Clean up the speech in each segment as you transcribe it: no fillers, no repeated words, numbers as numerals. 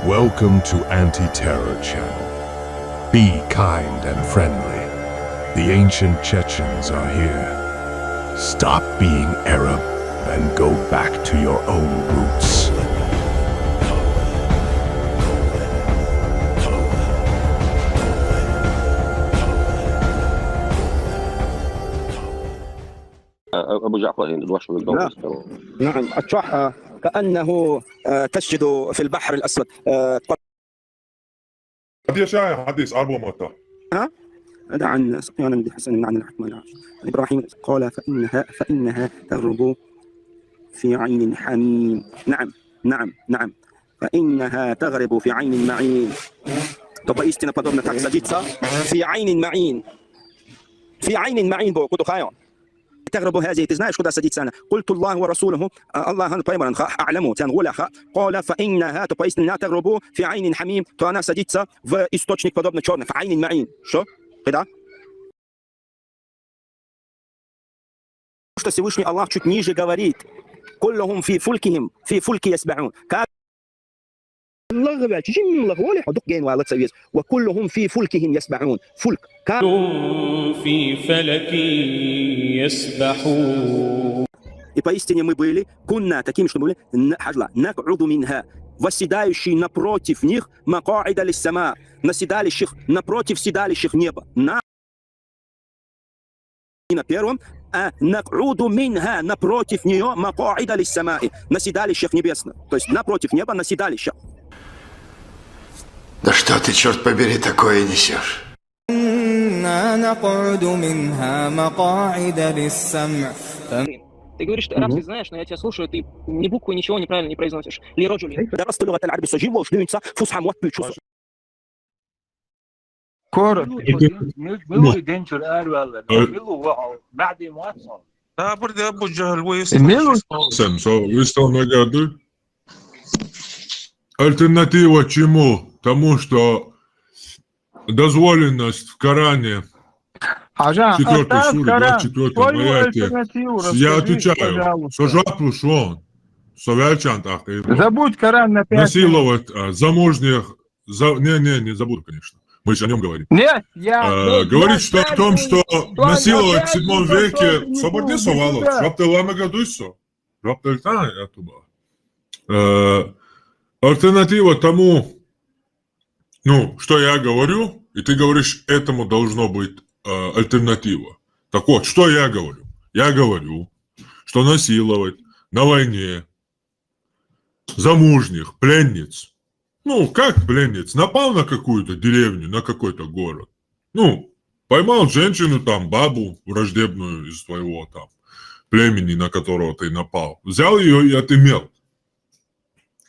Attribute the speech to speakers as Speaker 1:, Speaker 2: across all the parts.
Speaker 1: Welcome to Anti-Terror Channel. Be kind and friendly. The ancient Chechens are here. Stop being Arab and go back to your own roots.
Speaker 2: أبو جعفر الوحش
Speaker 3: نعم نعم أتشح كأنه تسجد في البحر الأسود.
Speaker 4: هذه شاي حديث أربع مرات.
Speaker 3: هذا عن سفيان بن حسن عن الحكم عن إبراهيم قال فإنها تغرب في عين حميم. نعم فإنها تغرب في عين معين. To istina podobna tak sadzica في عين معين. في عين معين بو كنت خايون. تغرب هذه تزناش كذا سديت سنة قلت الله ورسوله الله بيمرن أعلمه تنقول قال فإنها تبايستنا تغرب في عين حميم то она садится в источник подобно черный в عين معين. Что? Когда? Что Всевышний Аллах чуть ниже говорит كلهم في فلكهم في فلك يسبحون. وكلهم في فلكهم يسبحون. فلك
Speaker 5: في فلك يسبحون.
Speaker 3: И поистине мы были, кунна, таким, что были, нак'уду минха, восседающие напротив них, макаида лиссама, наседающих напротив седалищих неба. На первом, а нак'уду минха, напротив нее, макаида лиссама, наседалищих небесных. То есть напротив неба, наседалищах.
Speaker 6: Да что ты, черт побери, такое несешь?
Speaker 7: Ты говоришь, что арабский знаешь, но я тебя слушаю, ты ни букву, ничего неправильно не произносишь.
Speaker 3: درست اللغة العربية سجيم وشنينسا فصحى موت شو
Speaker 8: كورة
Speaker 9: ملو دينشر قال ولا ملو بعد موصل
Speaker 8: برضه ابو الجهل ويس
Speaker 4: Sam, вы что нагадываете? Альтернатива чему? Тому, что дозволенность в Коране 4 суре, 24 аяте. Я отвечаю, сожаплю шон, совячан так.
Speaker 8: Забудь Коран на 5
Speaker 4: Насиловать замужних, не забуду, конечно. Мы же о нем говорим.
Speaker 8: Нет, я...
Speaker 4: Говорит, что о том, что насиловать в 7 веке, свободне совало, жаптел лама гадуйсо, жаптел та, я туба. Альтернатива тому, что я говорю, и ты говоришь, этому должно быть альтернатива. Так вот, что я говорю? Я говорю, что насиловать на войне замужних пленниц, как пленниц, напал на какую-то деревню, на какой-то город, поймал женщину там, бабу враждебную из твоего там племени, на которого ты напал, взял ее и отымел.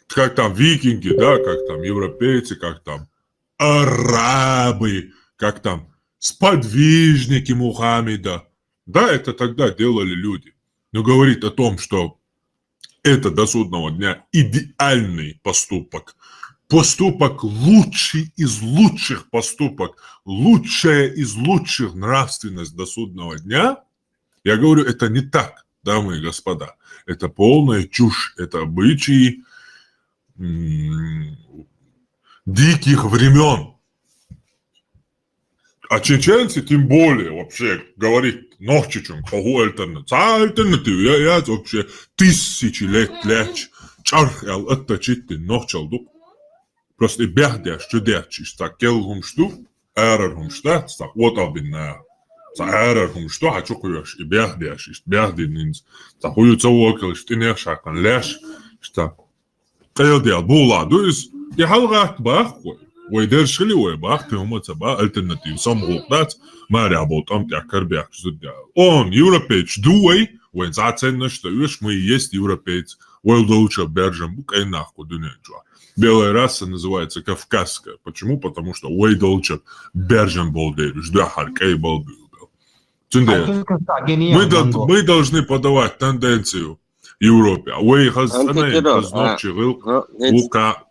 Speaker 4: Как там викинги, да, как там европейцы, как там арабы, как там сподвижники Мухаммеда. Да, это тогда делали люди. Но говорит о том, что это до судного дня идеальный поступок. Поступок лучший из лучших поступок. Лучшая из лучших нравственность до судного дня. Я говорю, это не так, дамы и господа. Это полная чушь. Это обычаи диких времен. А чеченцы тем более вообще говорит, нохчичун, кого альтернативу, я вообще тысячи лет лечь, чархал отточит нохчалду. Просто бяхдяш, чудячиш, так келгумшту, эраргумштат, так вот абинна. Так эраргумшту, хачукуяш, и бяхдяш, бяхдининс, так уются около, что не шакан леш, что قيادي أبولا دوس يحلقك بأخوي ويدرشلي ويبأخ تهم تبع alternative samrådet ما رابط أم تأكر بيحكي زد он европейч дуэй وين заценна что вещь мы есть европейц уэлдоуча бержем бук и нахуй дуняча белая раса называется кавказская почему потому что уэлдоуча бержем болдер жда харкей болдер мы должны подавать тенденцию Европе. Ой, хазнай, чигил, лука.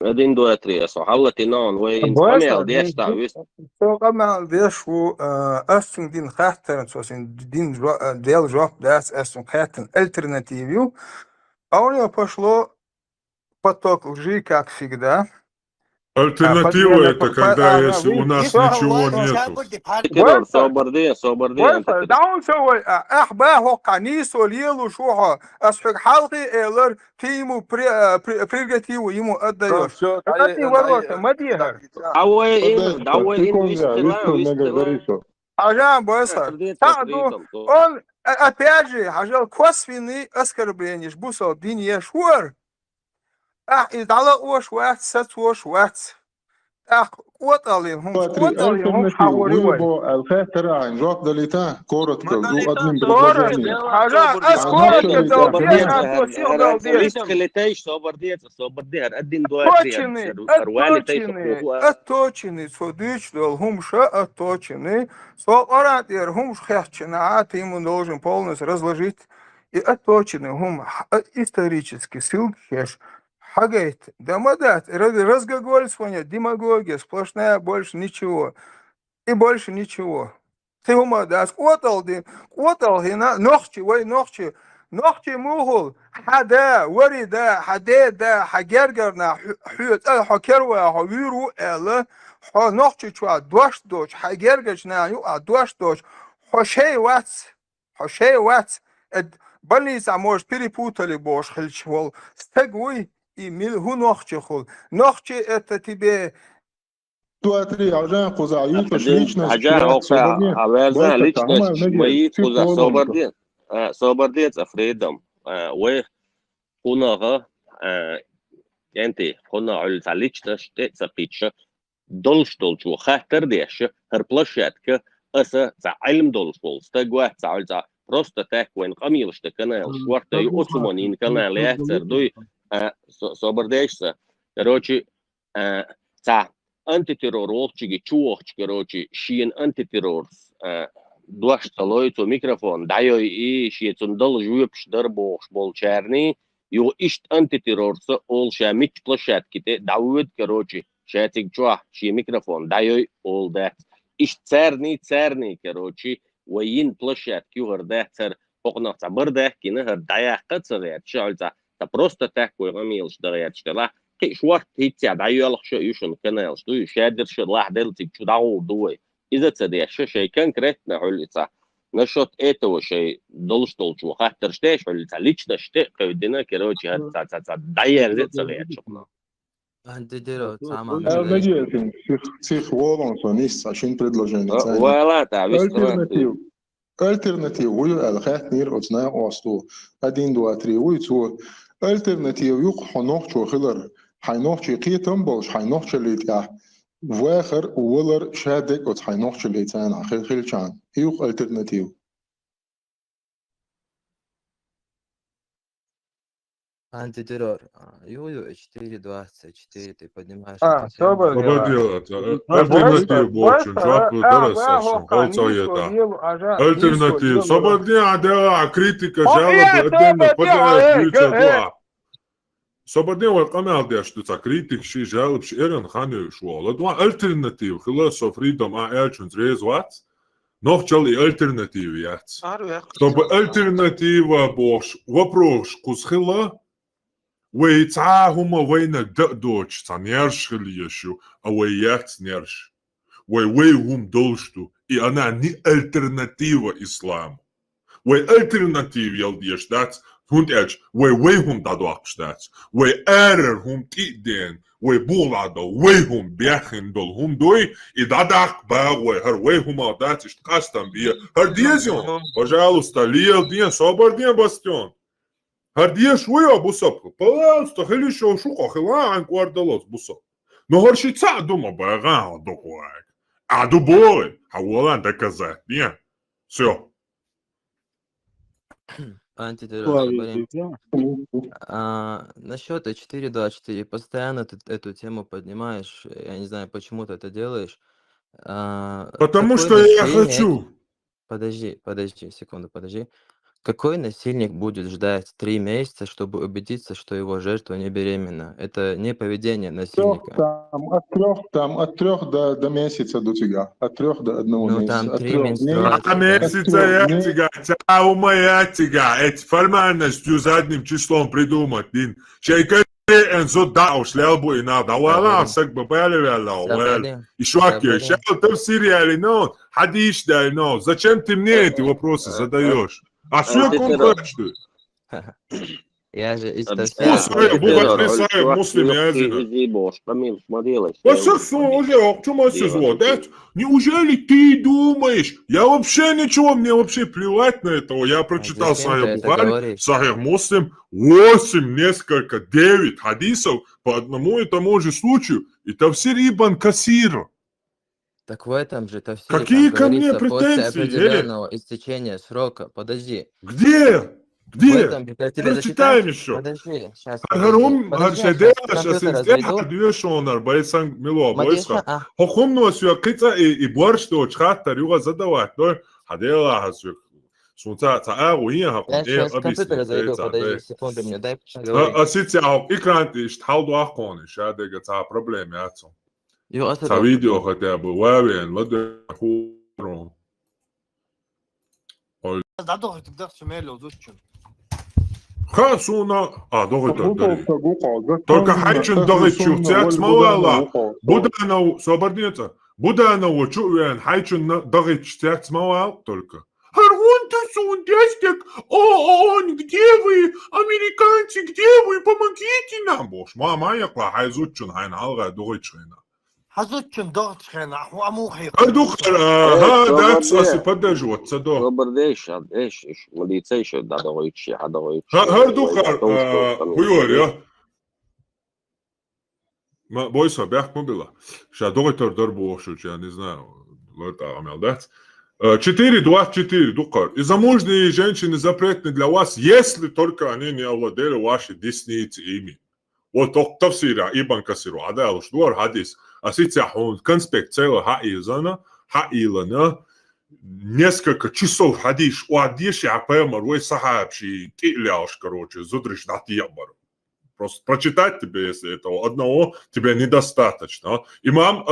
Speaker 2: 1, 2, 3 صحالتي نون وين
Speaker 8: Boys,
Speaker 2: قمع ديش تعويست
Speaker 8: so allemaal deze astung din gasten zoals in din deel job das astung gasten альтернативу. А у него пошло поток лжи, как всегда.
Speaker 4: Альтернатива это когда
Speaker 8: ага,
Speaker 4: если у
Speaker 8: вы-
Speaker 4: нас
Speaker 8: всё,
Speaker 4: ничего
Speaker 8: вот,
Speaker 4: нету.
Speaker 2: تيرور صوبردين انت
Speaker 8: بس دعون سوي احباه قنيس وليلو شوها اسحق حلقي الر تيمو بريغتي ويمو اديوش اتي وروت ما ديها
Speaker 2: دعوي ان ويستلا
Speaker 8: عجان بس ساعدو он опять же عجل косвенный оскорбление бусо дин ешур и дала ош ват сат ош ват قوتهم حوري
Speaker 10: الخاطر عن جوك دليتا كورة كلدو أدمن
Speaker 8: كورة
Speaker 10: بالبرجانية
Speaker 8: حاجة أسكورة كدو بيها توسيق دو
Speaker 2: ليش خليتيش صوبردي هردين دو
Speaker 8: أتوچني صديش дол хумша отточены, соорат хумш херчина, ты ему должен полностью разложить и отточены хум исторически ссылки хеш. Хагайт, дамадат, разглагольствование, демагогия, сплошная, больше ничего. И больше ничего. Ты умадас, коталди, нохчи, нохчи мугул, хада, варида, хадеда, хагергерна, хакерва, хавиру, эла, нохчи чуа, дуаш доч, хагергачна, дуаш доч, хошей вац, больница, может, перепутали, бож, хельчвол, стегуй, и милгу нохчехул. Нохчи это тебе...
Speaker 10: 2-3 عشان قزعيوت مش ليشنا
Speaker 2: حاجة وقع عوازة ليشنا شوية قزع صوبردين أفريدم وقناغة يعني قناغ على ليشنا تسقيتش دولش وخاطر ديش هربلشاتك أسا علم دولش تقوى تعال просто так وين قميلش تكنا الشوارتا يؤتمانين كنا ليحتر دوي صوبرديشتا короче антитерроролчиги чуохч короче шиен антитеррорс дуашталойто микрофон дайой и шиетундал жуепш дарбош болчарни ю ишт антитеррорса ол шамич площадките давид короче шатик чуа ши микрофон дайой ол да ишт царни короче وين площадки гордатер окна забырда кине гордаяққа царят шалта та просто так ويغميلش دغيات شلا شوارت هيتيا دايو شو يشون كنال شو شادر شو لاح دلتك شو داو دوي اذا تدي شيء كونكريتنا حلتا نشوت ايتو شيء دولشتول شو خاطر شتيش حلتا ليشنا شتي قيدنا كروجي هاد داير زيت صغير شقنا
Speaker 11: انت ديرو تمام
Speaker 10: Надеюсь, всех волн сонис عشان предложение.
Speaker 2: ولا تعبيش
Speaker 10: Альтернатив ويو الخات نير أتناء واسطو أدين 2-3 ويتو альтернатив يق حنوخ شو خلر حينوخ شي قيتم بوش حينوخ شلي تاع واخر ولر شادك وت حينوخ شلي تاع خل شان يق альтернатив
Speaker 11: антитеррор. Юлю 4.24, ты поднимаешь.
Speaker 8: что бы
Speaker 4: делать? Альтернатив больше, жопу дарасашн, голцоета. Альтернатив. Свободня, да, критика, жалобы, отдельно подавать бюджет. Свободня, вот канал, да, что это критик, ши, жалоб, ши, эрен, ханю, шуала. Два альтернатив, хилосо, фридом, эльчунс, резвац. Нохчал и альтернатив, яц. Чтобы альтернатива, бош, вопрос, кусхила, ويتعاهم وين الدقدوش تنيرش خليشو او يات نيرش ويهم دولشتو и она не альтернатива исламу. Альтернатив يلديش دات هون اج ويهم دادوقش دات ويرر هم تيدين ويبولادو ويهم بيخن دول هم دوي и дадак باغ وهر ويهم دات اشتقاستم بيه هر ديزيون пожалуйста лил дин собор дин бастион هرديش ويا بوسب بلاس تخلي شو خلا عن كواردلوس بوسب نهارشي تعدو ما بغا دوكواك عدو بوري حوالا доказать не все
Speaker 11: Антитеррор. Насчет 4.24. Постоянно ты эту тему поднимаешь. Я не знаю, почему ты это делаешь.
Speaker 4: Потому что я хочу.
Speaker 11: Подожди, секунду, подожди. Какой насильник будет ждать 3 месяца, чтобы убедиться, что его жертва не беременна? Это не поведение насильника.
Speaker 10: От трех до месяца до тебя. От 3 до 1
Speaker 11: Ну,
Speaker 10: месяца.
Speaker 11: там
Speaker 10: От
Speaker 11: 3
Speaker 10: 3 дней.
Speaker 11: менструации, да?
Speaker 4: Месяца я тебя, цаума я тебя, эти формальностью задним числом придумать, дин. Чайка энзо дауш лялбу и надо, вала сак бабали вяла, еще аки, сейчас ты в сериале, но, хадиш дай, но, зачем ты мне эти вопросы задаешь? А что я конкретно?
Speaker 11: Я же из
Speaker 4: Неужели ты думаешь? Я вообще ничего, мне вообще плевать на этого. Я прочитал Сахих Бухари, Сахих Муслим, 8, несколько, 9 хадисов по одному и тому же случаю. И Тавсир Ибн Касир.
Speaker 11: Так в этом же Тавсире
Speaker 4: Какие
Speaker 11: там
Speaker 4: ко мне
Speaker 11: говорится после
Speaker 4: претензии?
Speaker 11: определенного истечения срока. Подожди.
Speaker 4: Где?
Speaker 11: В
Speaker 4: Где?
Speaker 11: этом же, я тебе
Speaker 4: Прочитаем
Speaker 11: зачитать?
Speaker 4: еще.
Speaker 11: Подожди, сейчас,
Speaker 4: Харум
Speaker 11: подожди, я
Speaker 4: Харшеде
Speaker 11: щас компьютер разведу.
Speaker 4: Хадвешонар Байсан Мило
Speaker 11: Мадеша,
Speaker 4: Бойска. Хохомно сюакица и боршту чхат тарюга задавать. Но Хадела Хасюк. Сунца Цаа Уия
Speaker 11: Я
Speaker 4: Хакун
Speaker 11: сейчас компьютер зайду, подожди секунду мне, дай поговорить.
Speaker 4: Аситя экран шталду Ахкони, шадега ца проблемы отцом. Ца видео хотя бы вавен, ладно хурон. Хасуна, только хайчен догит чухтят смавала. Будана соборница. Будана чуен хайчен догит чухтят смавал только. Харвунта сундестик, он, где вы, американцы, где вы, помогите нам, бош. Мама, я хайзучун хайн алга догитшина.
Speaker 12: حزتشن ضغط خنا واموحي
Speaker 4: Духар, ага, да, подожди, вот садо.
Speaker 2: Добрдеш, эш, милицейш, да, давайте, а давайте.
Speaker 4: Духар, хуйор, я. Бойся, бях мобила. Сейчас доктор Дорбошу, я не знаю, это амелдать. 4.24, Духар. И замужние женщины запретны для вас, если только они не овладели вашей десницы ими. Вот тавсира Ибн Касиру, адал шдуар хадис. Аситяхун конспект целого хаилана несколько часов хадиш у адиши апемар вы сахабши киляш, короче, зудриш на тиябар. Просто прочитать тебе, если этого одного тебе недостаточно. Имам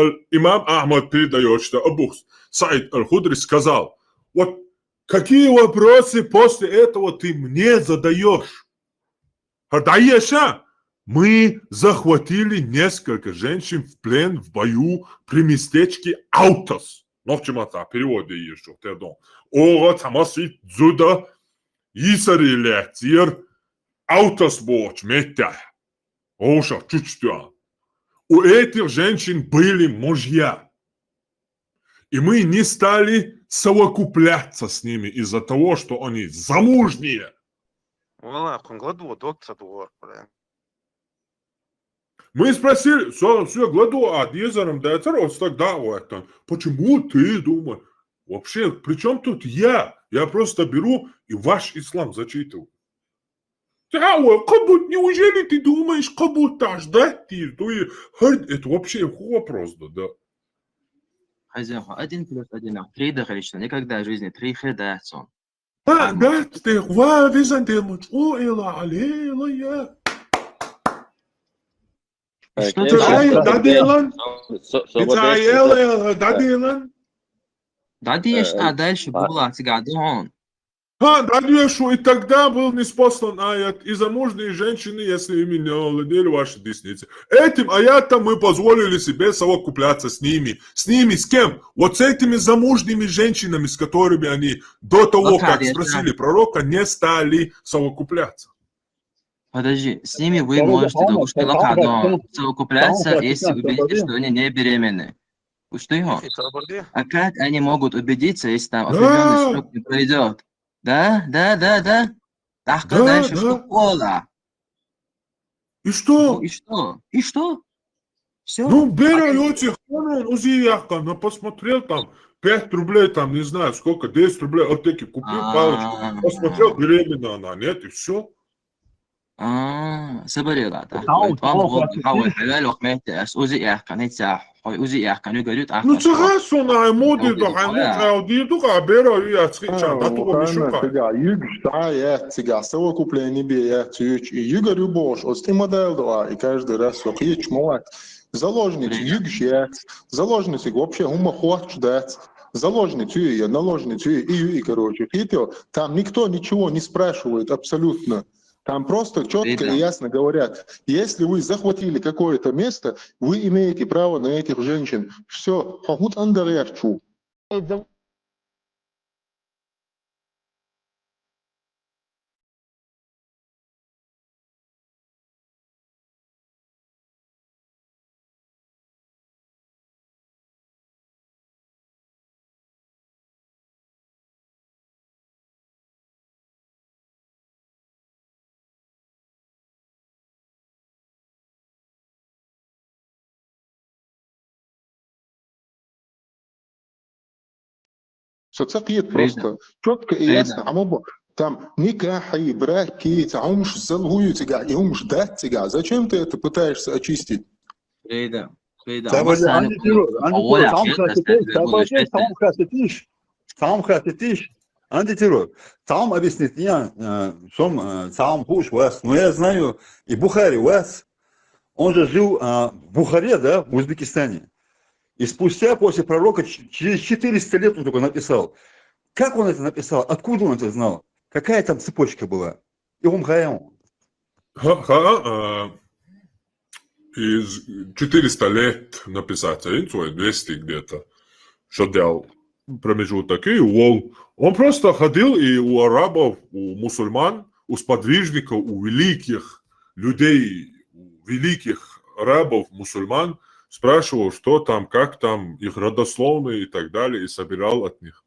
Speaker 4: Ахмад передает, что Абу Саид Аль-Худри сказал, вот какие вопросы после этого ты мне задаешь? Хадаеша? Мы захватили несколько женщин в плен в бою при местечке Аутос. Но в чем-то переводе еще. Ора тамаси дзуда исари лектир Аутос боч метя. Оша чучтя. У этих женщин были мужья. И мы не стали совокупляться с ними из-за того, что они замужние. Мы спросили, все, гладу, а дизером да тогда вот там. Почему ты думаешь? Вообще, при чем тут я? Я просто беру и ваш ислам зачитываю. Неужели ты думаешь, как будто ждать ты? Это вообще вопрос, да.
Speaker 11: Хозяин, 1 + 1, 3 количество, никогда в жизни 3 хедацон.
Speaker 4: Да, ты визан демут, о, эла, алела, я.
Speaker 11: Что
Speaker 4: Дадилан? Дадилан?
Speaker 11: Дадиш, а дальше была цигадон.
Speaker 4: Дадишу, и тогда был неспослан аят, и замужние женщины, если ими не овладели ваши десницы. Этим аятом мы позволили себе совокупляться с ними. С ними, с кем? Вот с этими замужними женщинами, с которыми они до того, как спросили пророка, не стали совокупляться.
Speaker 11: Подожди, с ними вы можете совокупляться, если убедитесь, что они не беременны. Что его? А как они могут убедиться, если там определенный срок не пройдет? Да. Так, дальше что было?
Speaker 4: И что?
Speaker 11: И что? Все?
Speaker 4: Ну, берете, он посмотрел там, 5 рублей, там, не знаю, сколько, 10 рублей, аптеки купил палочку, посмотрел, беременна она, нет, и все.
Speaker 11: سبري لا تحول حلال وقمت أسوزي كانت Хой узи яхкан югарют
Speaker 4: Ну цыгасун моди до хаймут аудиду габера яцкича датуго мишука.
Speaker 10: Сега югш я сега сова куплени би я цюч и югарю бош ости модель до и каждый раз лохич молат. Заложниц югш я заложницы вообще ума хочет дать. Заложницу и наложницу и короче, видите, там никто ничего не спрашивает абсолютно. Там просто четко и ясно говорят, если вы захватили какое-то место, вы имеете право на этих женщин. Все, хохут андерерчу. Соцсети просто четко и ясно. Там никахи, браки, таумш залгую тебя, и умш дать тебя. Зачем ты это пытаешься очистить?
Speaker 13: Антитеррор. Там объяснит мне, сам Буш вас, но я знаю, и Бухари вас, он же жил в Бухаре, да, в Узбекистане. И спустя после пророка, через 400 лет он только написал. Как он это написал? Откуда он это знал? Какая там цепочка была? И он
Speaker 4: из 400 лет написать, 200 где-то, что делал промежуток, и он просто ходил и у арабов, у мусульман, у сподвижников, у великих людей, у великих арабов, мусульман, спрашивал, что там, как там, их родословные и так далее, и собирал от них.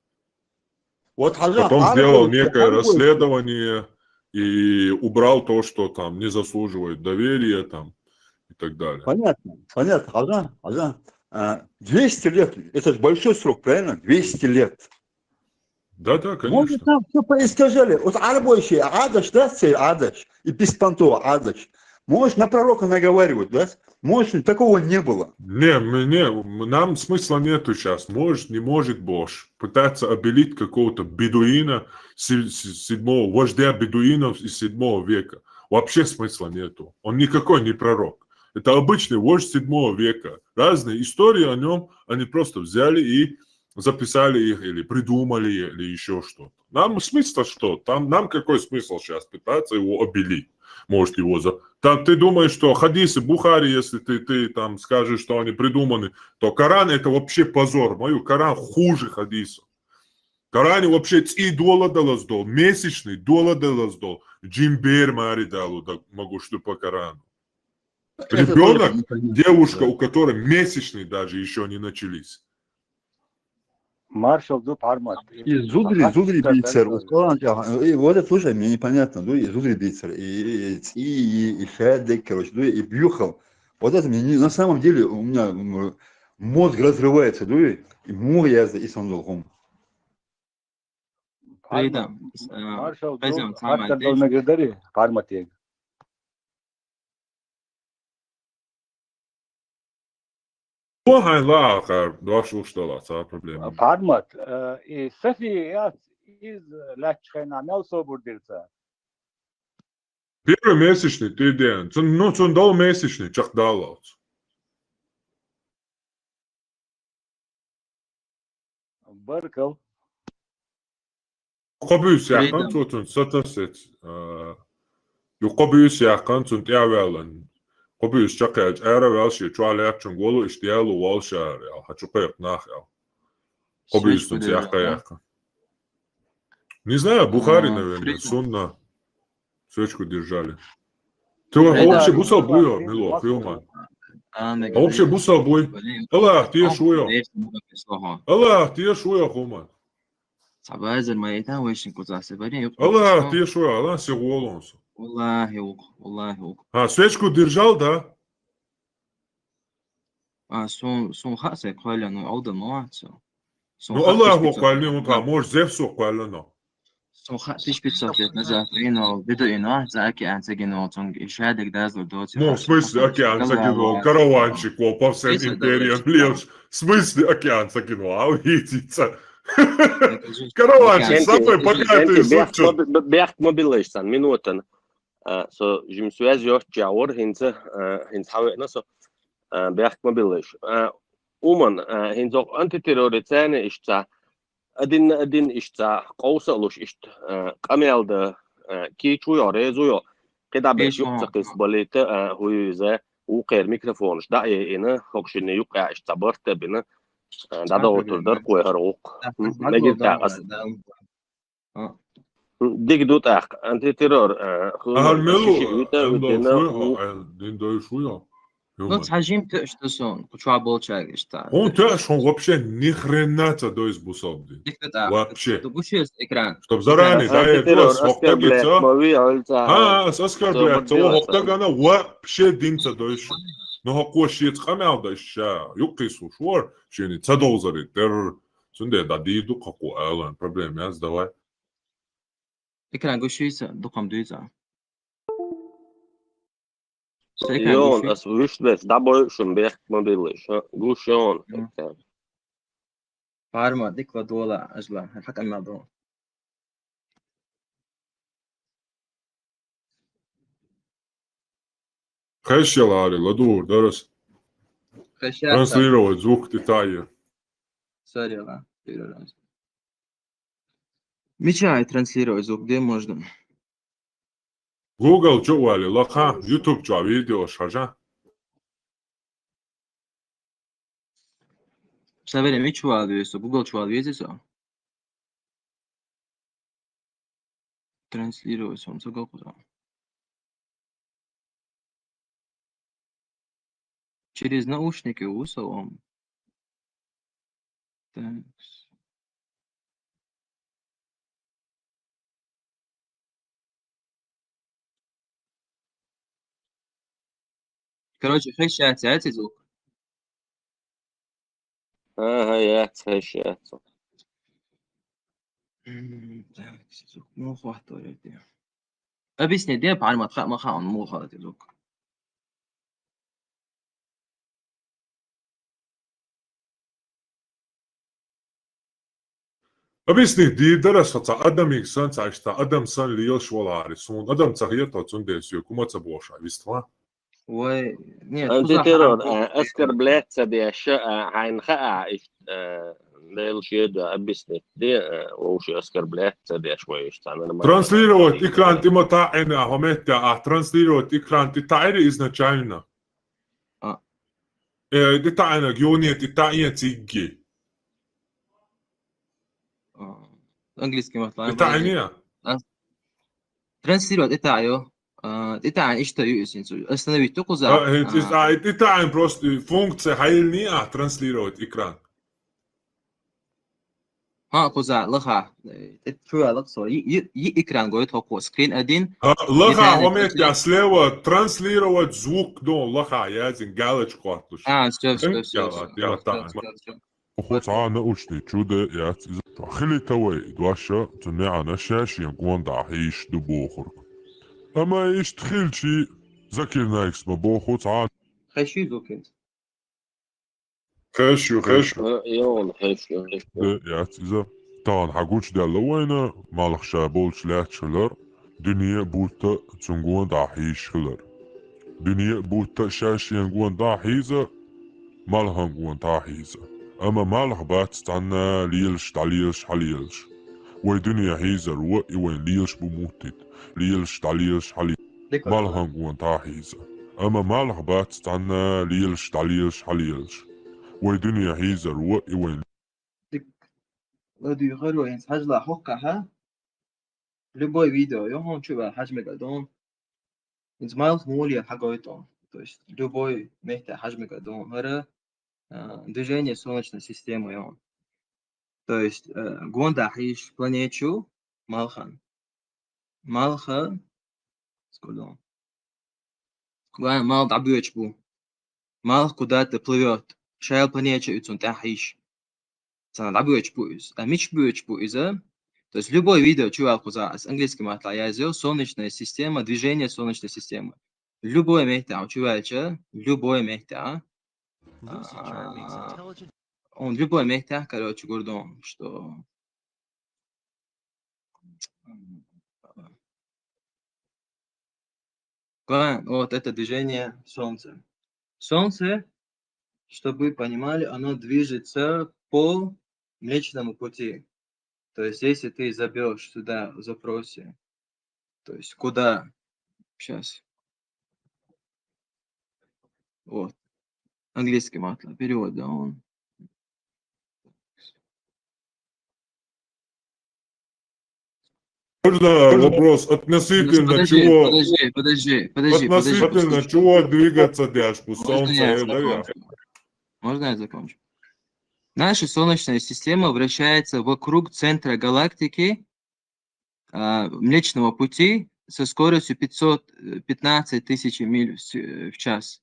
Speaker 4: Потом сделал некое расследование и убрал то, что там не заслуживает доверия там, и так далее.
Speaker 13: Понятно. 200 лет, это же большой срок, правильно? 200 лет.
Speaker 4: Да, конечно.
Speaker 13: Может, там все поискажали. Вот арабойщи, адаш, да, адаш, и беспонто, адаш. Можешь на пророка наговаривать, да? Может, такого не было.
Speaker 4: Не, нам смысла нету сейчас. Может, не может Бож пытаться обелить какого-то бедуина, вождя бедуинов из 7 века. Вообще смысла нету. Он никакой не пророк. Это обычный вождь 7 века. Разные истории о нем, они просто взяли и записали их, или придумали, или еще что-то. Нам смысл что? Нам какой смысл сейчас пытаться его обелить? Может его Там ты думаешь, что хадисы Бухари, если ты там скажешь, что они придуманы, то Коран это вообще позор. Мою Коран хуже хадисов. Коран вообще и доладалаздол, месячный доладалаздол, Джимбер Маридалу, могу что по Корану. Ребенок, девушка, у которой месячный даже еще не начались.
Speaker 9: Маршал Дуб Армат.
Speaker 13: И Зудри бейцер. И вот это, слушай, мне непонятно. И Зудри бейцер, и Шадек, короче, и Бьюхал. Вот это мне на самом деле у меня мозг разрывается, и муряза, и сандалхом.
Speaker 9: Маршал Дуб Армат. Арматег.
Speaker 4: Проблема.
Speaker 9: Пармат, и София из Лачхена Мелсобурдирца.
Speaker 4: Первый месячный ты день, он дал месячный, чахдал.
Speaker 9: Баркал.
Speaker 4: Кобюс яхан, тут сатасет. Кобюс яхан, тут явелан. Кобюс чакач, эра велши, чуалят чунголу, иштиалу волшар, хачукаек нахял. Кобюс тут яха. Не знаю, Бухари, наверное, сунна. Свечку держали. Ты вообще бусал буйо, Мило, Хилман. А вообще бусал буй. Аллах, ты шуё. Аллах, ты шуё, Хуман. Аллах, ты шуё, Аллах, сигуолонсу. А, свечку держал, да? Ну, Аллаху хвали, он там, может, Зевсу хвалено.
Speaker 11: Тысяч 500 лет назад Рено, Бедуино, за океан загинул, и шадик дазлу доти.
Speaker 4: Ну, в смысле океан закинул? Караванчик, во, по всем империям льешь. В смысле океан закинул? А увидится. Караванчик, самый богатый зубчик.
Speaker 2: Berg mobilation, minuten. So, je me suis assuré que j'aurais hinz hauen so Berg mobilation. Hinz auch antiterrorizane ist da adin ist da qawsalus ist qamelda kichu yorezo كده باش يقصقص بليت هو زي وقير ميكروفون دا انا خوكشني يقع استبرت بنا دا دوتر در كو هروق نجد تاقص ديك دوت اخ انت تيرور
Speaker 4: هالملو دين دو شوية
Speaker 11: Вот хажим что сон, куча болчаг что.
Speaker 4: Он тоже он вообще ни хрена то до избусобди. Вообще.
Speaker 11: Ты бушешь экран.
Speaker 4: Чтоб заранее, да, это оскорбляется. Оскорбляется. Октагана вообще динца дойш. Но хакошит хамял дойш. Юкису швар. Шени цадолзари. Тер. Сунде да диду како алан. Проблем яз давай.
Speaker 11: Экран гушиса, духам дуйца.
Speaker 2: Jon, es wüsste es, da boy schon Berg mobilisch. Gushon.
Speaker 11: Parma dikla dola ajla, hakan nado.
Speaker 4: Хэшелари, ладур, дарас. Транслировать звук детали.
Speaker 11: Сори, ла. Мечай транслировать звук, где можно?
Speaker 4: Google جوالي لقى يوتيوب جوا فيديو شرجع
Speaker 11: Savere mi çuvalıyorsa, Google çuvalıyorsa. Транслируется, он загал куда. Через наушники усовом. Так. Короче, хэшляется звук.
Speaker 2: Ага, хэшляется.
Speaker 11: Так, звук. Ну, хватает. Объясни, где пальма маха, он муха звук.
Speaker 4: Объясни, دي درس أدم إنسان تعيشتا أدم سان ليش ولا عرسون أدم تغيرت تندسيو كم تبوش عيستوا
Speaker 11: Нет,
Speaker 2: أنت ترى أسكر بلاد سدي أشياء عين خاء ليل شيء ده أبيسني دي وش أسكر بلاد سدي شوي يشتغل.
Speaker 4: ترانسليروت إكران تمتعنا همتة ترانسليروت إكران تتعير إزنتشاينا. دي تعينا جونية تتعين تيجي.
Speaker 11: أنجليزي مثلاً.
Speaker 4: تتعينيها.
Speaker 11: ترانسليروت إتعيو. تتعين إيش تيجي أصلا بتقوزا.
Speaker 4: تتعين просто функция هايلني ترانسليروت إكران.
Speaker 11: ها قوزا لخا شو لك صار إكران قوي توقع سكرين أدين.
Speaker 4: لخا همتة سلوا ترانسليروت звук دون لخا يازن قالش قاتلش.
Speaker 11: شوف.
Speaker 1: وخوصا نقولشتي تشودة يات إذا خلي توي دواشا تنعنا شاشي ينقوان داحيش دبوخرك أما إيش تخيلشي ذكر نايكس مبوخو تعال
Speaker 11: خشي زوكيت
Speaker 4: خشو
Speaker 2: يون خشو
Speaker 1: يات إذا طبعا حقوش دي اللوينة مالخ شابولش لات شلر دنيا بوتا تنقوان داحيش خلر دنيا بوتا شاشي ينقوان داحيزة مالها نقوان داحيزة أما مالح بات تانا ليلش تعليلش حليلش ويدنيا هيزر وين ليلش بموتت ليلش تعليلش حليلش مالح نقوان تاحيزة أما مالح بات تانا ليلش تعليلش حليلش ويدنيا هيزر وين
Speaker 11: لدي غيرو ينس حجلا حقا ها لبوي فيديو يوم شو بقى حجم قدون ينس مالح مولي حقويتون то есть любой мехта حجم قدون هذا движение Солнечной системы. То есть Гонда Хиш планету Малхан. Малха сколько? Мал дабьёчбу. Мал куда-то плывет. Шайл планету и цунта Хиш. Цана дабьёчбу из. А мич бьёчбу из. То То есть любое видео, чувак, с английским отлаязил, солнечная система, движение солнечной системы. Любое место, чувача, любое место. Он любое место, короче, гордон, что... Вот это движение Солнца. Солнце, чтобы вы понимали, оно движется по Млечному пути. То есть, если ты забьешь сюда в запросе, то есть, куда? Сейчас. Вот. Английский матла. Перевод, да, он.
Speaker 4: Можно вопрос относительно чего...
Speaker 11: Подожди.
Speaker 4: Относительно чего двигаться дальше? Солнце,
Speaker 11: Можно я закончу? Наша Солнечная система вращается вокруг центра галактики Млечного Пути со скоростью 515 тысяч миль в час.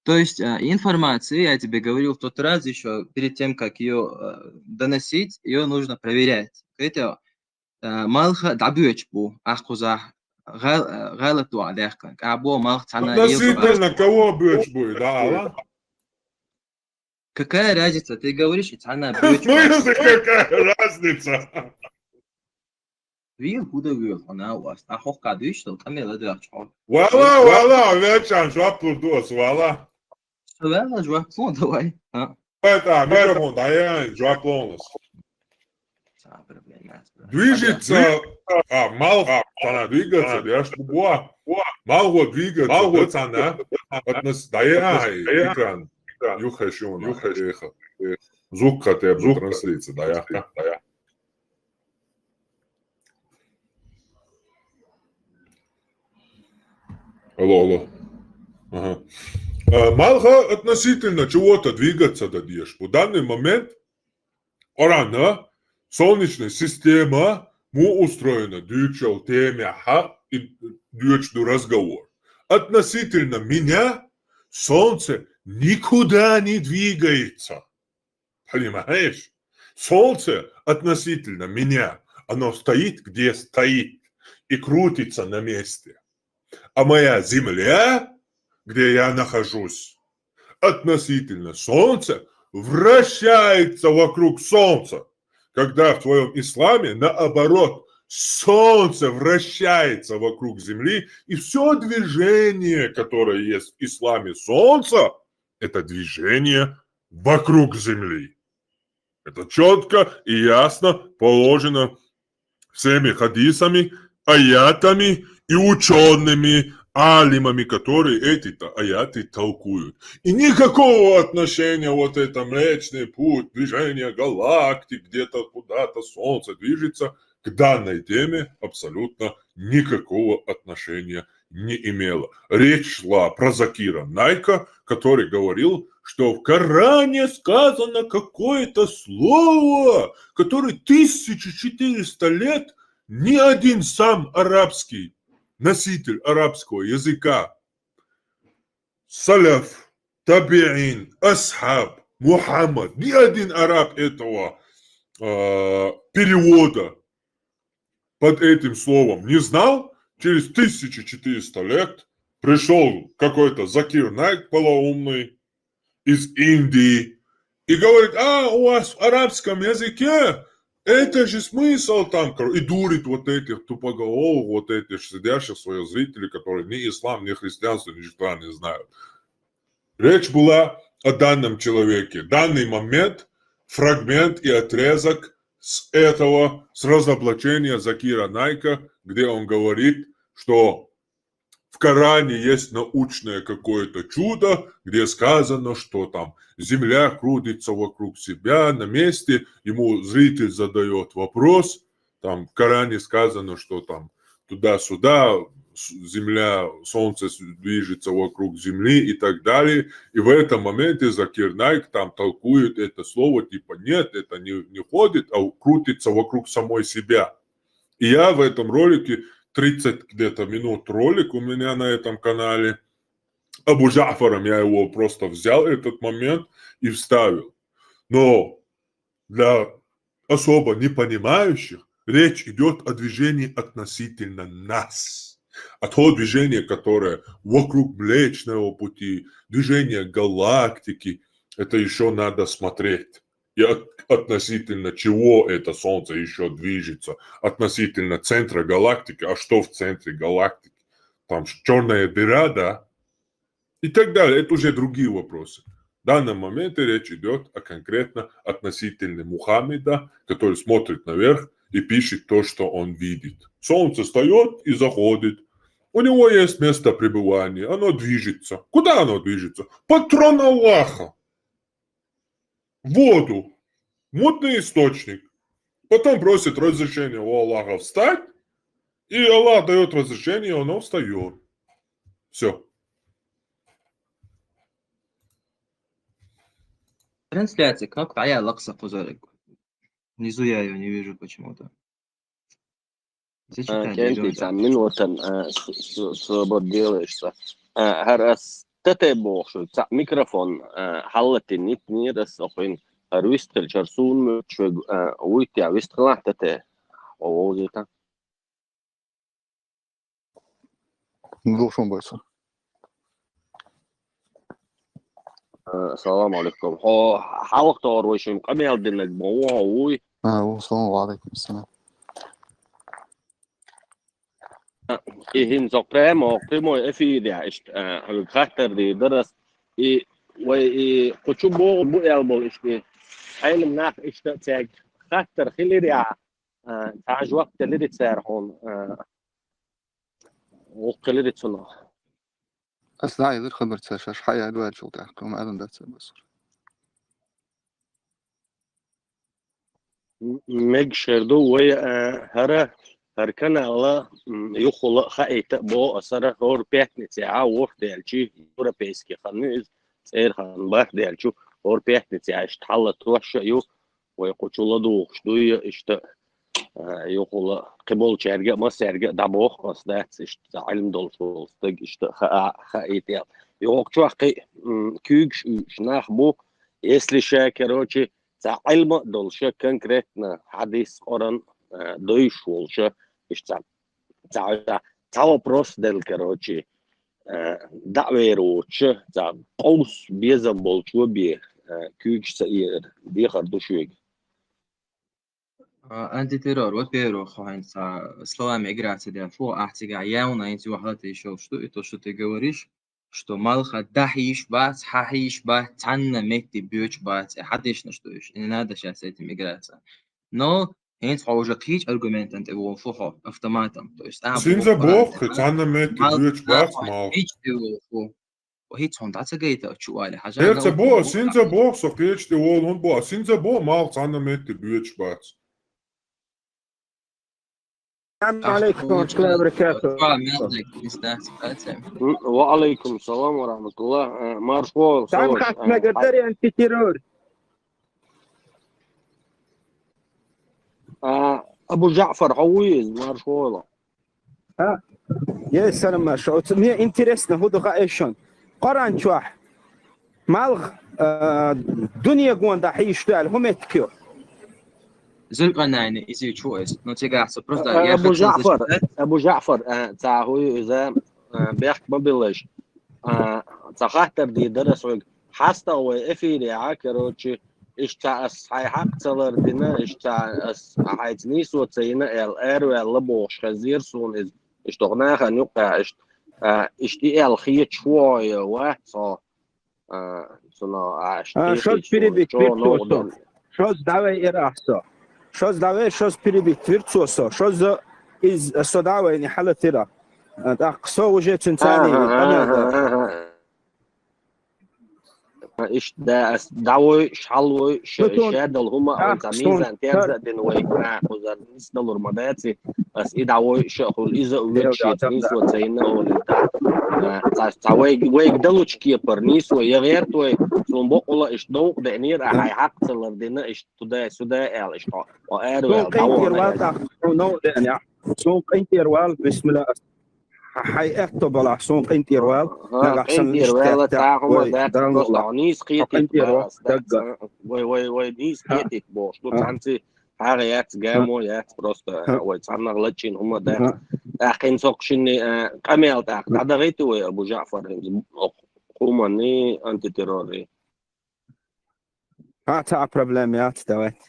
Speaker 11: То есть информация, я тебе говорил в тот раз еще, перед тем, как ее доносить, ее нужно проверять. Это малха дабюч бу, ахкуза галату алехка. Або малх
Speaker 4: относительно кого бьёч будет, да?
Speaker 11: Какая разница? Ты говоришь, она бьёч.
Speaker 4: Какая разница?
Speaker 11: Вил куда вил, она у вас. Ахох кадыш, что камера дача.
Speaker 4: Вала, вечан, жваплу дос, вала.
Speaker 11: Вала, жваплу, давай.
Speaker 4: Это, микрофон, да я жваплу. Движется, мал, она двигаться, я что буа. Мал двигаться, она, да я, экран. Юхашон, юхареха. Звук хотя бы транслиция, да я. Алло. Ага. Малха относительно чего-то двигаться дадешь. В данный момент орана, солнечная система, устроена дючал темяха и дючду разговор. Относительно меня солнце никуда не двигается. Понимаешь? Солнце относительно меня, оно стоит, где стоит, и крутится на месте. А моя Земля, где я нахожусь, относительно Солнца, вращается вокруг Солнца. Когда в твоем исламе, наоборот, Солнце вращается вокруг Земли, и все движение, которое есть в исламе Солнца, это движение вокруг Земли. Это четко и ясно положено всеми хадисами, аятами и учеными, алимами, которые эти аяты толкуют. И никакого отношения вот это Млечный Путь, движение галактик, где-то куда-то Солнце движется, к данной теме абсолютно никакого отношения не имело. Речь шла про Закира Найка, который говорил, что в Коране сказано какое-то слово, которое 1400 лет ни один сам арабский носитель арабского языка, салаф, табиин, асхаб, Мухаммад, ни один араб этого перевода под этим словом не знал. Через 1400 лет пришел какой-то Закир Найк полоумный из Индии и говорит: у вас в арабском языке это же смысл там, и дурит вот этих тупоголовых, вот этих сидящих своих зрителей, которые ни ислам, ни христианство, ничего не знают. Речь была о данном человеке. Данный момент, фрагмент и отрезок с разоблачения Закира Найка, где он говорит, что в Коране есть научное какое-то чудо, где сказано, что там Земля крутится вокруг себя на месте, ему зритель задает вопрос, там в Коране сказано, что там туда-сюда Земля, Солнце движется вокруг Земли и так далее. И в этом моменте Закир Найк там толкует это слово, типа нет, это не ходит, а крутится вокруг самой себя. И я в этом ролике, 30 где-то минут ролик у меня на этом канале, Абу Джафаром я его просто взял этот момент и вставил. Но для особо не понимающих Речь идет о движении относительно нас. А то движение, которое вокруг Млечного Пути, движение галактики, это еще надо смотреть. И относительно чего это Солнце еще движется. Относительно центра галактики. А что в центре галактики? Там черная дыра, да? И так далее. Это уже другие вопросы. В данном моменте речь идет о конкретно относительно Мухаммеда, который смотрит наверх и пишет то, что он видит. Солнце встает и заходит. У него есть место пребывания. Оно движется. Куда оно движется? Под трон Аллаха. В воду. Мутный источник. Потом просит разрешения у Аллаха встать. И Аллах дает разрешение, и оно встает. Все.
Speaker 11: Трансляция, кнопка, а я лакса позорик. Внизу я ее не вижу почему-то.
Speaker 2: Kenties minūtēm svobodīlēšana. Haras tetebošu, mikrofon halletin nitnieras opin har vistel čarsun čveg uitja vistela tete ovozita.
Speaker 10: Глушом бойся.
Speaker 2: Салам алейкум. Халық тауар ойшым қамелдінік боуа ой.
Speaker 10: Салам алейкум.
Speaker 2: إيه نزق primo efíria ist الخطر دي درس إيه وكتشوبو بقلبه إشتي علم ناق إشتاق تاج خطر خليريا تاج وقت اللي تسارحون وقليل تسنه
Speaker 10: أسدعي ذي خبر تساش حياة دواد شو تحكم أذن ده تسبصر
Speaker 2: مجشردو وي هره هركنا الله يخلق خايت بو أسرة هور بيحني ساعة وقت الشيء يورا بيسكي خنيز سير خن بح ديالشو هور بيحني ساعة اشتحلت وحشة يو ويقولوا لدو شدوية اشت يخلق قبول شرجة ما سرجة دبوخ أصدقت اشت علم دول شو استج اشت خايت يا يوقف حقي كيجش شناخ بو يسلي شاكروتشي علم دول شا كونكريتنا حديث قرن دويش волша та вопрос дел короче да веруч та قوس беза болчу бе күйчсе бе хардушуг
Speaker 11: антитеррор во-первых слова миграции да фу ахтига явно эти вахлаты еще что и то что ты говоришь что малха дахиш бац хахиш бац танна мети бьёч бац хадиш что не надо сейчас эти миграция но Hens уже кич аргумент ант его фохо автоматом. То есть
Speaker 4: Синза бог, цанна мет бьёч бац мал.
Speaker 11: Кич его фо. وهيت هون تعتقد شوالي حاجة.
Speaker 4: Herze bo, sinza bo, so kich de wol hon bo, sinza bo mal цанна мет bьёч бац.
Speaker 3: السلام عليكم ورحمة الله وبركاته.
Speaker 2: وعليكم السلام ورحمة الله. مرحبا.
Speaker 3: تعال خاطنا قدري أنت تيرور.
Speaker 2: أبو جعفر عويز مرحبا.
Speaker 3: يا سلام ما شاء الله. مية إنترسنا هو دقة إيشون. قران شواح. مالغ دنيا قوان دا حيشتغل هم يتكيو.
Speaker 11: زلقنا إذا choice. نتيجة سبرز
Speaker 2: أبو جعفر تعهوي إذا بيحكي ما بيلاش تخاطر دي درس حاستا وإفيري عاكروتشي إشتاس هاي حق تلر دينا إشتاس هايتنيس وتسينا الأر واللبوش خزير سون إشتغناها نقع إشتي الخيط شوية وحصا سنا
Speaker 3: شوز بيري بكتير شوز دعوة إرحصا شوز دعوة شوز بيري بكتير توصا شوز إز صداوة يعني حالة ترى أقصى وجه تنتاني إيش دا دعوة شحلوة شادل هما تميزان تيرزا دينوي وزار نسدل رمضاتي بس إيه دعوة شغل إذا ويكشي تنيس وتسينا ولتا تعوي دلوش كي برنيس ويغير توي سنبق الله إيش دوق دعنير هاي حق تلر دينا إيش تدا سدا إيش وآرو دعوة سوق انتيروال بسم الله حي اكتب على سوق انتيروال
Speaker 2: انتيروال تاعهم ده نيس قيتك وي نيس قيتك بوش لو تانتي حاجة يات جامو يات بروستا ويتصنع غلطشين هم ده أخين سوقشني كميل تاك هذا غيتو أبو جعفر قومني أنت تيروري
Speaker 3: تا بروبليمات دوات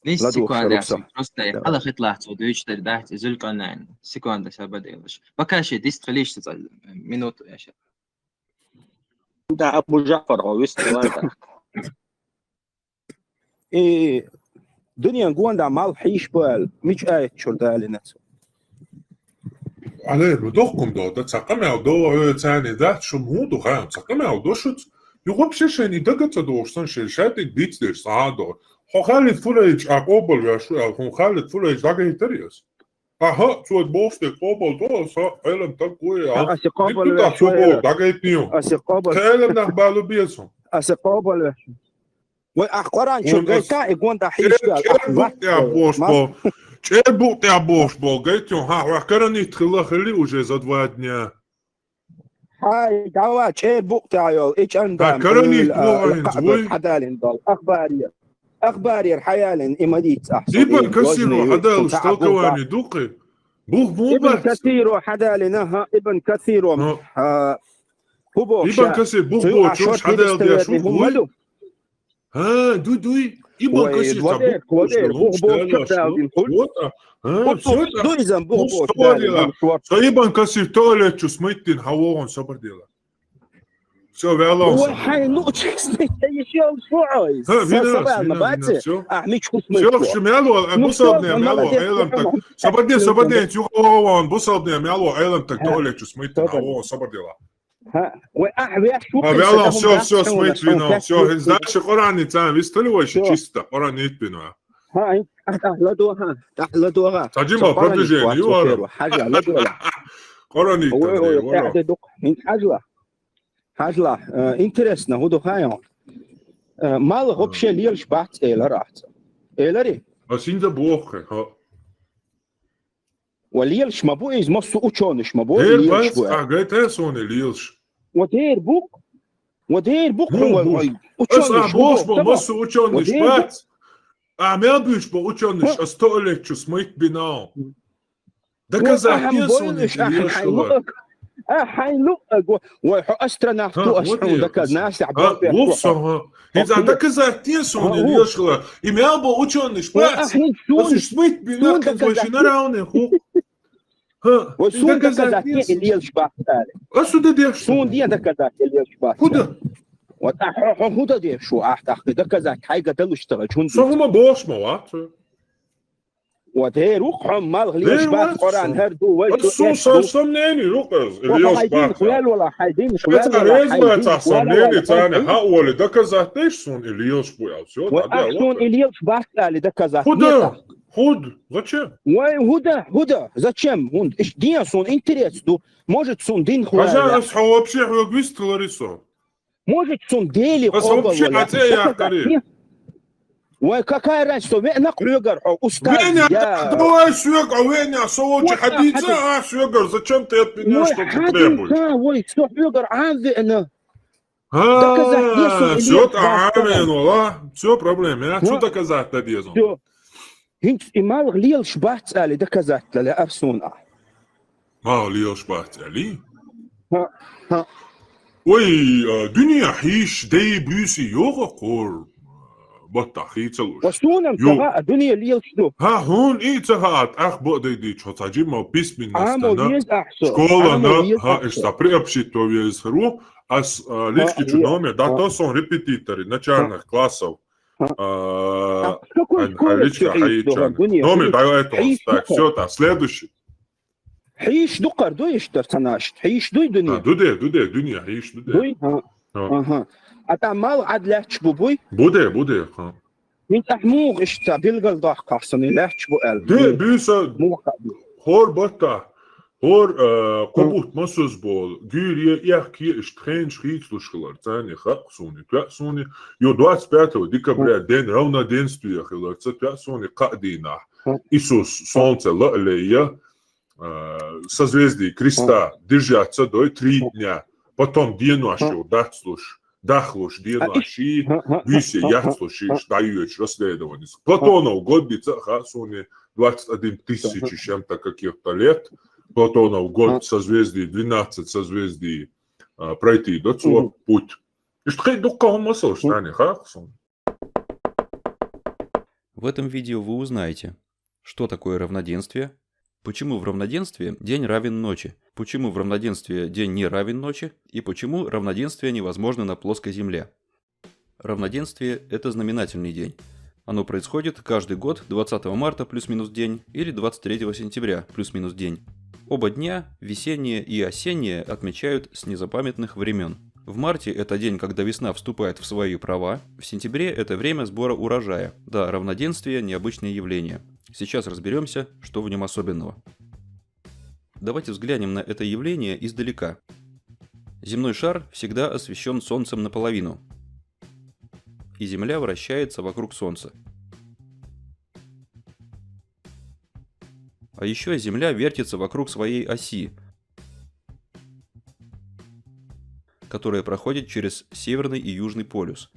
Speaker 11: ليش
Speaker 3: لا دوخ
Speaker 11: سيكوندا
Speaker 3: شروب
Speaker 11: بروستا على خط لاحظوا دويش ترداحت زل كان سيكوندا سبديلش بكاشي ديست خليش تزل منوت يا شيخ
Speaker 2: أنت أبو جعفر هو ويست
Speaker 3: إيه دنيا نقول ده مال حيش بال مش آية شردالي نفسه
Speaker 4: عليه بدوخكم ده تساقمع دو تاني ده شو مو دو خام تساقمع دو شو يقوم شيشاني دقت دوشتن شيشاتك بيت دير ساعدو هو خالد فوليج أقوبل يا شو هو خالد فوليج دقة يتريس أها شو بوست قوبل دو سا علم تقوي
Speaker 3: أسقابل
Speaker 4: يا شو بول دقة يتنيو
Speaker 3: أسقابل
Speaker 4: خالد نخبالو بيسهم
Speaker 3: أسقابل وأخبران شو قيتا يقول ده حيش بال
Speaker 4: يا بوش بول Čerbūt jā būs, bolgait, jo vakarā خلي وجه دنيا.
Speaker 3: هاي دعوة شربوك تاعيول إيش عندهم
Speaker 4: هكرني
Speaker 3: حدالين ضل أخباري الحيالين إمديت أحسن
Speaker 4: إبن كثير حدال اشتلقواني دوقي بوغ مو
Speaker 3: ابن كثير حدالنا ابن كثير هبوش
Speaker 4: ابن كثير بوغ بوش حدال دي أشوف ها دوي ибо каси ибан каси туалет чу смыттин хавон собардила все вяло
Speaker 3: حي نوتش еще شوي
Speaker 4: شوف شمالو بوصلني مالو ايلم صبردين تيوغون بوصلني مالو ايلم تك туалет чу смыттин хавон собардила
Speaker 3: Вяло
Speaker 4: все смыть вино, все, дальше Коран там, висталиваешь чисто, Коран не пино. Таджима продвижение, Коран не пино.
Speaker 3: حاجة интересно, هو دخايون مال вообще лишь бат эларат. Элари.
Speaker 4: А синда бог, ха.
Speaker 3: وليلش ما بو إز مصو أوشونش ما بو
Speaker 4: ليلش بس قاعد تسوني ليلش
Speaker 3: ودير بوك
Speaker 4: أسرع بوش بمصو أوشونش بس أعمل بيش بأوشونش أستولك شو سميت بناو ده كذا تسوني ليلش
Speaker 3: حين لو وحو أسترناف تو أشحون ده كذا ناس عبارة
Speaker 4: وفصها إذا ده كذا تسوني ليلش لا إمام بأوشونش بس سميت بناو كذا وشنراوني هو
Speaker 3: وسون ده كذا اللي يشبه ذلك.
Speaker 4: أسود ده
Speaker 3: سون دي ده كذا اللي يشبه.
Speaker 4: هدا.
Speaker 3: هدا ده شو أعتقد ده كذا حاجة ده اللي اشتغل شون.
Speaker 4: صهم باش موات.
Speaker 3: وده روحهم مال اللي يشبه قرآن هردو.
Speaker 4: السون صمنيني روكز اللي يشبه.
Speaker 3: خلال ولا حيدين
Speaker 4: خلال. ريز صمنيني تاني هؤلاء ده كذا تيش سون اللي يشبه أو
Speaker 3: وأحسن اللي يشبه ذلك ده كذا.
Speaker 4: هدا. Худ, зачем?
Speaker 3: Ой, худа, зачем? Он, где сон интерес, может сон дин хуя.
Speaker 4: А я вообще хвагвист Ларисо.
Speaker 3: Может сон дели
Speaker 4: хуя. Вообще, а те я кори.
Speaker 3: Ой, какая разница, вена хлюгар, устав.
Speaker 4: Веня, давай свегар, Веня, солочи хадица, свегар, зачем ты от меня что-то требуешь?
Speaker 3: Ой, что хлюгар, вена.
Speaker 4: Все, все проблемы, я что доказать надезу.
Speaker 3: هنت إمال غليل شبعت علي ده كذات لا أفسون
Speaker 4: ما غليل شبعت علي
Speaker 3: ها
Speaker 4: وي دنيا حيش دي بيسي يوغا قول بطا خيتلوش
Speaker 3: وسونا تغا الدنيا ليل شدو
Speaker 4: ها هون إيه تغات أخ بقدي دي شو تجيب ما بيس من
Speaker 3: نستنا
Speaker 4: شكولا ها إشتابري أبشيتو ويزهرو أس ليشكي чуномия да то сон репетитори начальных классов Аличка Хаичан. Номер, давай это. Так, все, так, следующий.
Speaker 3: حيش دقر دويش ترتناش حيش دوي دنيا
Speaker 4: دوده دنيا حيش
Speaker 3: دوي ها اتعمل عدلاتش بوي
Speaker 4: بوده ها
Speaker 3: من احموغ اشتا بيلقل ضاح قحصني لاتش بو قلب
Speaker 4: ده بيسا هور بطا هور قبوت مسوز بول جيري يحكي اشتخين شخيت لشخلر تاني خاقصوني تأسوني يو 25 ديكابريا دين رونا دينستو يخلر تأسوني قادينا Иисус, солнце, лалея, созвездие креста держатся до 3 дня. Потом день ночью дать слуш. дахлош диенаши, висе яхтоши, штаюч расследование. Платонов год бица хасуни 21 тысячи чем-то каких-то лет. Платонов год созвездий, 12 созвездий пройти до цього путь. И что хоть дука он масал, что они хасун.
Speaker 14: В этом видео вы узнаете, что такое равноденствие, почему в равноденствии день равен ночи, почему в равноденствии день не равен ночи и почему равноденствие невозможно на плоской Земле. Равноденствие – это знаменательный день. Оно происходит каждый год 20 марта плюс-минус день или 23 сентября плюс-минус день. Оба дня, весеннее и осеннее, отмечают с незапамятных времен. В марте это день, когда весна вступает в свои права, в сентябре это время сбора урожая. Да, равноденствие – необычное явление. Сейчас разберемся, что в нем особенного. Давайте взглянем на это явление издалека. Земной шар всегда освещен Солнцем наполовину, и Земля вращается вокруг Солнца. А еще Земля вертится вокруг своей оси, которая проходит через Северный и Южный полюс.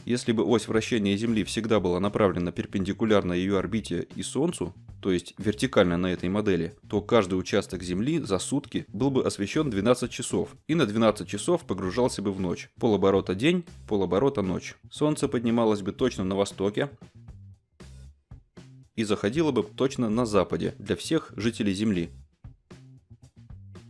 Speaker 14: Если бы ось вращения Земли всегда была направлена перпендикулярно ее орбите и Солнцу, то есть вертикально на этой модели, то каждый участок Земли за сутки был бы освещен 12 часов и на 12 часов погружался бы в ночь. Полоборота день, полоборота ночь. Солнце поднималось бы точно на востоке и заходило бы точно на западе для всех жителей Земли.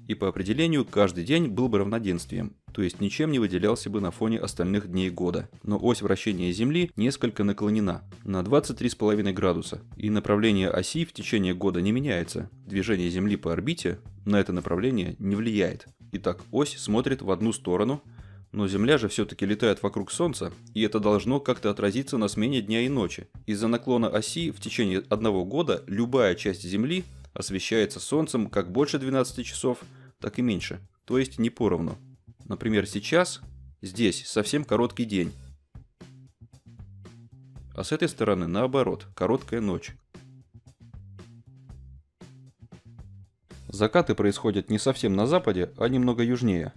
Speaker 14: И по определению каждый день был бы равноденствием, то есть ничем не выделялся бы на фоне остальных дней года. Но ось вращения Земли несколько наклонена на 23,5 градуса, и направление оси в течение года не меняется. Движение Земли по орбите на это направление не влияет. Итак, ось смотрит в одну сторону, но Земля же все-таки летает вокруг Солнца, и это должно как-то отразиться на смене дня и ночи. Из-за наклона оси в течение одного года любая часть Земли освещается Солнцем как больше 12 часов, так и меньше, то есть не поровну. Например, сейчас, здесь совсем короткий день, а с этой стороны наоборот, короткая ночь. Закаты происходят не совсем на западе, а немного южнее.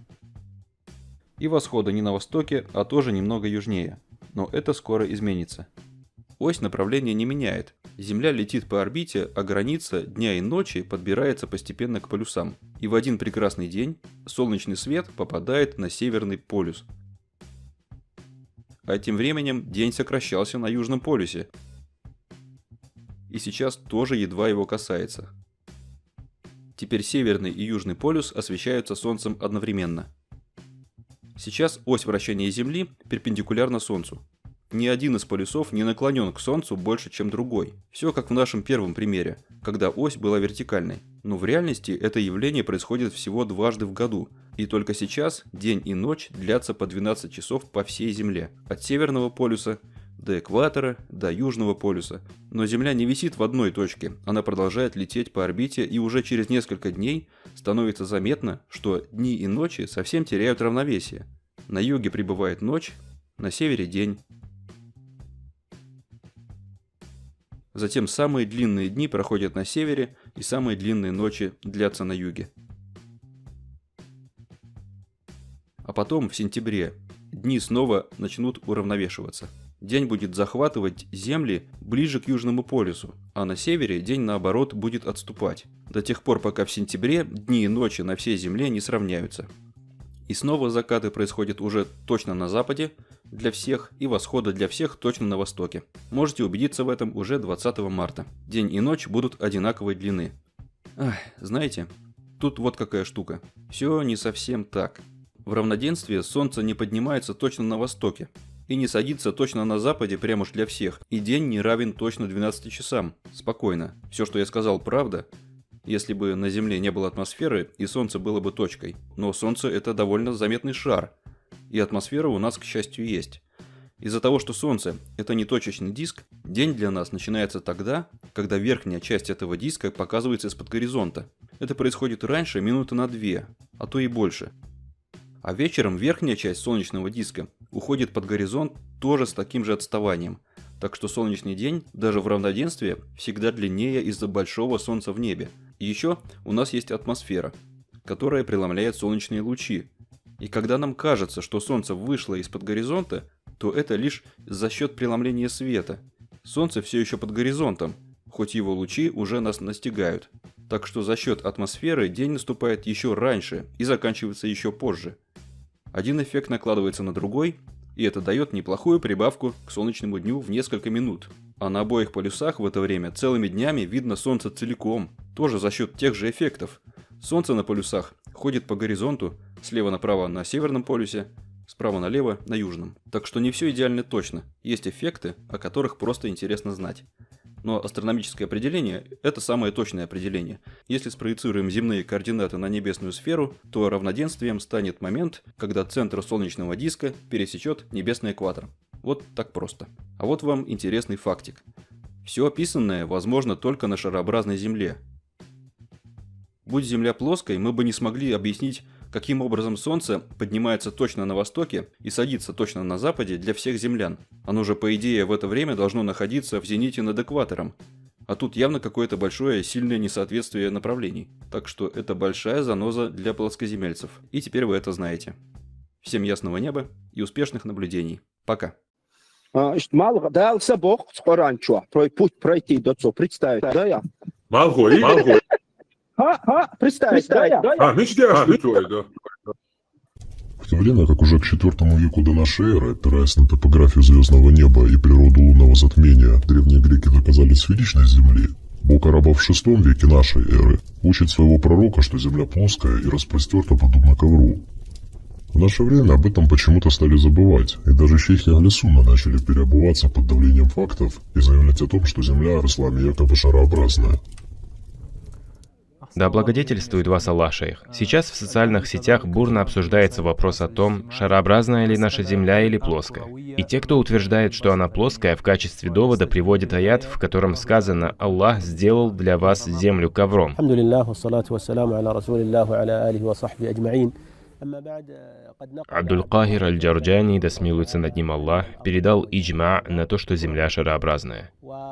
Speaker 14: И восходы не на востоке, а тоже немного южнее. Но это скоро изменится. Ось направления не меняет. Земля летит по орбите, а граница дня и ночи подбирается постепенно к полюсам. И в один прекрасный день солнечный свет попадает на Северный полюс. А тем временем день сокращался на Южном полюсе. И сейчас тоже едва его касается. Теперь Северный и Южный полюс освещаются Солнцем одновременно. Сейчас ось вращения Земли перпендикулярна Солнцу. Ни один из полюсов не наклонен к Солнцу больше, чем другой. Все как в нашем первом примере, когда ось была вертикальной. Но в реальности это явление происходит всего дважды в году. И только сейчас день и ночь длятся по 12 часов по всей Земле. От Северного полюса до экватора, до Южного полюса. Но Земля не висит в одной точке, она продолжает лететь по орбите, и уже через несколько дней становится заметно, что дни и ночи совсем теряют равновесие. На юге прибывает ночь, на севере день. Затем самые длинные дни проходят на севере, и самые длинные ночи длятся на юге. А потом, в сентябре, дни снова начнут уравновешиваться. День будет захватывать земли ближе к Южному полюсу, а на севере день, наоборот, будет отступать. До тех пор, пока в сентябре дни и ночи на всей Земле не сравняются. И снова закаты происходят уже точно на западе для всех и восходы для всех точно на востоке. Можете убедиться в этом уже 20 марта. День и ночь будут одинаковой длины. Знаете, тут вот какая штука. Все не совсем так. В равноденствии Солнце не поднимается точно на востоке и не садится точно на западе прямо уж для всех. И день не равен точно 12 часам. Спокойно. Все, что я сказал, правда. Если бы на Земле не было атмосферы, и Солнце было бы точкой. Но Солнце — это довольно заметный шар. И атмосфера у нас, к счастью, есть. Из-за того, что Солнце — это не точечный диск, день для нас начинается тогда, когда верхняя часть этого диска показывается из-под горизонта. Это происходит раньше минуты на 2, а то и больше. А вечером верхняя часть солнечного диска уходит под горизонт тоже с таким же отставанием. Так что солнечный день, даже в равноденствии, всегда длиннее из-за большого Солнца в небе. И еще у нас есть атмосфера, которая преломляет солнечные лучи. И когда нам кажется, что Солнце вышло из-под горизонта, то это лишь за счет преломления света. Солнце все еще под горизонтом, хоть его лучи уже нас настигают. Так что за счет атмосферы день наступает еще раньше и заканчивается еще позже. Один эффект накладывается на другой, и это дает неплохую прибавку к солнечному дню в несколько минут. А на обоих полюсах в это время целыми днями видно Солнце целиком, тоже за счет тех же эффектов. Солнце на полюсах ходит по горизонту, слева направо на северном полюсе, справа налево на южном. Так что не все идеально точно, есть эффекты, о которых просто интересно знать. Но астрономическое определение – это самое точное определение. Если спроецируем земные координаты на небесную сферу, то равноденствием станет момент, когда центр солнечного диска пересечет небесный экватор. Вот так просто. А вот вам интересный фактик. Все описанное возможно только на шарообразной Земле. Будь Земля плоской, мы бы не смогли объяснить, каким образом Солнце поднимается точно на востоке и садится точно на западе для всех землян. Оно же, по идее, в это время должно находиться в зените над экватором. А тут явно какое-то большое сильное несоответствие направлений. Так что это большая заноза для плоскоземельцев. И теперь вы это знаете. Всем ясного неба и успешных наблюдений. Пока.
Speaker 3: Мало дался Бог скоро путь пройти до цо представить, да я.
Speaker 4: Малгой.
Speaker 3: Представить, да я.
Speaker 1: В то время как уже к IV веку до нашей эры, опираясь на топографию звездного неба и природу лунного затмения, древние греки доказали сферичность Земли, Бог арабов в VI веке нашей эры учит своего пророка, что Земля плоская и распростерта подобно ковру. В наше время об этом почему-то стали забывать, и даже шейхи Ахли-Сунна начали переобуваться под давлением фактов и заявлять о том, что Земля рослами якобы шарообразная.
Speaker 15: Да благодетельствует вас Аллах, шейх. Сейчас в социальных сетях бурно обсуждается вопрос о том, шарообразная ли наша Земля или плоская. И те, кто утверждает, что она плоская, в качестве довода приводят аят, в котором сказано: «Аллах сделал для вас землю ковром». Абдуль-Кахир аль-Джарджани, да смилуется над ним Аллах, передал иджма на то, что Земля шарообразная.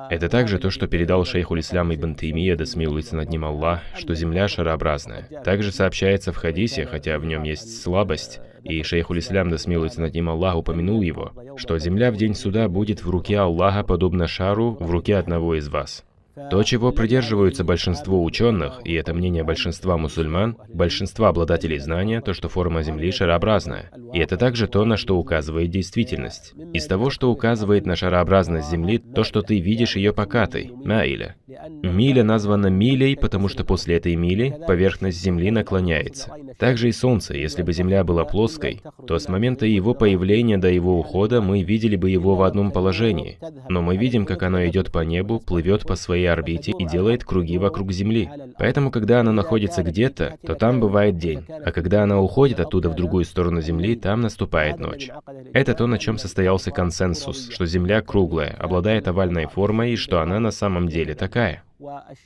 Speaker 15: Это также то, что передал шейхуль-Ислам ибн Таймия, да смилуется над ним Аллах, что Земля шарообразная. Также сообщается в хадисе, хотя в нем есть слабость, и шейхуль-Ислам, да смилуется над ним Аллах, упомянул его, что Земля в день суда будет в руке Аллаха, подобно шару в руке одного из вас. То, чего придерживаются большинство ученых, и это мнение большинства мусульман, большинства обладателей знания, то, что форма Земли шарообразная. И это также то, на что указывает действительность. Из того, что указывает на шарообразность Земли, то, что ты видишь ее покатой, маиля. Миля названа милей, потому что после этой мили поверхность Земли наклоняется. Также и Солнце, если бы Земля была плоской, то с момента его появления до его ухода мы видели бы его в одном положении. Но мы видим, как оно идет по небу, плывет по своей орбите и делает круги вокруг Земли. Поэтому, когда она находится где-то, то там бывает день, а когда она уходит оттуда в другую сторону Земли, там наступает ночь. Это то, на чем состоялся консенсус, что Земля круглая, обладает овальной формой и что она на самом деле такая.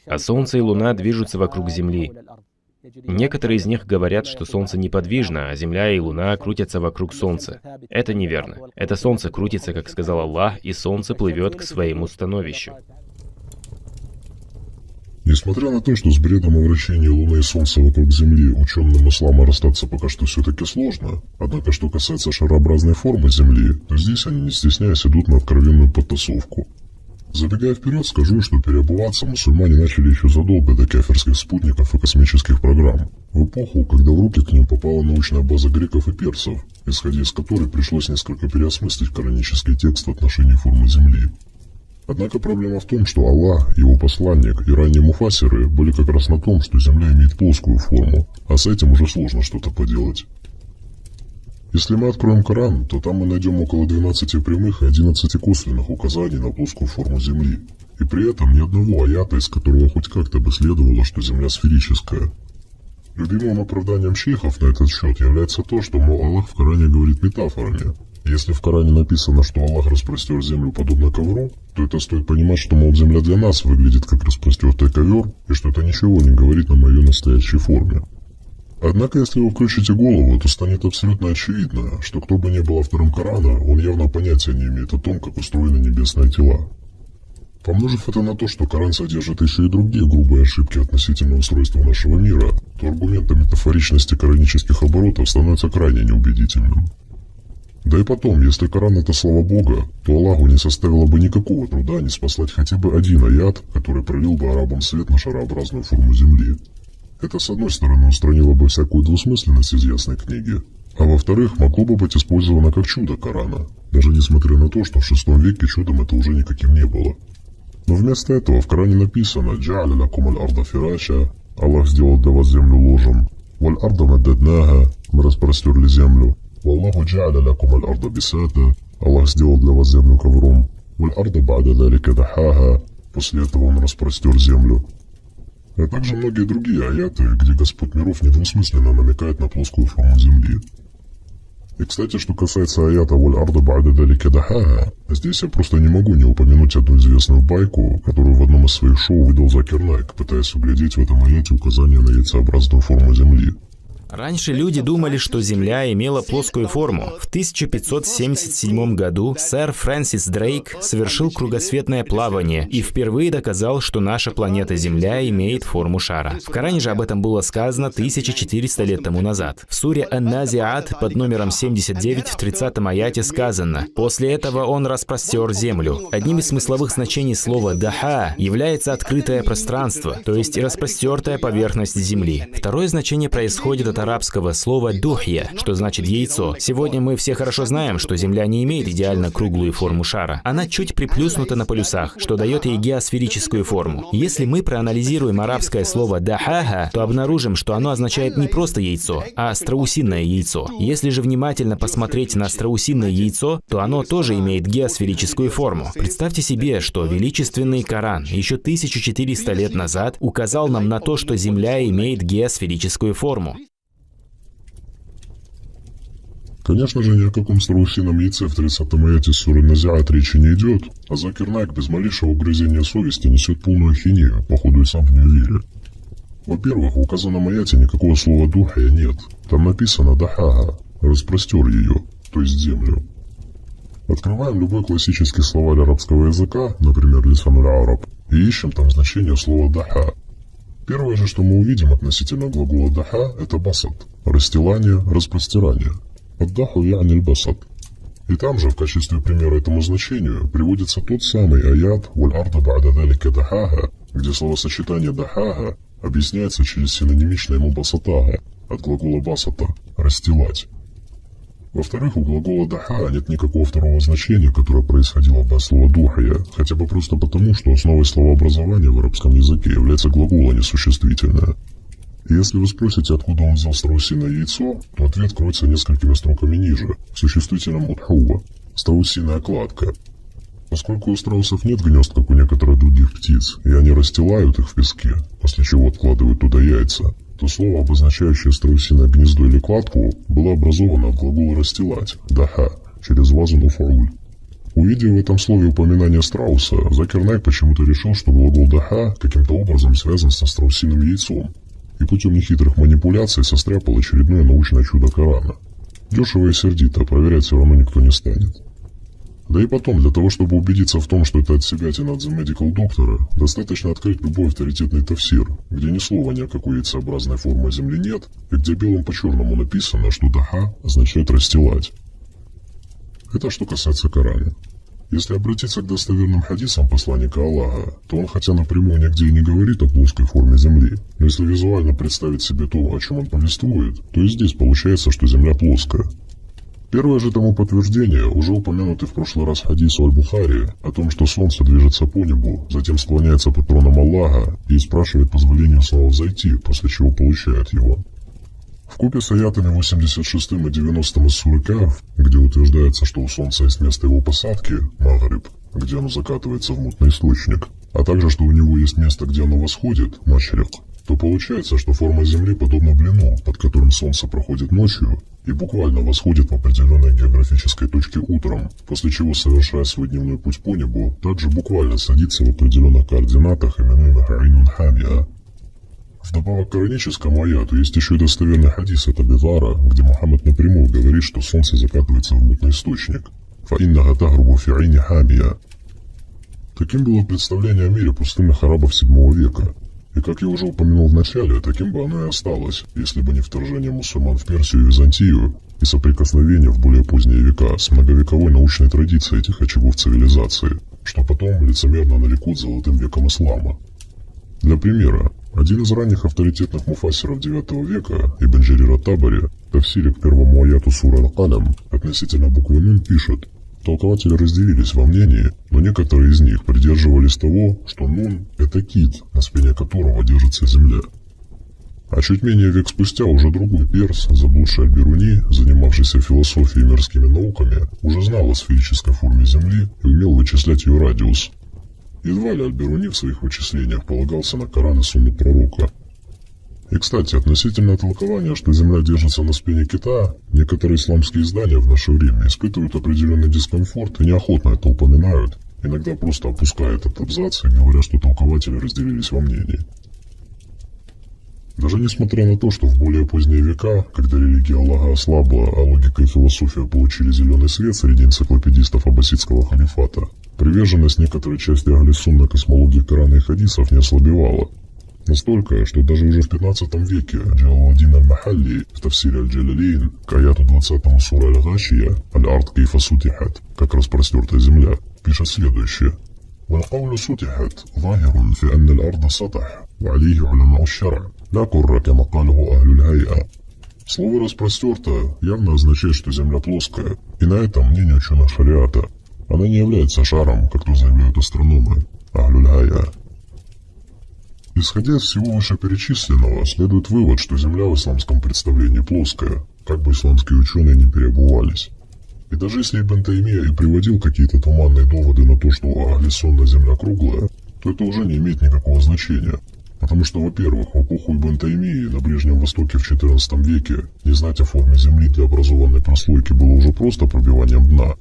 Speaker 15: А Солнце и Луна движутся вокруг Земли. Некоторые из них говорят, что Солнце неподвижно, а Земля и Луна крутятся вокруг Солнца. Это неверно. Это Солнце крутится, как сказал Аллах, и Солнце плывет к своему становищу.
Speaker 1: Несмотря на то, что с бредом о вращении Луны и Солнца вокруг Земли ученым ислама расстаться пока что все-таки сложно, однако что касается шарообразной формы Земли, то здесь они, не стесняясь, идут на откровенную подтасовку. Забегая вперед, скажу, что переобуваться мусульмане начали еще задолго до кафирских спутников и космических программ, в эпоху, когда в руки к ним попала научная база греков и персов, исходя из которой пришлось несколько переосмыслить коранический текст в отношении формы Земли. Однако проблема в том, что Аллах, его посланник и ранние муфасиры были как раз на том, что Земля имеет плоскую форму, а с этим уже сложно что-то поделать. Если мы откроем Коран, то там мы найдем около 12 прямых и 11 косвенных указаний на плоскую форму Земли, и при этом ни одного аята, из которого хоть как-то бы следовало, что Земля сферическая. Любимым оправданием шейхов на этот счет является то, что, мол, Аллах в Коране говорит метафорами. Если в Коране написано, что Аллах распростер землю подобно ковру, то это стоит понимать, что, мол, земля для нас выглядит как распростертый ковер, и что это ничего не говорит нам о ее настоящей форме. Однако, если вы включите голову, то станет абсолютно очевидно, что кто бы ни был автором Корана, он явно понятия не имеет о том, как устроены небесные тела. Помножив это на то, что Коран содержит еще и другие грубые ошибки относительно устройства нашего мира, то аргумент о метафоричности коранических оборотов становится крайне неубедительным. Да и потом, если Коран это слова Бога, то Аллаху не составило бы никакого труда не спаслать хотя бы один аят, который пролил бы арабам свет на шарообразную форму Земли. Это, с одной стороны, устранило бы всякую двусмысленность из ясной книги, а во-вторых, могло бы быть использовано как чудо Корана, даже несмотря на то, что в VI веке чудом это уже никаким не было. Но вместо этого в Коране написано «Джа'аля лакум аль-арда фирача», Аллах сделал для вас землю ложем, «Валь-арда маддаднаха», мы распростерли землю, «Валлаху джа'аля лакум аль-арда бисата», Аллах сделал для вас землю ковром, «Валь-арда ба'да далика дахаха», после этого он распростер землю. А также многие другие аяты, где Господь миров недвусмысленно намекает на плоскую форму земли. И, кстати, что касается аята «Валь-арда ба'да далика дахаха», здесь я просто не могу не упомянуть одну известную байку, которую в одном из своих шоу выдал Закир Найк, пытаясь углядеть в этом аяте указание на яйцеобразную форму земли.
Speaker 16: Раньше люди думали, что Земля имела плоскую форму. В 1577 году сэр Фрэнсис Дрейк совершил кругосветное плавание и впервые доказал, что наша планета Земля имеет форму шара. В Коране же об этом было сказано 1400 лет тому назад. В суре Ан-Назиат под номером 79 в 30-м аяте сказано: «После этого он распростер землю». Одним из смысловых значений слова «даха» является открытое пространство, то есть распростертая поверхность Земли. Второе значение происходит от арабского слова «духья», что значит «яйцо». Сегодня мы все хорошо знаем, что Земля не имеет идеально круглую форму шара. Она чуть приплюснута на полюсах, что дает ей геосферическую форму. Если мы проанализируем арабское слово «дахаха», то обнаружим, что оно означает не просто яйцо, а страусиное яйцо. Если же внимательно посмотреть на страусиное яйцо, то оно тоже имеет геосферическую форму. Представьте себе, что величественный Коран еще 1400 лет назад указал нам на то, что Земля имеет геосферическую форму.
Speaker 1: Конечно же, ни о каком страусином яйце в 30-м аяте суры Назиат речи не идет, а Закир Найк без малейшего угрызения совести несет полную ахинею, походу и сам в нее верит. Во-первых, в указанном аяте никакого слова «духая» нет. Там написано «дахага», распростер ее, то есть землю. Открываем любой классический словарь арабского языка, например, Лисануль Араб, и ищем там значение слова «даха». Первое же, что мы увидим относительно глагола «даха», это басат, расстилание, распростирание. Аддаху я'ни аль-басат. И там же, в качестве примера этому значению, приводится тот самый аят «Валь-арда ба'да далика дахаха», где словосочетание «дахаха» объясняется через синонимичное ему «басатага» от глагола «басата» – «расстилать». Во-вторых, у глагола «даха» нет никакого второго значения, которое происходило бы от слова «духая», хотя бы просто потому, что основой словообразования в арабском языке является глагол, а не существительное. И если вы спросите, откуда он взял страусиное яйцо, то ответ кроется несколькими строками ниже, в существительном «удхува» – страусиная кладка. Поскольку у страусов нет гнезд, как у некоторых других птиц, и они расстилают их в песке, после чего откладывают туда яйца, то слово, обозначающее страусиное гнездо или кладку, было образовано от глагола «расстилать» – «даха» через вазан уфауль. Увидев в этом слове упоминание страуса, Закир Найк почему-то решил, что глагол «даха» каким-то образом связан со страусиным яйцом, и путем нехитрых манипуляций состряпал очередное научное чудо Корана. Дешево и сердито, проверять все равно никто не станет. Да и потом, для того, чтобы убедиться в том, что это отсебятина от The Medical Doctor, достаточно открыть любой авторитетный тафсир, где ни слова ни о какой яйцеобразной форме Земли нет, и где белым по черному написано, что «даха» означает «расстилать». Это что касается Корана. Если обратиться к достоверным хадисам посланника Аллаха, то он хотя напрямую нигде и не говорит о плоской форме Земли, но если визуально представить себе то, о чем он повествует, то и здесь получается, что Земля плоская. Первое же тому подтверждение уже упомянутый в прошлый раз хадис Аль-Бухари о том, что Солнце движется по небу, затем склоняется под троном Аллаха и спрашивает позволения снова взойти, после чего получает его. Вкупе с аятами 86 и 90 из суры Каф, где утверждается, что у Солнца есть место его посадки, Магриб, где оно закатывается в мутный источник, а также, что у него есть место, где оно восходит, Машрик, то получается, что форма Земли подобна блину, под которым Солнце проходит ночью и буквально восходит в определенной географической точке утром, после чего, совершая свой дневной путь по небу, также буквально садится в определенных координатах, именуемых Айнун Хамия. Вдобавок к кораническому аяту есть еще и достоверный хадис от Абизара, где Мухаммад напрямую говорит, что Солнце закатывается в мутный источник. «Фаиннага тагрубу фи айни хамия». Таким было представление о мире пустынных арабов VII века. И как я уже упомянул в начале, таким бы оно и осталось, если бы не вторжение мусульман в Персию и Византию и соприкосновение в более поздние века с многовековой научной традицией этих очагов цивилизации, что потом лицемерно нарекут золотым веком ислама. Для примера, один из ранних авторитетных муфассиров IX века, Ибн Джарир ат-Табари, в тафсире к первому аяту суры Аль-Калям, относительно буквы Нун пишет: толкователи разделились во мнении, но некоторые из них придерживались того, что Нун – это кит, на спине которого держится земля. А чуть менее век спустя уже другой перс, заблудший Аль-Бируни, занимавшийся философией и мирскими науками, уже знал о сферической форме Земли и умел вычислять ее радиус. Едва ли Аль-Бируни в своих вычислениях полагался на Коран и Сунну пророка. И, кстати, относительно толкования, что Земля держится на спине кита, некоторые исламские издания в наше время испытывают определенный дискомфорт и неохотно это упоминают, иногда просто опуская этот абзац и говоря, что толкователи разделились во мнении. Даже несмотря на то, что в более поздние века, когда религия Аллаха ослабла, а логика и философия получили зеленый свет среди энциклопедистов аббасидского халифата, приверженность некоторой части Ахли-Сунна космологии Корана и хадисов не ослабевала. Настолько, что даже уже в 15 веке Джалаладдин Аль-Махалли в тафсире Аль-Джалалейн к аяту 20 сура Аль-Гашия «Аль-Ард кейфа сутихат», как распростертая земля, пишет следующее: «Валкаулю сутихат захирун фи анна аль-арда сатах, ва алейхи уламау аш-шар'а, ла курра кама калаху ахлюль хай'a». Слово «распростерто» явно означает, что земля плоская, и на этом мнение ученых шариата. Она не является шаром, как то заявляют астрономы, ахлюль хай'a. Исходя из всего вышеперечисленного, следует вывод, что Земля в исламском представлении плоская, как бы исламские ученые не переобувались. И даже если Ибн Таймия и приводил какие-то туманные доводы на то, что у Ахли-Сунна Земля круглая, то это уже не имеет никакого значения. Потому что, во-первых, в эпоху Ибн Таймии на Ближнем Востоке в XIV веке не знать о форме Земли для образованной прослойки было уже просто пробиванием дна.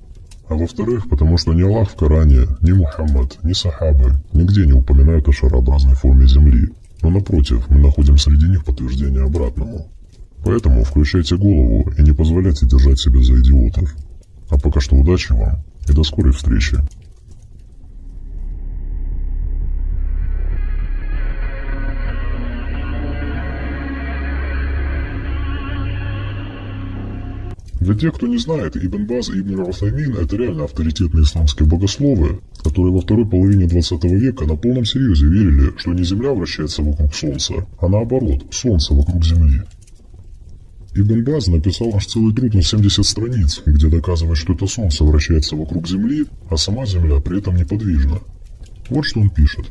Speaker 1: А во-вторых, потому что ни Аллах в Коране, ни Мухаммад, ни сахабы нигде не упоминают о шарообразной форме Земли. Но напротив, мы находим среди них подтверждение обратному. Поэтому включайте голову и не позволяйте держать себя за идиотов. А пока что удачи вам и до скорой встречи. Для тех, кто не знает, Ибн Баз и Ибн Уthaymin – это реально авторитетные исламские богословы, которые во второй половине 20 века на полном серьезе верили, что не Земля вращается вокруг Солнца, а наоборот, Солнце вокруг Земли. Ибн Баз написал аж целый труд на 70 страниц, где доказывает, что это Солнце вращается вокруг Земли, а сама Земля при этом неподвижна. Вот что он пишет.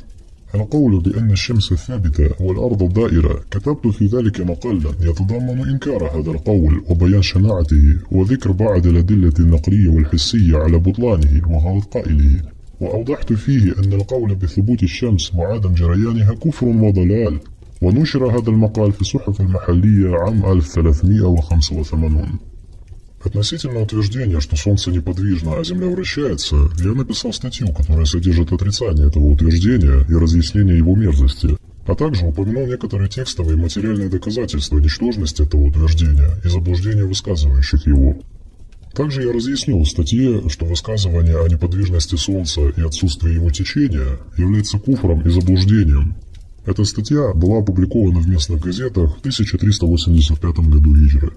Speaker 1: القول بأن الشمس ثابتة والأرض دائرة كتبت في ذلك مقالا يتضمن إنكار هذا القول وبيان شناعته وذكر بعض الأدلة النقلية والحسية على بطلانه وغلط قائله وأوضحت فيه أن القول بثبوت الشمس وعدم جريانها كفر وضلال ونشر هذا المقال في الصحف المحلية عام 1385. Относительно утверждения, что Солнце неподвижно, а Земля вращается, я написал статью, которая содержит отрицание этого утверждения и разъяснение его мерзости, а также упомянул некоторые текстовые и материальные доказательства ничтожности этого утверждения и заблуждения высказывающих его. Также я разъяснил в статье, что высказывание о неподвижности Солнца и отсутствии его течения является куфром и заблуждением. Эта статья была опубликована в местных газетах в 1385 году хиджры.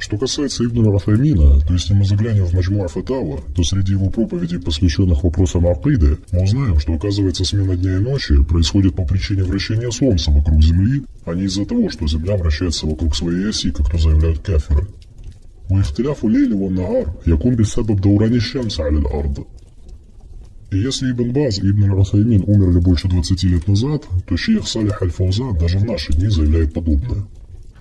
Speaker 1: Что касается Ибн Уthayмина, то если мы заглянем в Маджму аль-Фатава, то среди его проповедей, посвященных вопросам акиды, мы узнаем, что, оказывается, смена дня и ночи происходит по причине вращения Солнца вокруг Земли, а не из-за того, что Земля вращается вокруг своей оси, как то заявляют кафиры. واختلاف الليل والنهار يكون بسبب دوران الشمس على الأرض. И если Ибн Баз и Ибн Уthayмин умерли больше 20 лет назад, то шейх Салих аль-Фаузан даже в наши дни заявляет подобное.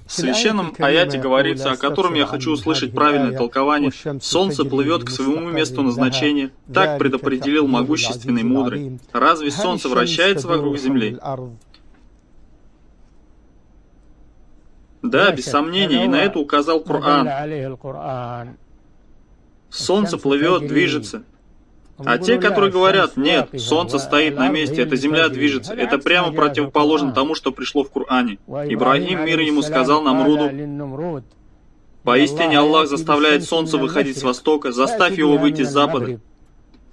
Speaker 17: В священном аяте говорится, о котором я хочу услышать правильное толкование. Солнце плывет к своему месту назначения. Так предопределил могущественный мудрый. Разве Солнце вращается вокруг Земли? Да, без сомнения, и на это указал Коран. Солнце плывет, движется. А те, которые говорят, нет, Солнце стоит на месте, эта Земля движется, это прямо противоположно тому, что пришло в Коране. Ибрахим, мир ему, сказал Намруду: «Поистине Аллах заставляет Солнце выходить с востока, заставь его выйти с запада».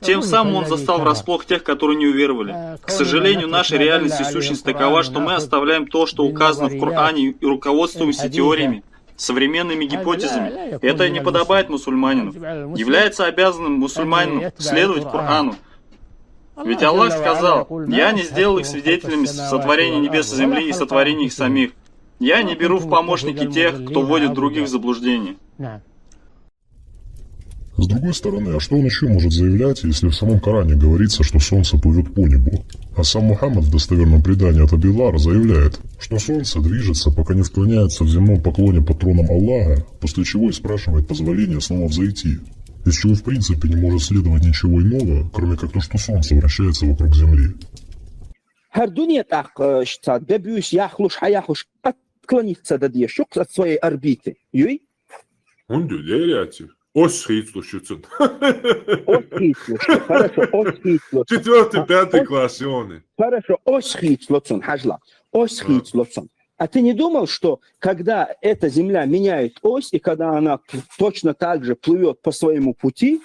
Speaker 17: Тем самым он застал врасплох тех, которые не уверовали. К сожалению, наша реальность и сущность такова, что мы оставляем то, что указано в Коране, и руководствуемся теориями, современными гипотезами. Это не подобает мусульманину. Является обязанным мусульманином следовать Корану. Ведь Аллах сказал: «Я не сделал их свидетелями сотворения небес и земли и сотворения их самих. Я не беру в помощники тех, кто вводит других в заблуждение».
Speaker 1: С другой стороны, а что он еще может заявлять, если в самом Коране говорится, что солнце плывет по небу? А сам Мухаммад в достоверном предании от Абилара заявляет, что солнце движется, пока не склоняется в земном поклоне патронам Аллаха, после чего и спрашивает позволения снова взойти. Из чего в принципе не может следовать ничего иного, кроме как то, что солнце вращается вокруг земли.
Speaker 3: Отклониться от своей орбиты.
Speaker 4: Он дюдеряти. Осхитслушицын.
Speaker 3: Хорошо, осхитслушицын.
Speaker 4: 4-5 класс, Ионы.
Speaker 3: Хорошо, осхитслушицын, хажла. Осхитслушицын. А ты не думал, что когда эта Земля меняет ось, и когда она точно так же плывет по своему пути,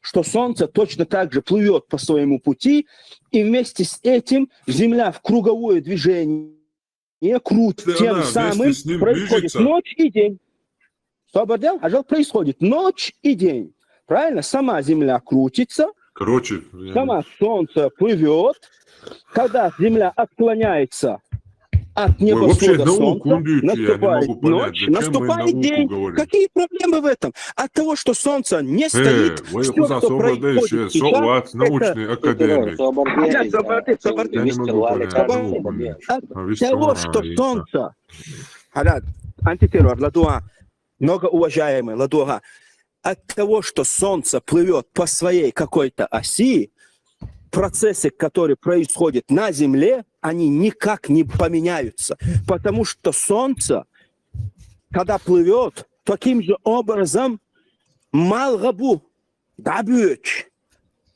Speaker 3: что Солнце точно так же плывет по своему пути, и вместе с этим Земля в круговое движение крутит, тем самым происходит ночь и день. Свободел, происходит ночь и день. Правильно? Сама Земля крутится, сама Солнце плывет. Когда Земля отклоняется от небосвода Солнца, наступает ночь, наступает день. Какие проблемы в этом? От того, что Солнце не стоит, все, что происходит сейчас,
Speaker 4: научный академик.
Speaker 3: От того, что Солнце... Антитеррор, Ладуа. Многоуважаемый Ладуга, от того, что Солнце плывет по своей какой-то оси, процессы, которые происходят на Земле, они никак не поменяются. Потому что Солнце, когда плывет, таким же образом малгабу дабюч.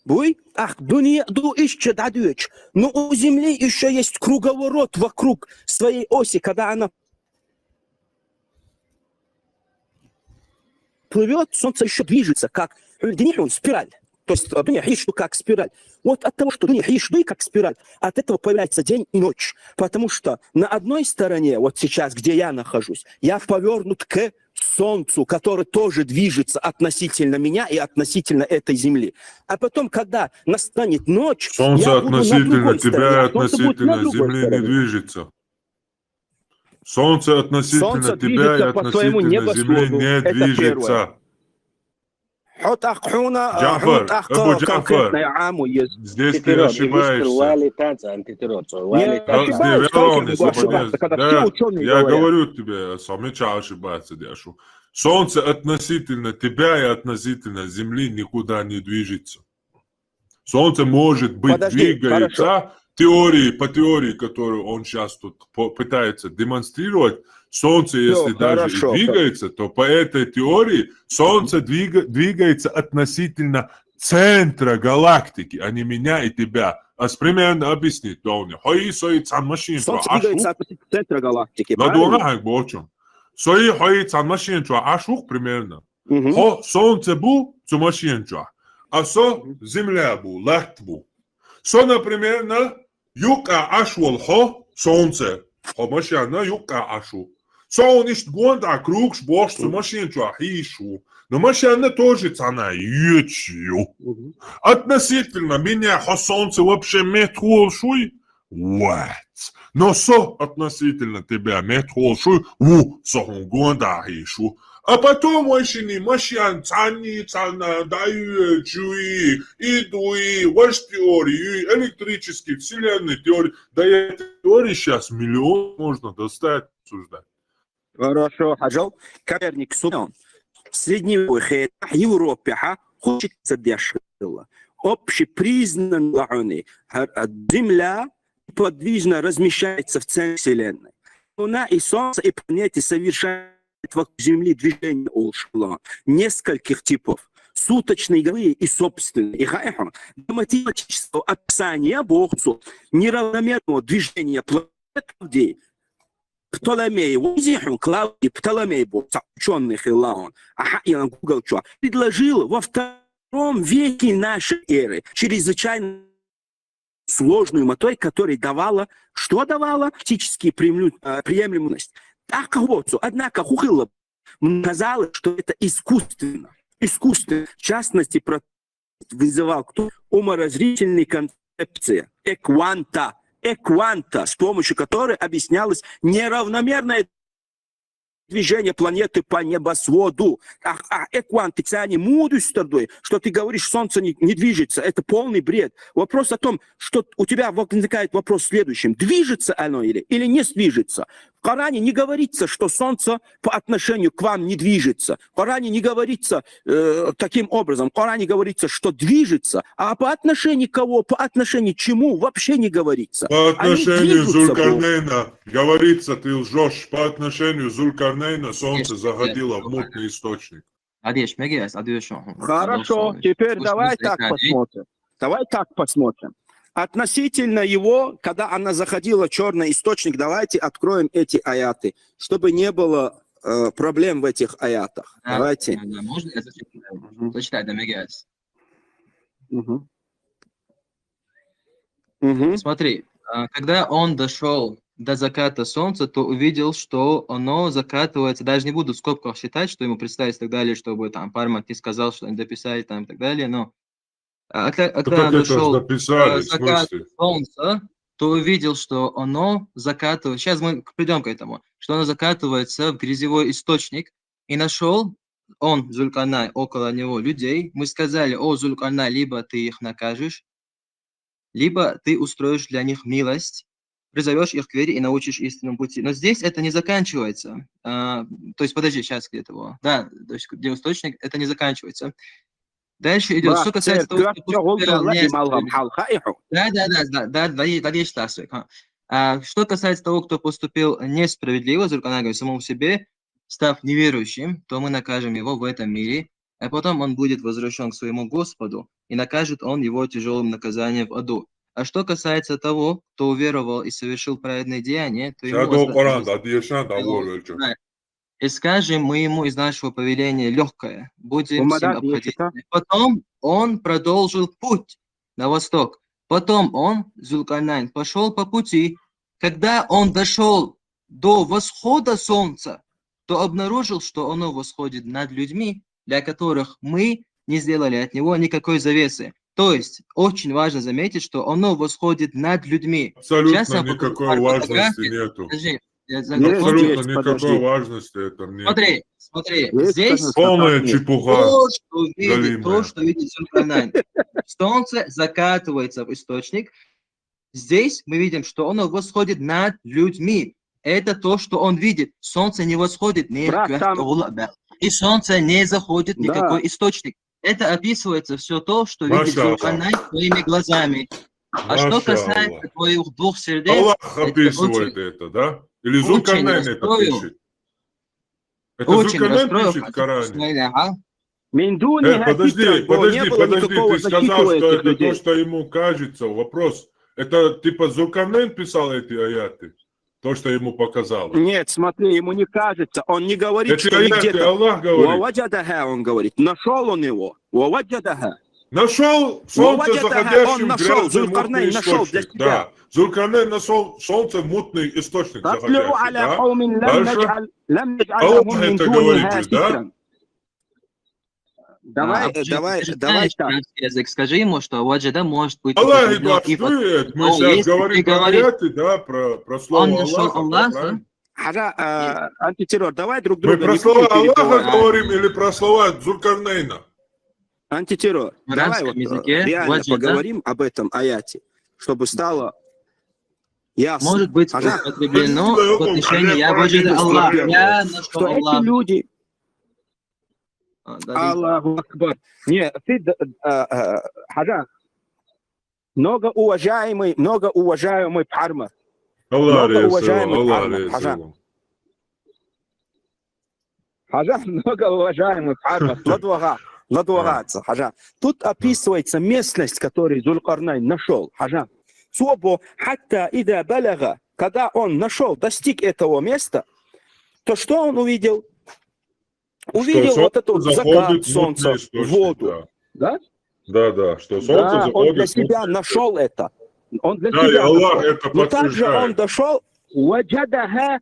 Speaker 3: Буй, ах, дуния ду ищет дадюч. Но у Земли еще есть круговорот вокруг своей оси, когда она плывет, Солнце еще движется, как спираль. То есть как спираль. Вот от того, что как спираль, от этого появляется день и ночь. Потому что на одной стороне, вот сейчас, где я нахожусь, я повернут к Солнцу, который тоже движется относительно меня и относительно этой Земли. А потом, когда настанет ночь,
Speaker 4: Солнце
Speaker 3: я буду
Speaker 4: относительно тебя и
Speaker 3: стороне,
Speaker 4: относительно Земли не движется. Солнце относительно тебя и относительно Земли не движется. Джафар, Абу Джафар, здесь ты ошибаешься. Я говорю тебе, Самича ошибается, Дяшу. Солнце относительно тебя и относительно Земли никуда не движется. Солнце может быть двигается. По теории, которую он сейчас тут пытается демонстрировать, Солнце, если даже и двигается, то по этой теории Солнце двигается относительно центра галактики, а не меня и тебя. А примерно объяснить, Дони.
Speaker 3: Солнце двигается относительно центра галактики,
Speaker 4: примерно. Солнце был, а Земля был, лахт был. Например, юка ашвал Солнце. Машина юка ашу. Он nicht гонда круг сбош zu машин чуахишу. Но машина тоже цена ючью. Относительно меня Солнце вообще метхол шуй. Вот. Но относительно тебя метхол шуй. Сон гонда хишу. А потом очень машин цана даю чуи, идуи, ваш теории, электрические, вселенные теории. Да я теории сейчас миллион можно достать, обсуждать.
Speaker 3: Хорошо, Хаджал. Коперник Судан. В средневековье Европе хочется дешево. Общепризнанный Земля подвижно размещается в центре Вселенной. Луна и Солнце и планеты совершают вокруг Земли движение ушло нескольких типов. Суточные, игровые и собственные. Для математического описания Богу неравномерного движения планет Птоломей, Клавдий Птоломей был ученый Хилаон, Google предложил во втором втором веке нашей эры чрезвычайно сложную модель, которая давала, что давала? Фактически приемлемость. Так вот, однако Хухилла сказала, что это искусственно. Искусственно. В частности, вызывал кто? Умозрительные концепции. Экванта, с помощью которой объяснялось неравномерное движение планеты по небосводу. Экванты, что ты говоришь, Солнце не движется, это полный бред. Вопрос о том, что у тебя возникает вопрос в следующем. Движется оно или не движется? В Коране не говорится, что Солнце по отношению к вам не движется. В Коране не говорится таким образом. В Коране говорится, что движется, а по отношению к кого, по отношению к чему вообще не говорится.
Speaker 4: По отношению Зулькарнейна говорится, ты лжешь. По отношению Зулькарнейна Солнце заходило в мутный источник.
Speaker 3: Хорошо, теперь давай так посмотрим. Давай так посмотрим. Относительно его, когда она заходила в черный источник, давайте откроем эти аяты, чтобы не было проблем в этих аятах. Давайте.
Speaker 11: Можно я зачитаю? Зачитай, Дамигас. Смотри, когда он дошел до заката солнца, то увидел, что оно закатывается, даже не буду в скобках считать, что ему представить и так далее, чтобы там Пармак не сказал, что они дописали там и так далее, но когда он дошел до заката солнца, то увидел, что оно закатывается, сейчас мы придем к этому, что оно закатывается в грязевой источник, и нашел он, Зулькарнайн, около него людей. Мы сказали: о, Зулькарнайн, либо ты их накажешь, либо ты устроишь для них милость, призовешь их к вере и научишь истинному пути. Но здесь это не заканчивается. То есть, подожди, сейчас где-то его. Да, то есть, где источник, это не заканчивается. Дальше идет, что касается того, что что касается того, кто поступил несправедливо, Зулькарнайн самому себе, став неверующим, то мы накажем его в этом мире, а потом он будет возвращен к своему Господу, и накажет он его тяжелым наказанием в аду. А что касается того, кто уверовал и совершил праведное деяние, то ему и скажем мы ему из нашего повеления легкое, будем с ним обходительны. Потом он продолжил путь на восток. Потом он, Зулькарнайн, пошел по пути. Когда он дошел до восхода солнца, то обнаружил, что оно восходит над людьми, для которых мы не сделали от него никакой завесы. То есть, очень важно заметить, что оно восходит над людьми.
Speaker 4: Абсолютно никакой важности нету. Абсолютно никакой важности это нет.
Speaker 11: Смотри, здесь
Speaker 4: полная чепуха.
Speaker 11: То, что видит Зулькарнайн. Солнце закатывается в источник. Здесь мы видим, что оно восходит над людьми. Это то, что он видит. Солнце не восходит, и солнце не заходит в никакой источник. Это описывается все то, что видит Зулькарнайн своими глазами. А что касается твоих двух сердец...
Speaker 4: Аллах описывает это, да? Или Зулькарнайн это пишет? Это Зулькарнайн пишет в Коране. Подожди, ты сказал, что это то, что ему кажется. Вопрос, это типа Зулькарнайн писал эти аяты? То, что ему показалось?
Speaker 3: Нет, смотри, ему не кажется. Он не говорит,
Speaker 4: эти
Speaker 3: что
Speaker 4: аяты
Speaker 3: где-то...
Speaker 4: Аллах говорит.
Speaker 3: Он говорит, нашел он его.
Speaker 4: Нашел солнце, заходящим в грязный
Speaker 3: Зулькарнайн
Speaker 4: мутный источник. Да. Зулькарнайн нашел солнце в мутный источник заходящий. Да? Дальше. Аллах это говорит, да?
Speaker 11: Давай так. Язык. Скажи ему, что Ваджада может быть...
Speaker 4: Аллах идет, мы сейчас говорим про аяты, да, про слово Аллаха.
Speaker 3: Антитеррор, давай друг друга...
Speaker 4: Мы про слова Аллаха говорим или про слова Зулькарнейна?
Speaker 3: Антитеррор, давай вот реально поговорим об этом аяте, чтобы стало ясно.
Speaker 11: Может быть употреблено в отношении «Я Ваджада Аллах». Я нашел Аллах.
Speaker 3: Люди... Аллаху Акбар. Нет, ты, Хаджа, многоуважаемый Пармак. Многоуважаемый Пармак. Хаджа. Тут описывается местность, которую Зулькарнайн нашел. Хаджа. Когда он достиг этого места, то что он увидел? Увидел вот этот закат солнца, воду. Да?
Speaker 4: Да, что солнце
Speaker 3: Да, он для
Speaker 4: заходит
Speaker 3: себя
Speaker 4: внутрь.
Speaker 3: нашел это. Он для
Speaker 4: Да, и
Speaker 3: себя
Speaker 4: Аллах
Speaker 3: нашел.
Speaker 4: это
Speaker 3: Но также он
Speaker 4: подтверждает.
Speaker 3: дошел وجدها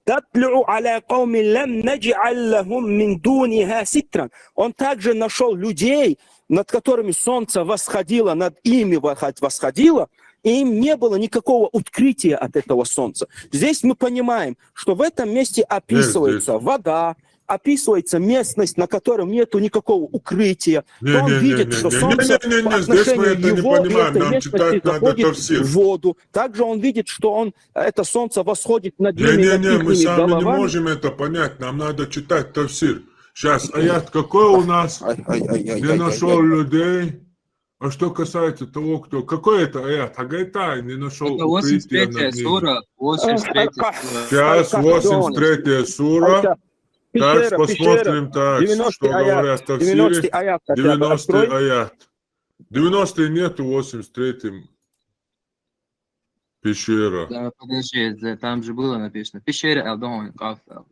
Speaker 3: تطلع على قوم لم نجعل لهم من دونها سترا. Он также нашел людей, над которыми солнце восходило, над ими восходило, и им не было никакого открытия от этого солнца. Здесь мы понимаем, что в этом месте описывается вода, описывается местность, на котором нету никакого укрытия. То он видит, что солнце по отношению его и этой местности заходит в воду. Также он видит, что это солнце восходит над ними, над
Speaker 4: Мы
Speaker 3: их
Speaker 4: сами не
Speaker 3: головами.
Speaker 4: можем это понять, нам надо читать тафсир. Сейчас, аят какой у нас? Не нашел людей. А что касается того, кто... Какой это аят? Агайта не нашел
Speaker 11: Это
Speaker 4: укрытия
Speaker 11: 83-я
Speaker 4: над ними.
Speaker 11: сура. 83-я сура.
Speaker 4: Сейчас 83-я сура. Так, посмотрим, так,
Speaker 3: 90-й
Speaker 4: что говорят в тафсире.
Speaker 3: 90-й аят.
Speaker 4: 90-й аят. 90-й нету, 83-м пещера.
Speaker 11: Да, подожди, там же было написано. Пещера Алдон, Кафел.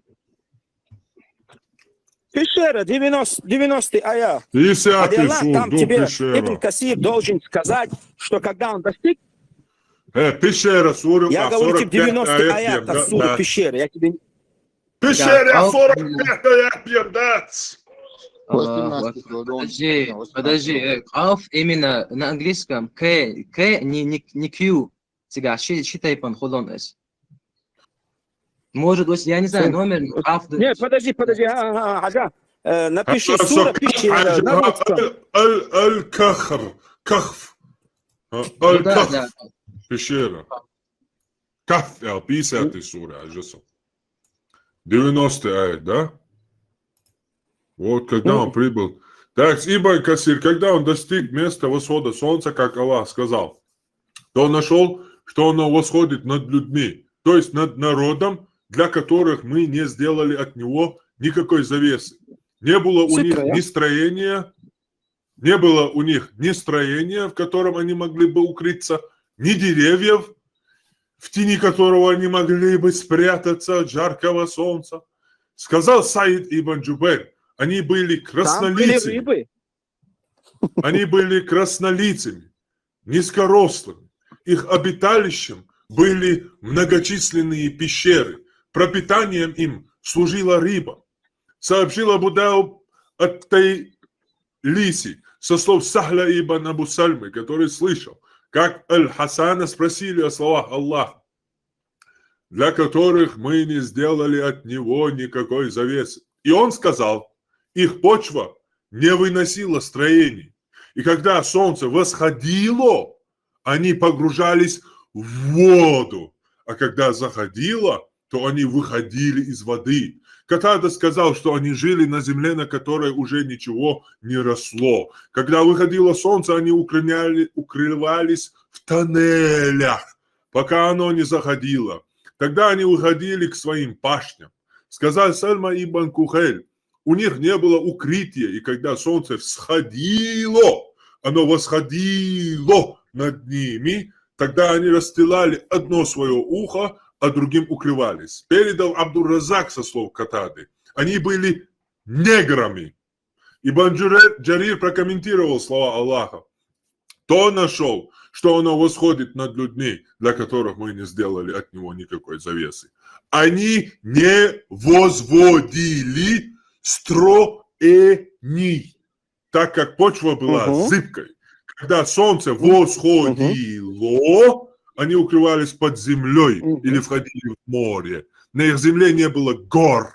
Speaker 3: Пещера, 90-й аят.
Speaker 4: 50-й сур,
Speaker 3: там
Speaker 4: до
Speaker 3: тебе
Speaker 4: пещера.
Speaker 3: Ибн Касир должен сказать, что когда он достиг...
Speaker 4: Пещера, сура,
Speaker 3: Я говорю тебе 90-й аят от суры пещеры. Я тебе...
Speaker 4: Пещера, 45-й аят, пьем,
Speaker 11: Подожди, Каф именно на английском К не Q. Сега, считай пан холонес. Может быть, я не знаю, номер Каф.
Speaker 3: Нет, подожди, ага. Напиши сура пещера.
Speaker 4: Аль-Кахр, Кахф. Аль-Кахф, пещера. Кахф, 50-й сура, ажасал. 90-й аят, да? Вот когда он прибыл. Так, Ибн Касир, когда он достиг места восхода солнца, как Аллах сказал, то он нашел, что оно восходит над людьми, то есть над народом, для которых мы не сделали от него никакой завесы. Не было у них ни строения, в котором они могли бы укрыться, ни деревьев, в тени которого они могли бы спрятаться от жаркого солнца. Сказал Саид ибн Джубейр, они были краснолицами. Они были краснолицами, низкорослыми. Их обиталищем были многочисленные пещеры. Пропитанием им служила рыба. Сообщил Абу Дауд от Тайлиси со слов Сахля ибн Абу Сальмы, который слышал, как Аль-Хасана спросили о словах Аллаха, для которых мы не сделали от него никакой завесы. И он сказал, их почва не выносила строений. И когда солнце восходило, они погружались в воду. А когда заходило, то они выходили из воды. Катада сказал, что они жили на земле, на которой уже ничего не росло. Когда выходило солнце, они укрывались в тоннелях, пока оно не заходило. Тогда они выходили к своим пашням. Сказал Сальма ибн Кухель, у них не было укрытия, и когда солнце всходило, оно восходило над ними, тогда они расстилали одно свое ухо, а другим укрывались. Передал Абдур-Разак со слов Катады. Они были неграми. Ибн Джарир прокомментировал слова Аллаха. То нашел, что оно восходит над людьми, для которых мы не сделали от него никакой завесы. Они не возводили строений, так как почва была зыбкой. Когда солнце восходило, они укрывались под землей или входили в море. На их земле не было гор.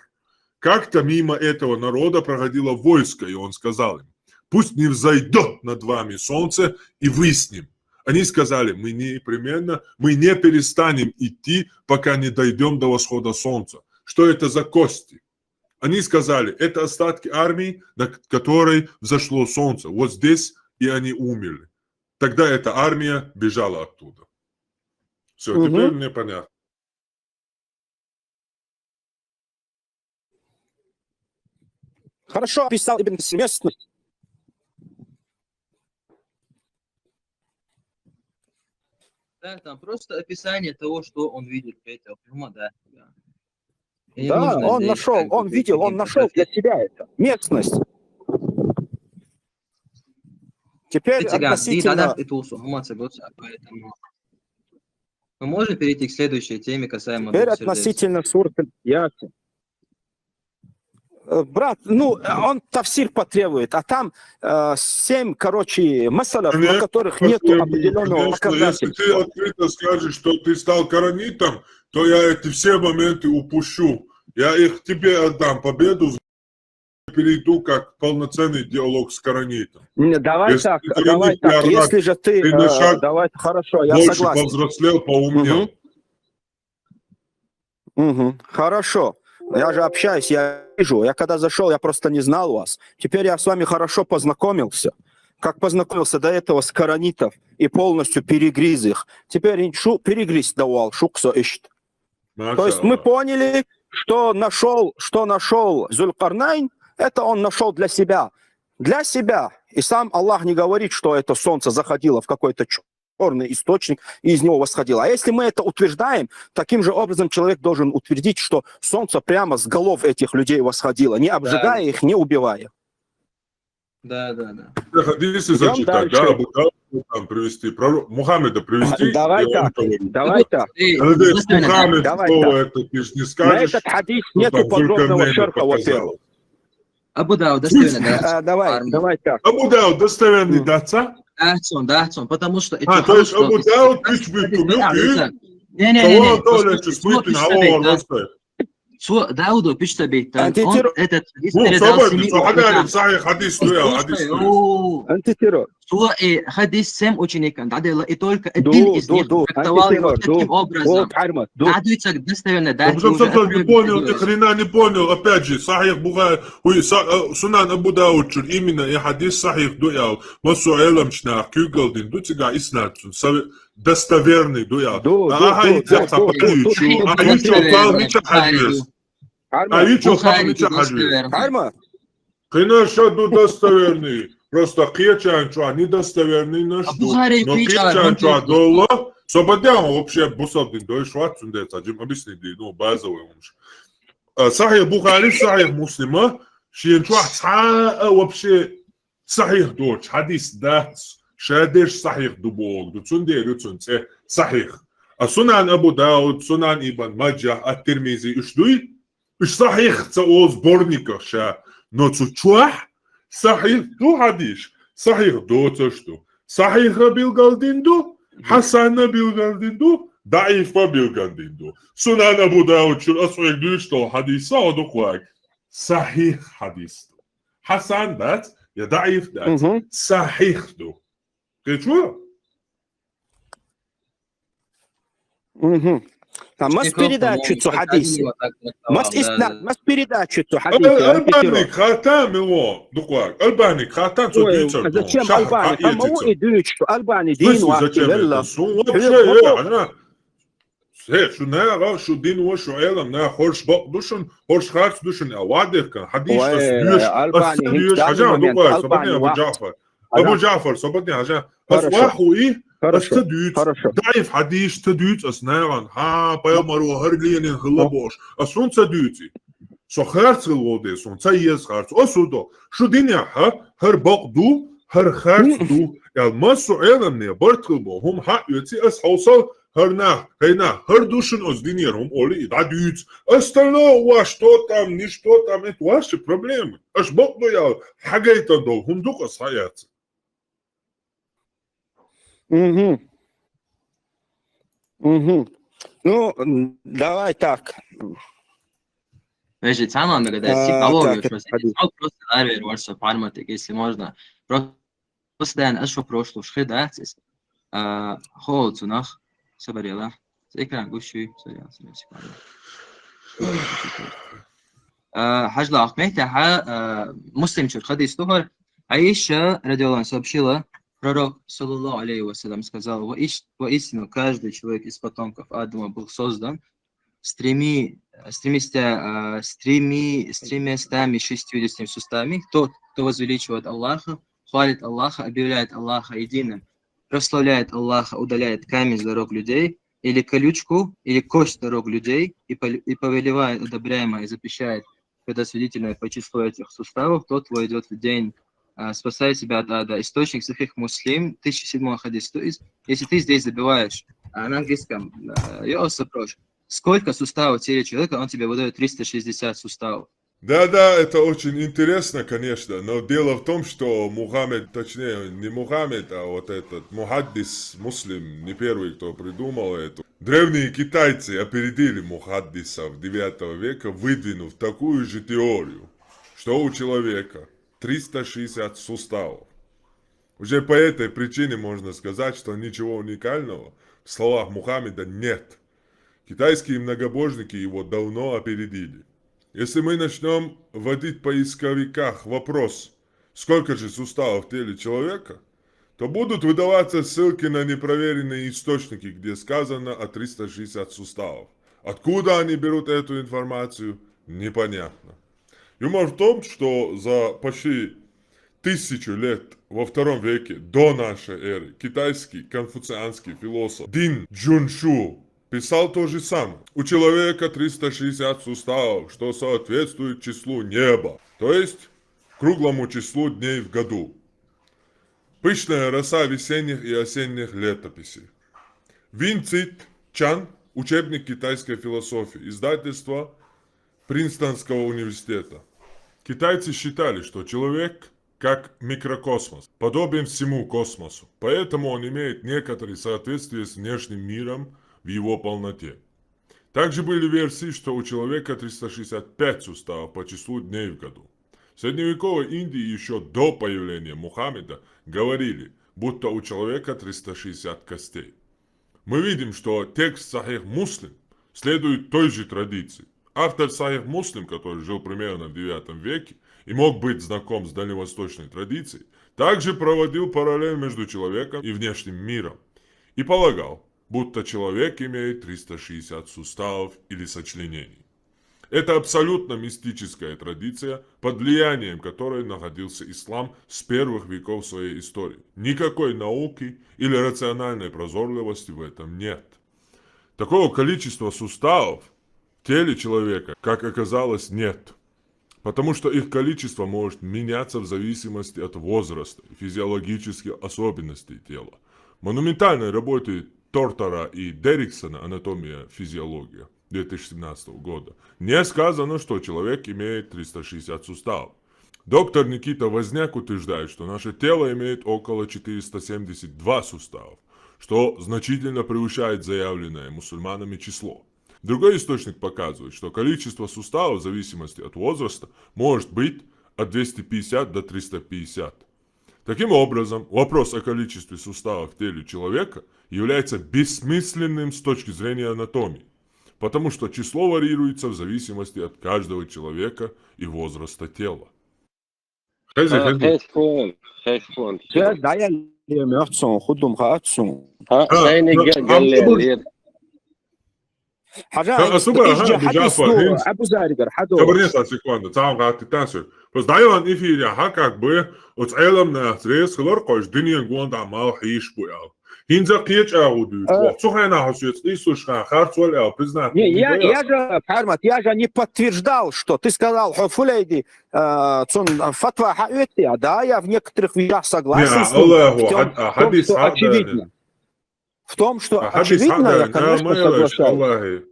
Speaker 4: Как-то мимо этого народа проходило войско, и он сказал им, пусть не взойдет над вами солнце, и вы с ним. Они сказали, мы не перестанем идти, пока не дойдем до восхода солнца. Что это за кости? Они сказали, это остатки армии, над которой взошло солнце. Вот здесь и они умерли. Тогда эта армия бежала оттуда. Все, теперь мне понятно.
Speaker 3: Хорошо описал Ибн Касир местность.
Speaker 11: Да, там просто описание того, что он видит. Это прямо, да.
Speaker 3: Да, он нашел, он видел, он нашел для себя это. Местность. Теперь относительно...
Speaker 11: Мы можем перейти к следующей теме касаемо
Speaker 3: Теперь
Speaker 11: двух сердец?
Speaker 3: относительно суры Ясин. Брат, ну, он тафсир потребует, а там 7, масалов, на которых нет определенного
Speaker 4: Конечно, если ты открыто скажешь, что ты стал коранитом, то я эти все моменты упущу. Я их тебе отдам победу, перейду как полноценный диалог с коранитом.
Speaker 3: Давай так, если же ты давай, хорошо, я
Speaker 4: больше
Speaker 3: согласен.
Speaker 4: повзрослел, поумнел.
Speaker 3: Хорошо. Я же общаюсь, я вижу. Я когда зашел, я просто не знал вас. Теперь я с вами хорошо познакомился. Как познакомился до этого с коранитов и полностью перегриз их. Теперь перегриз давал, шуксо ищет. То есть мы поняли, что нашел Зулькарнайн, это он нашел для себя. Для себя. И сам Аллах не говорит, что это солнце заходило в какой-то черный источник и из него восходило. А если мы это утверждаем, таким же образом человек должен утвердить, что солнце прямо с голов этих людей восходило, не обжигая их, не убивая.
Speaker 11: Да.
Speaker 4: Хадисы зачитать, да, Абу Дауд там привести, Мухаммеда привести.
Speaker 3: Давай так.
Speaker 4: Мухаммед, слово это ты же не скажешь.
Speaker 3: На этот хадис нету подробного шерха, во-первых.
Speaker 11: Абу Дауд, достоверный,
Speaker 3: давай так.
Speaker 4: Абу Дауд, достоверный, да?
Speaker 11: Да, потому что...
Speaker 4: то есть Абу Дауд, ты чбит,
Speaker 11: Дауду пишется бейт. Он этот хадис передал 7 хадис 7 ученикам. И только один из них трактовал его таким образом. Дадуется достоверно.
Speaker 4: Не понял, ты хрена не понял. Опять же, Сахих Бухари, Сунан Абу Дауд, именно и хадис Сахих дуял. Масу элам шнах, кюгалдин, дутига иснатун. Достоверный дуял. Ага, и тебя запалючу. А еще палмича хадис. Конечно, достоверный. Просто кечан, что они достоверные на что. Но кечан, что доллар, сободян вообще бусадин, да и шватсун, да, таджим объяснить, ну, базовый умш. Сахих Бухари, Сахих Муслима, шиенчуа вообще Сахих дочь, хадис дац, шадеш Сахих дубог, дуцунде, дуцунце, Сахих. А Сунан Абу Дауд, Сунан Ибн Маджах, Ат-Тирмизи, ишдуй? Иш Сахих ца о сборниках ша, но цучуах, Сахих ду хадиш, Сахих до ца что? Сахиха билгалдинду, Хасана билгалдинду, Даифа билгалдинду. Сунан Абу Дауд, асуек ду что хадиса одуквак. Сахих хадис. Хасан дат, я даиф дат. Сахих ду. Ты чуя?
Speaker 3: Мас передачу хадис. Мас передачу хадис.
Speaker 4: Албаник хатам его, дуквак. Албаник хатам что дичер.
Speaker 3: Зачем Албаник? Кому идут, что Албаник дин
Speaker 4: вообще. Что на что дин во что элам на хорш бок душен, хорш харц душен авадерка. Хадис
Speaker 3: Албаник.
Speaker 4: Хажа дуквак. Сободня Абу Джафар. Абу Джафар, сободня хажа. Асваху и استدويت ضعيف حديث استدويت أسناغان ها بيامرو هرلين خلابوش أسون تدويتي سو خارج الوضع سون تيز خارج أسودو شو دنيا هر باقدو هر خارج دو يعني ما سؤال من برتقلبو هم حق يتي أس حوصل هرنا هنا هر دوشن أس دنيا هم أولي إدعدويت أسترنا واش توتام نيش توتام إت واش проблемы أش باقدو يا حاجة يتدو هم دوك أس حياتي
Speaker 3: Ну, давай так.
Speaker 11: Veži, samo me da je psihologiju просто арвер варса парматик, если можно. Просто да я что прошло, что да, здесь. Холод нах, собрала. Экран гущу, حاجة أحمدها مسلم شو الحديث تهر عائشة رضي الله عنها сообщила. Пророк, саллаллаху алейхи вассалям, сказал: воистину каждый человек из потомков Адама был создан с 360 суставами. Тот, кто возвеличивает Аллаха, хвалит Аллаха, объявляет Аллаха единым, прославляет Аллаха, удаляет камень с дорог людей, или колючку, или кость с дорог людей, и повелевает одобряемое и запрещает предосудительное по числу этих суставов, тот войдет в день спасай себя от ада. Источник Сахих Муслим, 1007 хадис. То есть, если ты здесь забиваешь на английском сколько суставов в теле человека, он тебе выдает 360 суставов.
Speaker 4: Да, это очень интересно, конечно, но дело в том, что Мухаммед, точнее, не Мухаммед, а вот этот мухаддис, муслим, не первый, кто придумал это. Древние китайцы опередили мухаддисов 9 века, выдвинув такую же теорию, что у человека 360 суставов. Уже по этой причине можно сказать, что ничего уникального в словах Мухаммеда нет. Китайские многобожники его давно опередили. Если мы начнем вводить в поисковиках вопрос, сколько же суставов в теле человека, то будут выдаваться ссылки на непроверенные источники, где сказано о 360 суставов. Откуда они берут эту информацию, непонятно. Юмор в том, что за почти 1000 лет во II веке до нашей эры китайский конфуцианский философ Дин Джуншу писал то же самое. У человека 360 суставов, что соответствует числу неба, то есть круглому числу дней в году. Пышная роса весенних и осенних летописей. Вин Цит Чан, учебник китайской философии, издательство Принстонского университета. Китайцы считали, что человек как микрокосмос, подобен всему космосу, поэтому он имеет некоторые соответствия с внешним миром в его полноте. Также были версии, что у человека 365 суставов по числу дней в году. В средневековой Индии еще до появления Мухаммеда говорили, будто у человека 360 костей. Мы видим, что текст Сахих Муслим следует той же традиции. Автор Сахих Муслим, который жил примерно в 9 веке и мог быть знаком с дальневосточной традицией, также проводил параллель между человеком и внешним миром и полагал, будто человек имеет 360 суставов или сочленений. Это абсолютно мистическая традиция, под влиянием которой находился ислам с первых веков своей истории. Никакой науки или рациональной прозорливости в этом нет. Такого количества суставов в теле человека, как оказалось, нет. Потому что их количество может меняться в зависимости от возраста и физиологических особенностей тела. В монументальной работе Тортера и Дерриксона «Анатомия физиология» 2017 года не сказано, что человек имеет 360 суставов. Доктор Никита Возняк утверждает, что наше тело имеет около 472 суставов, что значительно превышает заявленное мусульманами число. Другой источник показывает, что количество суставов в зависимости от возраста может быть от 250 до 350. Таким образом, вопрос о количестве суставов в теле человека является бессмысленным с точки зрения анатомии, потому что число варьируется в зависимости от каждого человека и возраста тела. Просто дайван эфире, как бы, от целом на стресс, хлоркош, дыньен гонда мал хиш буял. Хинза кеч ауду, цухайна хасует, и слушка, харцуал ау, признать.
Speaker 3: Не, я же, Хармат, я же не подтверждал, что ты сказал, Фулейди, фатва хаэти, да, я в некоторых вещах согласен с ним, что очевидно. В том, что очевидно, я, конечно, соглашаюсь.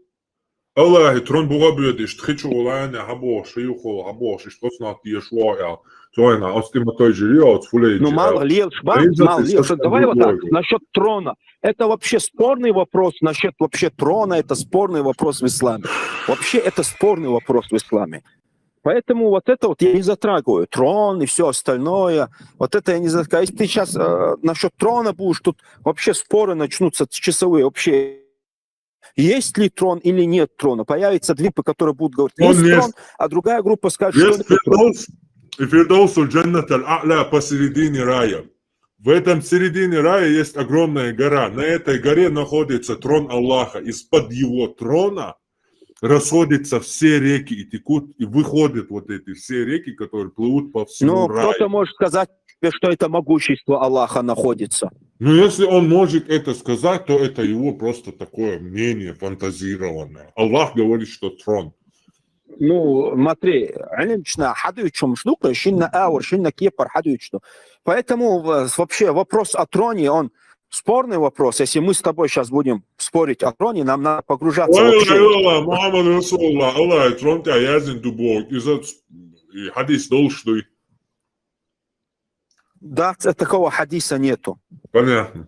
Speaker 4: Аллахи, трон буга бюдиш, тхичу лайна, хабош, юхо, хабош, и что снат ешуая, цойна, остиматой жилье, Фулейди.
Speaker 3: Ну, мало ли, давай вот так, насчет трона. Это вообще спорный вопрос, насчет вообще трона, это спорный вопрос в исламе. Вообще, это спорный вопрос в исламе. Поэтому вот это вот я не затрагиваю. Трон и все остальное. Вот это я не затрагиваю. Если ты сейчас насчет трона будешь, тут вообще споры начнутся часовые. Вообще, есть ли трон или нет трона. Появятся две, которые будут говорить, есть трон, а другая группа скажет, что нет трона.
Speaker 4: И Фирдоусу Джаннат аль-А'ля посередине рая. В этом середине рая есть огромная гора. На этой горе находится трон Аллаха. Из-под его трона расходятся все реки и текут, и выходят вот эти все реки, которые плывут по всему раю.
Speaker 3: Ну, кто-то может сказать, что это могущество Аллаха находится.
Speaker 4: Ну, если он может это сказать, то это его просто такое мнение фантазированное. Аллах говорит, что трон.
Speaker 3: Ну, смотри, лично хадуючим штука, шинна аур, шинна кепар хадуючу. Поэтому вообще вопрос о троне, он спорный вопрос. Если мы с тобой сейчас будем спорить о троне, нам надо погружаться вообще.
Speaker 4: Muhammed Resulullah, Allah, tronte язин дубок, из-за хадис должный.
Speaker 3: Да, такого хадиса нету.
Speaker 4: Понятно.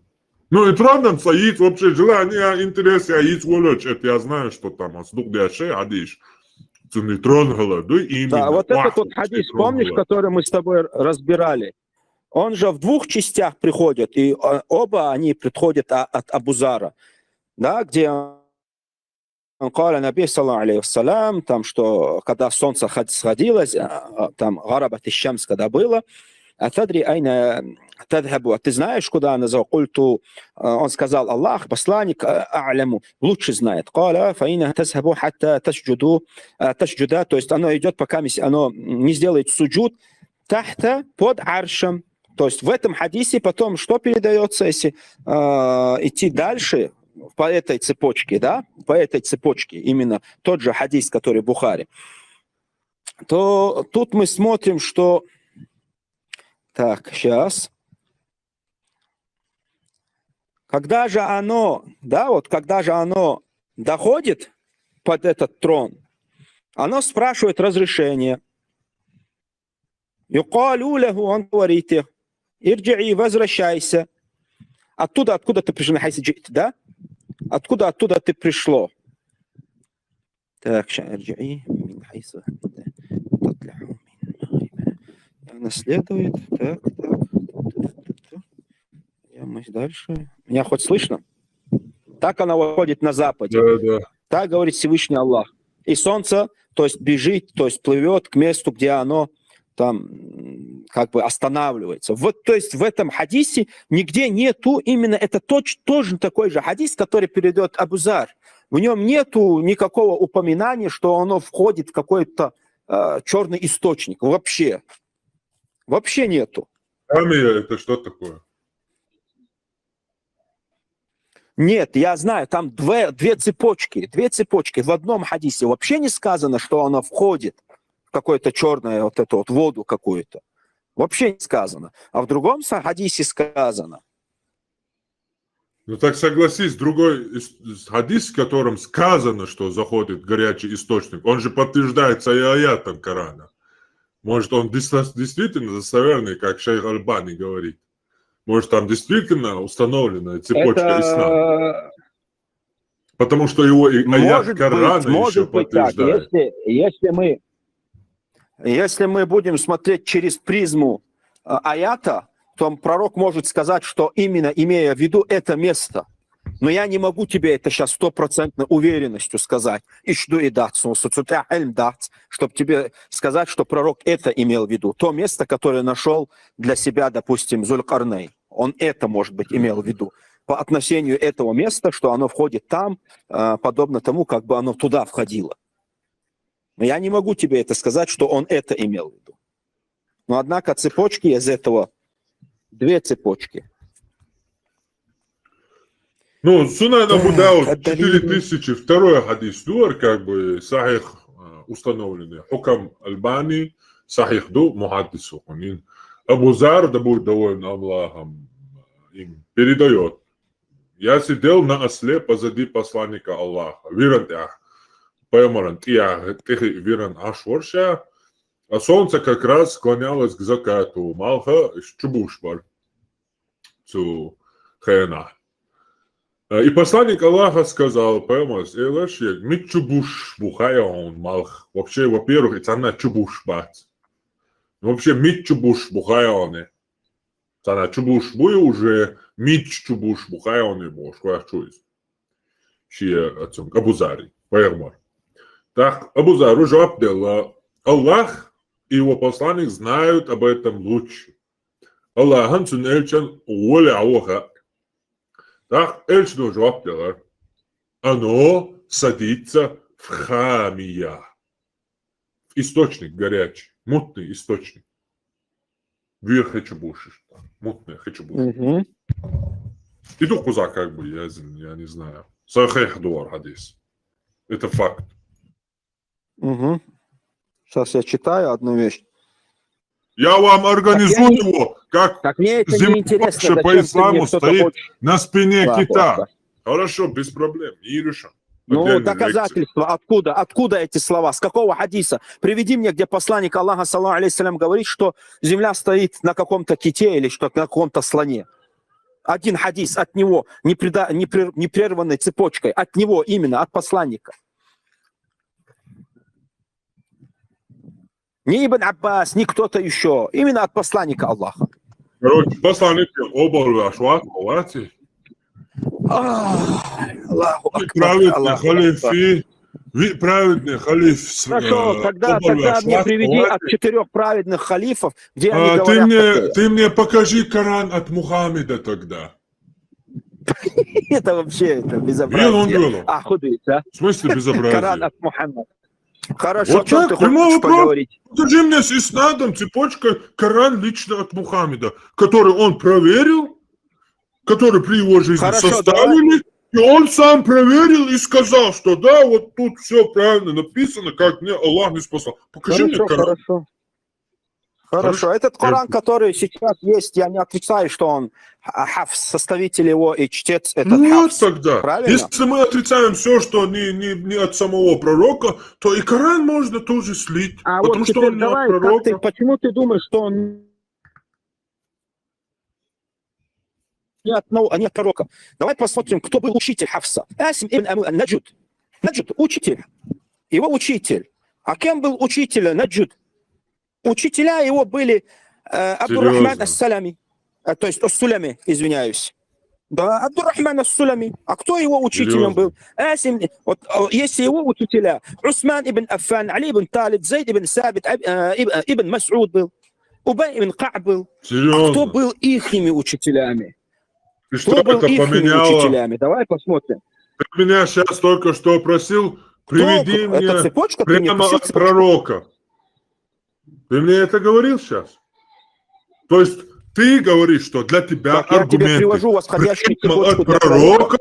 Speaker 4: Ну и троном стоит вообще желание, интерес, яиц волочь. Это я знаю, что там, а сдук дяше, адиш. Трон голоду, именно.
Speaker 3: Да, вот этот вот хадис, помнишь, который мы с тобой разбирали? Он же в двух частях приходит, и оба они приходят от Абу-Зара, да, где он сказал, Наби, саллаллаху алейхи вассалям, там, что когда солнце сходилось, там, гарабат иш-шамс, когда было, «Атадри айна тадхабу», ты знаешь, куда она закульту? Он сказал, Аллах, посланник, а'ляму, лучше знает. «Кала фаина тазхабу хатта ташджуда», то есть оно идет, пока оно не сделает суджуд, тахта, под аршем. То есть в этом хадисе потом что передается, если идти дальше по этой цепочке, да, по этой цепочке, именно тот же хадис, который в Бухари, то тут мы смотрим, что... Так, сейчас. Когда же оно, да, вот когда же оно доходит под этот трон, оно спрашивает разрешение. Юкалу лаху, он говорит их, ирджи, возвращайся. Откуда ты пришел, да? Откуда ты пришло? Так, ирджи, наследует. Так. Мы дальше. Меня хоть слышно? Так она выходит на западе.
Speaker 4: Да.
Speaker 3: Так говорит Всевышний Аллах. И солнце, то есть бежит, то есть плывет к месту, где оно там как бы останавливается. Вот, то есть в этом хадисе нигде нету именно это тоже такой же хадис, который передает Абу-Зар. В нем нету никакого упоминания, что оно входит в какой-то черный источник. Вообще нету.
Speaker 4: Амия, это что такое?
Speaker 3: Нет, я знаю, там две цепочки. В одном хадисе вообще не сказано, что оно входит в какое-то черное вот эту вот воду какую-то. Вообще не сказано. А в другом хадисе сказано.
Speaker 4: Ну так согласись, другой хадис, в котором сказано, что заходит горячий источник, он же подтверждается и аятом Корана. Может, он действительно достоверный, как шейх Аль-Бани говорит. Может, там действительно установлена цепочка ислама. Потому что его аят Корана еще подтверждает.
Speaker 3: Если мы будем смотреть через призму аята, то пророк может сказать, что именно имея в виду это место. Но я не могу тебе это сейчас 100% уверенностью сказать. Чтобы тебе сказать, что пророк это имел в виду. То место, которое нашел для себя, допустим, Зулькарнейн. Он это, может быть, имел в виду. По отношению этого места, что оно входит там, подобно тому, как бы оно туда входило. Но я не могу тебе это сказать, что он это имел в виду. Но однако цепочки из этого, две цепочки.
Speaker 4: Ну, Сунан Абу Дауд 4002 хадис дуар, как бы сахих установленный. Хукам Аль-Бани сахих ду мухаддису. Абу-Зар, да будет доволен Аллахом, им передает. Я сидел на осле позади посланника Аллаха. Виран тях. Поймаран тях. Тихи виран ашворша. А солнце как раз склонялось к закату. Малха чубушбар. Цу хэна. И посланник Аллаха сказал, поймас, элэшек, ми чубуш бухайон малх. Вообще, во-первых, это она чубуш бать. Вообще, ми чубуш бухайоне. Она чубуш буй уже, ми чубуш бухайоне бош. Квачуис. Шия отцом. Абу-Зари. Поймар. Так, Абу-Зару жаваб дела. Аллах и его посланник знают об этом лучше. Аллахан сун эльчан уоля ауха. Так, эльчну жаваб дела. Оно садится в хамия. Источник горячий. Мутный источник. Вир хачабушиш. Мутный хачабушиш. И тут куза как бы, я не знаю. Сахех дуар хадис. Это факт.
Speaker 3: Сейчас я читаю одну вещь.
Speaker 4: Я вам организую его, как
Speaker 3: Так мне это не интересно.
Speaker 4: Земля по исламу стоит на спине
Speaker 3: Аллаху
Speaker 4: кита.
Speaker 3: Акбар.
Speaker 4: Хорошо, без проблем, не решим.
Speaker 3: Ну,
Speaker 4: Отдельная
Speaker 3: доказательства. Откуда эти слова? С какого хадиса? Приведи мне, где посланник Аллаха, саллаху алейхиссалям, говорит, что земля стоит на каком-то ките или что на каком-то слоне. Один хадис от него, непрерванной цепочкой. От него именно, от посланника. Не Ибн Аббас, не кто-то еще. Именно от посланника Аллаха.
Speaker 4: Короче, посланник оборвал шват,
Speaker 3: Аллаху
Speaker 4: праведный халиф, праведный халиф.
Speaker 3: Хорошо, тогда мне приведи от 4 праведных халифов, где они говорят...
Speaker 4: Ты мне покажи Коран от Мухаммеда тогда.
Speaker 3: Это вообще безобразие. Худый, да?
Speaker 4: В смысле безобразие?
Speaker 3: Коран от Мухаммеда. Хорошо,
Speaker 4: Вот
Speaker 3: о чем
Speaker 4: так,
Speaker 3: ты хочешь поговорить?
Speaker 4: Покажи мне с иснадом цепочка Коран лично от Мухаммеда, который он проверил, который при его жизни составили, и он сам проверил и сказал, что да, вот тут все правильно написано, как мне Аллах не спасал. Покажи мне Коран.
Speaker 3: Хорошо. Этот Коран, который сейчас есть, я не отрицаю, что он хафс, составитель его и чтец этот хафс.
Speaker 4: Тогда.
Speaker 3: Правильно?
Speaker 4: Если мы отрицаем все, что не от самого пророка, то и Коран можно тоже слить. Потому
Speaker 3: вот
Speaker 4: что
Speaker 3: теперь
Speaker 4: он
Speaker 3: давай,
Speaker 4: не от пророка.
Speaker 3: почему ты думаешь, что он не от пророка? Давай посмотрим, кто был учитель хафса. Асим ибн Наджуд. Наджуд, учитель. Его учитель. А кем был учитель Наджуд? Учителя его были Абдуррахман ас-Салами, то есть ас-Сулями, извиняюсь. Да, Абдуррахман ас-Сулями. А кто его учителем был? Вот, есть его учителя. Усман ибн Аффан, Али ибн Талиб, Зайд ибн Сабит, ибн Мас'уд был. Убай ибн Ка'б был. А кто был ихними учителями?
Speaker 4: И что это поменяло?
Speaker 3: Учителями? Давай посмотрим.
Speaker 4: Ты меня сейчас только что просил, приведи мне прямо от пророка. Ты мне это говорил сейчас? То есть ты говоришь, что для тебя аргументы прямо от пророка,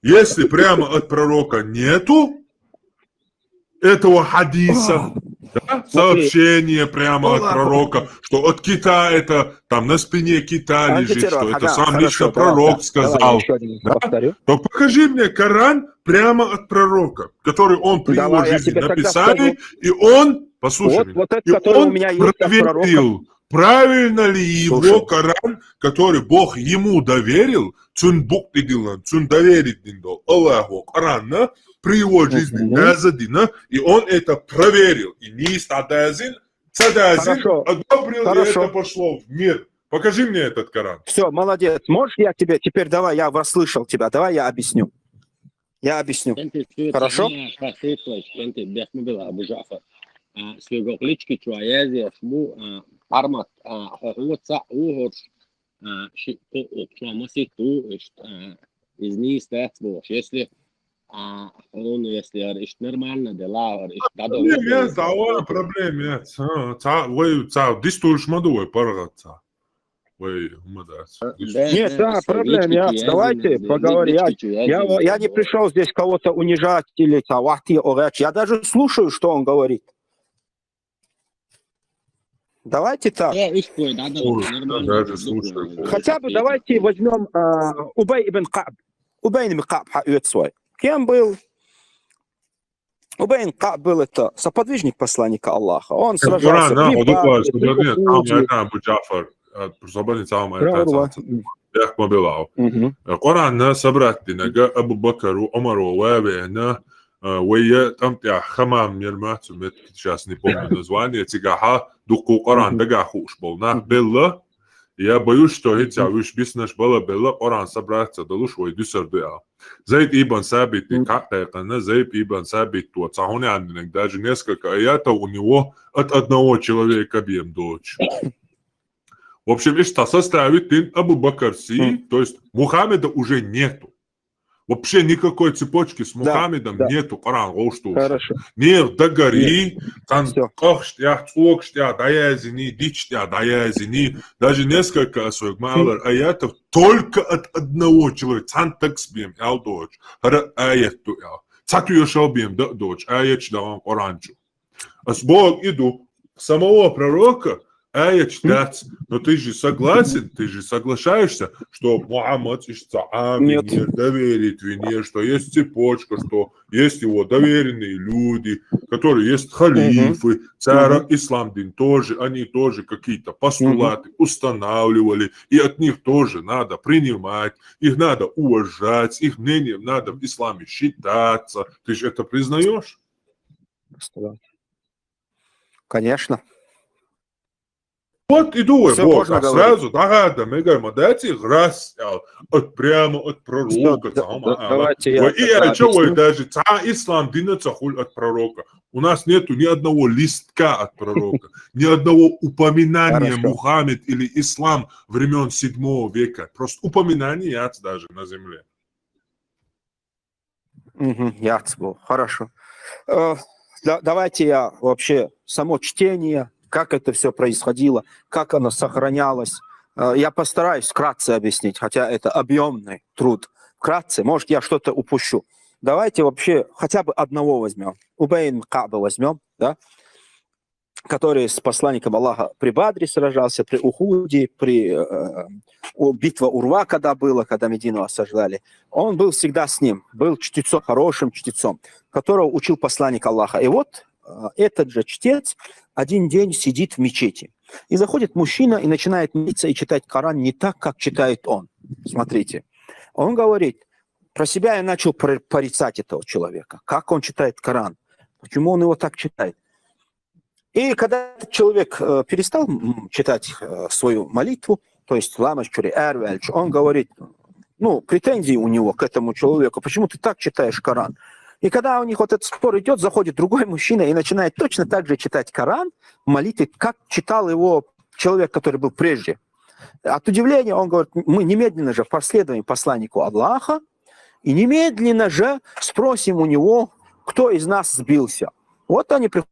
Speaker 4: если прямо от пророка нету этого хадиса, да, сообщение прямо от пророка, что от кита это там на спине кита лежит, что это сам лично пророк сказал, то покажи мне Коран прямо от пророка, который он при его жизни написали, и он, послушай меня, и он проверил, правильно ли его Коран, который Бог ему доверил, Аллаху Корана, при его жизни Дазадина, и он это проверил. И не Цадазин одобрил, и это пошло в мир. Покажи мне этот Коран.
Speaker 3: Все, молодец. Можешь я тебе, теперь давай, я расслышал тебя, давай я объясню. Я объясню. Хорошо?
Speaker 2: Если он, если есть нормально дела,
Speaker 4: нет, да, проблем нет. Вы дистуешь мадуй парагаться.
Speaker 3: Нет, да, проблем нет. Давайте поговорим. Я не пришел здесь кого-то унижать или я даже слушаю, что он говорит. Давайте так. Хотя бы давайте возьмем Убай ибн Ка'б. Убай ибн Ка'б свой. Кем был? Убай ибн Ка'б был это соподвижник посланника Аллаха. Он сражался в
Speaker 4: Коран собрать Абу Бакру, Омару, Вавена, ويا تمتع خمام يرمات مت сейчас не помню название тигаха дуку Коран дага хуш болна белла я боюсь что эти авиш бизнес было белла Коран собраться долуш ой дюсердуя Зайд ибн Сабит как тайкана Зайд ибн Сабит то цахоне андинг даже несколько аятов у него от одного человека бьем дочь. В общем, что составит Абу Бакр Си, то есть Мухаммеда уже нету. Вообще никакой цепочки с Мухаммедом нету. Коран,
Speaker 3: хорошо.
Speaker 4: Нет, догори, там кохштя, цокштя, даязини, дичтя, даязини. Даже несколько своих малых аятов только от одного человека. Цан таксбим, ял дочь. Хара аят туял. Цату яшал бим, дочь. Аят чдаван Коранчу. А с Бог иду. Самого пророка ая читать. Но ты же согласен, ты же соглашаешься, что Мухаммад мир, доверит вине, что есть цепочка, что есть его доверенные люди, которые есть халифы, царь Исламдин тоже, они тоже какие-то постулаты устанавливали, и от них тоже надо принимать, их надо уважать, их мнением надо в исламе считаться. Ты же это признаешь?
Speaker 3: Конечно.
Speaker 4: Вот и думаю,
Speaker 3: Всё
Speaker 4: Бог,
Speaker 3: можно
Speaker 4: а
Speaker 3: говорить.
Speaker 4: сразу, да, мы говорим, дайте раз, прямо от пророка.
Speaker 3: Давайте я
Speaker 4: И
Speaker 3: тогда
Speaker 4: чего
Speaker 3: объясню.
Speaker 4: даже ислам динется хуль от пророка. У нас нету ни одного листка от пророка, ни одного упоминания
Speaker 3: Хорошо.
Speaker 4: Мухаммед или ислам времен 7 века. Просто упоминание даже на земле.
Speaker 3: Ясно. Хорошо. Давайте я вообще само чтение, как это все происходило, как оно сохранялось. Я постараюсь вкратце объяснить, хотя это объемный труд. Вкратце, может, я что-то упущу. Давайте вообще хотя бы одного возьмем. Убей ибн Кааба возьмем, да? Который с посланником Аллаха при Бадре сражался, при Ухуде, при битве Урва, когда было, когда Медину осаждали. Он был всегда с ним, был чтецом, хорошим чтецом, которого учил посланник Аллаха. И вот этот же чтец один день сидит в мечети. И заходит мужчина и начинает молиться и читать Коран не так, как читает он. Смотрите. Он говорит, про себя я начал порицать этого человека. Как он читает Коран? Почему он его так читает? И когда этот человек перестал читать свою молитву, то есть он говорит, претензии у него к этому человеку, почему ты так читаешь Коран? И когда у них вот этот спор идет, заходит другой мужчина и начинает точно так же читать Коран, молитвы, как читал его человек, который был прежде. От удивления он говорит, мы немедленно же последуем посланнику Аллаха и немедленно же спросим у него, кто из нас сбился. Вот они приходят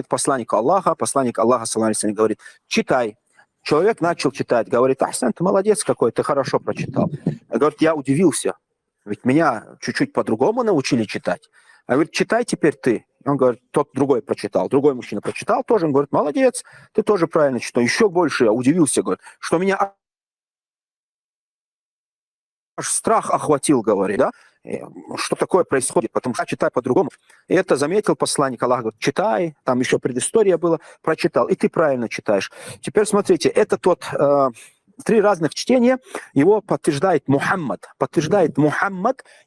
Speaker 3: к посланнику Аллаха, посланник Аллаха, саллаллаху алейхи ва саллям, говорит, читай. Человек начал читать, говорит, Ахсан, ты молодец какой, ты хорошо прочитал. Говорит, я удивился. Ведь меня чуть-чуть по-другому научили читать. А говорит, читай теперь ты. Он говорит, тот другой прочитал. Другой мужчина прочитал тоже. Он говорит, молодец, ты тоже правильно читал. Еще больше я удивился, говорит, что меня аж страх охватил, говорит, да? Что такое происходит? Потому что я читаю по-другому. И это заметил посланник Аллаха, говорит, читай, там еще предыстория была, прочитал. И ты правильно читаешь. Теперь смотрите, это тот... 3 разных чтения, его подтверждает Мухаммад,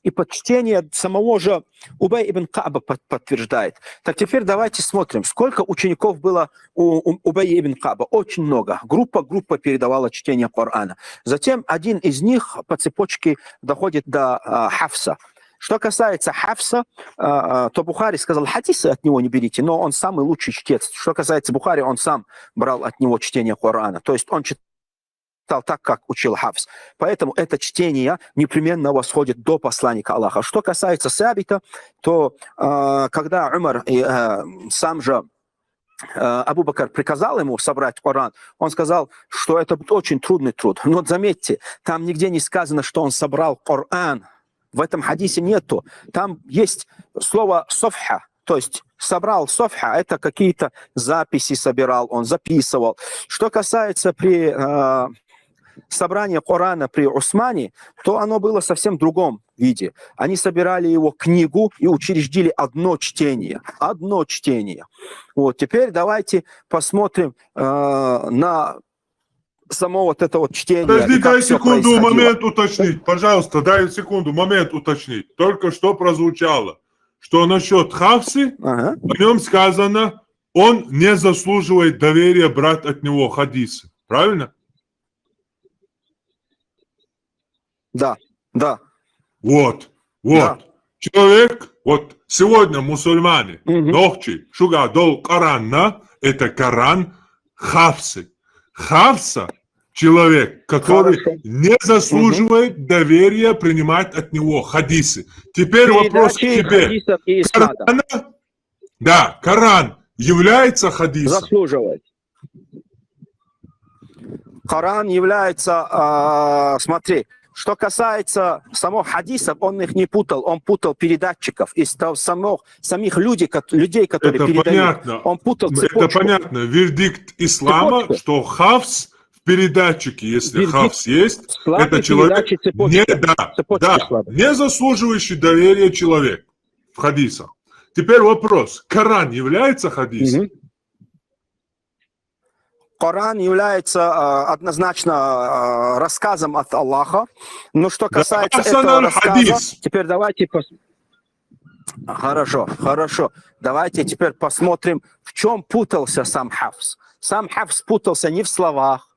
Speaker 3: и подчтение самого же Убей ибн Кааба подтверждает. Так теперь давайте смотрим, сколько учеников было у Убей ибн Кааба. Очень много. Группа передавала чтение Корана. Затем один из них по цепочке доходит до Хафса. Что касается Хафса, то Бухари сказал, хадисы от него не берите, но он самый лучший чтец. Что касается Бухари, он сам брал от него чтение Корана. То есть он читал так, как учил Хафс. Поэтому это чтение непременно восходит до посланника Аллаха. Что касается Сабита, то когда Умар и сам же Абу Бакр приказал ему собрать Коран, он сказал, что это очень трудный труд. Но заметьте, там нигде не сказано, что он собрал Коран. В этом хадисе нету. Там есть слово «софха», то есть собрал софха, это какие-то записи собирал, он записывал. Что касается при собрании Корана при Усмане, то оно было совсем в другом виде. Они собирали его книгу и учредили одно чтение. Вот теперь давайте посмотрим на само вот это вот чтение.
Speaker 4: Подожди, дай секунду, момент уточнить. Пожалуйста, дай секунду, момент уточнить. Только что прозвучало, что насчет Хафсы, о нем сказано, он не заслуживает доверия брать от него хадисы. Правильно?
Speaker 3: Да.
Speaker 4: Вот. Да. Человек, вот сегодня мусульмане, ночи, шуга дол Коранна, это Коран Хафсы. Хафса – человек, который не заслуживает доверия принимать от него хадисы. Теперь вопрос к тебе. Коран является хадисом?
Speaker 3: Заслуживает. Коран является, смотри, Что касается самих хадисов, он их не путал, он путал передатчиков из самих людей, которые
Speaker 4: это
Speaker 3: передают.
Speaker 4: Понятно.
Speaker 3: Он путал цепочку.
Speaker 4: Это понятно. Вердикт ислама,
Speaker 3: Цепочку.
Speaker 4: что хафс в передатчике, если
Speaker 3: Вердикт
Speaker 4: хафс есть,
Speaker 3: слабый
Speaker 4: это человек
Speaker 3: цепочка.
Speaker 4: не заслуживающий доверия человек в хадисах. Теперь вопрос. Коран является хадисом?
Speaker 3: Коран является однозначно рассказом от Аллаха. Но что касается этого рассказа, теперь давайте Хорошо. Давайте теперь посмотрим, в чем путался сам Хафс. Сам Хафс путался не в словах,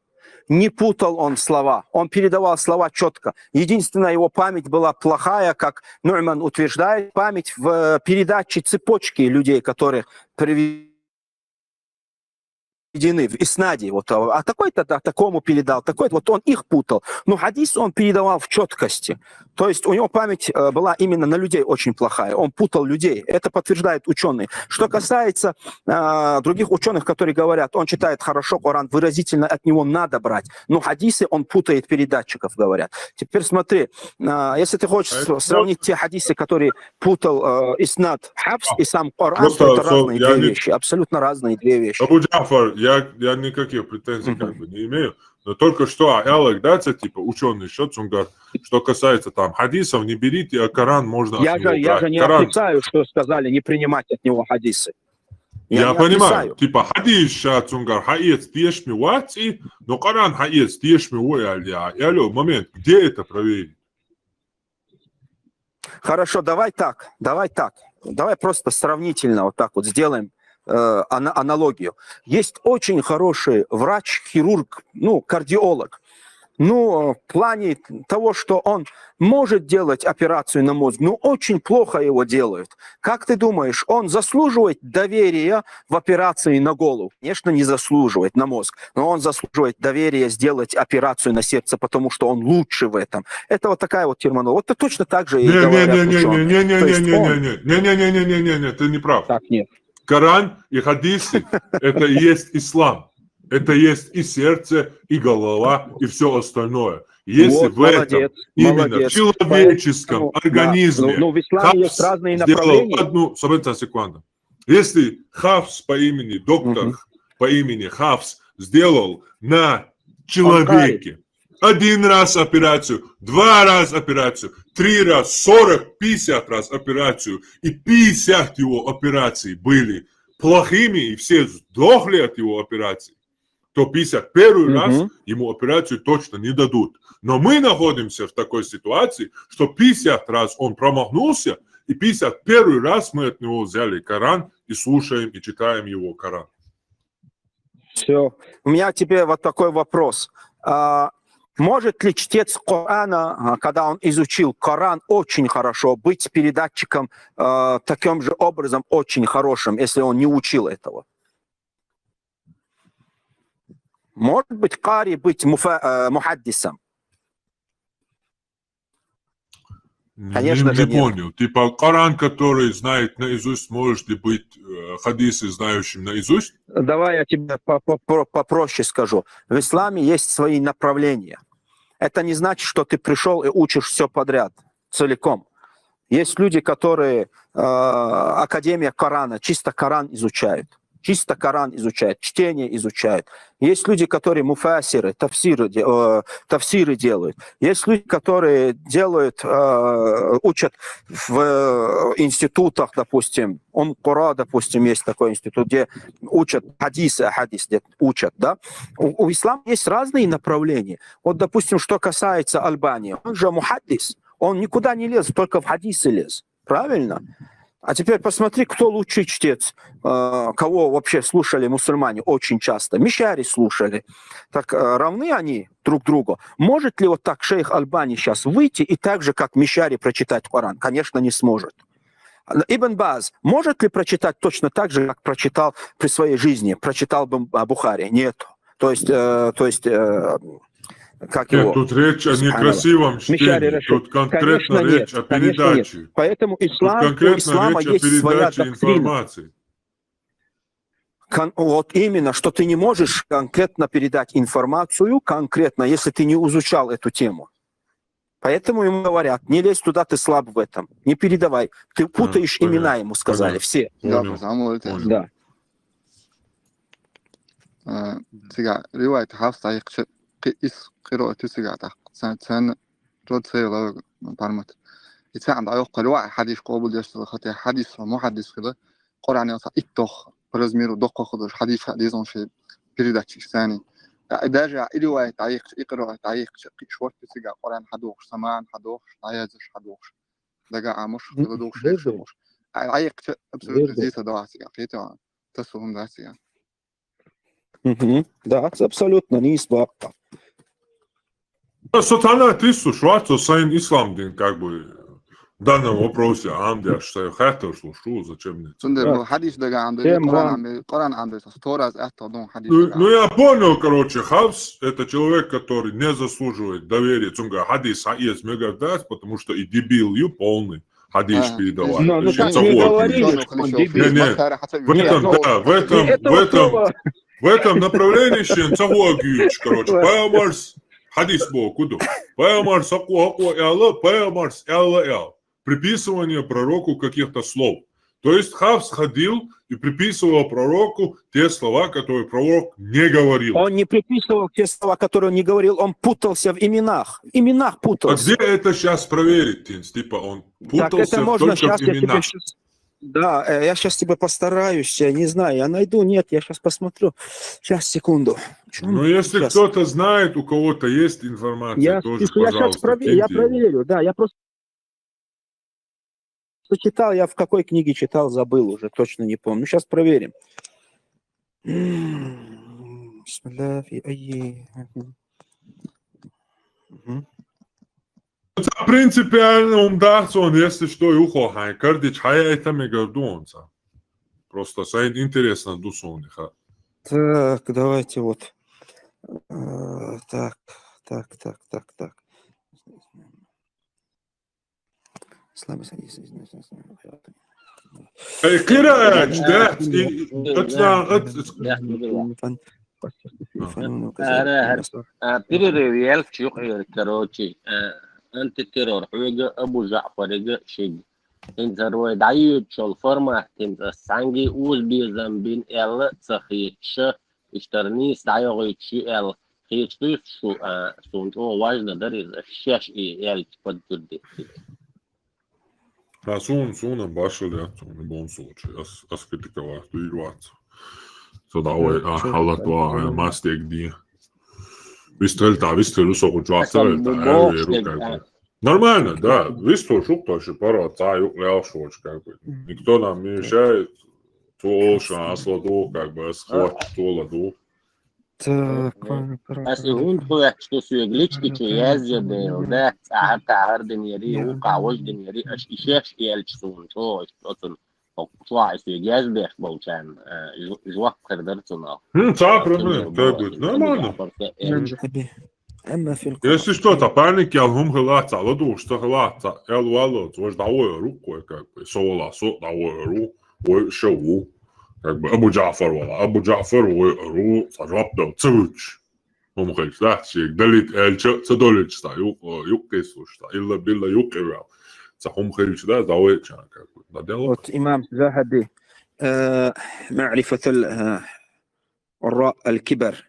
Speaker 3: не путал он слова. Он передавал слова четко. Единственная его память была плохая, как Ну'ман утверждает, память в передаче цепочки людей, которые приведены в иснаде. Вот, а такой-то такому передал, такой-то, вот он их путал. Но хадис он передавал в четкости. То есть у него память была именно на людей очень плохая. Он путал людей. Это подтверждают ученые. Что касается других ученых, которые говорят, он читает хорошо Коран, выразительно от него надо брать. Но хадисы он путает передатчиков, говорят. Теперь смотри, если ты хочешь сравнить те хадисы, которые путал иснад Хафс и сам Коран, то это разные две вещи. Абсолютно разные две вещи.
Speaker 4: Абу Джафар, я никаких претензий как бы не имею, но только что Алек, да, типа ученый счет, что касается там хадисов, не берите, а Коран можно от него брать.
Speaker 3: Я же не отрицаю, что сказали, не принимать от него хадисы.
Speaker 4: Я понимаю, типа хадис шат сунгар хаец тешми вати, но Коран хаец тешми уяля. Алло, момент, где это проверить?
Speaker 3: Хорошо, давай так. Давай просто сравнительно вот так вот сделаем аналогию. Есть очень хороший врач, хирург, кардиолог. В плане того, что он может делать операцию на мозг, но очень плохо его делает. Как ты думаешь, он заслуживает доверия в операции на голову? Конечно, не заслуживает на мозг, но он заслуживает доверия сделать операцию на сердце, потому что он лучше в этом. Это вот такая вот терминология. Вот точно так же и говорят ученые.
Speaker 4: Не, ты не прав.
Speaker 3: Так, нет.
Speaker 4: Коран и хадисы – это и есть ислам. Это есть и сердце, и голова, и все остальное. Если в этом, именно в человеческом организме,
Speaker 3: в исламе есть разные направления.
Speaker 4: Секунду. Если Хафс по имени, доктор по имени Хафс сделал на человеке 1 раз операцию, 2 раза операцию, 3 раза, 40, 50 раз операцию, и 50 его операций были плохими, и все сдохли от его операций, то 51 раз ему операцию точно не дадут. Но мы находимся в такой ситуации, что 50 раз он промахнулся, и 51 раз мы от него взяли Коран и слушаем, и читаем его Коран.
Speaker 3: Все. У меня тебе вот такой вопрос. Может ли чтец Корана, когда он изучил Коран очень хорошо, быть передатчиком таким же образом очень хорошим, если он не учил этого? Может быть, кари быть мухаддисом? Конечно же,
Speaker 4: не понял. Типа Коран, который знает наизусть, может ли быть хадисы, знающим наизусть?
Speaker 3: Давай я тебе попроще скажу. В исламе есть свои направления. Это не значит, что ты пришел и учишь все подряд, целиком. Есть люди, которые Академия Корана, чисто Коран изучают. Чтение изучают. Есть люди, которые муфасиры, тафсиры делают. Есть люди, которые учат в институтах, допустим, допустим, есть такой институт, где учат хадис, где учат, да. У ислама есть разные направления. Вот, допустим, что касается Альбании, он же мухаддис, он никуда не лез, только в хадисы лез. Правильно? А теперь посмотри, кто лучший чтец, кого вообще слушали мусульмане очень часто. Мишари слушали. Так равны они друг другу? Может ли вот так шейх Альбани сейчас выйти и так же, как Мишари, прочитать Коран? Конечно, не сможет. Ибн Баз может ли прочитать точно так же, как прочитал при своей жизни? Прочитал бы Бухари? Нет. То есть как
Speaker 4: Нет,
Speaker 3: его?
Speaker 4: тут речь о некрасивом чтении, тут конкретно речь о передаче.
Speaker 3: Поэтому у ислама есть своя доктрина. Вот именно, что ты не можешь конкретно передать информацию, конкретно, если ты не изучал эту тему. Поэтому ему говорят, не лезь туда, ты слаб в этом, не передавай. Ты путаешь имена, ему сказали, все. Да.
Speaker 10: سيجا رواية حفص عيق قيس قراءة سيجا سنة رد سيغا برمت يتساعد عيق الوعي حديث قابل يشتغل خطي حديث محدث كده قرآن يصع إتخ برزمير ودقة خدش حديث حديثون شيء بريدك ثاني دارجع رواية عيق إقراءة عيق شوات سيجا قرآن حدوخ سمان حدوخ عيازش حدوخ دقا مش خدوخ شيخ مش عيق أبسولوت زيسة دعا سيجا قيتها تسوهم دعا سيجا
Speaker 3: Да, абсолютно не испугался.
Speaker 4: Сатана, ты слушай, Сайн Исламдин, как бы, в данном вопросе, я считаю, хотел слушаю, зачем мне? Ну, я понял, короче, Хавс, это человек, который не заслуживает доверия. Цунга, хадис, есть мегадас, потому что и дебил, и полный. Хадис передавай.
Speaker 3: Ну, так не говорили, что он дебил.
Speaker 4: Нет, в этом направлении Цагуагюич, короче, Паямарс, хадис был куда? Паямарс, Аку, Элла, Паямарс, Элла. Приписывание пророку каких-то слов. То есть Хавс ходил и приписывал пророку те слова, которые пророк не говорил.
Speaker 3: Он не приписывал те слова, которые он не говорил, он путался в именах. В именах путался.
Speaker 4: А где это сейчас проверить, Тинс? Типа он путался
Speaker 3: так это можно,
Speaker 4: только
Speaker 3: сейчас
Speaker 4: в именах.
Speaker 3: Да, я сейчас тебе постараюсь, я не знаю, я найду, нет, я сейчас посмотрю. Сейчас, секунду.
Speaker 4: Ну, если кто-то знает, у кого-то есть информация, тоже, пожалуйста,
Speaker 3: я проверю, да, я просто читал, я в какой книге читал, забыл уже, точно не помню. Сейчас проверим.
Speaker 4: Принципиально он, если что, и ухо, кардич, хая это мегардонца. Просто сайт интересно дусониха.
Speaker 3: Так, давайте вот. Так.
Speaker 4: Кирач, да?
Speaker 2: Перерывел, чухер, короче, антитеррор, Абу Джафар, шиг. انت روي دعيد شو الفرما انت سانجي اوز بيزنبين ال تخيتش اشترنيس دعيوغيتش ال خيتش شو سونتو واجد دريز الشاش ال تقدر دي
Speaker 4: Сунна başladı. Sonra bon случай. Аз критиковал играть. Тогда ой, халат var mastek diye. Вистрел сокут жуатсар. Нормально, да. Вистрел шук тоже пора цаю ляшоч как бы. Никто нам не мешает. То шансладу как бы схват толаду.
Speaker 3: Так,
Speaker 2: Если он хочет, что сюеглички, что ездит, да, تعهر دنيري وقعوش دنيري اشياش يالشون تو اصلا طلع سيجاز بيخ بولشان جوق قدرتنا
Speaker 4: нормально.
Speaker 3: أما في
Speaker 4: Если что-то паники, алгум хилаца, ладу, что хилаца, элвало, твой давой руку, как бы, сола, давой руку, ой, шоу, как бы, Абу Джафар, ой, ру, сажапта, цуч. هم خلص لا شيء دليت تدلج تا يوك كيسوش تا إلا بالله يوك إيرال هم خلص لا دعوة كان كده
Speaker 3: إمام ذهبي معرفة الراء الكبر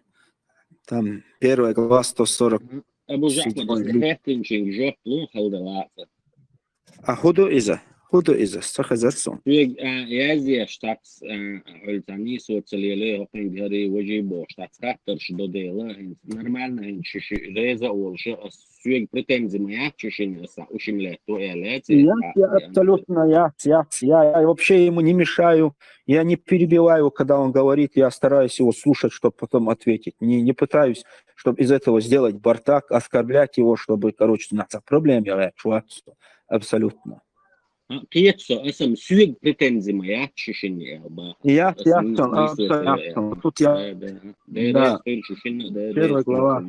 Speaker 3: تم первый глаз 140
Speaker 2: أبو جعفر هاتين شيء جوك لون خلد العاطة
Speaker 3: هدو إذا استخذتهم
Speaker 2: يازي اشتاقس علتاني социалие هقين بهاري وجيبو اشتاقس خاطر شدو ديلا нормально انشش ريزا اولشا سويق претензии моя чешин ушимле то
Speaker 3: я абсолютно я вообще ему не мешаю, я не перебиваю, когда он говорит, я стараюсь его слушать, чтобы потом ответить, не пытаюсь, чтобы из этого сделать бардак, оскорблять его, чтобы, короче, на проблем я абсолютно.
Speaker 2: قيتسو اسم سويق بريتنزي ما ياتششن يا با
Speaker 3: يا тут я
Speaker 2: да первая глава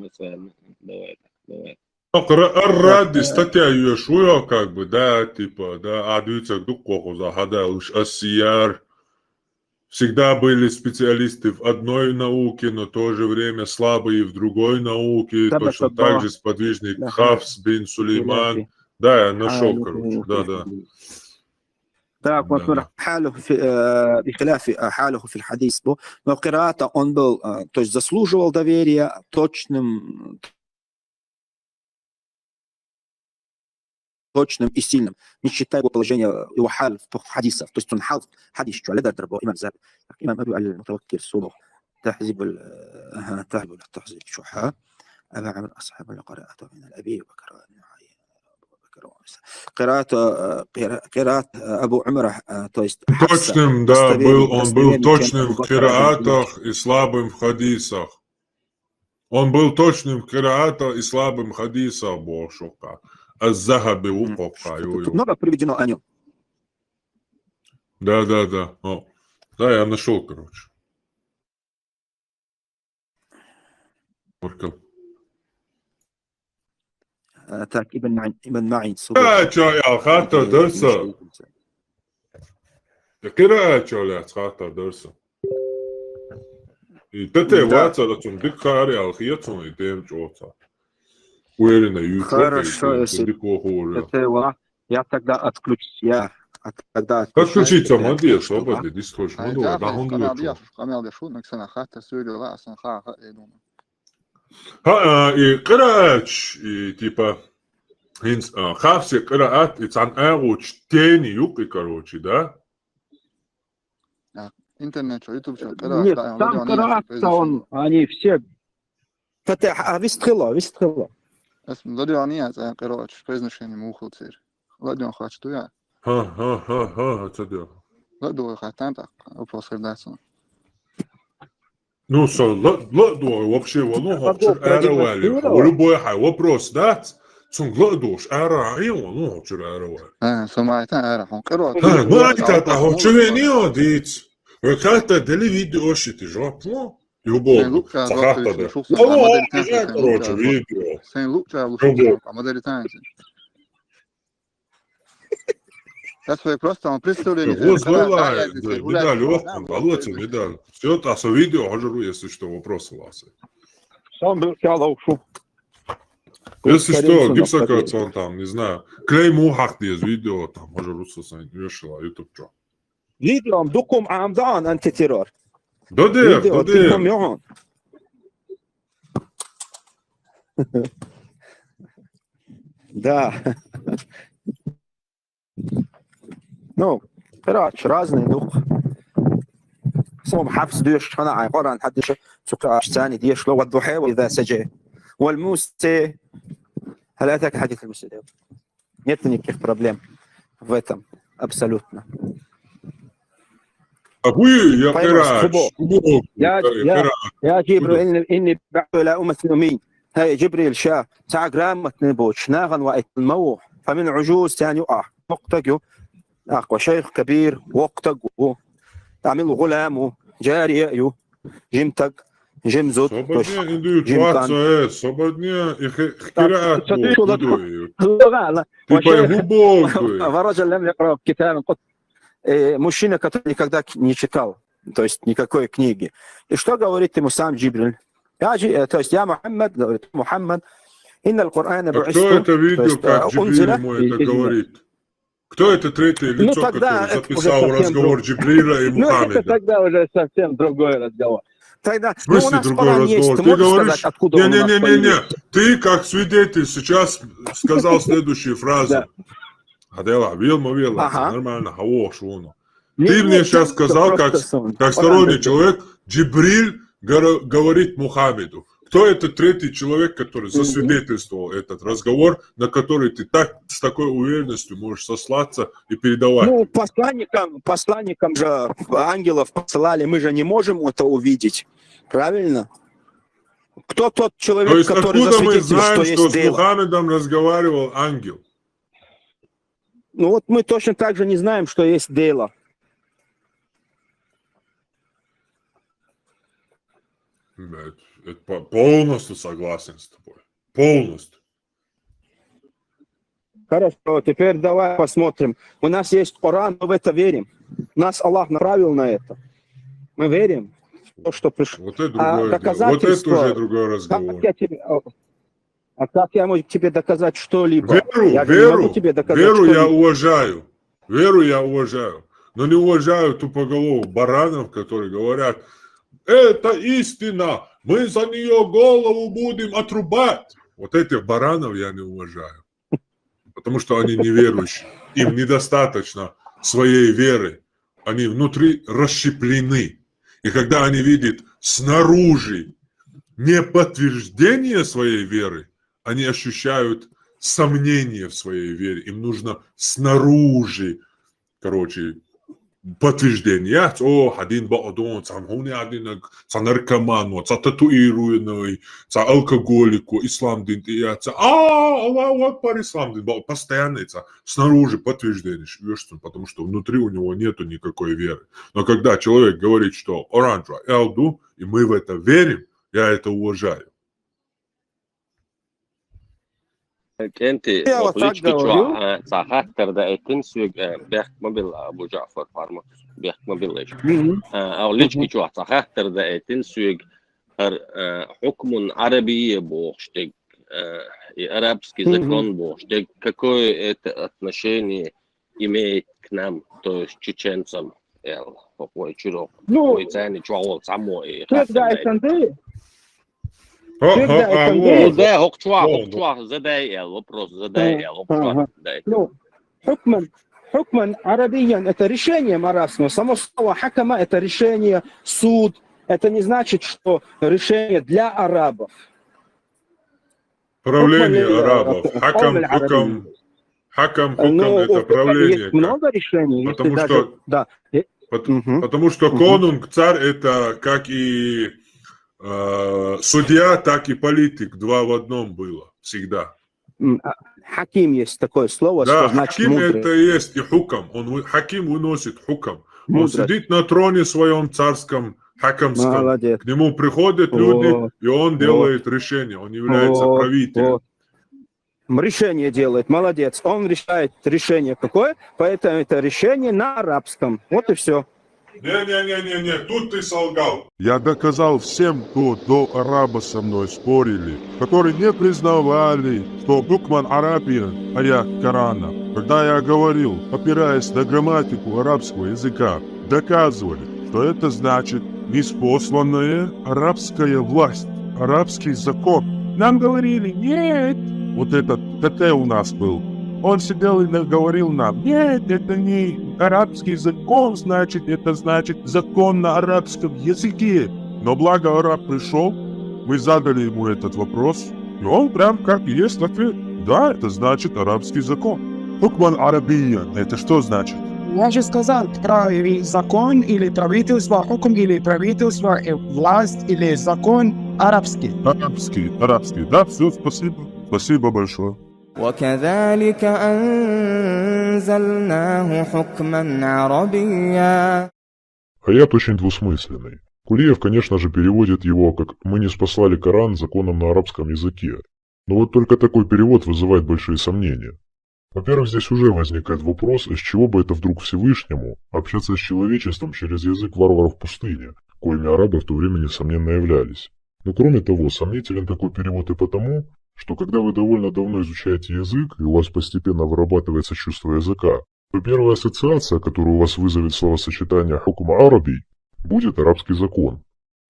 Speaker 4: الرد статья ее шуя как бы да типа да адуется дуко за хада уж асияр всегда были специалисты в одной науке, но в то же время слабые в другой науке. Точно так же сподвижник Хафс бин Сулейман. Да, я нашел, короче. Да.
Speaker 3: Так, вот حاله بخلاف حاله في الحديث но قراءته он был, то есть заслуживал доверия точным и сильным, не считая его положения, его халь в хадисах. То есть он халь хадис, что лидер драбо, имам Заб, имам Абу Аль-Мутаваккир Субах, تحزب التحزب شحا أبا عمر أصحاب قراءته من الأبي وبكر قراءة أبو عمر то есть
Speaker 4: точным, да, он был точным в кираатах и слабым в хадисах. Он был точным в кираатах и слабым в хадисах, Бошука. Аз-Захаби Упока.
Speaker 3: Тут много приведено о нем.
Speaker 4: Да. О. Да, я нашел, короче.
Speaker 3: Так, Ибн Ма'ин.
Speaker 4: يا خاطر درسه. قراءة يا خاطر درسه. تتي واتsa da ću dik kari alhijacom i tem čoca. Уверенно,
Speaker 3: хорошо, если это я тогда отключусь.
Speaker 4: Отключиться, молодец, свободы, дискуш, молодец, да, он лучше. И قراءة, и типа, Хафсе قراءة, и цан эруч тени юки, короче, да?
Speaker 8: Интернет, YouTube,
Speaker 3: нет, там قراءة, он, они все, вистхила.
Speaker 8: Ладиония, это, короче, произношение мухлцер. Ладион хочу я.
Speaker 4: Это да.
Speaker 8: Ладуя хотят, так, вопрос редакции.
Speaker 4: Ну, ладуя вообще, хочешь эровали. Любой вопрос, да? Цун ладуш эровали, хочешь эровали.
Speaker 8: Самайта эровали.
Speaker 4: Самайта, хочешь венить. Вы как-то дали видео, что ты жопно? Любовно. Сахарта, да. Короче, видео.
Speaker 8: Это просто он представление.
Speaker 4: Медаль, Володя, медаль. Все, а со видео, хожу, если что, вопросы у вас.
Speaker 3: Сам был кялаушу.
Speaker 4: Если что, гипсокация там, не знаю. Клей мухак из видео, там, хожу, решила, YouTube что.
Speaker 3: Видео, дукум амдан антитеррор.
Speaker 4: Додер.
Speaker 3: Да. Ну, короче, разный дух. صوم حفظ ديش أنا عبارة عن حدش سكر ثاني ديش لغة الضحى وإذا سجى والموسى هل أتاك حديث الموسى ده؟ Нет никаких проблем в этом абсолютно. يا جبريل إني بعث إلى أمة الأمين هاي جبريل شاء تعقرام متنبوش ناغن وقت الموح فمن عجوز ثاني يقع مقتقو أقوى شيخ كبير وقتقو تعمل غلام جارية جمتق جمزود ورجل لم يقرأ كتابا мужчина, который никогда не читал, то есть никакой книги. И что говорит ему сам Джибриль? То есть я Мухаммад, говорит Мухаммад, инна аль-Кур'ана бу'исту.
Speaker 4: Кто это видел, как Джибриль ему это говорит? Кто это третье лицо, которое записал разговор Джибриля и Мухаммеда?
Speaker 3: Ну, это тогда уже совсем другой разговор. Тогда,
Speaker 4: в смысле другой разговор? Ты говоришь, не, ты как свидетель сейчас сказал следующую фразу. Адела, Вилма, нормально, хорошо. Ты мне сейчас сказал, как сторонний человек, Джибриль говорит Мухаммеду. Кто этот третий человек, который засвидетельствовал этот разговор, на который ты так с такой уверенностью можешь сослаться и передавать?
Speaker 3: Ну, посланникам же ангелов посылали, мы же не можем это увидеть. Правильно? Кто тот человек,
Speaker 4: то есть,
Speaker 3: который
Speaker 4: откуда мы
Speaker 3: засвидетельствовал,
Speaker 4: знаем, что
Speaker 3: есть
Speaker 4: с Мухаммедом разговаривал ангел?
Speaker 3: Ну вот мы точно так же не знаем, что есть Дейла.
Speaker 4: Это полностью согласен с тобой. Полностью.
Speaker 3: Хорошо, теперь давай посмотрим. У нас есть Коран, мы в это верим. Нас Аллах направил на это. Мы верим в то, что пришло.
Speaker 4: Вот это вот это уже другой разговор.
Speaker 3: Как я могу тебе доказать что-либо?
Speaker 4: Веру я уважаю. Веру я уважаю. Но не уважаю тупоголовых баранов, которые говорят, это истина, мы за нее голову будем отрубать. Вот этих баранов я не уважаю. Потому что они неверующие. Им недостаточно своей веры. Они внутри расщеплены. И когда они видят снаружи не подтверждение своей веры, они ощущают сомнение в своей вере. Им нужно снаружи, подтверждение. Один баадон, один наркоман, татуированный, алкоголик, ислам дин, Аллаху Акбар, ислам дин, постоянно снаружи подтверждение, потому что внутри у него нету никакой веры. Но когда человек говорит, что оранжа, элду, и мы в это верим, я это уважаю.
Speaker 2: انت وطلعت كتشوع صحات تردا تنسوق بيحكم بالله ابو جعفر فارمك بيحكم بالله او ليش كتشوع صحات تردا تنسوق حكم عربي بوشتك арабский закон божий. Какое это отношение имеет к нам, то есть чеченцам?
Speaker 3: حكما عربيا это решением арабским. Само слово хакама это решение, суд. Это не значит, что решение для арабов.
Speaker 4: Правление арабов. Хакам это правление.
Speaker 3: Есть много решений.
Speaker 4: Потому что конунг, царь, это как и судья, так и политик. Два в одном было всегда.
Speaker 3: Хаким есть такое слово,
Speaker 4: да,
Speaker 3: что значит
Speaker 4: хаким
Speaker 3: мудрый.
Speaker 4: Это и есть и хукам. Хаким выносит хукам. Он сидит на троне своем царском, хакамском.
Speaker 3: Молодец.
Speaker 4: К нему приходят люди, и он делает решение. Он является правителем.
Speaker 3: Решение делает, молодец. Он решает решение какое, поэтому это решение на арабском. Вот и все.
Speaker 4: Не, тут ты солгал.
Speaker 1: Я доказал всем, кто до араба со мной спорили, которые не признавали, что Букман Арабия аят Корана. Когда я говорил, опираясь на грамматику арабского языка, доказывали, что это значит неспосланная арабская власть, арабский закон. Нам говорили, нет, вот этот ТТ у нас был. Он сидел и говорил нам, нет, это не арабский закон, значит, это значит закон на арабском языке. Но благо араб пришел, мы задали ему этот вопрос, и он прям как есть ответ. Да, это значит арабский закон. Хукман Арабия, это что значит?
Speaker 18: Я же сказал, закон или правительство, хукм или правительство, власть или закон арабский.
Speaker 1: Арабский, да, все, спасибо. Спасибо большое.
Speaker 19: وكذلك أنزلناه حكما عربيا.
Speaker 1: Аят очень двусмысленный. Кулиев, конечно же, переводит его как «мы не спаслали Коран законом на арабском языке». Но вот только такой перевод вызывает большие сомнения. Во-первых, здесь уже возникает вопрос, из чего бы это вдруг Всевышнему общаться с человечеством через язык варваров пустыни, коими арабы в то время, несомненно, являлись. Но кроме того, сомнителен такой перевод и потому, что когда вы довольно давно изучаете язык, и у вас постепенно вырабатывается чувство языка, то первая ассоциация, которую у вас вызовет словосочетание «хукма арабий», будет арабский закон.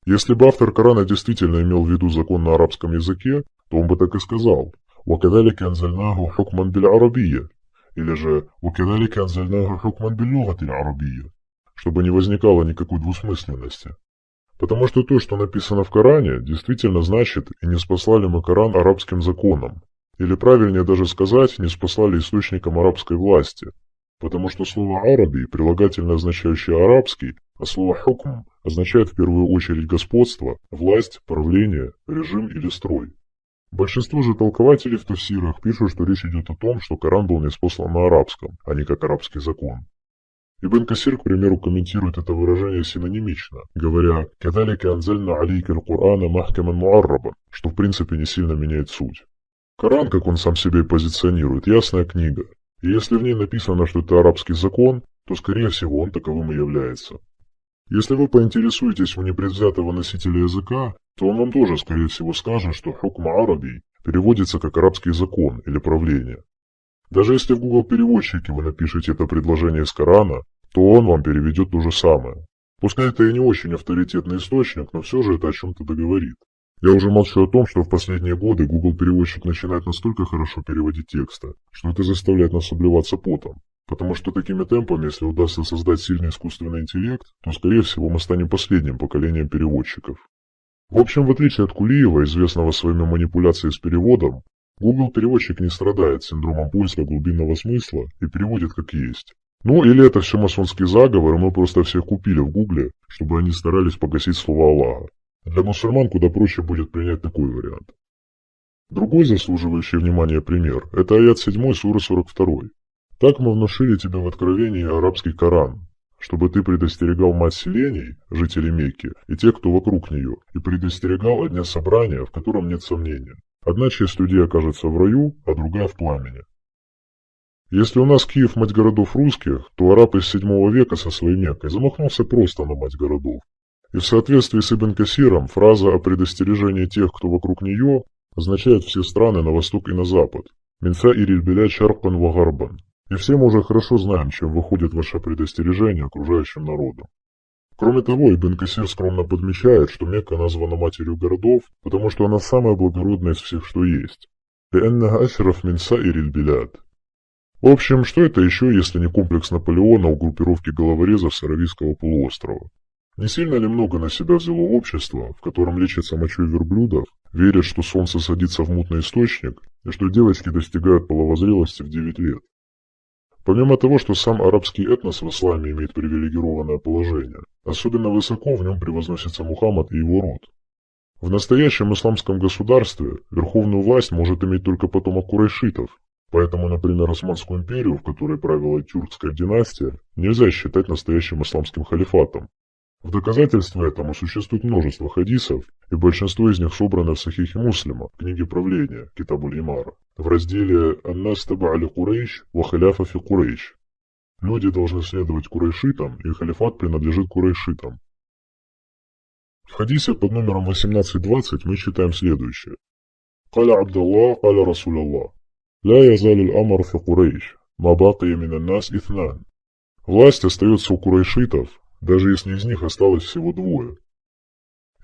Speaker 1: Если бы автор Корана действительно имел в виду закон на арабском языке, то он бы так и сказал «Вакадалика анзальнаху хукман биль арабия» или же «Вакадалика анзальнаху хукман биль лугати арабия», чтобы не возникало никакой двусмысленности. Потому что то, что написано в Коране, действительно значит, и не спаслали мы Коран арабским законом. Или правильнее даже сказать, не спаслали источником арабской власти. Потому что слово «араби», прилагательно означающее «арабский», а слово «хукм» означает в первую очередь господство, власть, правление, режим или строй. Большинство же толкователей в тафсирах пишут, что речь идет о том, что Коран был ниспослан на арабском, а не как арабский закон. Ибн Касир, к примеру, комментирует это выражение синонимично, говоря «Кадалика анзальна алейка аль-Кур'ана махкаман муаррабан», что в принципе не сильно меняет суть. Коран, как он сам себе позиционирует, ясная книга, и если в ней написано, что это арабский закон, то скорее всего он таковым и является. Если вы поинтересуетесь у непредвзятого носителя языка, то он вам тоже, скорее всего, скажет, что «хукм арабий» переводится как «арабский закон» или «правление». Даже если в Google переводчике вы напишете это предложение из Корана, то он вам переведет то же самое. Пускай это и не очень авторитетный источник, но все же это о чем-то договорит. Я уже молчу о том, что в последние годы Google переводчик начинает настолько хорошо переводить тексты, что это заставляет нас обливаться потом. Потому что такими темпами, если удастся создать сильный искусственный интеллект, то, скорее всего, мы станем последним поколением переводчиков. В общем, в отличие от Кулиева, известного своими манипуляциями с переводом, Google переводчик не страдает синдромом поиска глубинного смысла и переводит как есть. Ну, или это все масонский заговор, и мы просто всех купили в Гугле, чтобы они старались погасить слова Аллаха. Для мусульман куда проще будет принять такой вариант. Другой заслуживающий внимания пример – это аят 7 суры 42. «Так мы внушили тебе в откровении арабский Коран, чтобы ты предостерегал мать селений, жителей Мекки, и тех, кто вокруг нее, и предостерегал от дня собрания, в котором нет сомнения. Одна часть людей окажется в раю, а другая в пламени». Если у нас Киев мать городов русских, то араб из 7 века со своей Меккой замахнулся просто на мать городов. И в соответствии с Ибн Касиром, фраза о предостережении тех, кто вокруг нее, означает все страны на восток и на запад. «Минса ириль биляд шаркан ва гарбан». И все мы уже хорошо знаем, чем выходит ваше предостережение окружающим народам. Кроме того, Ибн Касир скромно подмечает, что Мекка названа матерью городов, потому что она самая благородная из всех, что есть. «Лиэннаха ашраф мин саириль биляд». В общем, что это еще, если не комплекс Наполеона у группировки головорезов с Аравийского полуострова? Не сильно ли много на себя взяло общество, в котором лечатся мочой верблюдов, верят, что солнце садится в мутный источник, и что девочки достигают половозрелости в 9 лет? Помимо того, что сам арабский этнос в исламе имеет привилегированное положение, особенно высоко в нем превозносится Мухаммад и его род. В настоящем исламском государстве верховную власть может иметь только потомок курайшитов, поэтому, например, Османскую империю, в которой правила тюркская династия, нельзя считать настоящим исламским халифатом. В доказательство этому существует множество хадисов, и большинство из них собраны в Сахихе Муслима, книге правления, Китабуль Имара, в разделе «Аннас таба'али Курейш ва халяфа фи Курейш». Люди должны следовать курайшитам, и халифат принадлежит курайшитам. В хадисе под номером 1820 мы читаем следующее. «Каля Абдаллах, каля Расуляллах, ля язалю аль-амар фи Курейш, ма бакия мин нас итнан». Власть остается у курайшитов, даже если из них осталось всего 2.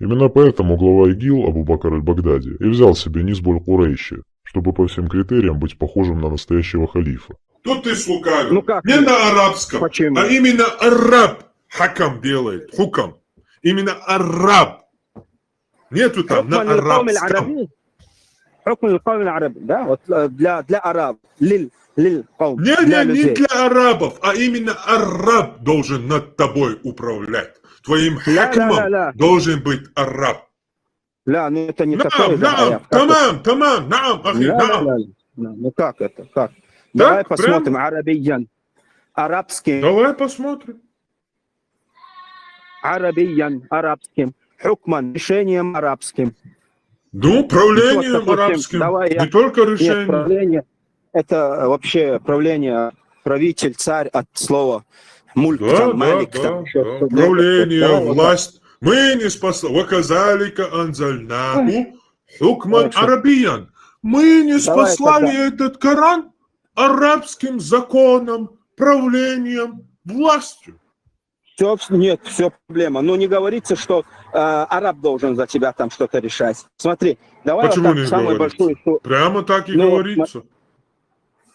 Speaker 1: Именно поэтому глава ИГИЛ Абу Бакр аль-Багдади и взял себе низ Буль-Курейши, чтобы по всем критериям быть похожим на настоящего халифа.
Speaker 4: Тут ты слукавил. Не на арабском, а именно араб хакам делает, хукам. Именно араб. Нету там на арабском.
Speaker 3: حكم القوم العربي, да, вот для арабов, лиль-каум.
Speaker 4: Не для арабов, а именно араб должен над тобой управлять. Твоим хакмом должен быть араб.
Speaker 3: لا, ну это не такое.
Speaker 4: Тамам, ахи,
Speaker 3: ну как это, как? Давай посмотрим, арабиян, арабским.
Speaker 4: Давай посмотрим.
Speaker 3: Арабиян, арабским, хукман, решением арабским.
Speaker 4: Ну, правлением арабским, не только решением.
Speaker 3: Нет, правление, это вообще правление, правитель, царь от слова мульк, малик.
Speaker 4: Правление, власть. Мы не спасли. Ваказалика анзальнаху хукман арабиян. Мы не спаслали этот Коран арабским законом, правлением, властью.
Speaker 3: Нет, все проблема. Но не говорится, что араб должен за тебя там что-то решать. Смотри, давай
Speaker 4: почему
Speaker 3: вот
Speaker 4: не
Speaker 3: самую большую...
Speaker 4: Прямо так и говорится.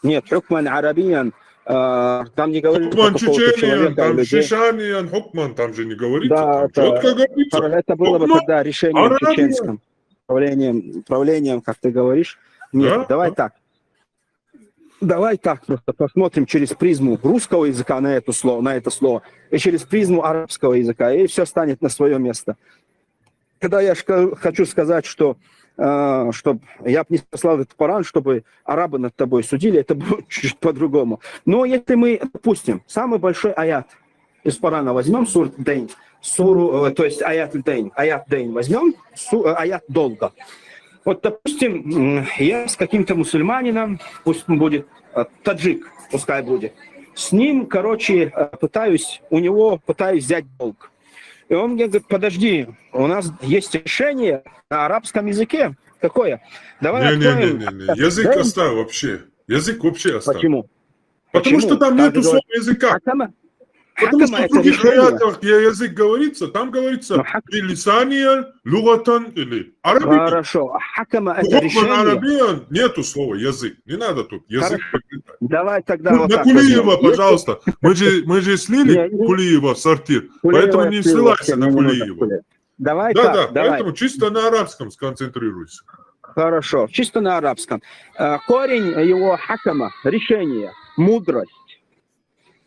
Speaker 3: Нет, хукман арабиян, там не говорится...
Speaker 4: Хукман чечениан, там шишаниан, хукман, там же не говорится.
Speaker 3: Да,
Speaker 4: четко говорится.
Speaker 3: Это было бы тогда решением чеченским. Правлением, как ты говоришь. Нет, да? Давай так. Давай так просто посмотрим через призму русского языка на это слово и через призму арабского языка, и все станет на свое место. Когда я хочу сказать, что чтобы я бы не послал этот Коран, чтобы арабы над тобой судили, это будет чуть по-другому. Но если мы, допустим, самый большой аят из Корана возьмем, то есть аят Дейн возьмем, аят долго. Вот, допустим, я с каким-то мусульманином, пусть он будет таджик, пускай будет, с ним, пытаюсь взять долг. И он мне говорит, подожди, у нас есть решение на арабском языке. Какое? Давай откроем...
Speaker 4: Не. Язык оставь вообще. Язык вообще оставь.
Speaker 3: Почему?
Speaker 4: Потому что там нету слова языка. Потому что в других аятах, где язык говорится, там говорится «Билисания лугатан» или «арабия».
Speaker 3: Хорошо. Хакама это решение.
Speaker 4: «Арабия» нету слова «язык». Не надо тут язык.
Speaker 3: Давай тогда вот
Speaker 4: на
Speaker 3: так
Speaker 4: Кулиева,
Speaker 3: возьмем.
Speaker 4: пожалуйста. Мы же слили Кулиева в сортир, поэтому не ссылайся на Кулиева.
Speaker 3: Давай
Speaker 4: Да,
Speaker 3: так, давай.
Speaker 4: поэтому чисто на арабском сконцентрируйся.
Speaker 3: Хорошо, чисто на арабском. Корень его хакама, решение, мудрость.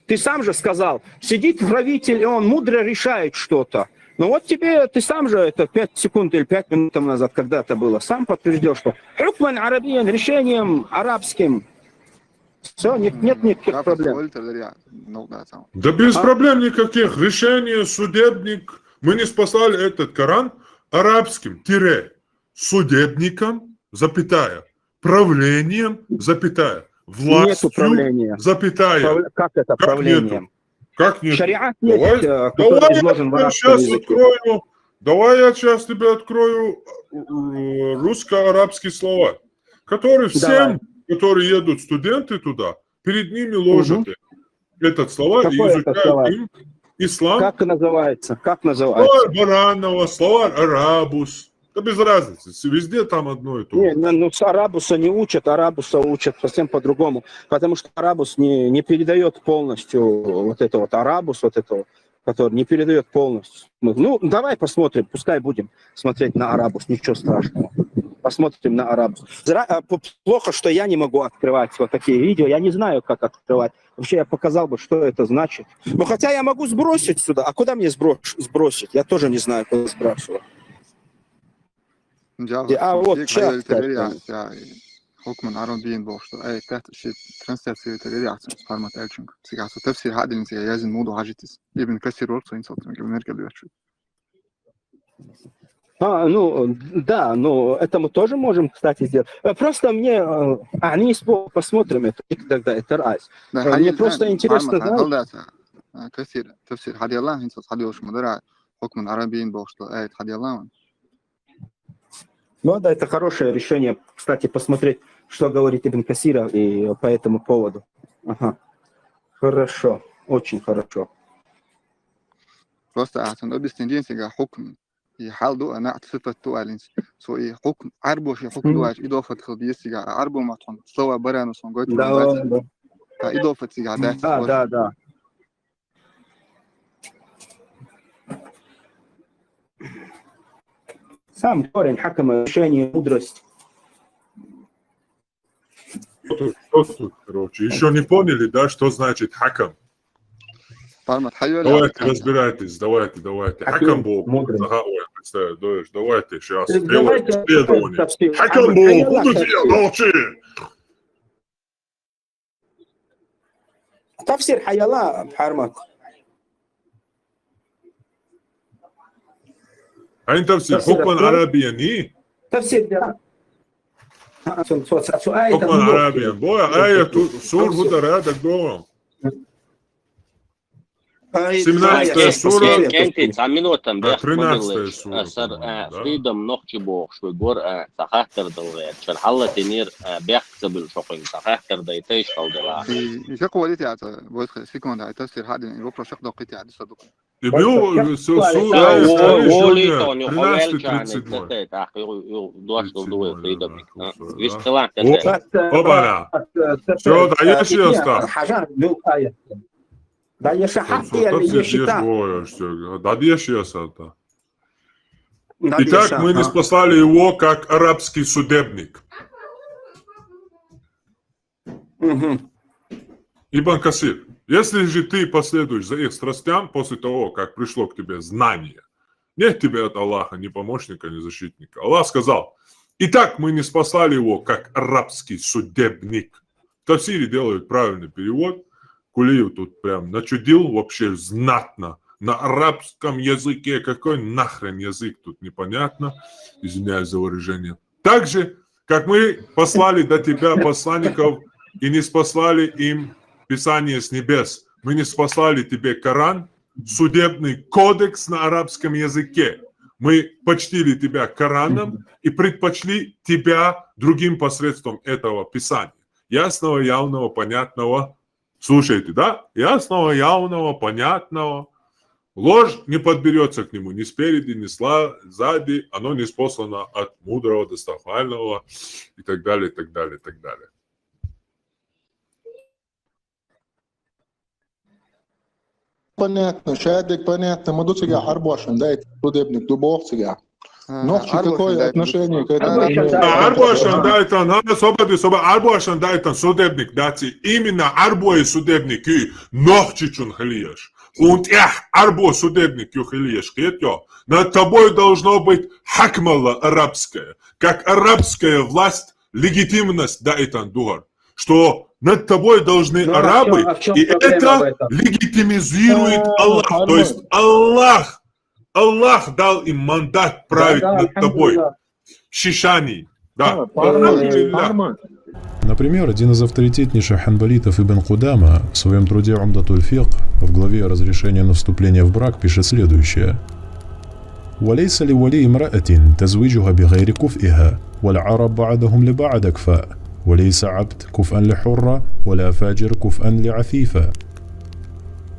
Speaker 3: Ты сам же сказал, сидит правитель, и он мудро решает что-то. Ну вот тебе, ты сам же, это 5 секунд или 5 минут назад, когда это было, сам подтвердил, что хукман арабиян, решением арабским. Все, нет никаких проблем.
Speaker 4: Да без проблем никаких. Решение, судебник. Мы не спасали этот Коран арабским, судебником, запятая, правлением, запятая, властью, запятая.
Speaker 3: Как это правлением?
Speaker 4: Как нет?
Speaker 3: Шариат есть, который изложен в арабском языке.
Speaker 4: Давай я сейчас тебе открою русско-арабские слова, которые всем, которые едут студенты туда, перед ними ложат этот словарь и изучают им ислам.
Speaker 3: Как называется? Как называется?
Speaker 4: Словарь Баранова, словарь Арабус. Да без разницы, везде там одно и то же.
Speaker 3: Ну, с арабуса не учат, арабуса учат совсем по-другому, потому что арабус не передает полностью вот это вот арабус, вот этого, который не передает полностью. Ну, давай посмотрим, пускай будем смотреть на арабус, ничего страшного. Посмотрим на арабус. Плохо, что я не могу открывать вот такие видео, я не знаю, как открывать. Вообще я показал бы, что это значит. Но хотя я могу сбросить сюда, а куда мне сбросить? Я тоже не знаю, куда сбрасывать. Вот сейчас.
Speaker 10: حكم عربي بوشتو أي تحت شيء ترانسلاتير ترياكشن فارمات ألشنك سيجاسو تفسير هذا اللي زي يازن مودو حاجتس ابن كثير ورد صين صوت من نرجع ليش.
Speaker 3: Ну, да, но это мы тоже можем, кстати, сделать. Просто мне, они посмотрим это, тогда это раз. Мне просто интересно знать.
Speaker 10: كثير تفسير هذا الله إنسان هذا وش مدرع حكم عربي بوشتو أي هذا الله.
Speaker 3: Ну да, это хорошее решение, кстати, посмотреть, что говорит Ибн Касира и по этому поводу. Ага. Хорошо, очень хорошо.
Speaker 10: Просто عشان أبستنجين سجى حكم يحاولوا أنا أتصفت توالينس سوي حكم عربو في حكم دواش إضافة خدية سجى عربو ما تون سوا برانو سونجوت
Speaker 3: да.
Speaker 10: إضافة سجى ده
Speaker 3: да. Сам корень хакама, решение, мудрость.
Speaker 4: Что тут, короче? Еще не поняли, да, что значит хакам? Давайте разбирайтесь, давайте. Хакам Бог. Давайте сейчас. Исследование. Хакам Бог, молчи!
Speaker 3: تفسير حي الله بحرمك.
Speaker 4: أنت تفسير حكما عربيا إيه؟
Speaker 3: تفسير
Speaker 4: حكما عربيا بويا آية سور هدر هذا دوم 17 سورة
Speaker 2: كنتي تعملوتن
Speaker 4: 13 سورة
Speaker 2: فريدم نوخشي بوخ شوي غور صحاحتر دلغير شرحالة تنير بيحسب شوقين صحاحتر دايتيش قلدلا
Speaker 10: يشقوا ديتي عطا بويت سيكون دا تفسير هذا يروح شق دقيتي عدي صدق
Speaker 4: يبيو سورة
Speaker 2: وولي تون يحوال كان تتت أخي دوش دلوي فريدم ويش طلعت تتت
Speaker 4: أبانا شو دعيش يا أستا
Speaker 3: حاجة لو آية Да я шахатия или счета.
Speaker 4: Итак, мы не спасали его как арабский судебник. Ибн Касир, если же ты последуешь за их страстям после того, как пришло к тебе знание, нет тебе от Аллаха ни помощника, ни защитника. Аллах сказал, итак, мы не спасали его как арабский судебник. В тафсире делают правильный перевод. Кулиев тут прям начудил вообще знатно. На арабском языке. Какой нахрен язык тут непонятно. Извиняюсь за выражение. Так же, как мы послали до тебя посланников и не спаслали им Писание с небес. Мы не спаслали тебе Коран судебный кодекс на арабском языке. Мы почтили тебя Кораном и предпочли тебя другим посредством этого писания. Ясного, явного, понятного. Слушайте, да? Ясного, явного, понятного. Ложь не подберется к нему ни спереди, ни сзади. Оно не спослано от мудрого, достохвального и так далее, и так далее, и так далее.
Speaker 10: Понятно, шадик, понятно. Мы тут сега арбашан, дайте судебник, дубов сега. Нохчи, какое отношение к этому?
Speaker 4: Арбашан дайтан, арбашан дайтан судебник, дати. Именно арбой судебник, нохчи чун халияш. Und арбо судебник юхилиеш, над тобой должно быть хакмалла арабская, как арабская власть, легитимность дайтан дугар, что над тобой должны арабы, и это легитимизирует Аллах. То есть Аллах дал им мандат править над тобой. Шишани. Да.
Speaker 20: Например, один из авторитетнейших ханбалитов Ибн Кудама в своем труде «Умдатуль фикх» в главе «Разрешение на вступление в брак» пишет следующее. «Валейса ли вали имраатин тазвиджуха бигайри куф'iha, вал'араб ба'дахум ли ба'д акфа, валейса абд куф'ан ли хурра, валя фаджир куф'ан ли афифа».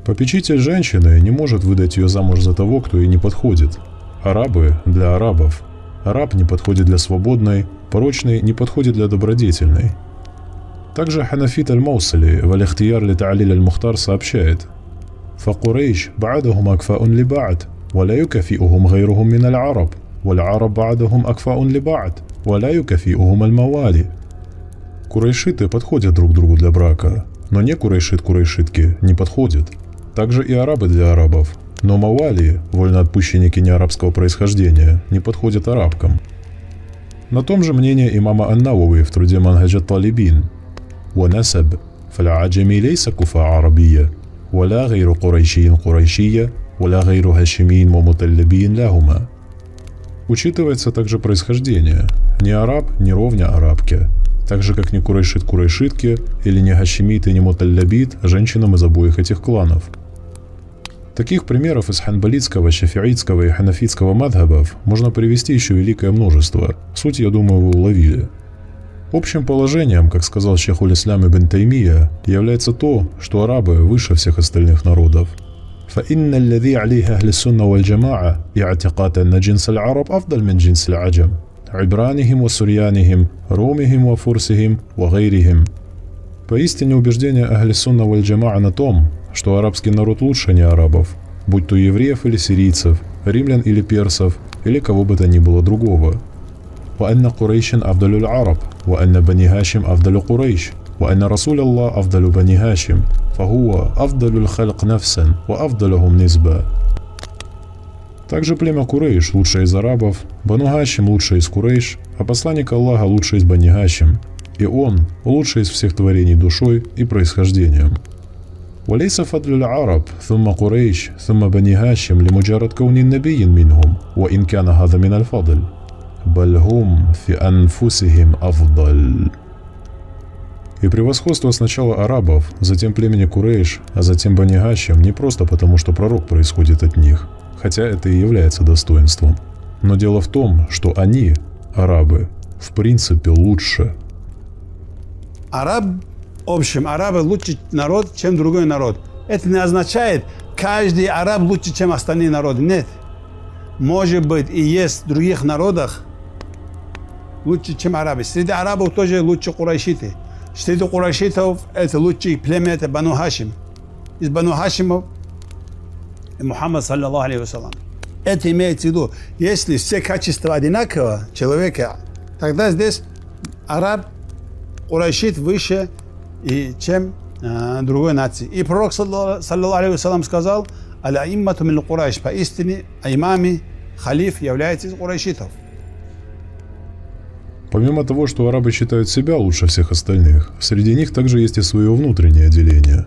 Speaker 20: Попечитель женщины не может выдать ее замуж за того, кто ей не подходит. Арабы для арабов. Араб не подходит для свободной, порочный не подходит для добродетельной. Также Ханафит аль-Маусали в Аль-Ихтияр ли-Та'алиль аль-Мухтар сообщает: «Факурейш ба'дахум акфаун ли ба'д, валя юкафиухум гайрухум мин аль-араб, валь-араб ба'дахум акфаун ли ба'д, валя юкафиухум аль-мавали». Курайшиты подходят друг другу для брака, но не курайшит-курайшитки не подходят. Также и арабы для арабов. Но мавали, вольноотпущенники неарабского происхождения, не подходят арабкам. На том же мнение имама Ан-Навави в труде Манхаджат Талибин. «Ванасаб, фал'аджами лейса куфа арабия, валя гайру курайшиин курайшия, валя гайру хашимиин мумуталлабиин ляхума». Учитывается также происхождение. Ни араб, ни ровня арабке. Так же, как ни курайшит-курайшитки или ни хашимит и ни муталлабит женщинам из обоих этих кланов. Таких примеров из ханбалитского, шафиитского и ханафитского мадхабов можно привести еще великое множество. Суть, я думаю, вы уловили. Общим положением, как сказал шейхуль ислам ибн Таймия, является то, что арабы выше всех остальных народов. فإن الذي عليه أهل السنة والجماعة اعتقاد أن جنس العرب أفضل من جنس العجم عبرانهم وسريانهم رومهم وفرسهم وغيرهم. Поистине убеждение Ахли Сунна валь Джамаа на том, что арабский народ лучше не арабов, будь то евреев или сирийцев, римлян или персов, или кого бы то ни было другого. وأن قريش أفضل العرب وأن بني هاشم أفضل قريش وأن رسول الله أفضل بني هاشم فهو أفضل الخلق نفسا وأفضلهم نسبة. Также племя Курейш лучшее из арабов, Бану Хашим лучшее из Курейш, а посланник Аллаха лучший из Бани Хашим, и он лучший из всех творений душой и происхождением. وليس فضل العرب ثم قريش ثم بني هاشم لمجرد كون النبي منهم وإن كان هذا من الفضل بل هم في أنفسهم أفضل. И превосходство сначала арабов, затем племени Курейш, а затем Бани Хашим не просто потому, что пророк происходит от них, хотя это и является достоинством. Но дело в том, что они, арабы, в принципе лучше.
Speaker 21: Араб, в общем, арабы лучше народ, чем другой народ. Это не означает, каждый араб лучше, чем остальные народы. Нет. Может быть, и есть в других народах лучше, чем арабы. Среди арабов тоже лучше курайшиты. Среди курайшитов это лучшие племя, это Бану Хашим. Из Бану Хашимов Мухаммад, саллаллаху алейхи вассалам. Это имеется в виду, если все качества одинаково человека, тогда здесь араб, курайшит выше, чем другой нации. И пророк, саллаллаху алейхи вассалам, сказал: «Аля-иммату мин курайш», поистине имами, халиф является из курайшитов.
Speaker 20: Помимо того, что арабы считают себя лучше всех остальных, среди них также есть и свое внутреннее деление.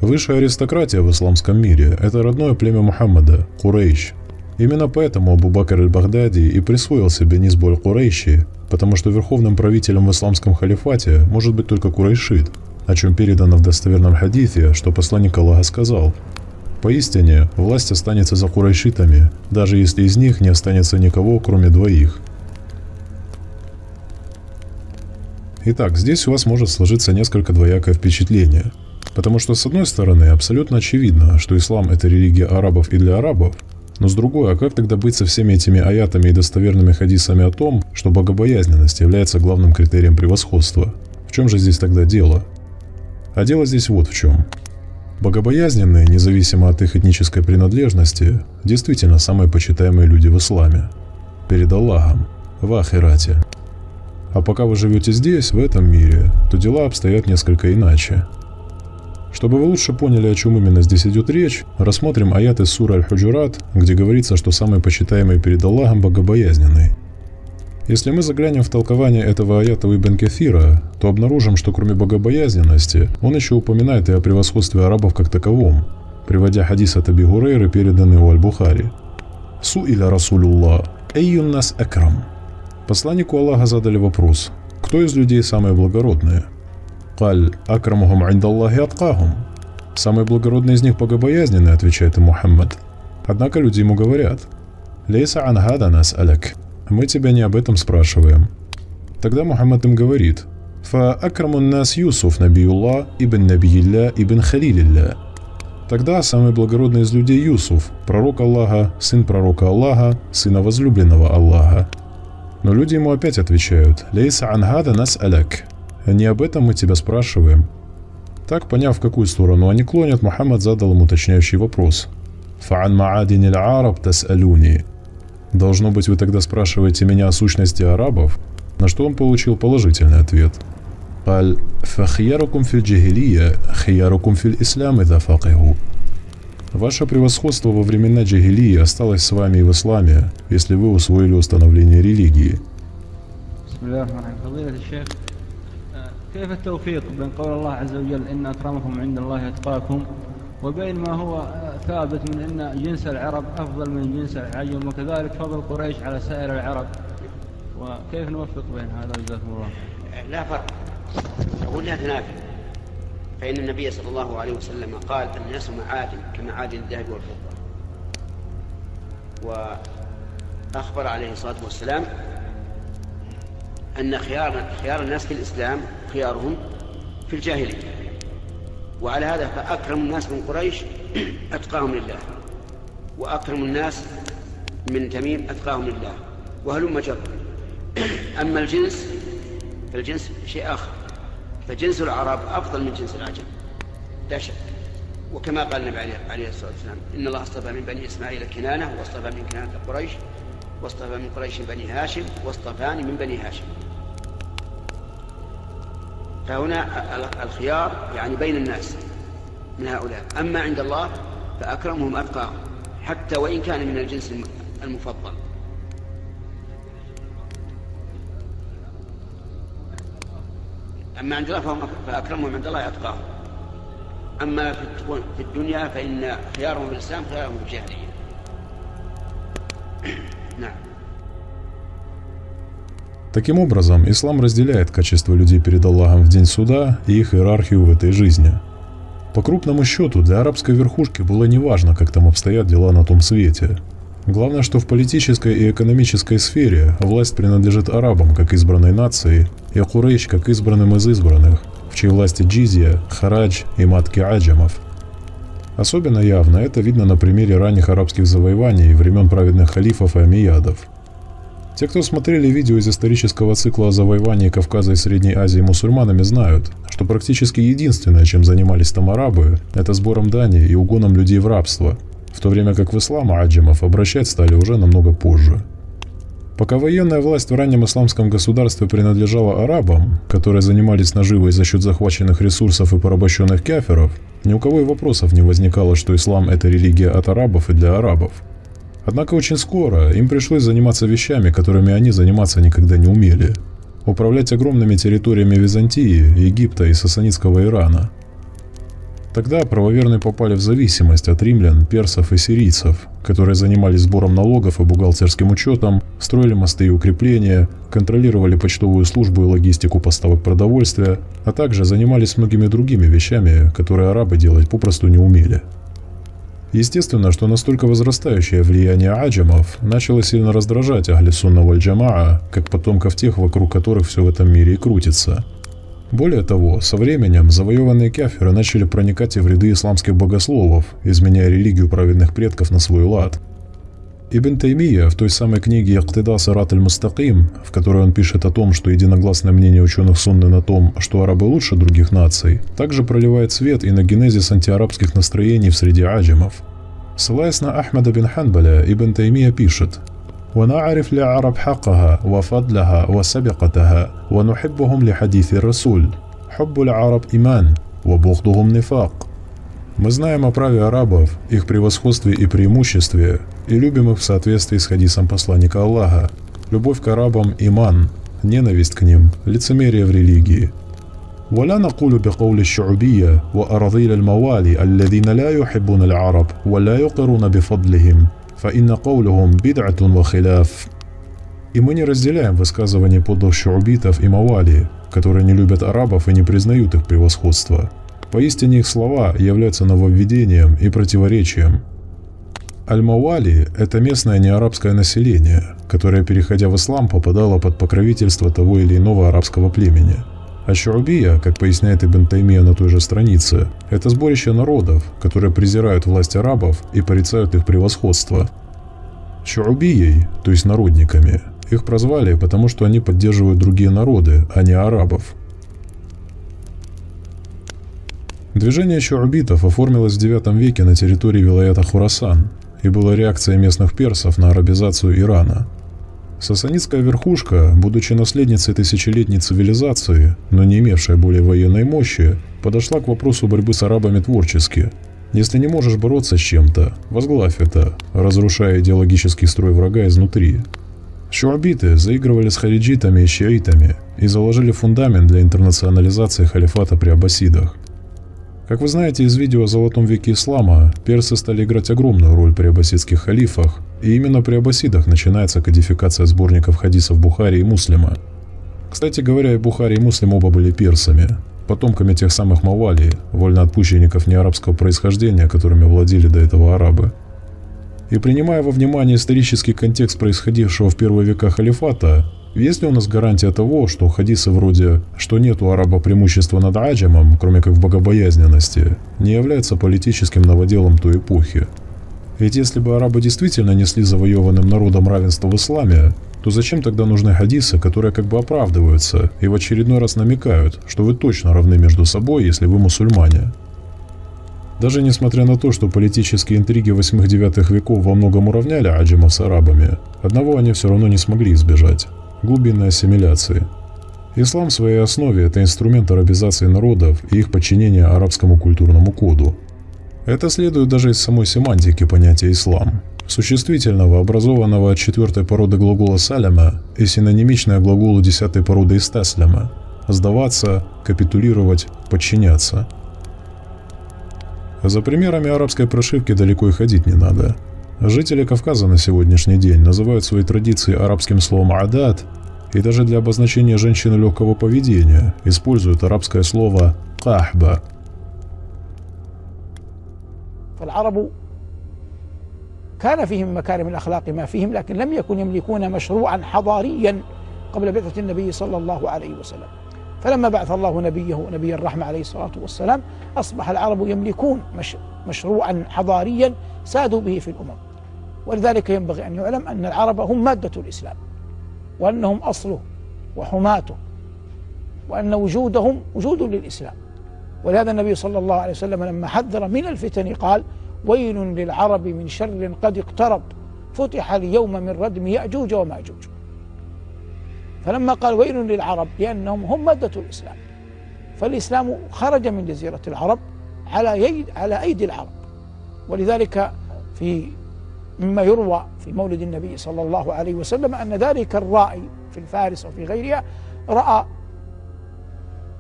Speaker 20: Высшая аристократия в исламском мире – это родное племя Мухаммада – Курейш. Именно поэтому Абу Бакр аль-Багдади и присвоил себе нисбу аль-Курейши, потому что верховным правителем в исламском халифате может быть только Курайшит, о чем передано в достоверном хадите, что посланник Аллаха сказал: Поистине, власть останется за курайшитами, даже если из них не останется никого, кроме двоих. Итак, здесь у вас может сложиться несколько двоякое впечатление. Потому что, с одной стороны, абсолютно очевидно, что ислам – это религия арабов и для арабов, но с другой, а как тогда быть со всеми этими аятами и достоверными хадисами о том, что богобоязненность является главным критерием превосходства? В чем же здесь тогда дело? А дело здесь вот в чем. Богобоязненные, независимо от их этнической принадлежности, действительно самые почитаемые люди в исламе. Перед Аллахом, в ахирате. А пока вы живете здесь, в этом мире, то дела обстоят несколько иначе. Чтобы вы лучше поняли, о чем именно здесь идет речь, рассмотрим аят из суры Аль-Худжурат, где говорится, что самый почитаемый перед Аллахом богобоязненный. Если мы заглянем в толкование этого аята у Ибн Кафира, то обнаружим, что кроме богобоязненности, он еще упоминает и о превосходстве арабов как таковом, приводя хадис от Аби Гурейры, переданный у Аль-Бухари. «Суиля Расулюллах, эйюн нас акрам». Посланнику Аллаха задали вопрос, кто из людей самые благородные? «Каль акрамухум индаллахи аткахум». Самый благородный из них богобоязненный, отвечает им Мухаммад. Однако люди ему говорят, «Лейса ан гада нас аляк». Мы тебя не об этом спрашиваем. Тогда Мухаммад им говорит, «Фа акрамун нас Юсуф набиюллах, ибн набиилля, ибн халилилля». Тогда самый благородный из людей Юсуф, пророк Аллаха, сын пророка Аллаха, сына возлюбленного Аллаха. Но люди ему опять отвечают, «Лейса ан гада нас аляк». Не об этом мы тебя спрашиваем. Так, поняв, в какую сторону они клонят, Мухаммад задал им уточняющий вопрос. «Фа'ан ма'адинил араб тас'алуни». Должно быть, вы тогда спрашиваете меня о сущности арабов, на что он получил положительный ответ. «Каль фахьярукум фил джахилия, хьярукум фил ислам ида факиху». Ваше превосходство во времена джахилии осталось с вами и в исламе, если вы усвоили установление религии.
Speaker 5: كيف التوفيق بين قول الله عز وجل إن أكرمكم عند الله أتقاكم وبين ما هو ثابت من أن جنس العرب أفضل من جنس العجم وكذلك فضل قريش على سائر العرب وكيف نوفق بين هذا جزاكم الله؟
Speaker 22: لا فرق، أقول لا تنافي، فإن النبي صلى الله عليه وسلم قال الناس معادن كمعادن الذهب والفضة، وأخبر عليه الصلاة والسلام أن خيار الناس في الإسلام خيارهم في الجاهلية، وعلى هذا فأكرم الناس من قريش أتقاهم لله، وأكرم الناس من تميم أتقاهم لله، وهلم جر. أما الجنس فالجنس شيء آخر، فجنس العرب أفضل من جنس العجم لا شك، وكما قال النبي عليه الصلاة والسلام إن الله اصطفى من بني إسماعيل كنانة واصطفى من كنانة قريش واصطفى من قريش بني هاشم واصطفاني من بني هاشم. فهنا الخيار يعني بين الناس من هؤلاء، أما عند الله فأكرمهم أتقاهم حتى وإن كان من الجنس المفضل. أما عند الله فأكرمهم عند الله أتقاهم. أما في الدنيا فإن خيارهم في الإسلام خيارهم في الجاهلية. نعم.
Speaker 20: Таким образом, ислам разделяет качество людей перед Аллахом в день суда и их иерархию в этой жизни. По крупному счету, для арабской верхушки было неважно, как там обстоят дела на том свете. Главное, что в политической и экономической сфере власть принадлежит арабам, как избранной нации, и Курейш, как избранным из избранных, в чьей власти джизья, харадж и матки аджамов. Особенно явно это видно на примере ранних арабских завоеваний времен праведных халифов и амиядов. Те, кто смотрели видео из исторического цикла о завоевании Кавказа и Средней Азии мусульманами, знают, что практически единственное, чем занимались там арабы, это сбором дани и угоном людей в рабство, в то время как в ислам аджамов обращать стали уже намного позже. Пока военная власть в раннем исламском государстве принадлежала арабам, которые занимались наживой за счет захваченных ресурсов и порабощенных кафиров, ни у кого и вопросов не возникало, что ислам – это религия от арабов и для арабов. Однако очень скоро им пришлось заниматься вещами, которыми они заниматься никогда не умели. Управлять огромными территориями Византии, Египта и сасанидского Ирана. Тогда правоверные попали в зависимость от римлян, персов и сирийцев, которые занимались сбором налогов и бухгалтерским учетом, строили мосты и укрепления, контролировали почтовую службу и логистику поставок продовольствия, а также занимались многими другими вещами, которые арабы делать попросту не умели. Естественно, что настолько возрастающее влияние аджамов начало сильно раздражать ахли сунна валь джамаа, как потомков тех, вокруг которых все в этом мире и крутится. Более того, со временем завоеванные кафиры начали проникать и в ряды исламских богословов, изменяя религию праведных предков на свой лад. Ибн Таймия в той самой книге «Иктида сират аль-мустаким», в которой он пишет о том, что единогласное мнение ученых сунны на том, что арабы лучше других наций, также проливает свет и на генезис антиарабских настроений в среде аджамов. Ссылаясь на Ахмада бин Ханбаля, Ибн Таймия пишет: ونعرف للعرب حقها وفضلها وسبقتها ونحبهم لحديث الرسول حب العرب إيمان وبغضهم نفاق. Мы знаем о праве арабов, их превосходстве и преимуществе, и любим их в соответствии с хадисом посланника Аллаха. Любовь к арабам – иман, ненависть к ним – лицемерие в религии. ولا نقول بقول الشعوبية وأراضيل الموالي الذين لا يحبون العرب ولا يقرون بفضلهم فإن قولهم بدعة وخلاف. И мы не разделяем высказывания подлых шуубитов и мавали, которые не любят арабов и не признают их превосходства. Поистине их слова являются нововведением и противоречием. Аль-Мавали – это местное неарабское население, которое, переходя в ислам, попадало под покровительство того или иного арабского племени. А Шуубия, как поясняет Ибн Таймия на той же странице, это сборище народов, которые презирают власть арабов и порицают их превосходство. Шуубией, то есть народниками, их прозвали, потому что они поддерживают другие народы, а не арабов. Движение шуубитов оформилось в IX веке на территории вилаята Хурасан и было реакцией местных персов на арабизацию Ирана. Сасанидская верхушка, будучи наследницей тысячелетней цивилизации, но не имевшая более военной мощи, подошла к вопросу борьбы с арабами творчески. Если не можешь бороться с чем-то, возглавь это, разрушая идеологический строй врага изнутри. Шуабиты заигрывали с хариджитами и шиитами и заложили фундамент для интернационализации халифата при аббасидах. Как вы знаете из видео о Золотом веке ислама, персы стали играть огромную роль при аббасидских халифах, и именно при аббасидах начинается кодификация сборников хадисов Бухари и Муслима. Кстати говоря, и Бухари и Муслим оба были персами, потомками тех самых мавали, вольноотпущенников неарабского происхождения, которыми владели до этого арабы. И принимая во внимание исторический контекст происходившего в первые века халифата, есть ли у нас гарантия того, что хадисы вроде «что нет у араба преимущества над аджамом, кроме как в богобоязненности», не являются политическим новоделом той эпохи? Ведь если бы арабы действительно несли завоеванным народом равенство в исламе, то зачем тогда нужны хадисы, которые как бы оправдываются и в очередной раз намекают, что вы точно равны между собой, если вы мусульмане? Даже несмотря на то, что политические интриги 8-9 веков во многом уравняли аджамов с арабами, одного они все равно не смогли избежать – глубинной ассимиляции. Ислам в своей основе – это инструмент арабизации народов и их подчинения арабскому культурному коду. Это следует даже из самой семантики понятия «ислам», существительного, образованного от 4-й породы глагола «саляма» и синонимичное глаголу 10-й породы «истасляма» – сдаваться, капитулировать, подчиняться. За примерами арабской прошивки далеко и ходить не надо. Жители Кавказа на сегодняшний день называют свои традиции арабским словом «адат», и даже для обозначения женщины легкого поведения используют арабское слово «кахба».
Speaker 6: فالعرب كان فيهم مكارم الأخلاق ما فيهم لكن لم يكن يملكون مشروعا حضاريا قبل بعثة النبي صلى الله عليه وسلم فلما بعث الله نبيه نبي الرحمة عليه الصلاة والسلام أصبح العرب يملكون مشروعا حضاريا سادوا به في الأمم ولذلك ينبغي أن يعلم أن العرب هم مادة الإسلام وأنهم أصله وحماته وأن وجودهم وجود للإسلام ولهذا النبي صلى الله عليه وسلم لما حذر من الفتن قال ويل للعرب من شر قد اقترب فتح اليوم من ردم يأجوج ومأجوج فلما قال ويل للعرب لأنهم هم مادة الإسلام فالإسلام خرج من جزيرة العرب على أيدي العرب ولذلك مما يروى في مولد النبي صلى الله عليه وسلم أن ذلك الرائي في الفارس وفي غيرها رأى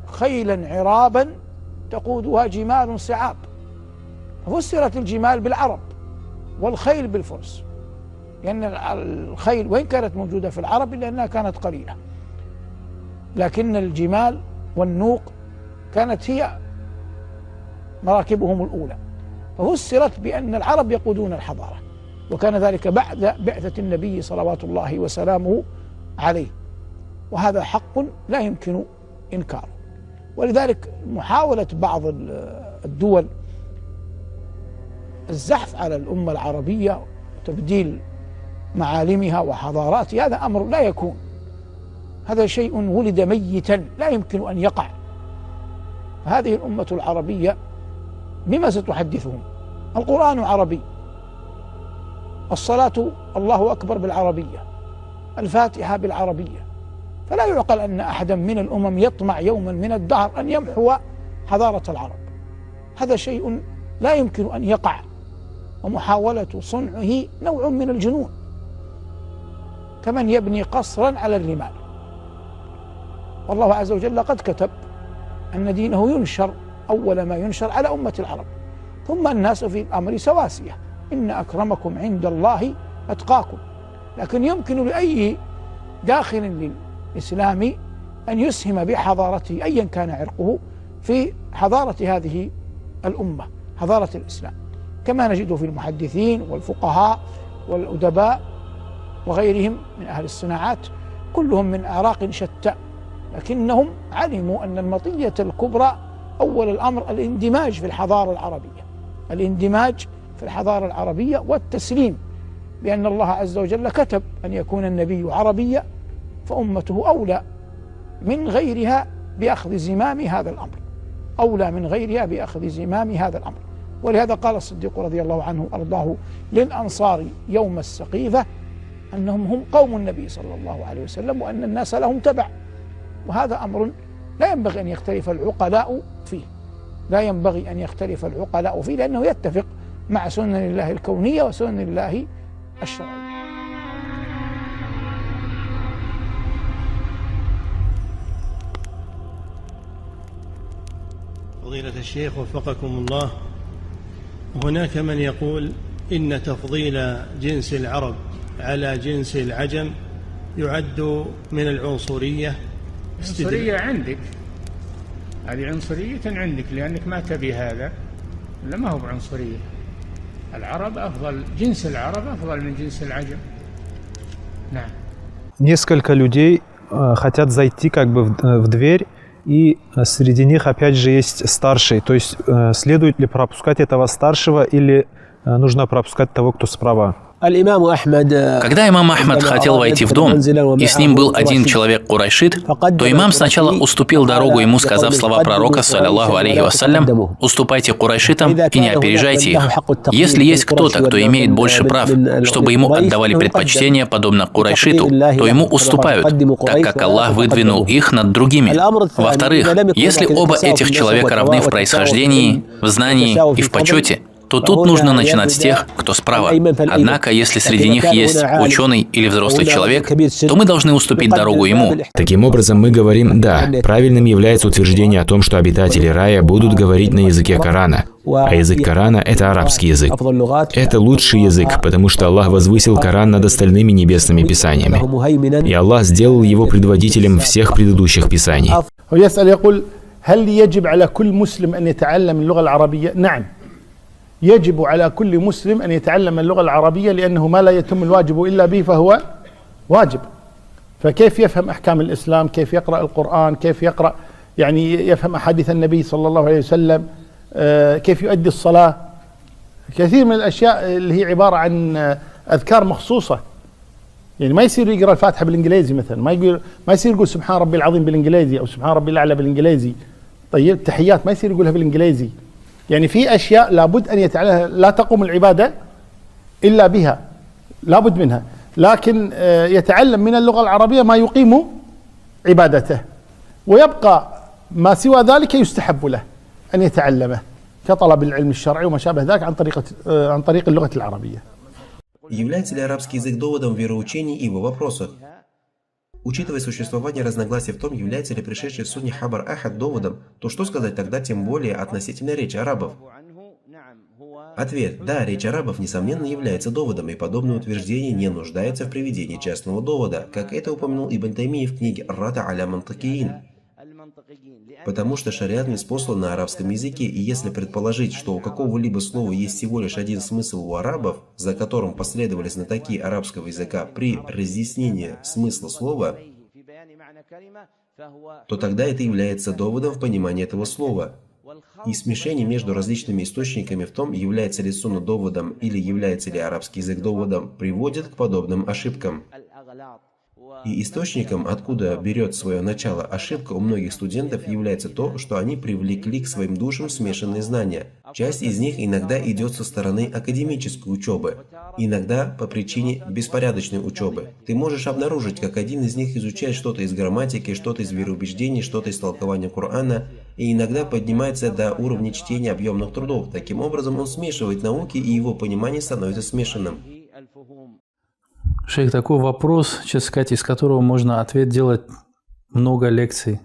Speaker 6: خيلا عرابا تقودها جمال صعاب ففسرت الجمال بالعرب والخيل بالفرس لأن الخيل وإن كانت موجودة في العرب إلا أنها كانت قليلة لكن الجمال والنوق كانت هي مراكبهم الأولى ففسرت بأن العرب يقودون الحضارة، وكان ذلك بعد بعثة النبي صلوات الله وسلامه عليه، وهذا حق لا يمكن إنكاره. ولذلك محاولة بعض الدول الزحف على الأمة العربية وتبديل معالمها وحضاراتها هذا أمر لا يكون، هذا شيء ولد ميتا لا يمكن أن يقع. هذه الأمة العربية بما ستحدثهم؟ القرآن عربي، الصلاة الله أكبر بالعربية، الفاتحة بالعربية، فلا يعقل أن أحدا من الأمم يطمع يوما من الدهر أن يمحو حضارة العرب، هذا شيء لا يمكن أن يقع، ومحاولة صنعه نوع من الجنون، كمن يبني قصرا على الرمال. والله عز وجل قد كتب أن دينه ينشر أول ما ينشر على أمة العرب، ثم الناس في الأمر سواسية، إن أكرمكم عند الله أتقاكم. لكن يمكن لأي داخل للإسلام أن يسهم بحضارته أيا كان عرقه في حضارة هذه الأمة، حضارة الإسلام، كما نجده في المحدثين والفقهاء والأدباء وغيرهم من أهل الصناعات، كلهم من أعراق شتى، لكنهم علموا أن المطية الكبرى أول الأمر الاندماج في الحضارة العربية، الاندماج في الحضارة العربية والتسليم بأن الله عز وجل كتب أن يكون النبي عربيا، فأمته أولى من غيرها بأخذ زمام هذا الأمر، أولى من غيرها بأخذ زمام هذا الأمر. ولهذا قال الصديق رضي الله عنه أرضاه للأنصار يوم السقيفة أنهم هم قوم النبي صلى الله عليه وسلم، وأن الناس لهم تبع، وهذا أمر لا ينبغي أن يختلف العقلاء فيه، لا ينبغي أن يختلف العقلاء فيه، لأنه يتفق مع سنن الله الكونية وسنن الله الشرعية.
Speaker 7: فضيلة الشيخ وفقكم الله، هناك من يقول إن تفضيل جنس العرب على جنس العجم يعد من العنصرية.
Speaker 12: عنصرية عندك، هذه عنصرية عندك لأنك ما تبي هذا، لا ما هو بعنصرية. العرب أفضل، جنس العرب أفضل من جنس العجم. نعم.
Speaker 23: Несколько людей хотят зайти как бы в дверь, и среди них опять же есть старший. То есть следует ли пропускать этого старшего или нужно пропускать того, кто справа?
Speaker 24: Когда имам Ахмад хотел войти в дом, и с ним был один человек курайшит, то имам сначала уступил дорогу ему, сказав слова пророка, саллаллаху алейхи вассалям: «Уступайте курайшитам и не опережайте их. Если есть кто-то, кто имеет больше прав, чтобы ему отдавали предпочтение, подобно курайшиту, то ему уступают, так как Аллах выдвинул их над другими. Во-вторых, если оба этих человека равны в происхождении, в знании и в почете, то тут нужно начинать с тех, кто справа. Однако, если среди них есть ученый или взрослый человек, то мы должны уступить дорогу ему».
Speaker 16: Таким образом, мы говорим «да». Правильным является утверждение о том, что обитатели рая будут говорить на языке Корана. А язык Корана – это арабский язык. Это лучший язык, потому что Аллах возвысил Коран над остальными небесными писаниями. И Аллах сделал его предводителем всех предыдущих писаний.
Speaker 25: يجب على كل مسلم أن يتعلم اللغة العربية، لأنه ما لا يتم الواجب إلا به فهو واجب. فكيف يفهم أحكام الإسلام، كيف يقرأ القرآن، كيف يقرأ يعني يفهم أحاديث النبي صلى الله عليه وسلم، كيف يؤدي الصلاة، كثير من الأشياء اللي هي عبارة عن أذكار مخصوصة. يعني ما يصير يقرأ الفاتحة بالإنجليزي مثلا، ما يصير يقول سبحان ربي العظيم بالإنجليزي أو سبحان ربي الأعلى بالإنجليزي. طيب تحيات ما يصير يقولها بالإنجليزي. يعني في أشياء لابد أن يتعلمها، لا تقوم العبادة إلا بها، لابد منها، لكن يتعلم من اللغة العربية ما يقيم عبادته، ويبقى ما سوى ذلك يستحب له أن يتعلمه كطلب العلم الشرعي وما شابه ذلك عن طريق اللغة العربية.
Speaker 26: Является ли арабский язык доводом в вероучении и в вопросах? Учитывая существование разногласий в том, является ли пришедший в судне Хабар Ахад доводом, то что сказать тогда тем более относительно речи арабов? Ответ: да, речь арабов несомненно является доводом, и подобное утверждение не нуждается в приведении частного довода, как это упомянул Ибн Таймия в книге «Рада аля мантакиин». потому что шариат ниспослан на арабском языке, и если предположить, что у какого-либо слова есть всего лишь один смысл у арабов, за которым последовали знатоки арабского языка при разъяснении смысла слова, то тогда это является доводом в понимании этого слова. И смешение между различными источниками в том, является ли сунна доводом или является ли арабский язык доводом, приводит к подобным ошибкам. И источником, откуда берет свое начало ошибка у многих студентов, является то, что они привлекли к своим душам смешанные знания. Часть из них иногда идет со стороны академической учебы, иногда по причине беспорядочной учебы. Ты можешь обнаружить, как один из них изучает что-то из грамматики, что-то из вероубеждений, что-то из толкования Корана, и иногда поднимается до уровня чтения объемных трудов. Таким образом, он смешивает науки, и его понимание становится смешанным.
Speaker 23: Шейх, такой вопрос, честно сказать, из которого можно ответ делать много лекций.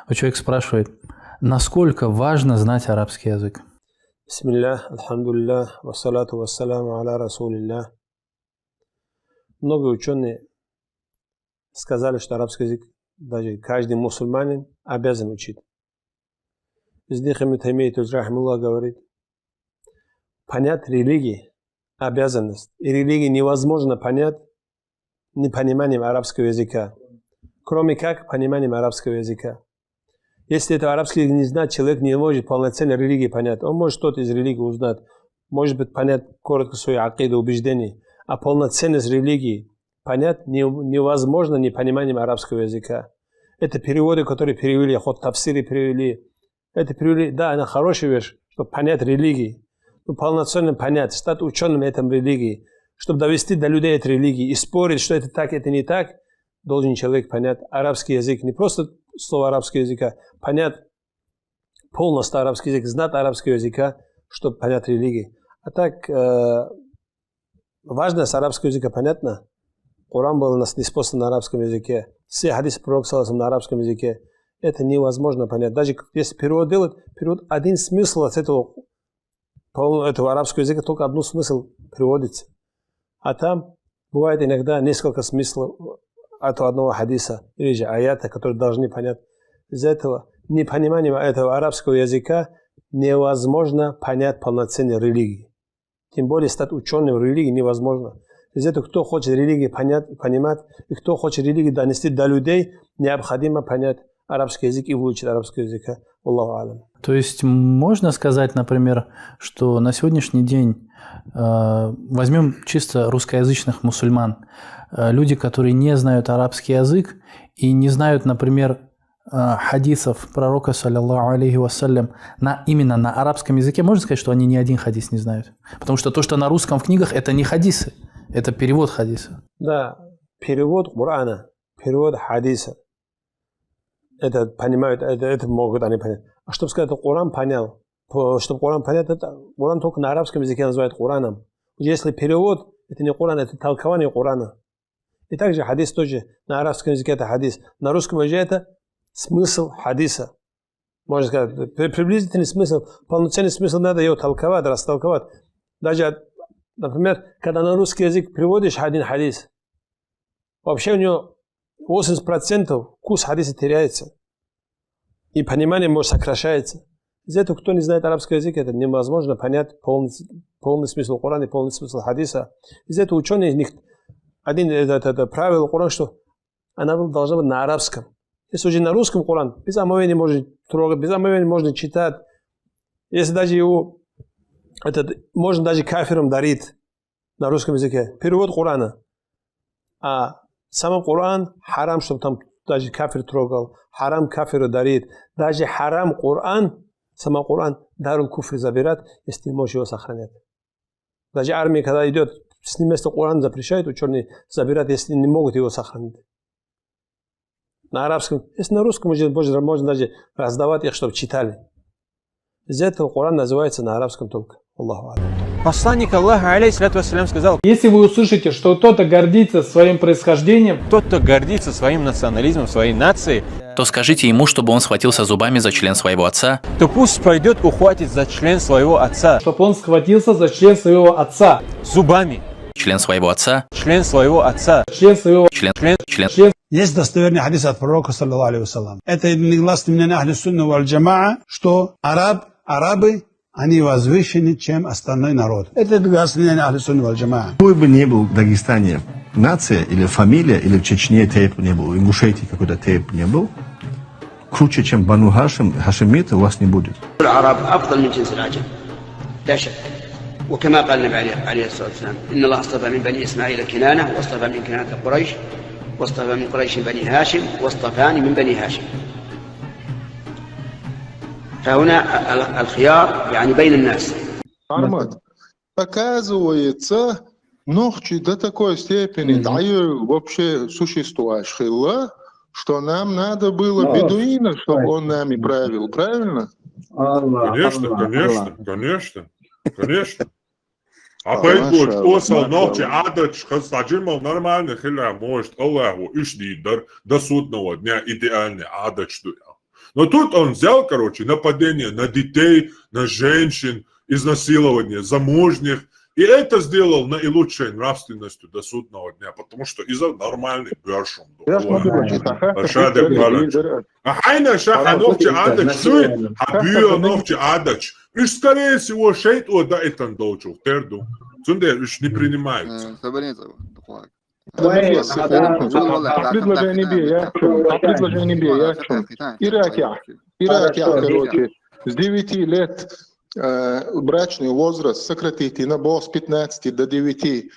Speaker 23: Вот человек спрашивает, насколько важно знать арабский язык?
Speaker 9: Бисмиллах, альхамдулиллах, вассалату вассаламу аля расулиллах. Многие ученые сказали, что арабский язык даже каждый мусульманин обязан учить. Из них Ибн Таймия рахимахуллах говорит, понять религии – обязанность. И религию невозможно понять непониманием арабского языка, кроме как пониманием арабского языка. Если это арабский язык не знает, человек не может полноценно религии понять. Он может что-то из религии узнать, может быть понять коротко свои акиды, убеждения, а полноценность религии понять невозможно непониманием арабского языка. Это переводы, которые перевели, ход тафсири перевели. Это перевели, да, она хорошая вещь, чтобы понять религии. Но полноценно понять, стать ученым этой религии, чтобы довести до людей этой религии и спорить, что это так, это не так, должен человек понять арабский язык, не просто слово арабского языка, понять полностью арабский язык, знать арабского языка, чтобы понять религию. А так, важность арабского языка понятна. Коран был у нас неспослан на арабском языке, все хадисы пророка на арабском языке. Это невозможно понять. Даже если перевод делать, перевод один смысл от этого арабского языка, только один смысл приводится. А там бывает иногда несколько смыслов от одного хадиса или же аята, которые должны понять. Из-за этого непонимания этого арабского языка невозможно понять полноценной религии. Тем более стать ученым в религии невозможно. Из-за этого, кто хочет религию понимать, и кто хочет религию донести до людей, необходимо понять арабский язык и выучить арабский язык. Аллаху алям.
Speaker 23: То есть можно сказать, например, что на сегодняшний день, возьмем чисто русскоязычных мусульман, люди, которые не знают арабский язык и не знают, например, хадисов пророка, саллаллаху алейхи вассалям, именно на арабском языке, можно сказать, что они ни один хадис не знают? Потому что то, что на русском в книгах, это не хадисы, это перевод хадиса.
Speaker 9: Да, перевод Корана, перевод хадиса. Это понимают, это могут они понять. А чтобы сказать, Коран понял, чтобы Коран понять, Коран только на арабском языке называют Кораном. Если перевод, это не Коран, это толкование Корана. И также хадис тоже, на арабском языке это хадис, на русском языке это смысл хадиса. Можно сказать, приблизительный смысл, полноценный смысл надо его толковать, растолковать. Даже, например, когда на русский язык приводишь один хадис, вообще у него 80% вкус хадиса теряется. И понимание может сокращается. Из-за этого, кто не знает арабский язык, это невозможно понять полный смысл Корана и полный смысл хадиса. Из-за этого ученые из них один это правило Корана, что она должна быть на арабском. Если уже на русском Коран, без омовения можно трогать, без омовения можно читать. Если даже его, можно даже кафирам дарить на русском языке. Перевод Корана. А сам Коран харам, чтобы там даже кафир трогал. Харам кафиру дарит. Даже харам Коран, сам Коран дарул куфр забирать, если не можешь его сохранять. Даже армия, когда идет, с ним вместо Коран запрещают, ученые забирать, если не могут его сохранить. На арабском, если на русском можно даже раздавать их, чтобы читали. Из-за этого Коран называется на арабском только. Аллаху алейкум.
Speaker 11: Посланник Аллаха, алейхиссалату вассалям, сказал: если вы услышите, что кто-то гордится своим происхождением, тот, кто гордится своим национализмом, своей нацией,
Speaker 24: то скажите ему, чтобы он схватился зубами за член своего отца,
Speaker 11: то пусть пойдет ухватить за член своего отца, чтобы он схватился за член своего отца зубами.
Speaker 24: член своего отца,
Speaker 11: член своего отца,
Speaker 24: член.
Speaker 21: Есть достоверный хадис от пророка, саллаллаху алейхи вассалям. Это негласное мнение ахли сунна валь джамаа, что арабы, они возвышены, чем остальной народ. Это негласное мнение ахли сунна валь джамаа.
Speaker 8: Какой бы ни был в Дагестане нация или фамилия, или в Чечне тейп не был, в Ингушетии какой-то тейп не был, круче, чем Бану Хашим, хашимиты у вас не будет.
Speaker 22: العرب أفضل من جنس العجم لا شك وكما قال النبي عليه الصلاة والسلام إن الله اصطفى من بني إسماعيل كنانة واصطفى من كنانة قريش واصطفى من قريش بني هاشم واصطفاني من بني هاشم فهنا الخيار يعني بين الناس.
Speaker 10: Оказывается, ногчи до такой степени даю вообще существуешь хилла, что нам надо было бедуина, чтобы он нами правил, правильно?
Speaker 4: Конечно. Опять будет осал ногчи адач, хастаджимал нормально хиля, может Аллаху ишдидер до судного дня идеальный адач дуя. Но тут он взял, нападение на детей, на женщин, изнасилование замужних, и это сделал наилучшей нравственностью до судного дня, потому что из-за нормальный бёршум. А хайна шаха ногчи адач, хабио ногчи адач. И скорее всего шейт ода этан доучу, терду. Цунде уж не принимается.
Speaker 10: Предложение бе, Ирак, с 9 лет брачный возраст сократите на с 15 до 9,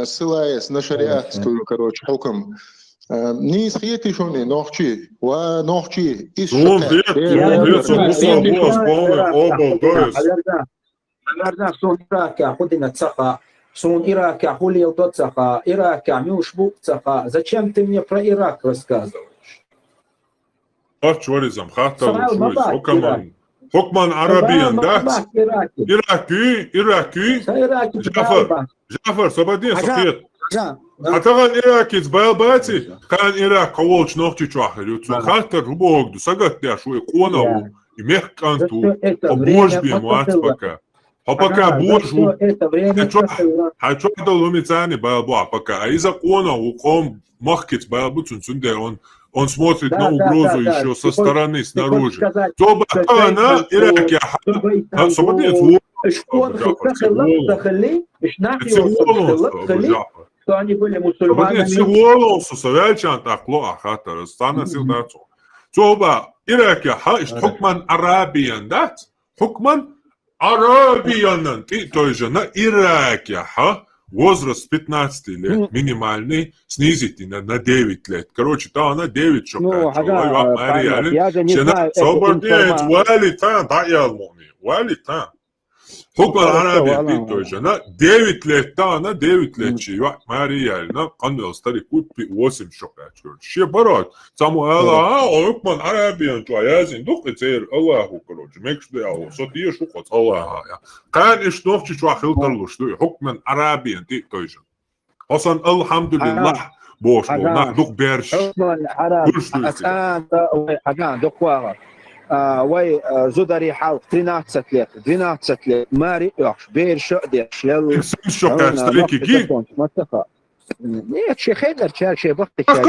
Speaker 10: ссылаясь на шариатскую, хукм. Не исхиете еще не ногчи, ногчи из
Speaker 13: Зачем ты мне про Ирак рассказываешь?
Speaker 4: Hukman Arabian, да? Ираки. Джафар, собади, сохет. А таган иракец байлбати, кан ирак коволч ногчи чахарю, хатар рубогду, сагаття шуе конаву, и мехканту, обожби муацпака. Пока божу, хочу долумицани байлбуа пока, а из-за конаву ком махкец байлбуцун сунде, он смотрит на угрозу еще со стороны, снаружи. То она Ираке, собади,
Speaker 13: что они были мусульманами.
Speaker 4: Хукман Арабиян, то есть на Ираке, возраст 15 лет, минимальный, снизить на 9 лет. Короче, да, она 9 шокает. Hukman Arabia, то есть на 9 лет, да, на 9 лет, чья Мария, на канал старик, 8 шокает. Ще барат, само Аллах, Hukman Arabia, твоя зин, дух цер Аллаху, короче, мекшде Аллах, сотие шукат Аллаха. Кан иш ногчи чва хилтарлу, что Hukman Arabia, ты то есть. Осан Алхамдулиллах, Бог, на дух берш.
Speaker 13: وي زودري حال 12 لет ماري يخش بير شو ديش يلا нет шехедер чак ше бахте чак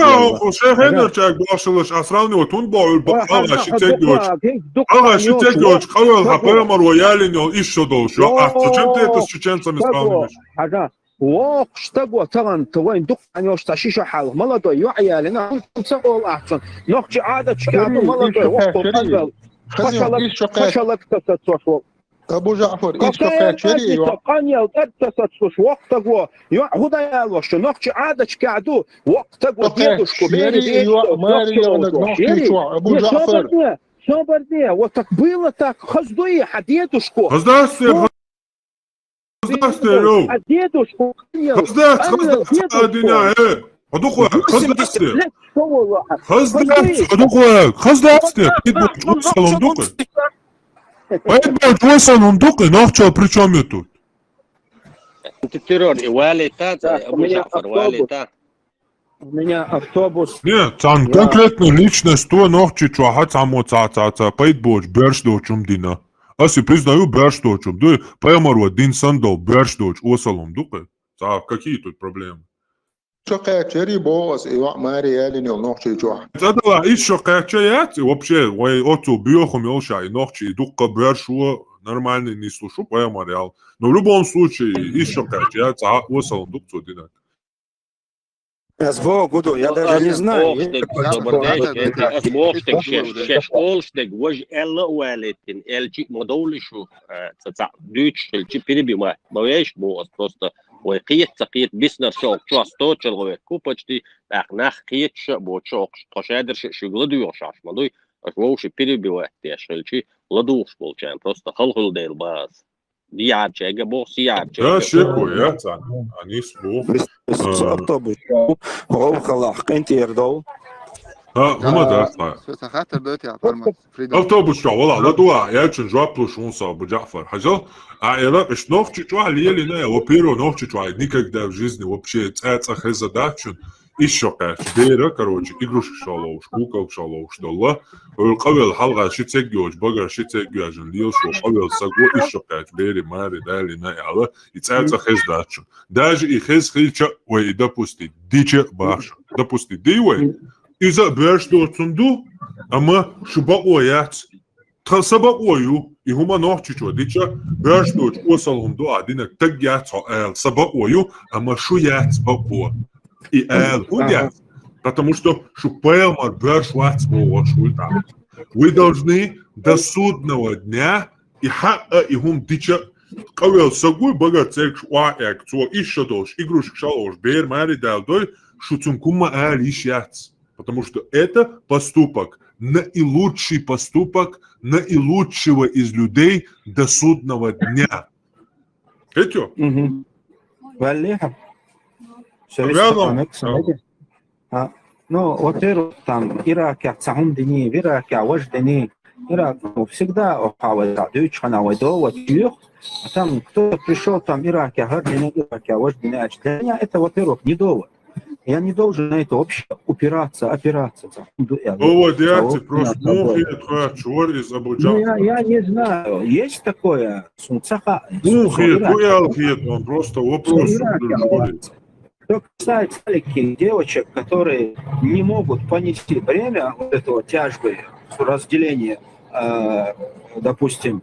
Speaker 4: шехедер чак башылыш асрауни тун боул ага шитегоч хавал хапамар воялиньо ишо долшо а зачем ты это с чеченцами сравниваешь
Speaker 13: ага وق اشتقوا طبعا توين دق يعني وشتشيشو حال ملدو يعيا لنا تسقول احسن نقش عاده شكاده ملدو وقت خشلك تتصوش
Speaker 10: ابو جعفر ايش كفاك شري
Speaker 13: تقنيا وتتصوش وقت قوا هدا يالو شو نقش عاده شكاده وقت قوا ديدوشكو بيني
Speaker 10: ابو جعفر
Speaker 13: صبرني وتك было так خزدوي حديدوشكو
Speaker 4: Хаздаste,
Speaker 13: а дедушку
Speaker 4: Хаздаste, Хаздаste, твой салон дукы, нахчо, при чем я тут?
Speaker 2: Террор, и валита, Абу Джафар, валита.
Speaker 13: У меня автобус.
Speaker 4: Нет, там конкретно личность, то нахчи, чуаха, само ца, пойд боч, берш дочум дина. Аз си признаю берш дочум, дой, паямарва, дин сандал, берш доч, осалом дукы. Какие тут проблемы?
Speaker 10: شقاتشري بوس ايوا ماريالين يلنوخشي جوح
Speaker 4: Задала еще качаять, вообще, отцу биохом елшай, ногчи, дука бершуа, нормально не слышу, прямо реал. Но в любом случае, еще качать, осал дукцу динат.
Speaker 3: СБО Гуду, я даже не знаю.
Speaker 2: Шешколштег, вож элла уэлетин, элчи модолишу, дючь, элчи перебима, бавеш бос просто. Ой, қиет биснер шоқ часто чылғывет купачти, нах қиет бо шоқ тошадыр шуглы дүйоқ шашмадой, ашвоуши перебивать тешелчи ладуш болчан, просто хылхыл дейл баз. Диябчега бо сиябчега.
Speaker 4: Да, шеку, я цан, они слух.
Speaker 3: Автобус, غوخلاح, كنت يردو.
Speaker 4: هما ده
Speaker 1: خاطر دلوقتي يا عطار
Speaker 4: автобус شو والله لا دوا يا تشن جابلو شونسا ابو جعفر حاجه я ايش نوخчи чуа лили не во-первых нохчи чуа никогда в жизни вообще цаца задачу еще как бера короче игрушек шалоу шкуков шалоу что ла قبل حلقه شيتك جوج بقر شيتك جوجن ليو شو قبل سقو еще как бери мари дали на яла и цаца задачу даже и хилча ой допусти диче баш допусти дивой İza beş dortundu ama şuba oyat tasaba oyu ihuma nohçuço diça beş dort osalundu adina tagyat el саба oyu ama şu yat babo и el худят потому что шупелмар беш вац бо шульта вы должны до судного дня и хаа ихум дича кавел сагуй богатек шуаек цо еще дош игрушек шалош бер мари далдой шуцункума el ишят. Потому что это поступок, наилучший поступок наилучшего из людей до судного дня. Это?
Speaker 3: Валиха. Ну, во-первых, там Ирак, Цахум Дини, Ирак, Вождени, Ирак, всегда опавает, дючхана, вайдова, тюх, а там кто пришел, там Ирак, Гардини, Ирак, Вождени, для меня это, во-первых, не довод. Я не должен на это вообще опираться.
Speaker 4: Вот я тебе просто чур из Абу-Джафара.
Speaker 3: Я не знаю, есть такое?
Speaker 4: Он просто вопрос.
Speaker 3: Что касается маленьких девочек, которые не могут понести бремя вот этого тяжбы, разделения, допустим,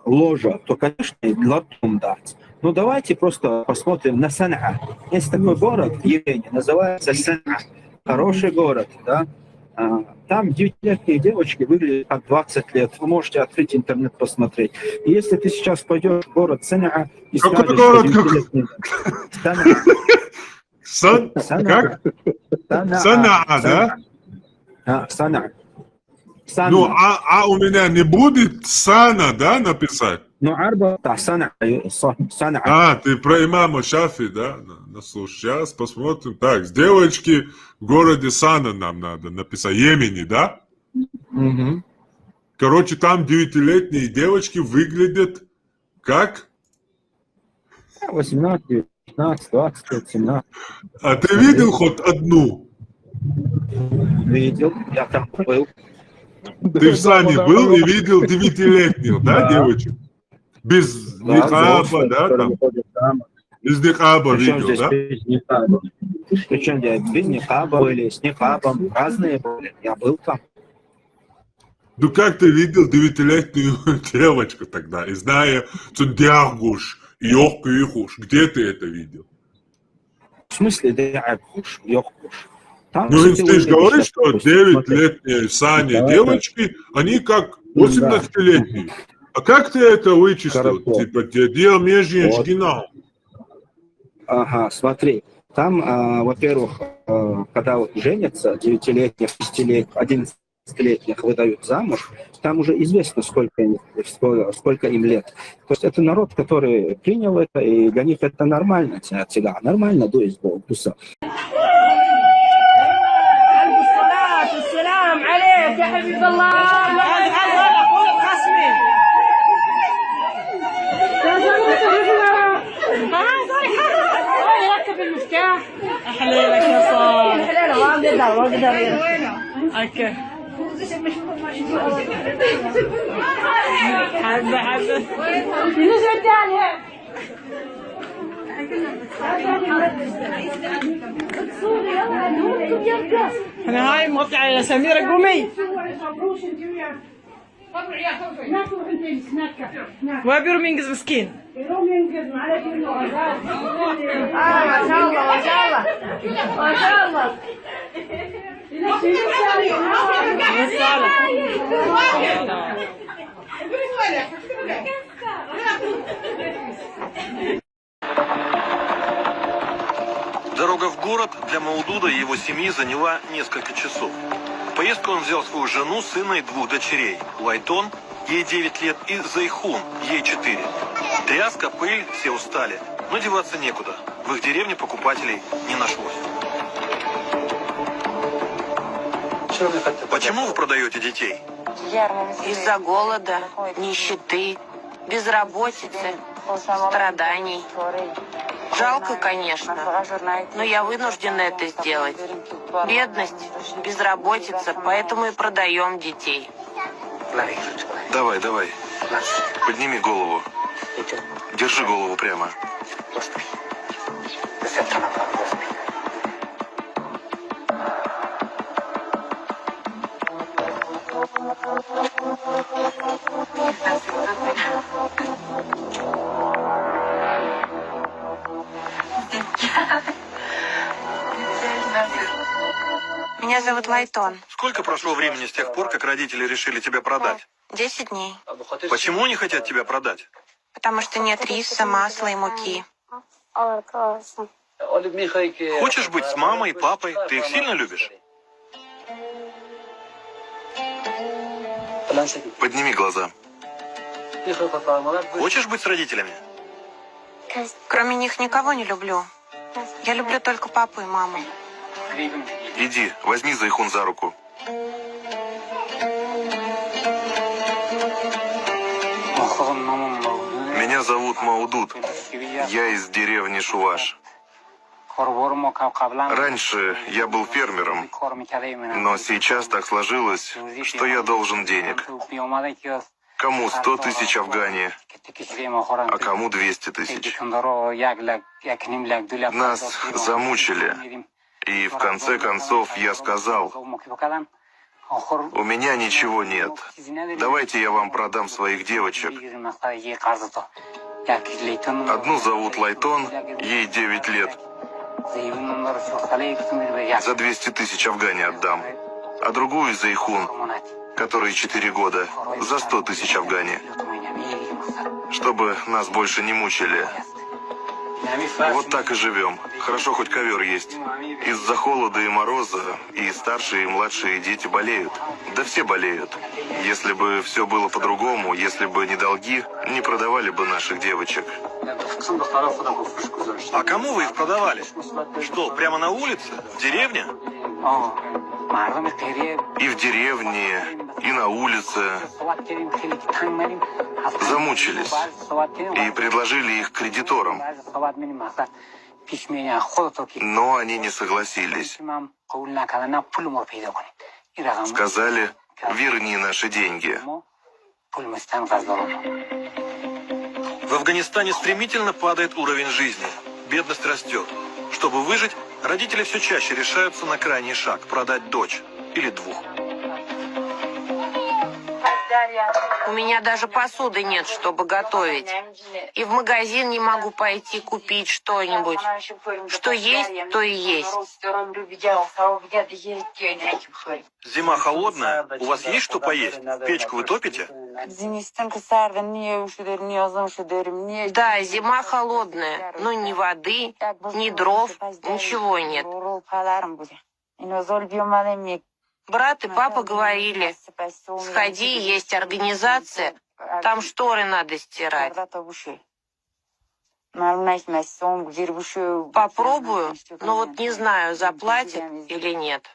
Speaker 3: ложа, то, конечно, и ладум дать. Ну, давайте просто посмотрим на Санаа. Есть такой город в Йемене, называется Санаа. Хороший город, да? Там 9-летние девочки выглядят как 20 лет. Вы можете открыть интернет, посмотреть. И если ты сейчас пойдешь в город Санаа и скажешь...
Speaker 4: Какой город? Как? Санаа, да?
Speaker 3: Санаа.
Speaker 4: Ну, а у меня не будет Сана, да, написать?
Speaker 3: Ну, Арба, Сана.
Speaker 4: Ты про имама Шафи, да? Слушай, сейчас посмотрим. Так, с девочки в городе Сана нам надо написать. Йемени, да?
Speaker 3: Угу.
Speaker 4: Короче, там 9-летние девочки выглядят как?
Speaker 3: 18, 19, 20, 17.
Speaker 4: А ты видел хоть одну?
Speaker 3: Видел, я там был.
Speaker 4: Ты в Сане был и видел 9-летних, да, девочек? Без никаба, да, там? Без никаба видел, да?
Speaker 3: Причем без никаба были, с никабом, разные были. Я был там.
Speaker 4: Ну как ты видел 9-летнюю девочку тогда, и зная Цундиагуш, Йохкуихуш, где ты это видел?
Speaker 3: В смысле Диагуш, Йохкуш?
Speaker 4: Ну, ты же говоришь, что 9-летние Сани девочки, они как 18-летние. А как ты это вычислил? Типа, где меженьки нам?
Speaker 3: Ага, смотри. Там, во-первых, когда вот женятся 9-летних, 10-летних, 11-летних выдают замуж, там уже известно, сколько им лет. То есть это народ, который принял это, и для них это нормально. Всегда нормально, то есть Бога.
Speaker 14: السلام عليك يا حبيب الله خصمي ركب المفتاح احليلك يا صاحبي احليله ما اقدر اوكي حبه حبه احنا هاي موقع سميرة قومي وابيرو مينجز مسكين ما شاء الله ما شاء الله ما شاء الله
Speaker 1: Дорога в город для Маудуда и его семьи заняла несколько часов. В поездку он взял свою жену, сына и 2 дочерей. Лайтон, ей 9 лет, и Зайхун, ей 4. Тряска, пыль, все устали. Но деваться некуда. В их деревне покупателей не нашлось. Почему вы продаете детей?
Speaker 5: Из-за голода, нищеты, безработицы, страданий. Жалко, конечно, но я вынуждена это сделать. Бедность, безработица, поэтому и продаем детей.
Speaker 1: Давай, давай. Подними голову. Держи голову прямо.
Speaker 5: Меня зовут Лайтон.
Speaker 1: Сколько прошло времени с тех пор, как родители решили тебя продать?
Speaker 5: 10 дней.
Speaker 1: Почему они хотят тебя продать?
Speaker 5: Потому что нет риса, масла и муки.
Speaker 1: Хочешь быть с мамой и папой? Ты их сильно любишь? Подними глаза. Хочешь быть с родителями?
Speaker 5: Кроме них никого не люблю. Я люблю только папу и маму.
Speaker 1: Иди, возьми Зайхун за руку. Меня зовут Маудуд. Я из деревни Шуваш. Раньше я был фермером, но сейчас так сложилось, что я должен денег. Кому 100 тысяч Афгане, а кому 200 тысяч. Нас замучили. И в конце концов я сказал: у меня ничего нет. Давайте я вам продам своих девочек. Одну зовут Лайтон, ей 9 лет. За 200 тысяч Афгане отдам. А другую Зайхун, которой 4 года, за 100 тысяч Афгане. Чтобы нас больше не мучили. Вот так и живем. Хорошо, хоть ковер есть. Из-за холода и мороза и старшие, и младшие дети болеют. Да все болеют. Если бы все было по-другому, если бы не долги, не продавали бы наших девочек. А кому вы их продавали? Что, прямо на улице? В деревне? И в деревне, и на улице. Замучились. И предложили их кредиторам. Но они не согласились. Сказали: верни наши деньги. В Афганистане стремительно падает уровень жизни. Бедность растет. Чтобы выжить, родители все чаще решаются на крайний шаг – продать дочь или 2.
Speaker 5: У меня даже посуды нет, чтобы готовить. И в магазин не могу пойти купить что-нибудь. Что есть, то и есть.
Speaker 1: Зима холодная. У вас есть что поесть? Печку вы топите?
Speaker 5: Да, зима холодная, но ни воды, ни дров, ничего нет. Брат и папа говорили: сходи, есть организация, там шторы надо стирать. Попробую, но вот не знаю, заплатят или нет.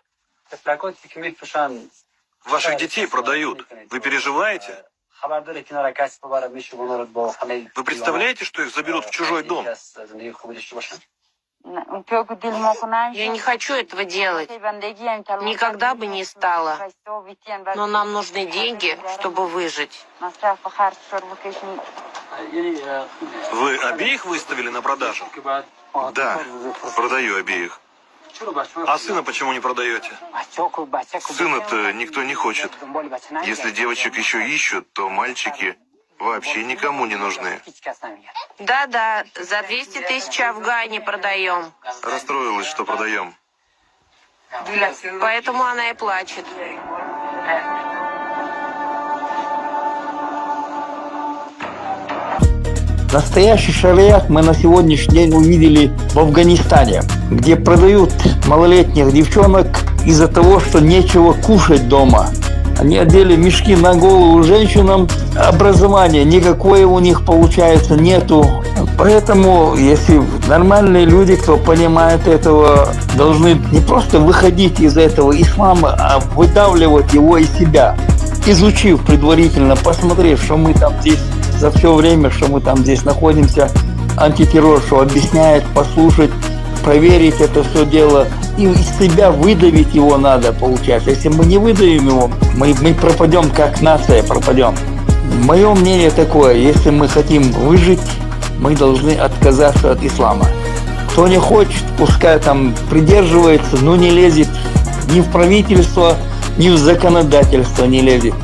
Speaker 1: Ваших детей продают. Вы переживаете? Вы представляете, что их заберут в чужой дом?
Speaker 5: Я не хочу этого делать. Никогда бы не стала. Но нам нужны деньги, чтобы выжить.
Speaker 1: Вы обеих выставили на продажу? Да, продаю обеих. А сына почему не продаете? Сына-то никто не хочет. Если девочек еще ищут, то мальчики вообще никому не нужны.
Speaker 5: Да-да, за 200 тысяч афгани продаем.
Speaker 1: Расстроилась, что продаем.
Speaker 5: Поэтому она и плачет.
Speaker 6: Настоящий шариат мы на сегодняшний день увидели в Афганистане, где продают малолетних девчонок из-за того, что нечего кушать дома. Они одели мешки на голову женщинам, образования никакое у них, получается, нету. Поэтому, если нормальные люди, кто понимает этого, должны не просто выходить из этого ислама, а выдавливать его из себя, изучив предварительно, посмотрев, что мы там здесь за все время, что мы там здесь находимся, антитеррор, что объясняет, послушать, проверить это все дело. И из себя выдавить его надо, получается. Если мы не выдавим его, мы пропадем, как нация пропадем. Мое мнение такое, если мы хотим выжить, мы должны отказаться от ислама. Кто не хочет, пускай там придерживается, но не лезет ни в правительство, ни в законодательство не лезет.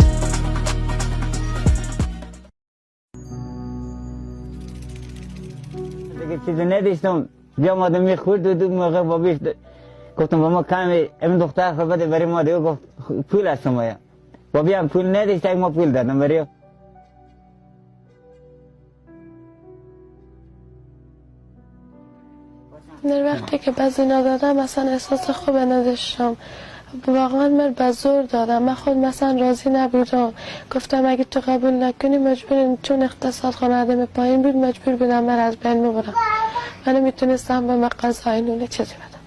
Speaker 15: گفتم با ما کمی این دختر خود بده برای ما دیگه گفت پول از شما با بیام پول نداشت ما پول دادم برای
Speaker 17: در وقتی که بزینا دادم مثلا احساس خوب نداشتم واقعا من به زور دادم من خود مثلا راضی نبودم گفتم اگه تو قبول نکنی مجبورم چون اقتصاد خانواده پایین بود مجبور بودم من از بین میبرم من نمیتونستم به مغازه نونه چیزی بدم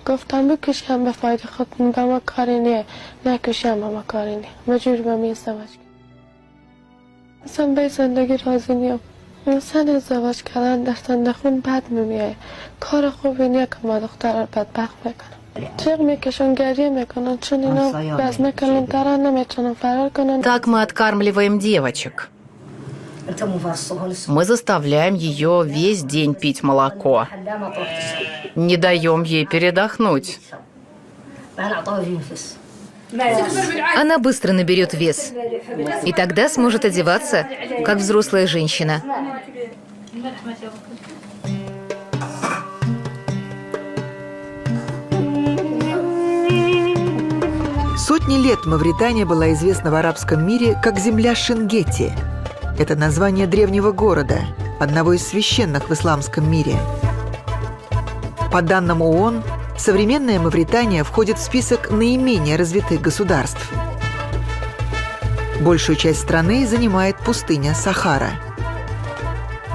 Speaker 17: گفتم بکشم به فایده خود به ما کاری نیه نکشم به ما کاری نیه مجبور به می ازدواج کنم مثلا به زندگی راضی نیم مثلا ازدواج کردن در زندخون بد میمیه کار خوبی نیه که ما دختر رو بدبخت میکنم چیق میکشن گریه میکنن چون اینا بزنه کلانترن نمیتونن فرار کنن.
Speaker 18: Так мы откармливаем девочек. Мы заставляем ее весь день пить молоко. Не даем ей передохнуть.
Speaker 19: Она быстро наберет вес. И тогда сможет одеваться, как взрослая женщина.
Speaker 20: Сотни лет Мавритания была известна в арабском мире как земля Шенгетти. Это название древнего города, одного из священных в исламском мире. По данным ООН, современная Мавритания входит в список наименее развитых государств. Большую часть страны занимает пустыня Сахара.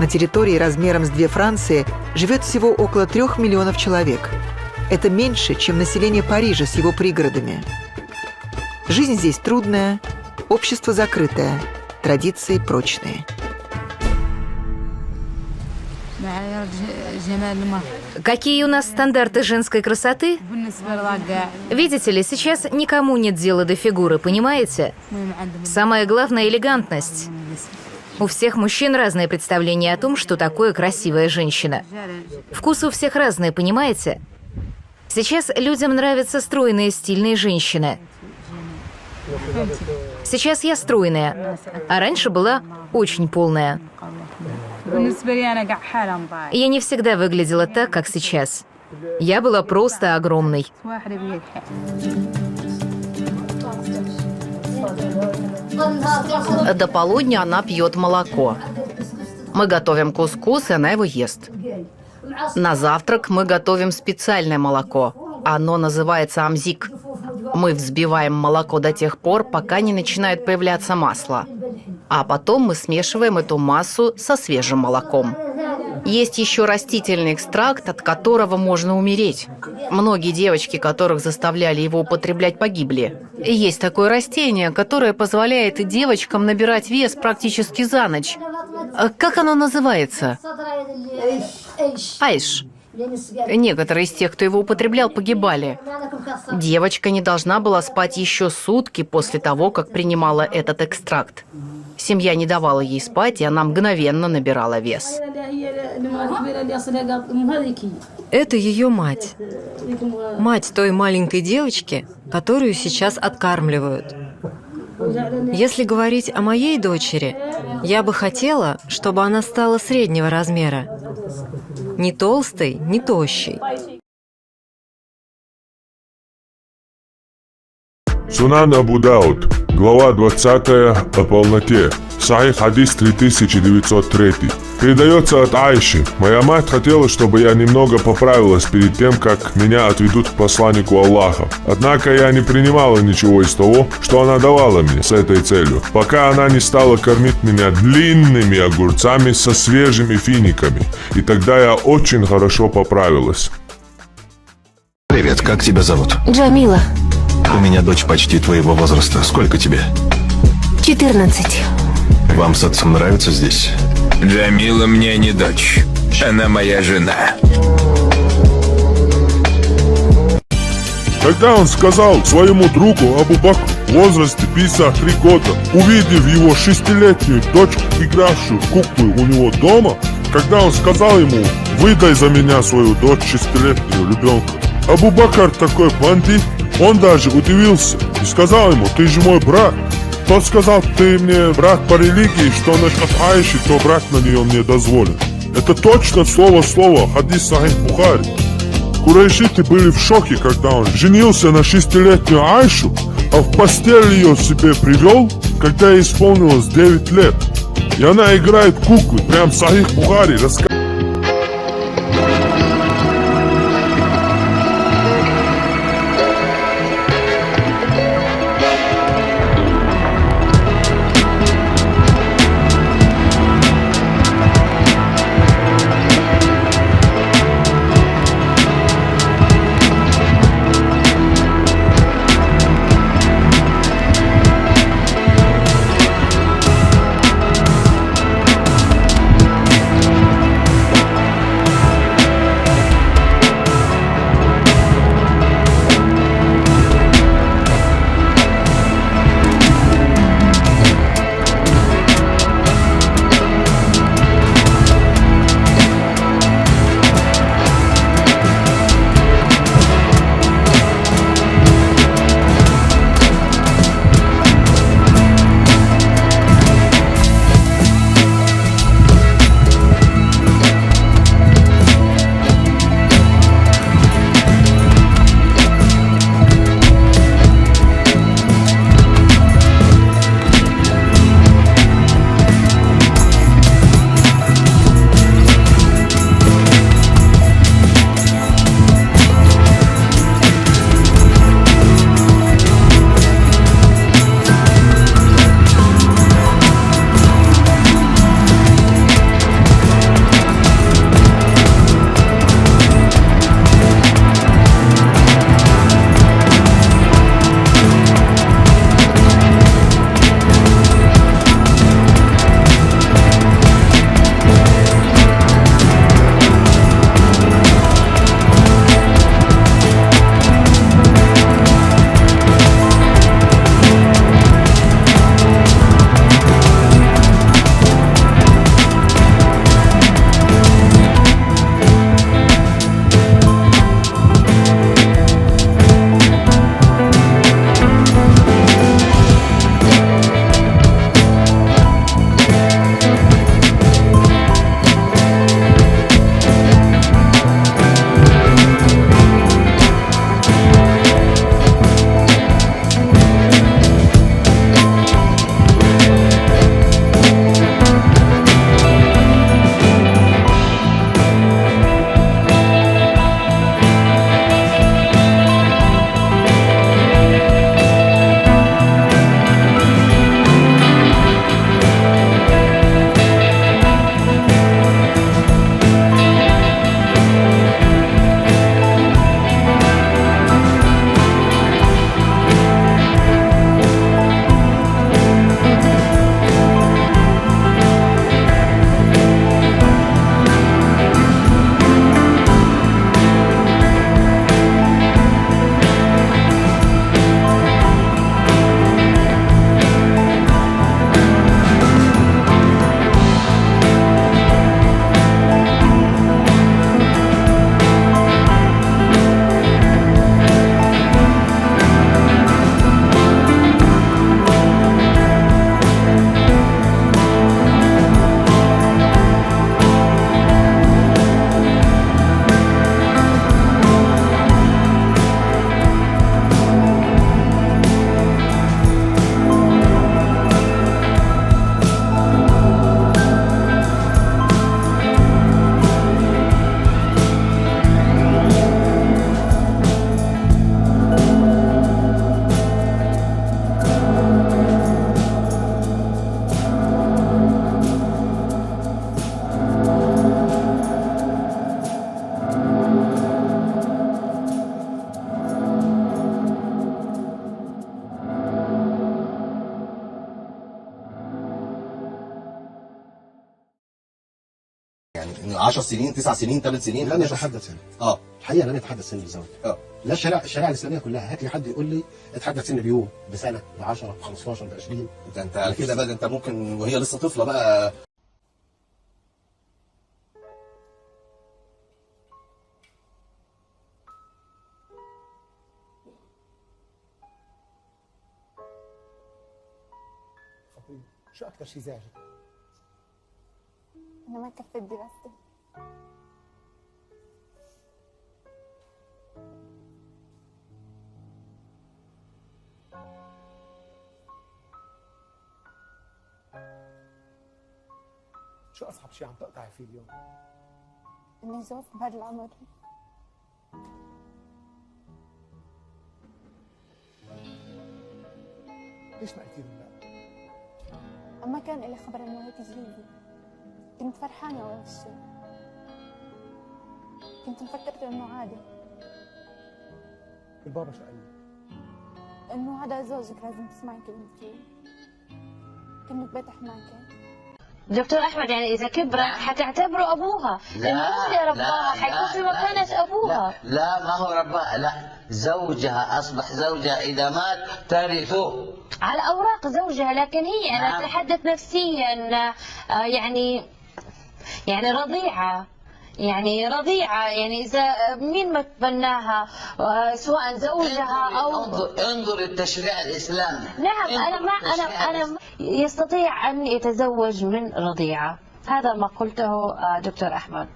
Speaker 20: На территории размером с 2 Франции живет всего около 3 миллионов человек. Это меньше, чем население Парижа с его пригородами. Жизнь здесь трудная, общество закрытое, традиции прочные.
Speaker 19: Какие у нас стандарты женской красоты? Видите ли, сейчас никому нет дела до фигуры, понимаете? Самое главное – элегантность. У всех мужчин разное представление о том, что такое красивая женщина. Вкусы у всех разные, понимаете? Сейчас людям нравятся стройные, стильные женщины. Сейчас я стройная, а раньше была очень полная. Я не всегда выглядела так, как сейчас. Я была просто огромной.
Speaker 18: До полудня она пьет молоко. Мы готовим кускус, и она его ест. На завтрак мы готовим специальное молоко. Оно называется амзик. Мы взбиваем молоко до тех пор, пока не начинает появляться масло. А потом мы смешиваем эту массу со свежим молоком. Есть еще растительный экстракт, от которого можно умереть. Многие девочки, которых заставляли его употреблять, погибли. И есть такое растение, которое позволяет девочкам набирать вес практически за ночь. Как оно называется? Айш. Некоторые из тех, кто его употреблял, погибали. Девочка не должна была спать еще сутки после того, как принимала этот экстракт. Семья не давала ей спать, и она мгновенно набирала вес.
Speaker 7: Это ее мать. Мать той маленькой девочки, которую сейчас откармливают. Если говорить о моей дочери, я бы хотела, чтобы она стала среднего размера. Не толстой, не тощей.
Speaker 4: Сунан Абу Дауд, глава 20 о полноте. Сахих хадис 3903. Передается от Айши. Моя мать хотела, чтобы я немного поправилась перед тем, как меня отведут к посланнику Аллаха. Однако я не принимала ничего из того, что она давала мне с этой целью, пока она не стала кормить меня длинными огурцами со свежими финиками. И тогда я очень хорошо поправилась.
Speaker 8: Привет, как тебя зовут?
Speaker 17: Джамила,
Speaker 8: У меня дочь почти твоего возраста. Сколько тебе?
Speaker 17: 14.
Speaker 8: Вам с отцом нравится здесь?
Speaker 12: Джамила мне не дочь. Она моя жена.
Speaker 4: Когда он сказал своему другу Абу Бакру в возрасте 53 года, увидев его 6-летнюю дочку, игравшую в куклы у него дома, когда он сказал ему: «Выдай за меня свою дочь 6-летнюю ребенка», Абу Бакр, такой бандит, он даже удивился и сказал ему: «Ты же мой брат». Тот сказал: «Ты мне брат по религии, что насчет Айши, то брат на нее мне дозволен». Это точно слово в слово хадис Сахих Бухари. Курайшиты были в шоке, когда он женился на 6-летнюю Айшу, а в постель ее себе привел, когда ей исполнилось 9 лет. И она играет куклы, прям Сахих Бухари рассказывает.
Speaker 9: 10 سنين 9 سنين 8 سنين
Speaker 11: لن يتحدث هنا. الحقيقه لن يتحدث سن الزواج. لا الشريعه الاسلاميه كلها. هات لي حد يقول لي اتحدث سن بيوم، بسنه، ب 10، ب 15، ب 20.
Speaker 9: انت على كده بقى انت ممكن وهي لسه طفله بقى.
Speaker 11: شو اكثر شيء زعجك؟
Speaker 16: انا ما كفيت دراستي.
Speaker 11: شو اصعب شيء عم تقطعي فيه اليوم؟
Speaker 16: اني زوجت بهذا العمر.
Speaker 11: ليش ما قلتي له لا؟
Speaker 16: اما كان لي خبر انه هيك جديدي. كنت فرحانه اول شيء. كنت مفكرت انه عادي.
Speaker 11: البابا شو قال لك؟
Speaker 16: انه هذا زوجك لازم تسمعي كلمتي. كنت بيت حماكي.
Speaker 23: دكتور احمد يعني اذا كبرت حتعتبره ابوها، لانه هو اللي رباها، حيكون في مكانة ابوها.
Speaker 25: لا ما هو رباها، لا زوجها اصبح زوجها، اذا مات ترثه
Speaker 23: على اوراق زوجها، لكن هي انا اتحدث نفسيا يعني رضيعه. يعني إذا مين ما تبناها سواء زوجها أو
Speaker 25: انظر التشريع الإسلامي.
Speaker 23: نعم أنا يستطيع أن يتزوج من رضيعة. هذا ما قلته دكتور أحمد.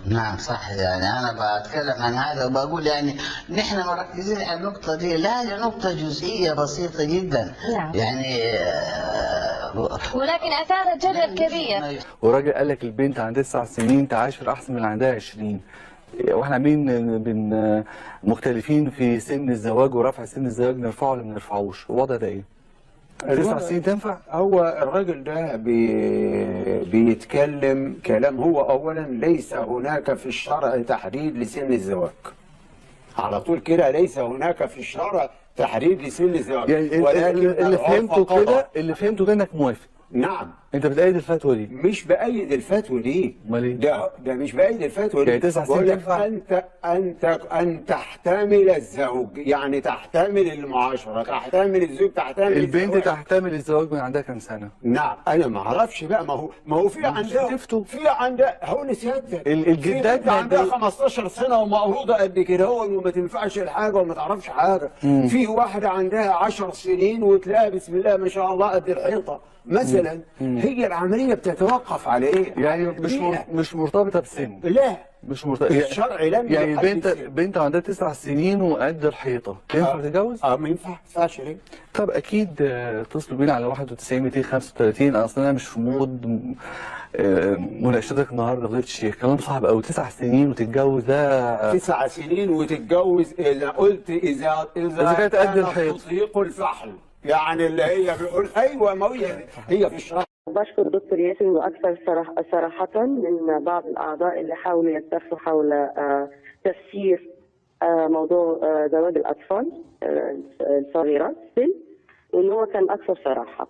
Speaker 25: نعم صح، يعني أنا بتكلم عن هذا وبقول يعني نحن مركزين على النقطة دي، لا هي نقطة جزئية بسيطة جدا.
Speaker 23: نعم.
Speaker 25: يعني
Speaker 23: ولكن أثارت جدل كبير.
Speaker 26: وراجل قال لك البنت عندها 9 سنين تعاشر أحسن من عندها 20. واحنا عاملين مختلفين في سن الزواج ورفع سن الزواج، نرفعه ولا ما نرفعوش؟ الوضع ده ايه؟ 9 سنين تنفع؟
Speaker 27: هو الراجل ده بيتكلم كلام. هو اولا ليس هناك في الشرع تحديد لسن الزواج. على طول كده ليس هناك في الشرع تحديد لسن الزواج.
Speaker 26: يعني ولكن اللي فهمته كده انك موافق.
Speaker 27: نعم.
Speaker 26: انت بتأيد الفتوى دي؟
Speaker 27: مش بأيد الفتوى دي.
Speaker 26: امال ايه؟
Speaker 27: ده مش بأيد الفتوى دي.
Speaker 26: يعني 9 سنين ينفع؟
Speaker 27: أن تحتمل الزوج، يعني تحتمل المعاشرة، تحتمل الزوج، تحتمل
Speaker 26: البنت تحتمل الزواج من عندها كام سنة؟
Speaker 27: نعم أنا ما أعرفش بقى. ما هو في عندها هو سيادتك
Speaker 26: الجدات
Speaker 27: عندها 15 سنة ومقروضة قد كده وما تنفعش الحاجة وما تعرفش حاجة. في واحدة عندها 10 سنين وتلاقيها بسم الله ما شاء الله قد الحيطة مثلا. هي العملية بتتوقف على ايه؟
Speaker 26: يعني مش مرتبطة بسن.
Speaker 27: لا
Speaker 26: مش مرتبطة.
Speaker 27: الشرع لم
Speaker 26: يعني بنت عندها 9 سنين وقد الحيطة تنفع تتجوز؟
Speaker 27: ما ينفعش ليه؟
Speaker 26: طب اكيد اتصلوا بينا على 91 235. اصلا انا مش في مود مناقشتك النهارده غير الشيخ. كلام صعب قوي. 9 سنين وتتجوز ده
Speaker 27: 9 سنين وتتجوز. اذا قلت اذا
Speaker 26: كانت قد الحيطة
Speaker 27: تطيق الفحل، يعني اللي هي بيقول ايوه ما هي في الشرع.
Speaker 28: بشكر دكتور ياسين واكثر صراحه من بعض الاعضاء اللي حاولوا يتفقوا حول تفسير موضوع زواج الاطفال الصغيرات وان هو كان اكثر صراحه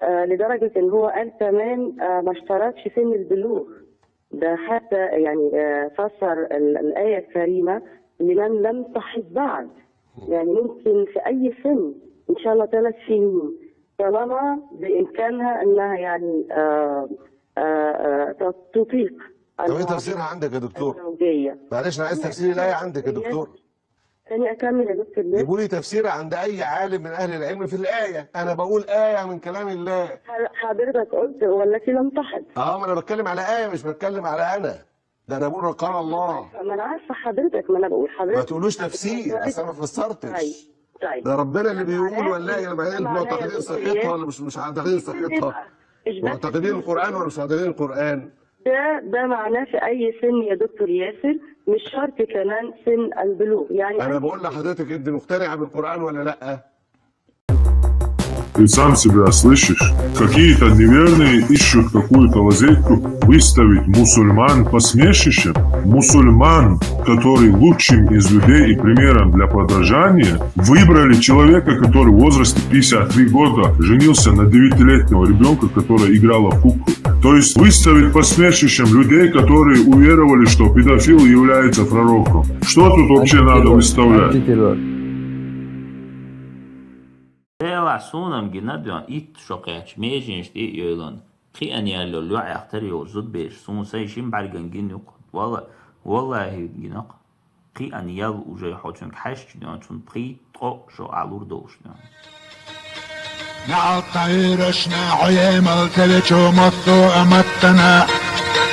Speaker 28: لدرجه ان هو قال كمان ما اشترطش سن البلوغ. ده حتى يعني فسر الايه الكريمه لمن لم تحض بعد، يعني ممكن في اي سن ان شاء الله 3 سنين طالما بامكانها انها يعني تطيق.
Speaker 11: طب ايه تفسيرها عندك يا دكتور؟ معلش انا عايز تفسير الايه عندك يا دكتور.
Speaker 28: ثاني اكمل يا دكتور.
Speaker 11: جيبوا لي تفسير عند اي عالم من اهل العلم في الايه. انا بقول ايه من كلام الله.
Speaker 28: حضرتك قلت والتي لم تحض.
Speaker 11: ما انا بتكلم على ايه مش بتكلم على انا. ده انا بقول قال الله.
Speaker 28: ما انا عارفه حضرتك، ما انا بقول حضرتك
Speaker 11: ما تقولوش تفسير اصل انا ما فسرتش.
Speaker 28: طيب
Speaker 11: ده ربنا اللي بيقول ولا انا بعدين معتقدين صحتها ولا مش معتقدين صحتها؟ معتقدين القران ولا مش معتقدين القران؟
Speaker 28: ده معناه في اي سن يا докtor ياسر، مش شرط كمان سن البلوغ. يعني
Speaker 11: انا بقول لحضرتك انت مقتنعه بالقران ولا لا؟
Speaker 4: Ты сам себя слышишь? Какие-то неверные ищут какую-то лазейку выставить мусульман посмешищем. Мусульман, который лучшим из людей и примером для подражания, выбрали человека, который в возрасте 53 года женился на 9-летнего ребенка, которая играла в куклу. То есть выставить посмешищем людей, которые уверовали, что педофил является пророком. Что тут вообще надо выставлять?
Speaker 2: لا صونم جناديان إيت شقيش ميجنش تي يلان خي أن يالو لو يختري وزود بيش صون سيشين بعرقن جن والله هي جناق خي أن يال وجاي حوتشن حش جنان شون خي طو شو علور دوش
Speaker 3: نعطيرشنا عيمل تلتشو مطو أمتنا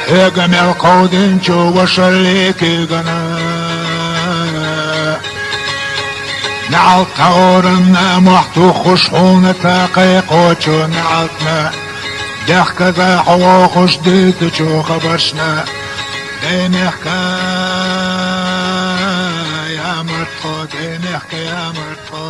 Speaker 3: هيقم القودين شو وشريكي قنا نعطورنا محتو خشحون تاقيقوشو نعطنا دخك ذا حواخش ديدشو خبرشنا دينيخكا يا مرتو دينيخكا يا مرتو.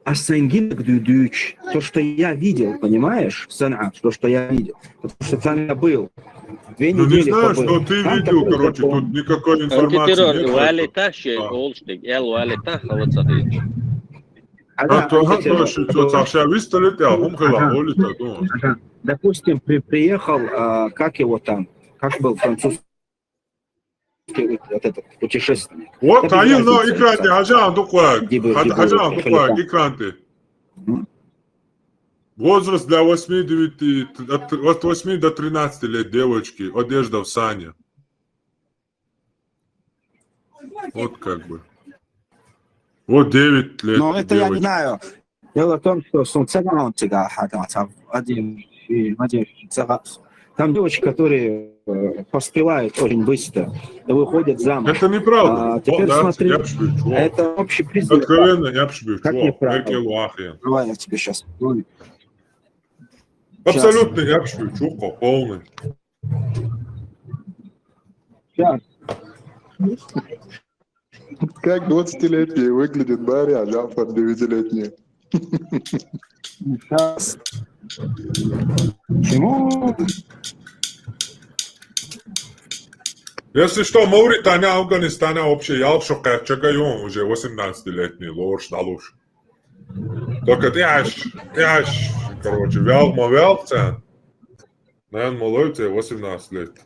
Speaker 10: А сангинок дюдюч, то, что я видел, понимаешь, Санат, то, что я видел, потому что там я был. 2
Speaker 4: Ну
Speaker 10: недели
Speaker 4: не знаю,
Speaker 10: побыл.
Speaker 4: что ты
Speaker 10: Там
Speaker 4: видел,
Speaker 10: такой
Speaker 4: короче,
Speaker 10: закон.
Speaker 4: тут никакой информации нет.
Speaker 10: Допустим, приехал, как его там, как был французский вот этот путешественник.
Speaker 4: Вот,
Speaker 10: Это
Speaker 4: а
Speaker 10: без
Speaker 4: я на
Speaker 10: разницы,
Speaker 4: экране, хожан докладь,
Speaker 10: где был
Speaker 4: хожан
Speaker 10: Халифан.
Speaker 4: докладь, экран ты. Возраст для 8-9, от 8 до 13 лет девочки, одежда в сане. Вот как бы. Вот 9 лет
Speaker 10: Но это я не
Speaker 4: девочки.
Speaker 10: знаю. Дело в том, что там девочки, которые поспевают очень быстро и выходят замуж.
Speaker 4: Это неправда.
Speaker 10: Теперь
Speaker 4: да,
Speaker 10: смотри,
Speaker 4: я пшибу, чувак.
Speaker 10: это общий признак.
Speaker 4: Откровенно, я пшибу,
Speaker 10: Как
Speaker 4: чувак.
Speaker 10: неправда? Давай я тебе сейчас.
Speaker 4: Абсолютно я пшибу, чувак, полный.
Speaker 10: Сейчас.
Speaker 13: Как 20-летние выглядит Барри, а Джафар 9-летний.
Speaker 10: Сейчас. Почему?
Speaker 4: Если что, Мавритания, Афганистана вообще ялшока, чекаю уже 18-летний, ложь на ложь. Только ты аж, короче, вялцен. Наверное, молодой тебе 18 лет.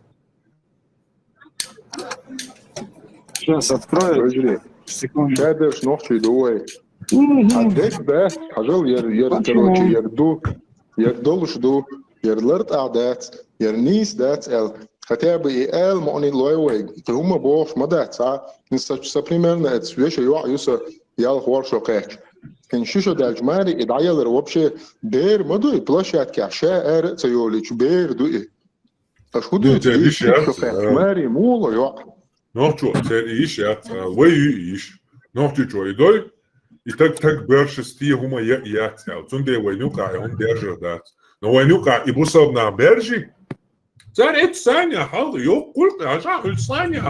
Speaker 10: Сейчас открою.
Speaker 13: Подожди. Шадыш ночью дуй. عداش بقى حجل كروتشي يردول شدو يرلرت أعداد يرنيس دات هتابي إقال معني لويوي تهما بوش مدات ساعة نستش سبريمير نتس ويش يوع يوسا يال خوار شوقاك كان شيشو دا جماري إدعيا لروبشي بير مدوي بلاشات كعشاء آرق سيوليش بير دوئي أشو دوئي تيش شوقاك ماري مولا يوع
Speaker 4: نوچو سير إيش يا وي إيش نوچو شو يدوي И так большинстве хума я цел. Цунде войнука, и он держит дать. Но войнука и бусов на бережи. Царь это Саня, хал, ё кулька, а жахуль Саня.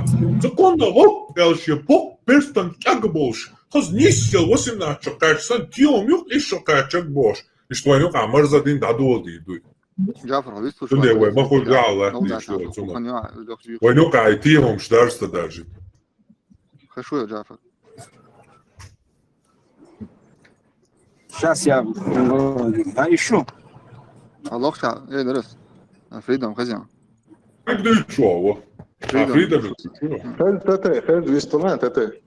Speaker 4: Законно вот, элши, бог перстан чак больше. Хаз нисел 18 чакач, сан тиом юк и чакачак больше. И что войнука, марзадин дадуолди идут. Цунде вой, махуль гала, что цуна. Войнука и тиом ждарста даже.
Speaker 10: Хорошо, я Джафар. Сейчас я ищу.
Speaker 14: Аллах, эй, Дарес. Фридом, хозяин.
Speaker 4: Как ты чё? Фридом.
Speaker 13: خذ ويستلان تتي.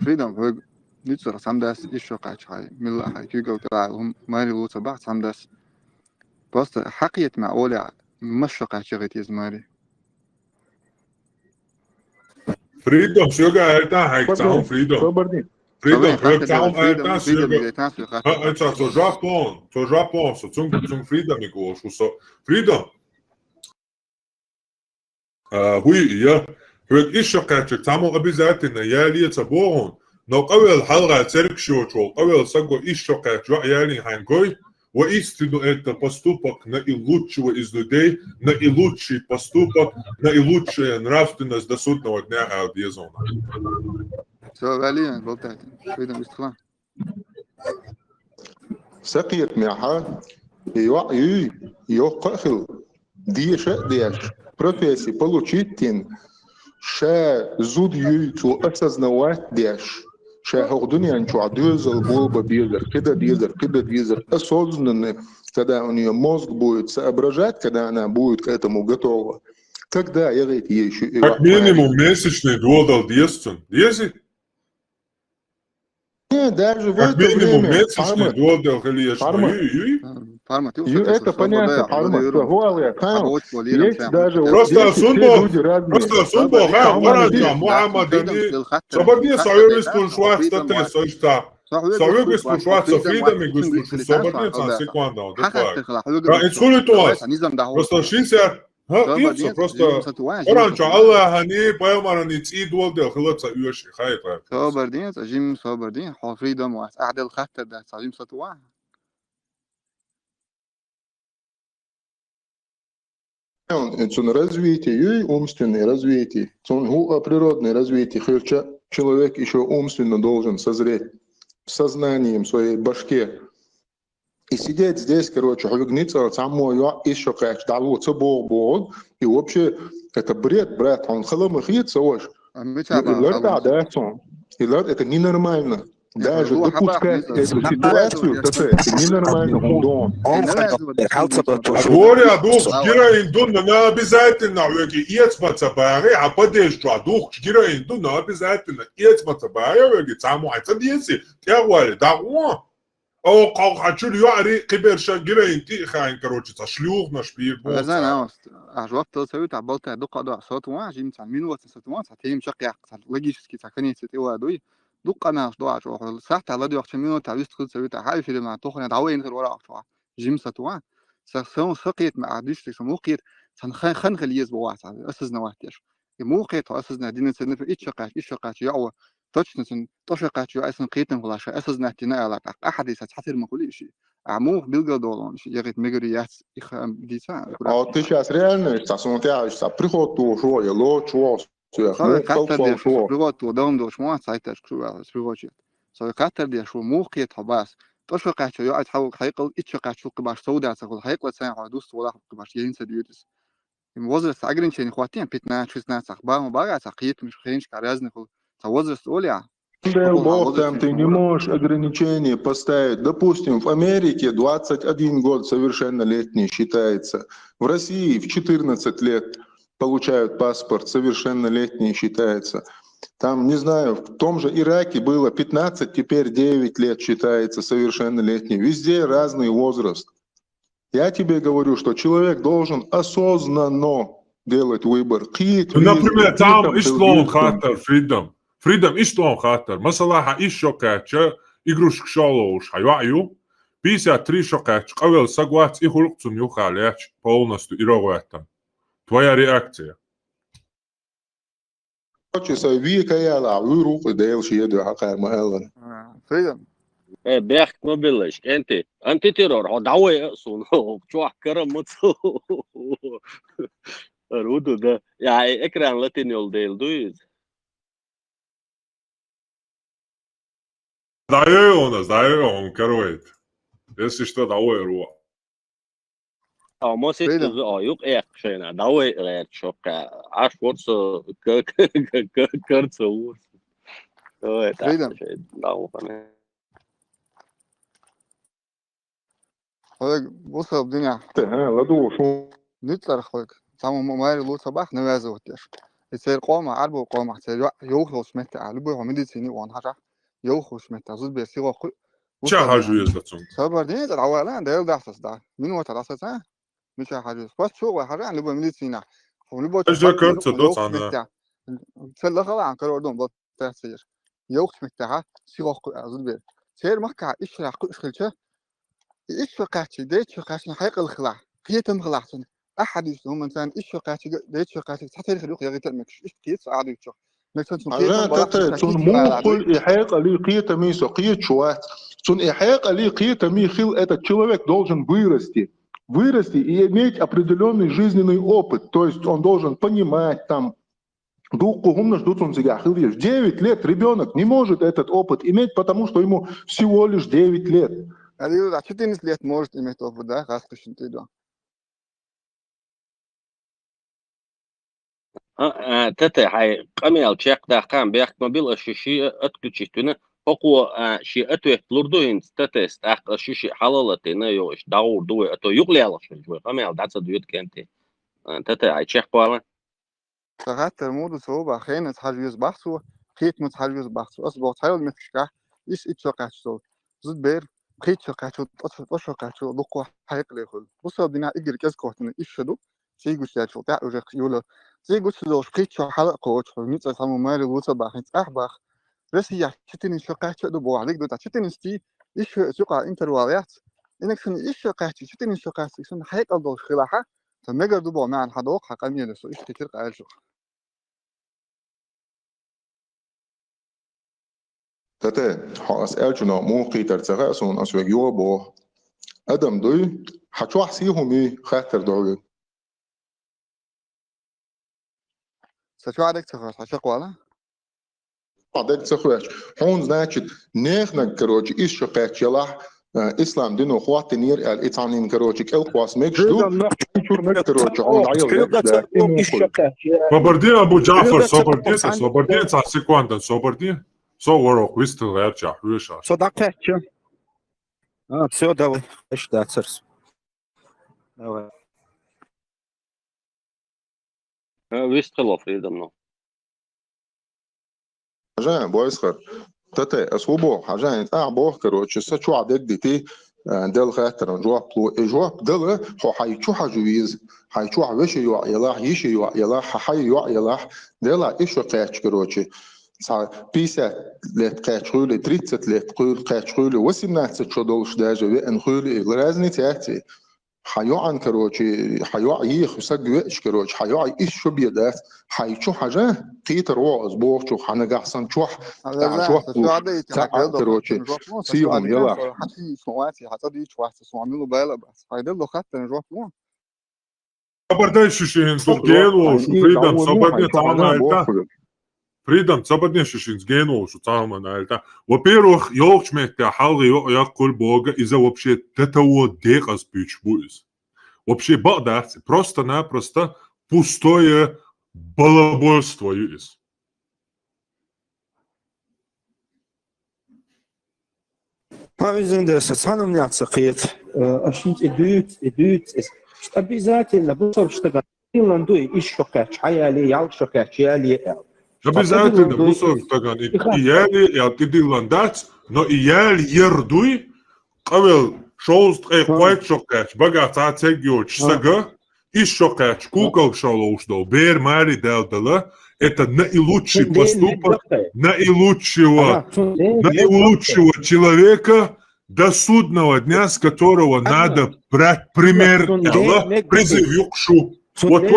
Speaker 14: Фридом, лицо самдас еще качай. Милла хай кюгал هم ماري لو تبع самдас. Просто حقيقة معقولة مش قاعد يز ماري.
Speaker 4: Фридом, شو قاعد هاي تعاون فریدم. Freedom, so Japon, so zum Freedom игош, so Freedom. Я еще качек, тому обязательно я льется Богом, но قبل حلقة церковь шоу, قبل саго еще качек, я не хангой, воистину это поступок наилучшего из людей, наилучший поступок, наилучшая нравственность до судного дня Алдезона.
Speaker 14: سؤاليا بلطات فيدم استخدام
Speaker 13: سقيت معها يقخل دي شيء ديش профессии получить ша зуд юйцу осознавать деш شاهق دنيا انشو عدوزل بولبا بيزر كده ديزر كده ديزر осознанно, когда у нее мозг будет соображать, когда она будет к этому готова, тогда я говорит, ей еще и
Speaker 4: Как минимум месячный додал десятин. 10?
Speaker 13: даже в
Speaker 4: Как
Speaker 13: это
Speaker 4: минимум
Speaker 13: время
Speaker 4: месячный додал, конечно.
Speaker 13: Это понятно, Парма, есть даже
Speaker 4: Просто Сунбо,
Speaker 13: люди разные.
Speaker 4: просто Сунбо, Гаранча, Мухаммадани, Собади Союз Пуншват, Стате, Сойста. Союз Пуншват, Софидами, Гуспушу, Собади, Секунда, это хули туаз. Просто 60, Кипса, просто Гаранча, Аллах, они, Паймарани, Цидволдел, Хилатса, Юши, Хайта.
Speaker 14: صابردين جيم صابردين حفريدم واس أعدل خطر ده صايم سطوع
Speaker 13: развитие, и умственное развитие, природное развитие, хотя человек еще умственно должен созреть сознанием своей башке. И сидеть здесь, короче, и вообще это бред, брат, он халамахится, это ненормально. Даже допускать эту ситуацию, это ненормально.
Speaker 4: Говоря, дух, Кира Индуна, на обязательно, Ецмацабари, а поддержку, дух, Кира Индуна, обязательно, Ецмацабари, саму, это дети, я говорю, да, او хочу يعري كبر شجره انتي خاين كروتش تشلوغ نشبير بو
Speaker 14: أنا أجواب تلسوي تعبلت دق أدو صوت واحد جيم تعمين وقت صوت واحد تعتيم شقي لقي شكي تعكني ستيوا دوي دق أنا أشدو أجواب صح تعلا دو أخشمينو تعبيس تخل سوي تعاي في لما تخن دعوين غير وراء أشوا جيم صوت واحد سخسون سقيت مع عديش تسموقيت خن خليز بواحد أسسنا واحدش موقيت أسسنا دين سنة في إيش شقاش يعوى точно тошакачу айсан қитын қылаша әсізна тина алақ أحد يسحثر ما كل شيء عموه بالجدول يغيت مجريات إخام ديسا
Speaker 13: ты сейчас реально стасунтяешься приход шоя ло чуо
Speaker 14: приход дом до шмо сайташ шуа приход سو قطر دي شو موقيت حباس тошакачу يقعد حاول حيقل إتشقачу قباش سودا سقول حيقل سان عدوس ولا قباش ينسى ديوتس возраст ограничений хватит 15-16 бам бага сақит миш хренч карязны возраст оля.
Speaker 13: Бог, там ты не можешь ограничения поставить. Допустим, в Америке 21 год совершеннолетний считается. В России в 14 лет получают паспорт, совершеннолетний считается. Там, не знаю, в том же Ираке было 15, теперь 9 лет считается совершеннолетний. Везде разный возраст. Я тебе говорю, что человек должен осознанно делать выбор.
Speaker 4: Например, там Ислам хатар, Freedom Ислам хатар. Масалаха иш шокача игрушек шалоуш хайваю. 53 шокач. Қавел сагвац и хулукцун юхаляч полностью ироватан. Твоя реакция?
Speaker 14: Freedom.
Speaker 1: بياخد ما بلش انت تيرور دعوه اصول شو كرم متصو رودو ده يعني اكران لاتين يول ديل دويز
Speaker 4: Знаю он, короче. Если что, давай руа.
Speaker 1: او ما سيت يوق ايه شينا دعوه غير شو عاش فرصه كرتسو
Speaker 14: Freedom. بص الدنيا نطلع خلق سامو ماري لو صباح نوازو وتش يصير قوما عربو قوما يصير يوخو سمت علبو همدي سيني وان حاجه يوخو سمت زود بيسيغو
Speaker 4: چه حاجه يزدتون
Speaker 14: صبر دي العوالان ده دحسس ده من وقت دحسس ها مش حاجه بس شو حاجه علبو همدي سينا ولبو
Speaker 4: اجا كنت دوت انا
Speaker 14: سلا خلا عن كردون بس تسير يوخ سمتها سيغو زود بي سير مكع ايش راح كل إيش فقاتي ديت فقاتي حيق الخلاع قيتم خلاعتن أحد يسهم إنسان إيش فقاتي ديت فقاتي تحت الخلوق يغيت المكش إيش كيس عادي يشوف
Speaker 13: عشان تون مو كل إحاق اللي قيت ميسو قيت شوات تون إحاق اللي قيت مي خل этот человек должен вырасти и иметь определенный жизненный опыт, то есть он должен понимать там. 9 лет ребенок не может этот опыт иметь, потому что ему всего лишь 9 лет.
Speaker 14: А что ты не лет может иметь опыт, да? Раз ты что-то идёт.
Speaker 1: تتا حي قمي الشيخ ده كان بيحكي ما بيل الشيشي اتكلشتنا أقوى شيء أتوه لردوين ستاتست أخ شيء حلالتنا يوش داور دوي أتو يقلي على شيء جوا قام يعود عصا دويت كنتي تتا عايشيخ قوالا
Speaker 14: ساعات مودو صوبة خينة حاجيوز بحثو خيت مت حاجيوز بحثو أصبح تحاول متشكح إيش إتشاقعشو زود بير خيت شاقعشو تشاقعشو دقوا حيق ليخل بصوا بدنا إجري كذكوتنا إيش شدو سيجو شاشو تعالوا جاكيولا سيجو شدو خيت شو حلق قوتش ميت أسامو مالي وصل بحث أحبخ بس هي شتين شاقعشو دو بوعليك دو شتين ستي إيش شقع إنت الواليات إنك شن إيش شاقعشو شتين شاقعشو شن حيق أضل خلاحة فنجر دو بوع مع الحدوق حقامي لسو إيش كتير قاعدشو
Speaker 13: تتا حاس ألجنا مو قيتر تغاسون أسوأ بو أدم دوي حتشو حسيهم خاطر دوي
Speaker 14: سشو عليك تخرج حشق ولا
Speaker 13: عدك تخرج هون значит نخنق كروج إيش شقاك يلا إسلام دينو خوات نير الإتعانين كروج كل قواس مكشدو شو مكروج عون عيال
Speaker 4: صبردين أبو جعفر صبردين صار سيكواندا صبردين صوروا ويستل يرجع ويشار
Speaker 10: صدقت все давай что церс давай
Speaker 1: ويست خلاف يدمنا
Speaker 13: حاجة بويسخر تتا أسوبو حاجة أعبوه كروج شو عدك ديتي دل خاطر جواب جواب دل هو حيشو حجويز حيشو عوش يو يلا يش يو يلا حي يو يلا دل إيش قاعد كروج صار بيسة لتقاشول 30 لتقول قاشول وسمنات تشدولش داجة إن خول غرازني تأتي حيو عن كروجي حيو يخ وسجوش كروج حيو إيش شو بيدات حيشو حاجة قيتر واز بوشو حنا قحسن شوح
Speaker 14: شو عادي
Speaker 13: كروجي سيهم يلا
Speaker 14: حتى سمواتي حتى دي شو واحد سمعمله بالا بس هيدلو خدت نروح فوق
Speaker 4: صبردين شوشين سوكيلو شو صبردين تعمل Фридом, западне шишинс гену, что там на это. Во-первых, ёлчмете халги якуль Бога из-за вообще того декас пичбуис. Вообще бадать просто-напросто пустое балабольство есть.
Speaker 10: Повезло, что сам у меня цехит. Ашнит идут. Обязательно, что Финланду еще кач, а я ли ял шокач, я ли ял.
Speaker 4: Обязательно, бусок таган, и яли, и атидиландец, но и яли ердуй, кавел шоуст эйхвайт шокач, богат ацегиоч сага, и шокач, кукол шалоушдол, бер мари делдала, это наилучший поступок наилучшего человека до судного дня, с которого надо брать пример, призыв юкшу. Вот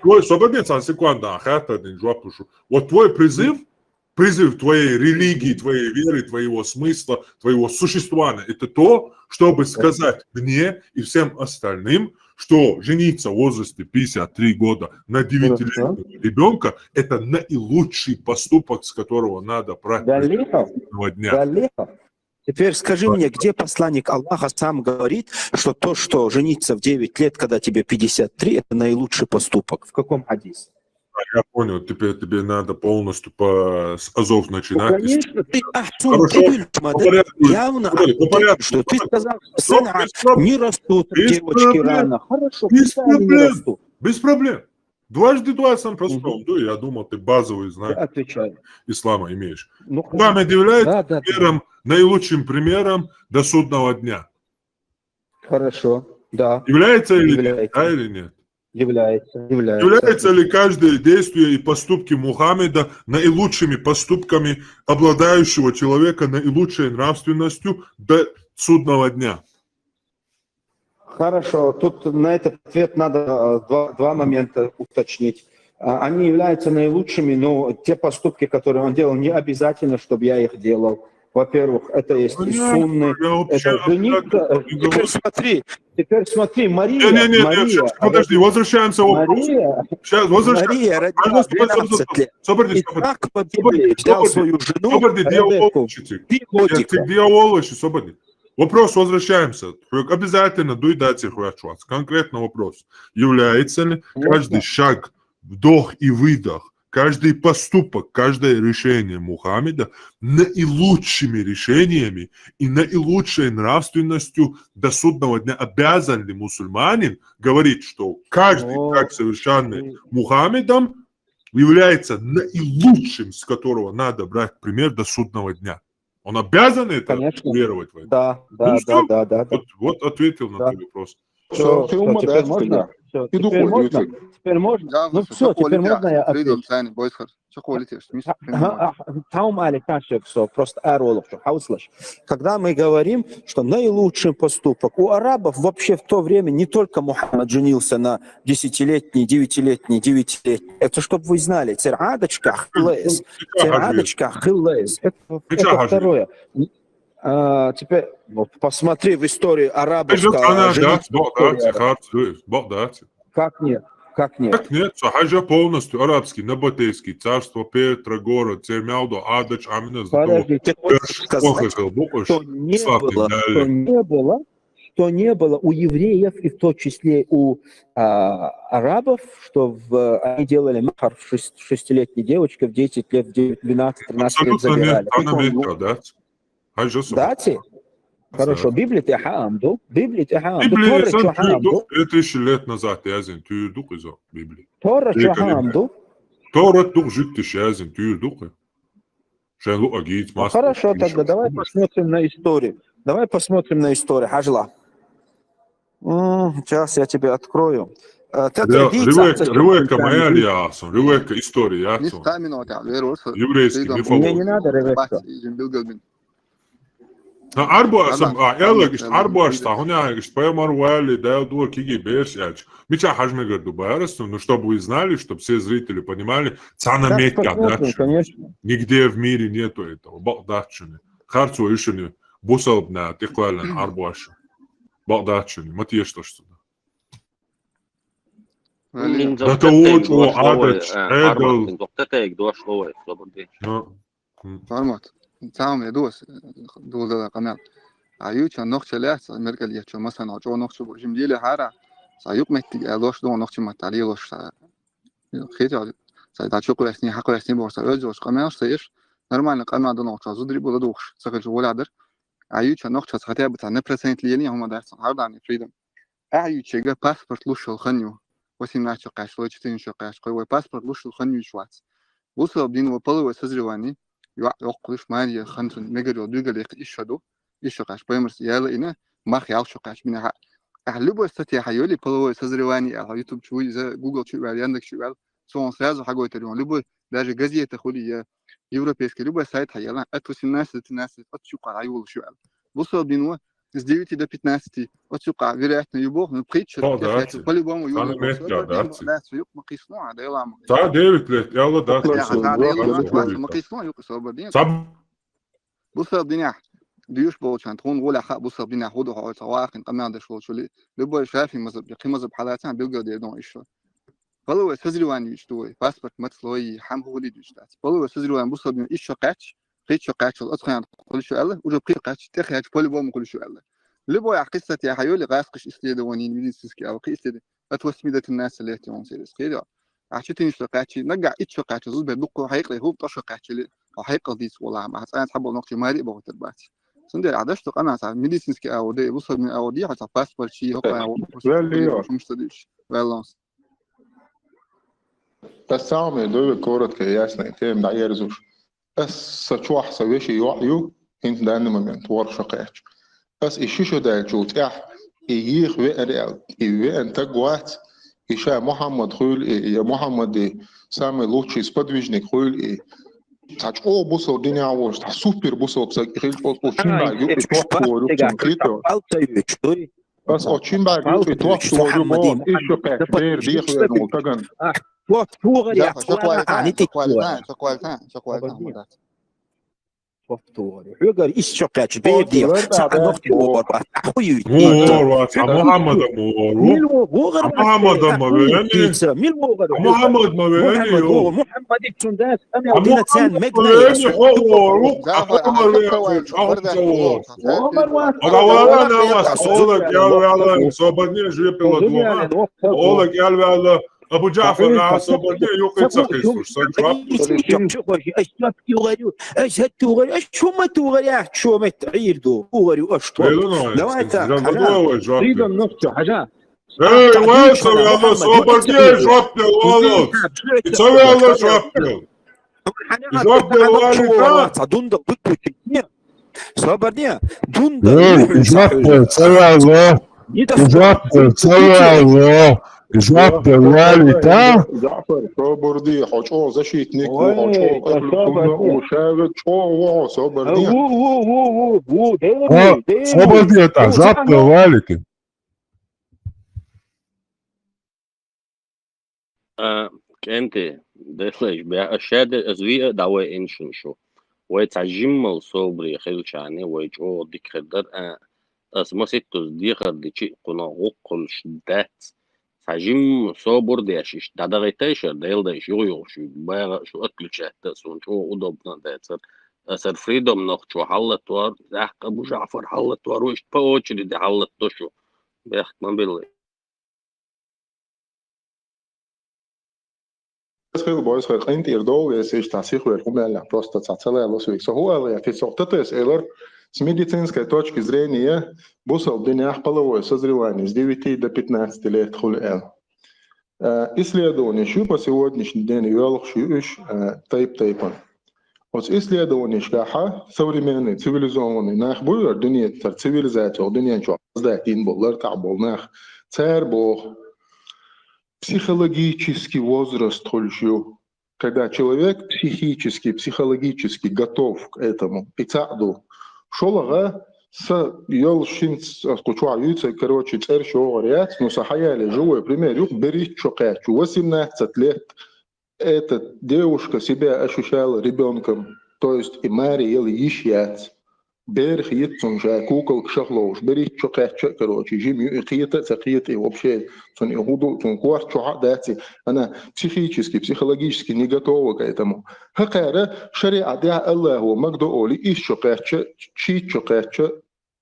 Speaker 4: твой свободец, секунда, вот твой призыв твоей религии, твоей веры, твоего смысла, твоего существования, это то, чтобы сказать мне и всем остальным, что жениться в возрасте 53 года на 9-летнего ребенка – это наилучший поступок, с которого надо брать судного дня.
Speaker 10: Теперь скажи мне, где посланник Аллаха сам говорит, что то, что жениться в 9 лет, когда тебе 53, это наилучший поступок? В каком хадисе?
Speaker 4: Я понял, теперь тебе надо полностью с азов начинать.
Speaker 10: Ну, конечно, ты явно, что ты сказал, сына, не растут девочки рано. Хорошо, не растут.
Speaker 4: Без проблем. Дважды два сам простом. Я думал, ты базовый знак ислама имеешь. Вам является наилучшим примером до судного дня.
Speaker 10: Хорошо, да.
Speaker 4: Является или нет?
Speaker 10: Является.
Speaker 4: Является ли каждое действие и поступки Мухаммеда наилучшими поступками обладающего человека наилучшей нравственностью до судного дня?
Speaker 10: Хорошо, тут на этот ответ надо два момента уточнить. Они являются наилучшими, но те поступки, которые он делал, не обязательно, чтобы я их делал. Во-первых, это есть и сунны, это жениться. Теперь смотри, Мария.
Speaker 4: Подожди, возвращаемся.
Speaker 10: Сейчас возвращаемся. Мария родила 12 лет. Исаак по Библии взял свою жену Ребекку.
Speaker 4: Ты дьяволочи, свободный. Вопрос, возвращаемся. Обязательно дуйдайте хуячуац. Конкретно вопрос. Является ли каждый шаг, вдох и выдох каждый поступок, каждое решение Мухаммеда наилучшими решениями и наилучшей нравственностью до судного дня обязан ли мусульманин говорить, что каждый, как совершенный Мухаммедом, является наилучшим, с которого надо брать пример до судного дня. Он обязан это веровать в это?
Speaker 10: Да.
Speaker 4: Вот ответил на твой вопрос.
Speaker 10: Что, теперь можно? Теперь можно? Ну все, теперь можно я отвечу. Просто когда мы говорим, что наилучший поступок у арабов вообще в то время не только Мухаммад женился на 10-летней, 9-летней, 9-летней. Это чтобы вы знали. Цир'адочка хиллес. Это второе. Теперь посмотри в истории арабов. Как нет? Как нет?
Speaker 4: Так нет, Сахаджа полностью арабский, Набатейский, царство Петра, город, Цермялдо, Адач, Амина,
Speaker 10: Подождите, что не было у евреев, и в том числе у арабов, что они делали махар в 6-летней девочке, в 10 лет, в 12-13 лет забирали. Дати? Хорошо, Библия Техамду. Библия Техамду.
Speaker 4: 2000 лет назад язин тюрдук из Библии.
Speaker 10: Тора Техамду.
Speaker 4: Тора тук жиктиш язин тюрдук. Шенлу агит мастер.
Speaker 10: Хорошо, тогда давай посмотрим на историю. Хажла. Сейчас я тебе открою.
Speaker 4: Ревека моя ли ясен? Ревека история ясен. Еврейский мифология.
Speaker 10: Мне не надо ревека.
Speaker 4: Арбуашта, поэмарвали, да, киги берсяч. Мича хажмегарду байрасту, ну чтобы вы знали, чтобы все зрители понимали, цана метка, нигде в мире нету этого. Багдадчуни. Харцу ишуни, бусалбна, тихлален, арбуаша. Багдадчуни, матье что сюда. Это очень адач, эдал.
Speaker 14: Формат. تعاهم يدوس دول قناة عيوش النقش لا مركز يحشو مثلا جو نقش بجمديله حارة سايق متي ألوش دو نقش متعلي لوش خير سايتاشو كويسني حق كويسني بورس أجوش قناة سيش نورمال قناة دو نقش زودري بولا دوش سكر جو ولا عدر عيوش النقش سخطيا بتاع نبرسنت ليني هم دارس هارد عن فريدم عيوش جا باسبورت لوش الخنيو وسيم ناتشو قاش لو تشتين شو قاش قوي باسبورت لوش الخنيو شوات وصل بدين وبلو وسزريواني يقولش مالي خنتون مجرد دوجل يشهدوا يشقاش بيمرس يلا إنا ما خيال شقاش منها أهلبوا استطيع حيولي بلوه سزرواني على يوتيوب شوي زي جوجل شوي على عندك شوي سواء سازو حاجة يتريون لبوا درجة جزية تقولي يوروبيسك لبوا سايت حيلا أتوس الناس أتشوق على يول شوي بوصل بينوا زديوتي ده بتناستي أتشوق فيراتنا يبوه من بريتش كل بوم ويقول لا سيوق مقيسنا هذا يلا عم
Speaker 4: صار ديفيد يلا ده
Speaker 14: مقيسنا يقص بدين بوصل بينه ديوش بوشان تكون ولا حق بوصل بينه هودو هاي سواقين قمنا ده شو لي لبوا شافي مزب يقيم مزب حالاتنا بيلقى ده دون إيش فلو سزروان يشتوي باسبورت مثلوي حم هو اللي يشتات فلو سزروان بوصل بينه إيش شقاتش قيت شقاتش الأطخان كل شو الله وجو قيقاتش تخيج كل بوم كل شو الله لبوا يا قصة يا حيولي غاسقش استيدوانين من سيسكي أو قيستيد أتوسميدة الناس اللي تيون سيرس كذا عشتني شقاتش نرجع إيش شقاتش زود بدقوا حيقلي هو بتشقاتش اللي أو حيقل ديس ولا ما هتأنس حبوا نقطة ماري بقول ترباتي سندر عدش أنا صار ميديسينسكي أو دي بوصل من أو دي حتى باسبورت شيء هو مش تديش بالانس
Speaker 13: بس عم دول كورة كياسنا تيم دعير زوج بس سچوح سويشي يوحيو انت دان من توار شقاتش بس إيشيشو دا جوت إيخ وإريال إيوان تقوات إيشا محمد خول يا محمد سامي لوتشي سبادويجنك خول تاج أو بوسو دنيا وش تاع سوبر بوسو بسك خيل أو شيمبا يو توقفوا روكشن كريتو بس أو شيمبا يو توقفوا روبو إيشو كاتير ديخ وينو تجن
Speaker 10: هو غير Hugo is chocolate, baby.
Speaker 4: ابو جعفر صبرني يوقيت سقيسوش
Speaker 27: شو ما تغري شو ما تعيردو تغري واشطو ريدا النقطة حاجة
Speaker 4: ايه واسوي الله صبرني جوابتي والله سوي الله جوابتي جوابتي الوالدة
Speaker 27: دوندق بكو صبرني
Speaker 4: جوابتي سوي الله جوابتي سوي الله جوابتي الوالدة
Speaker 13: جعفر صبرني حشو زشيت نيكو حشو قبل وشاغد شو صبرني
Speaker 4: صبرني انت جوابتي الوالدة
Speaker 1: كنت دلش بأشياء أزوية دعوة إنشن شو ويتعجمل صبري خيل شعني ويجو ديك خدر اسمه ستوز دي خد شيء قنا وقل شدات تعجم صبر ديشش دغيتاش ديل ديش يو شو باغ شو أكل شات سون شو أضبنا داتر أسر فريدوم نخ شو حلت وار زحق أبو جعفر حلت وار ويش باوتش دي حلت توشو بيخت ما بالله
Speaker 13: Heel boys gaat geen keer door is تعسيق والحمى просто تعتلا лосовик. So هو في سقطة إيلر с медицинской точки зрения бусал дня половой созревания с 9 до 15 лет хулиэл. Исследование еще по сегодняшний день велох шуиш тайпан. Вот исследование шкаха современный цивилизованный нах буйр дунья цивилизация дунья чё здатин боллар табол нах царь бог. Психологический возраст хольшю, когда человек психически, психологически готов к этому. Ицаду. Шолага с елшин скучуаются, короче, царь шо говорят, но сахаяли живой пример, юх берить чокачу. 18 лет эта девушка себя ощущала ребенком, то есть и Мария ел ищец. Берх يتسون جا كوكل شغلوش بريت شقات شكروش جيمي قيته تقيته вообще сон يهودو сон кварт чуа дати она психически психологически не готова к этому хакара шариа да Аллаху магдоли и шقات чи шقات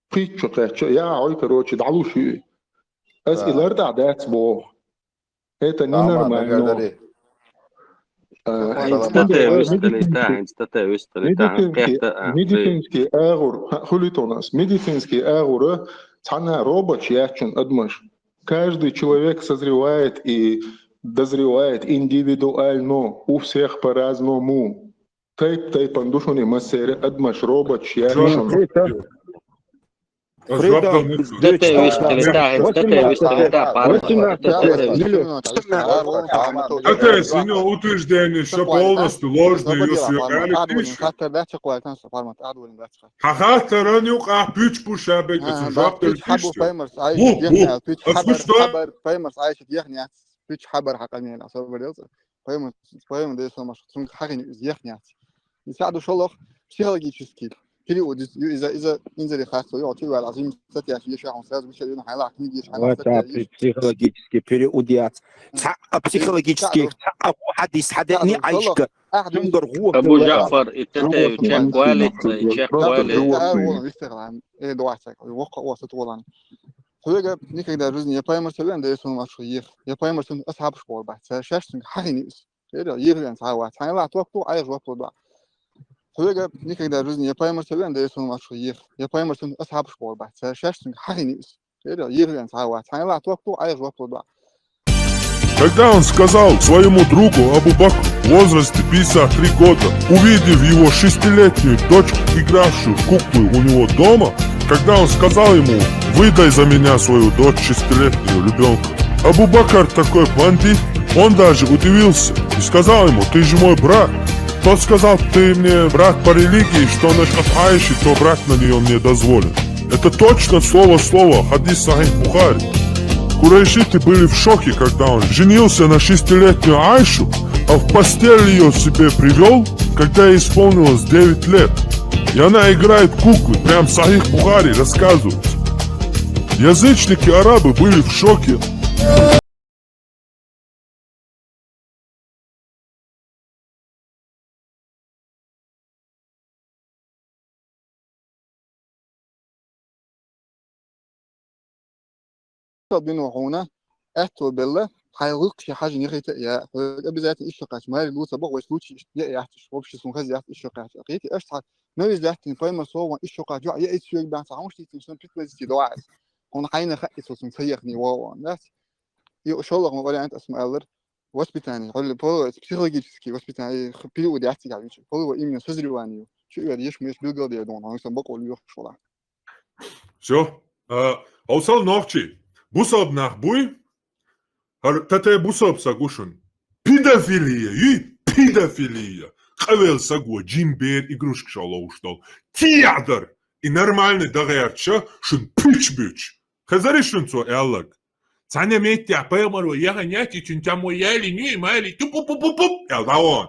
Speaker 13: при шقат я ой короче далуши as илар да дат бо это не нормально медицинский агур хулитонас медицинский агур цана робот ячин адмаш каждый человек созревает и дозревает индивидуально у всех по-разному тайп андушуни массере адмаш робот ячин
Speaker 4: Это синё утверждение, что полностью ложное حتى راني وقع بيتش بوشا بيت جابت
Speaker 14: حبو فايمرز عايش يخني بيتش حبر حقاني العصابة بريوزة فايمر ده يسمى مشروع حقاني يخني يساعدوا شلوخ психологически период из-за инзари хасу يعطي العظيم ستة في شيء عن ساز بيش يدون حيلا كنيجي حيلا
Speaker 27: психологический периодиат психологический حديث حدثني عايشك
Speaker 1: أبو جعفر التتاوي تشيك والد تشيك والد
Speaker 14: يستغل إيه دواسك يوقع وسط ولان فوجا никогда в жизни я пойму себя да если он ошиб я пойму что أصحاب школ بعد شاشة حقيقي كده يغلن ساعات حيلا توقف عايز وقت ده فوجا никогда в жизни я пойму себя да если он ошиб я пойму что أصحاب школ بعد شاشة حقيقي كده يغلن ساعات حيلا توقف عايز وقت ده.
Speaker 4: Когда он сказал своему другу Абу Бакру в возрасте 53 года, увидев его 6-летнюю дочку, игравшую в куклы у него дома, когда он сказал ему: «Выдай за меня свою дочь 6-летнюю ребенка», Абу Бакр такой бандит, он даже удивился и сказал ему: «Ты же мой брат». Тот сказал: «Ты мне брат по религии, что насчет Аиши, то брат на нее мне дозволен». Это точно слово в слово хадис Сахих Бухари. Курайшиты были в шоке, когда он женился на 6-летнюю Айшу, а в постель ее себе привел, когда ей исполнилось 9 лет. И она играет куклы, прям Сахих Бухари рассказывает. Язычники арабы были в шоке.
Speaker 14: بنوعونا أهتو بالله حيلقش حاجة نخيت يا بذات إيش قاش ما يلو سبق ويسلوش يا إحتش وبش سون خز إيش قاش أقيت أشتغل نوي ذات فايم سو إيش قاش يا إيش شو بعد عمش تيجي بتوزي تدوعس هون حين خايس وسون سيخني واو ناس يشغل ما ولا أنت اسمه ألر وسبيتاني قال بولو بسيكولوجيسكي وسبيتاني خبيو ودي أحكي عليه بولو إيمن سوزري وانيو شو يقدر يشمش بيلقى يدون عن سبق ولا يخش ولا
Speaker 4: شو أوصل نوختي بوصل نخبوي تتى بوصل ساقوشن بيدافيلية بيدافيلية قبل ساقو جيمبير إجروشك شالوشتال تيادر إنرمالني دغيرتشا شن بيتش خزاريشن سو إلك Саня метя поймал я няти чунтямо яли не мали туп-пуп-пуп. Элдаон.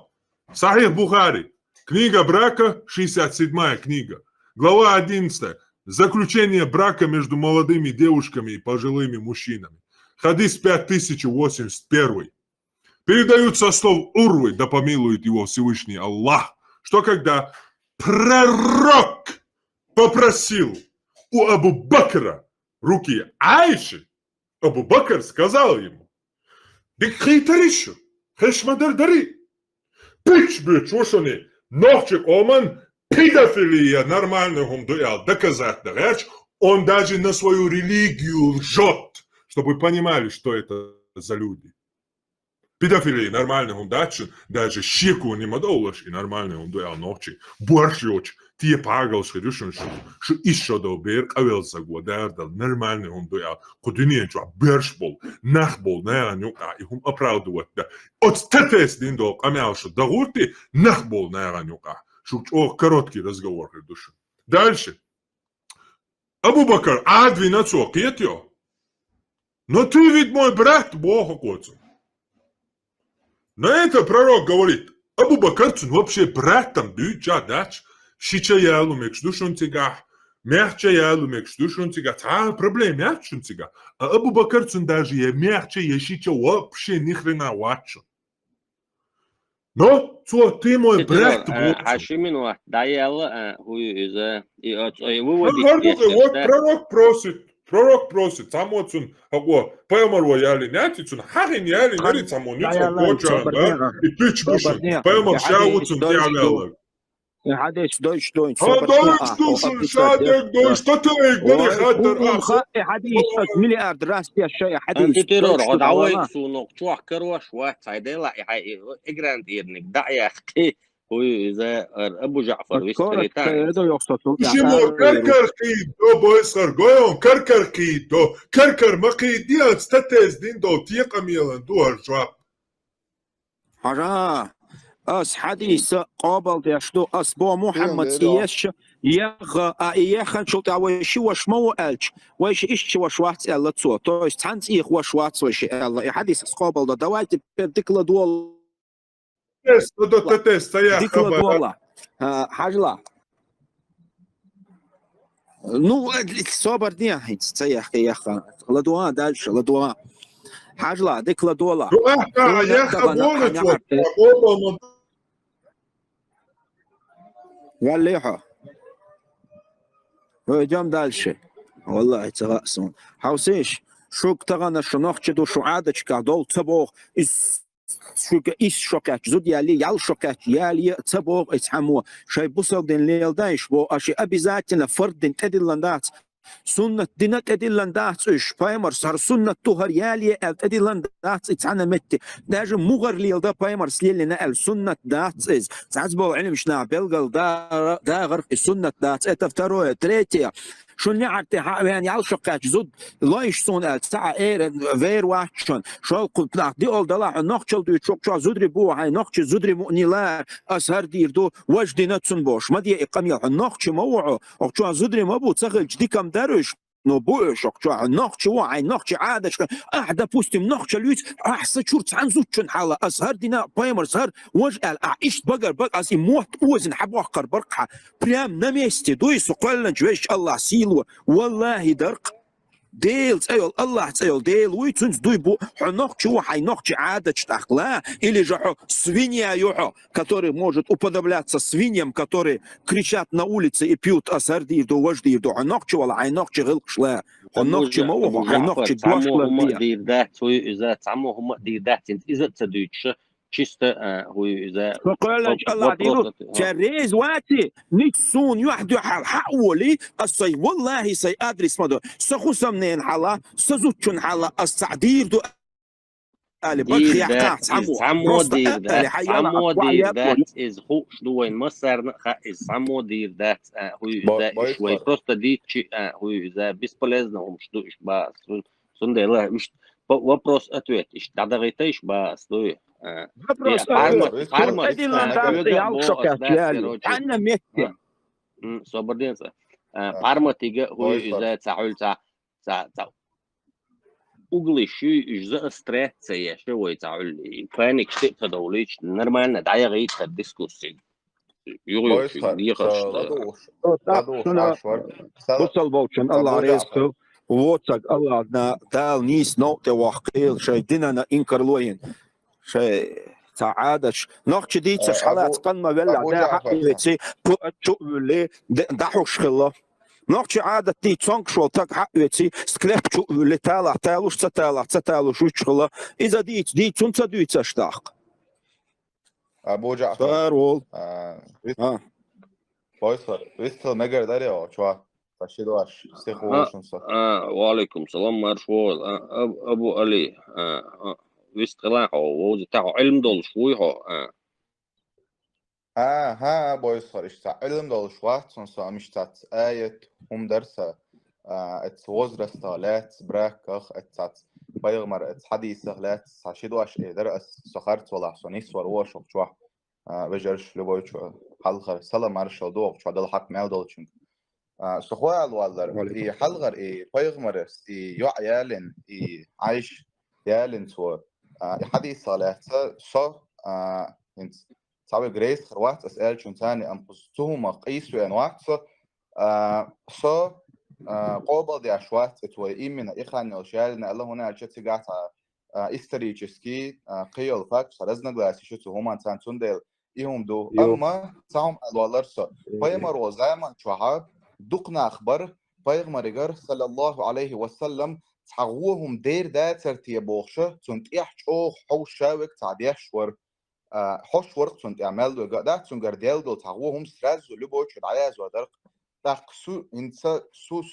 Speaker 4: Сахих Бухари. Книга брака, 67-я книга. Глава 11. Заключение брака между молодыми девушками и пожилыми мужчинами. Хадис 5081. Передают со слов Урвы, да помилует его Всевышний Аллах, что когда пророк попросил у Абу Бакра руки Айши, Абу Бакр сказал ему: «Дик хейтаришу, хешмадардари, пич-бич, ушани, нохчик оман, педофилия, нормальный гумдуял, доказать даряч, он даже на свою религию лжет, чтобы вы понимали, что это за люди. Педофилия, нормальный гумдачин, даже щеку не мадолаш, и нормальный гумдуял нохчик, борщоч, тие пагалши решен, что еще до берг авелсагу, дардал, нормальный гумдуял, кудинечу, бершбол, нахбол, наянюка, и хум оправдывать, да. От тетес диндо, амялши, дагурти, нахбол, наянюка. О, короткий разговор, душа. Дальше. Абу Бакр, А12, кетё. Но ты ведь мой брат, Бога коцу. На это пророк говорит: Абу Бакр, вообще братом дюча дач, шича ялу мекш душун тига, мягча ялу мекш душун тига, та проблем мягчун тига. А Абу Бакр даже я мягче, я шича вообще ни хрена вачу. Но ты мой брат.
Speaker 1: Хашимину, да яла, хуй
Speaker 4: пророк просит, самоцун, аго, поймарва яли нятицун, хагин яли нерит самоницун, кочан, да, и пич бушун, поймар шауцун, тиавелаг.
Speaker 27: حدش دوش دوش
Speaker 4: شادك دوش تتلي قولي خاطر
Speaker 27: حديث مليارد راس يا شيء حديث
Speaker 1: انت تيرور عود عويك سونوك تشوح كروش واحد سايديلا اجراند يرنك دع يا اخي هو اذا ابو جعفر ويستريتان
Speaker 4: شمو كركر قيدو بويسر قويون كركر قيدو كركر مقيديا ستتز دين دو تيقا ميلان دوهر جواب
Speaker 27: حرا أس حديث قابل يشدو أس بو محمد إيش يخ شو تعوي شو وشمو ألش ويش إيش وشوات ألا تصو تويش تانت إيخ وشوات ويش ألا حديث قابل ده دوات بدكلا دول دكلا دولا حاجلا نو صبر دنيا تسيح يا أخ لدوا دالش لدوا حاجلا دكلا دولا قال لي ويجام دالشي والله تغاسون حوسيش شو تغنى شنوخش دو شو عادش دول تبوغ شو إيش شوكات زود يالي يال شوكات يالي تبوغ يتحمو شاي بوصل دين ليل دايش بو أشي أبي ذاتنا فرد تدلندات سنة دينات أدلندات إيش بايمر صار سنة تهر يالي أدلندات إتعنا متي داج مغر ليل دا بايمر سليلنا السنة دات إز تعزبو علم شنا بلغل دا غرق السنة دات اتفتروه تريتيا شو نعرتي يعني على شقات زود لا يشون ساعة إير فير واتشون شو قلت لك دي أول دلع نقشل دو يشوك شو زودري بو هاي نقش زودري مؤنيلا أسهر دير دو وجدي نتسن بوش ما دي إقامي النقش موعو أو زودري ما بو تسغل جدي كم دروش نو بوش أو نقش وعي نقش عادش أحد بوستم نقش اليوت أحسن شورت عن زوجن حالا أسهر دينا بايمر سهر وجه أعيش بقر أسي موت وزن حبوقر برقها بريام نميستي دوي سقلن جويش الله سيلو والله درق ديل تسأل الله تسأل ديل ويتونس دوي بو حنوخ чего хайнох عادة штахла или же свинья йохо, который может уподобляться свиньям, которые кричат на улице и пьют асарди до вожди до حنوخ чего хайнох чигыл шла حنوخ чего хайнох чигла
Speaker 1: هم دير ذات هو إذا تعمو هم دير ذات إذا تدويتش чисто هو إذا
Speaker 27: فقال الله دينو تريز واتي نتسون يحدو حولي الصي والله سي أدرس مدو سخصم نين حلا سزوتشن حلا السعدير دو اللي بخي يحكا
Speaker 1: تعمو دير ذات إز خوش دوين مصر تعمو دير ذات هو إذا شوي просто ديتشي هو إذا бесполезно هم شدو إش باس سنده الله مش вопрос ответ إش دعدغيتا إش باس دوي
Speaker 27: вопрос
Speaker 1: صبردين парма тига هو إذا تعول угли شو إجزاء استراتيجية شو يتعول فانك شيء تدوليش نرمالنا دعيا غير الديسكوسي يغير
Speaker 27: وصل بوشن الله ريسكو ووتسك الله دال نيس نوتة وحقيل شاي ديننا إنكرلوين شاي تعادش نوخش ديتش حالات قنما ولا دا حقي تسي شو اللي دحوش خلا نوخش عادة دي تونك شو تك حقي تسي سكليب شو اللي تالوش تتالوش وشخلا إذا دي تونسا ديتش اشتاق
Speaker 5: أبو جعفر
Speaker 27: فارول
Speaker 5: Boyslar, Vistel megar darıyor çuva. Taşıdılar. Stehuşunsa.
Speaker 1: وعليكم السلام مرشوال أبو علي ويستغلاحه ووز تاعه علم دول شوي
Speaker 5: Ha boyslar işte ilim dolu şuva. Sonsa miştat ayet dersa et возраста лет браках et bayğmar et hadisah let taşıdılar eder سخرت ولا حسنيس وروش çuva. وجرش لبوي çuva. حلقة سلام عرش ودوق شو هذا الحق ما يودل شنك سخوال والله إيه حلقة إيه بيغمرس إيه يعيالن إيه عايش يالن سو حديث صالح شو إنت صعب جريس خروات أسأل شو ثاني أم قصتهم قيس وأنواع شو قابل دي عشوات توي من إخوان الشيالن الله هنا الشيء تجات استراتيجي قيل فاك سرزنا جلاسي شو هم إنسان تندل إيهم دو أما سام الوالرسا بيمر وزايما شعاب دقنا أخبار بيغمرجر صلى الله عليه وسلم تعوهم دير داتر تيبوخشة تنت إحشوخ حوش شاوك تعديح شور حوش ورق تنت أعمال دو دا تنجر ديال دو تعوهم سراز ولبوش العياز ودرق تاقسو إنسا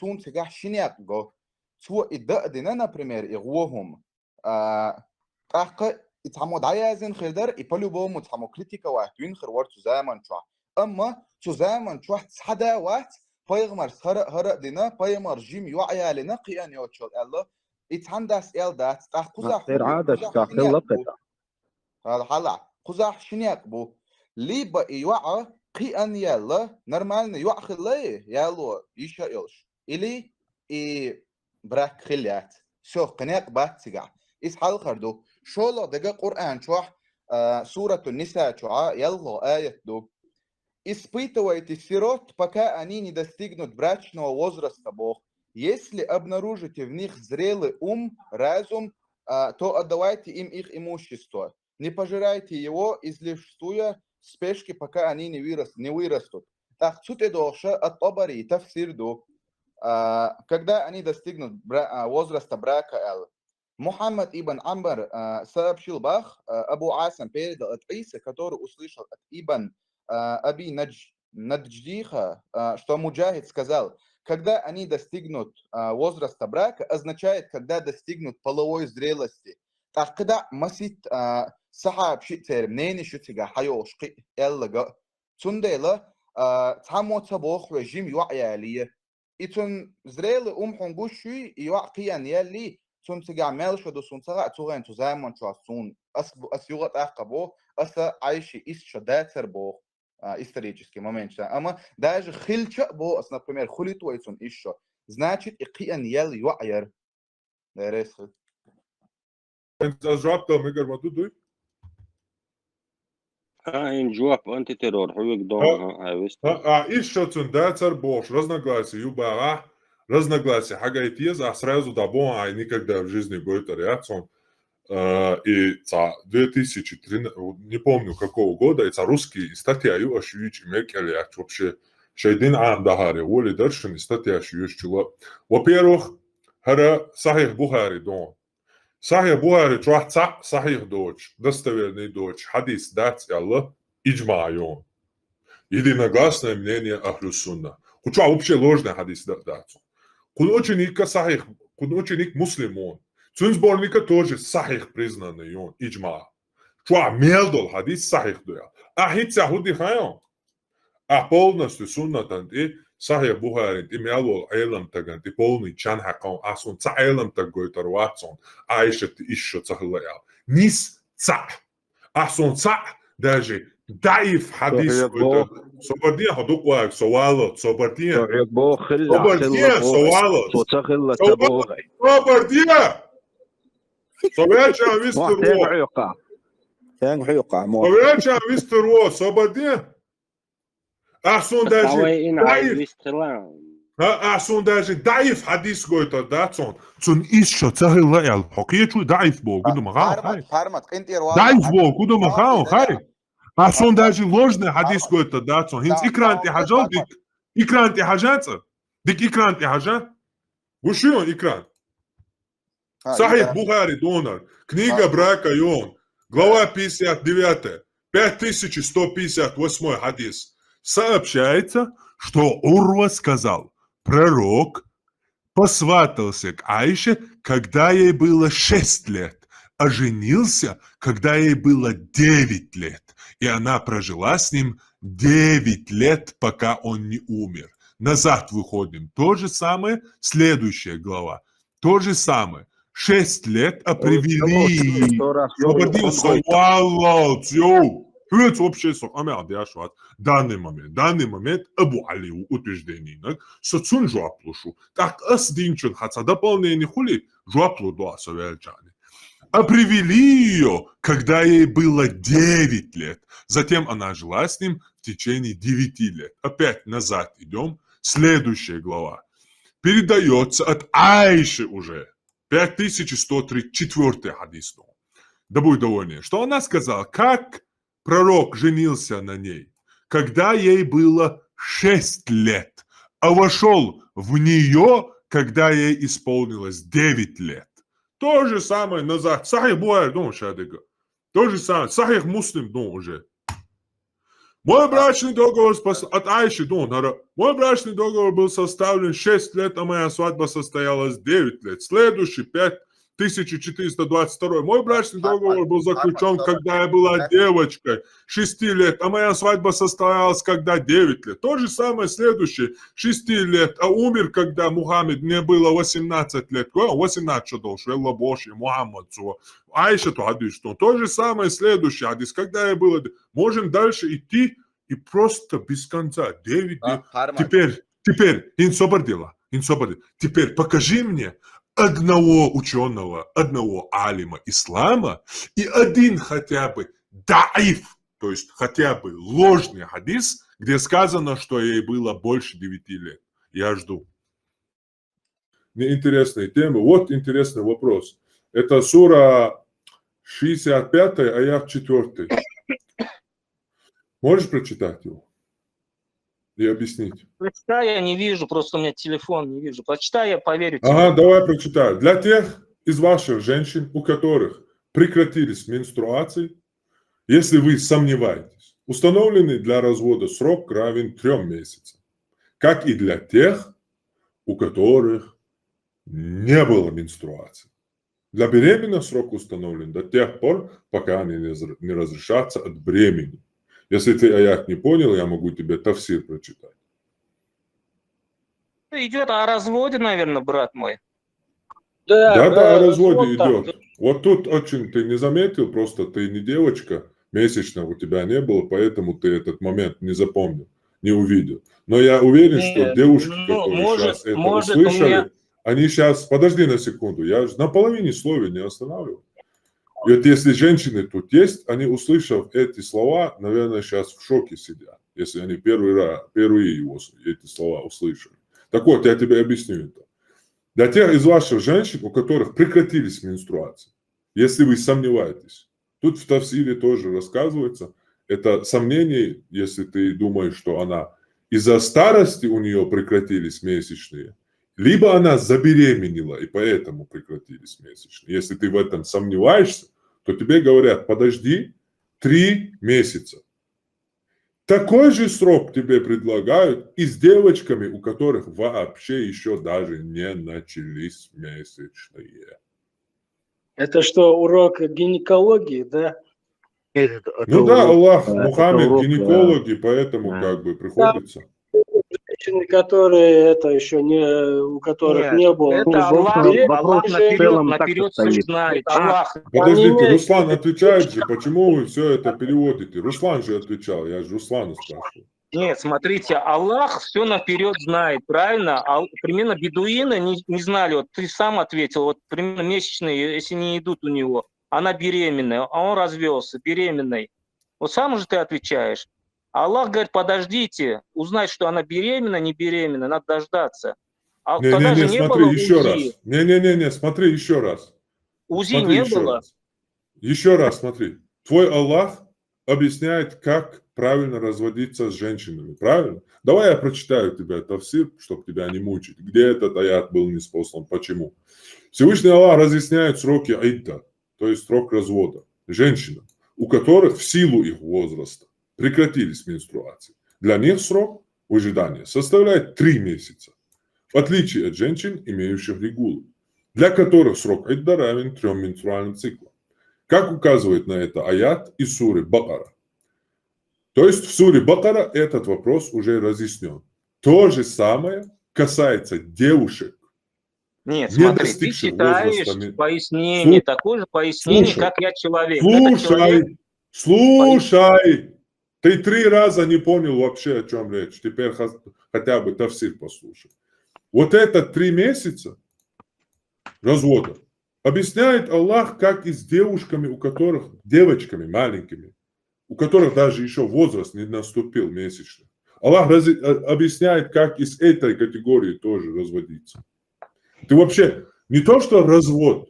Speaker 5: سون تجاح شنياق جو سو إدأ دينا بريمير إغوهم تاق يتعمود عايزين خيردر يبلو بوم وتعمو كريتيكا واحد وينخر ورتو زمان شوح أما تو زمان شوح تسحدا واحد بايغمر هرق دينا بايغمر جيم يوعيا لنا قيان يوتشل الله يتعندس إل دات تاح قزاح هذا حلا قزاح شنياق بو لي با يوعى قيان يلا نرمالنا يوعى ليه يالو يشا يلش إلي براك خليات شو قناق بات سيقع إسحال خردو شولا دقا قرآن شوح سورة النساء شوح يلا آية دو испытывайте сирот, пока они не достигнут брачного возраста, Бог. Если обнаружите в них зрелый ум, разум, то отдавайте им их имущество. Не пожирайте его, излишествуя спешки, пока они не вырастут. Так, суть доша от Табари, тафсир до, когда они достигнут возраста брака, Мухаммад ибн Амбар сообщил Бах, Абу Асам передал от Иса, который услышал от Ибн Аби Надждиха, что Муджахид сказал, когда они достигнут возраста брака, означает, когда достигнут половой зрелости. Так, когда масит сахаб шитер, мнение шутига, хайо, шки, эллага, цундела, цамота бог режим юаялия. И цун зрелый хунгуши юакиян ялли, цун тига мелша до сунцага, цуган тузайман чуасун, асюгат ахкабо, аса айши ис шадатер бог. Исторический момент. Ама даже хильча бо, например, хулитуайцун еще, значит, икиян ел юайер. Дересхи.
Speaker 4: أنت جوابت ميجر ما تدوي؟
Speaker 1: إن جواب أنت ترور حويك دون
Speaker 4: إيش شو تنداتر بوش رزنا قاسي يبقى разногласия, хагай теза, а сразу дабон, а никогда в жизни будет реакцион. И 2013, не помню какого года, это русский статья юашевич Меркель, вообще шейдин ам дахари, воли дальше статья юашчула. Во-первых, هذا صحيح بخاري دون صحيح بخاري تروح صحيح دوش достоверный доч حديث дать الله إجماع يوم единогласное мнение Ахлю Сунна. Куча вообще ложный хадис дать. Кун ученика сахих, кун ученик муслимон. Цун сборника тоже сахих признанный он, иджма. Чуа мелдол хадис сахих дуя. А хится худи хайон. А полностью суннатан и сахих Бухарин, и мелдол эйлам таган, и полный чан хакон, а сон ца эйлам тагой тарватсон, а еще ты еще цахлаял. Низ ца. А сон ца даже ضعيف حديث صبرتين هدوك واقع سوالات صبرتين صبرتين سوالات صبرتين صبرتين مستر وو صبرتين مستر وو صبرتين أحسن داجي أحسن داجي ضعيف حديث قويتا داتسون تون إيشو تسهل لأيال حقيقة شو ضعيف بو قدو مخاو ضعيف بو قدو مخاو خاي А сон даже ложный хадис какой-то дать, он экран ты хажал, экран ты хажаться, дик экран ты хажа, гуши он экран. Сахих Бухари донор, книга брака он, глава 59, 5158 хадис. Сообщается, что Урва сказал, пророк посватался к Айше, когда ей было 6 лет, а женился, когда ей было 9 лет. И она прожила с ним 9 лет, пока он не умер. Назад выходим. То же самое, следующая глава. То же самое. 6 лет, а привели. Данный момент Абу Алию утверждений. Соцун жуаплушу. Так ас динчен хаца дополнение хули жуаплу дуа совельчане. А привели ее, когда ей было 9 лет. Затем она жила с ним в течение 9 лет. Опять назад идем. Следующая глава. Передается от Айши уже. 5134 хадис. Да будет довольнее. Что она сказала? Как пророк женился на ней, когда ей было 6 лет, а вошел в нее, когда ей исполнилось 9 лет. То же самое назад. Сахих Бухари, ну, шадыга. То же самое. Сахих Муслим, ну, уже. Мой брачный договор от Айши, ну, мой брачный договор был составлен 6 лет, а моя свадьба состоялась 9 лет. Следующий 5422. Мой брачный договор был заключен, когда я была девочкой 6 лет, а моя свадьба состоялась, когда 9 лет. То же самое следующее 6 лет, а умер, когда Мухаммед, мне было 18 лет. 18 должен, Элла Божий, Мухаммад. Айша то хадис, то же самое следующее хадис, когда я было... Можем дальше идти и просто без конца 9 лет. Теперь, инсобардила. Теперь покажи мне одного ученого, одного алима ислама и один хотя бы даиф, то есть хотя бы ложный хадис, где сказано, что ей было больше 9 лет. Я жду. Мне интересная тема. Вот интересный вопрос. Это сура 65, аят 4. Можешь прочитать его и объяснить?
Speaker 6: Прочитай, я не вижу, просто у меня телефон не вижу. Прочитай, я поверю тебе.
Speaker 4: Ага, давай прочитаю. Для тех из ваших женщин, у которых прекратились менструации, если вы сомневаетесь, установленный для развода срок равен 3 месяцам, как и для тех, у которых не было менструации. Для беременных срок установлен до тех пор, пока они не разрешатся от бремени. Если ты аят не понял, я могу тебе тафсир прочитать.
Speaker 6: Идет о разводе, наверное, брат мой.
Speaker 4: Да, о разводе идет. Вот тут очень ты не заметил, просто ты не девочка, месячного у тебя не было, поэтому ты этот момент не запомнил, не увидел. Но я уверен, что девушки, которые сейчас это услышали, они сейчас... Подожди на секунду, я на половине слова не останавливаю. И вот если женщины тут есть, они, услышав эти слова, наверное, сейчас в шоке сидят, если они впервые эти слова услышали. Так вот, я тебе объясню это. Для тех из ваших женщин, у которых прекратились менструации, если вы сомневаетесь, тут в тафсире тоже рассказывается, это сомнение, если ты думаешь, что она из-за старости у нее прекратились месячные, либо она забеременела, и поэтому прекратились месячные. Если ты в этом сомневаешься, то тебе говорят, подожди 3 месяца. Такой же срок тебе предлагают и с девочками, у которых вообще еще даже не начались месячные.
Speaker 7: Это что, урок гинекологии, да?
Speaker 4: Ну да, Аллах, Мухаммед, гинекологи, поэтому как бы приходится.
Speaker 7: Женщины, которые это еще не, у которых не было.
Speaker 6: Это Аллах наперед все знает. Аллах.
Speaker 4: Подождите, Руслан отвечает же, почему вы все это переводите? Руслан же отвечал, я же Руслана спрашиваю.
Speaker 6: Нет, смотрите, Аллах все наперед знает, правильно? А примерно бедуины не знали, вот ты сам ответил, вот примерно месячные, если не идут у него, она беременная, а он развелся, беременной. Вот сам же ты отвечаешь. Аллах говорит, подождите, узнать, что она беременна, не беременна, надо дождаться. А тогда же не
Speaker 4: смотри
Speaker 6: было
Speaker 4: еще
Speaker 6: УЗИ.
Speaker 4: раз. Не, смотри еще раз.
Speaker 6: УЗИ
Speaker 4: Смотри
Speaker 6: не
Speaker 4: еще
Speaker 6: было.
Speaker 4: раз. Еще раз смотри. Твой Аллах объясняет, как правильно разводиться с женщинами. Правильно? Давай я прочитаю тебе тафсир, чтобы тебя не мучить. Где этот аят был ниспослан? Почему? Всевышний Аллах разъясняет сроки айда, то есть срок развода женщинам, у которых в силу их возраста прекратились менструации. Для них срок ожидания составляет 3 месяца, в отличие от женщин, имеющих регулу, для которых срок айда равен 3 менструальным циклам. Как указывает на это аят из суры Бакара. То есть в суре Бакара этот вопрос уже разъяснен. То же самое касается девушек.
Speaker 6: Нет,
Speaker 4: не
Speaker 6: смотри, ты
Speaker 4: достигших
Speaker 6: читаешь
Speaker 4: возраста.
Speaker 6: пояснение, такое же пояснение,
Speaker 4: Слушай.
Speaker 6: как я человек. Это человек.
Speaker 4: Слушай, ты 3 раза не понял вообще, о чем речь. Теперь хотя бы тафсир послушай. Вот это 3 месяца развода объясняет Аллах, как и с девушками, у которых, девочками маленькими, у которых даже еще возраст не наступил месячный. Аллах объясняет, как и с этой категорией тоже разводиться. Ты вообще не то, что развод,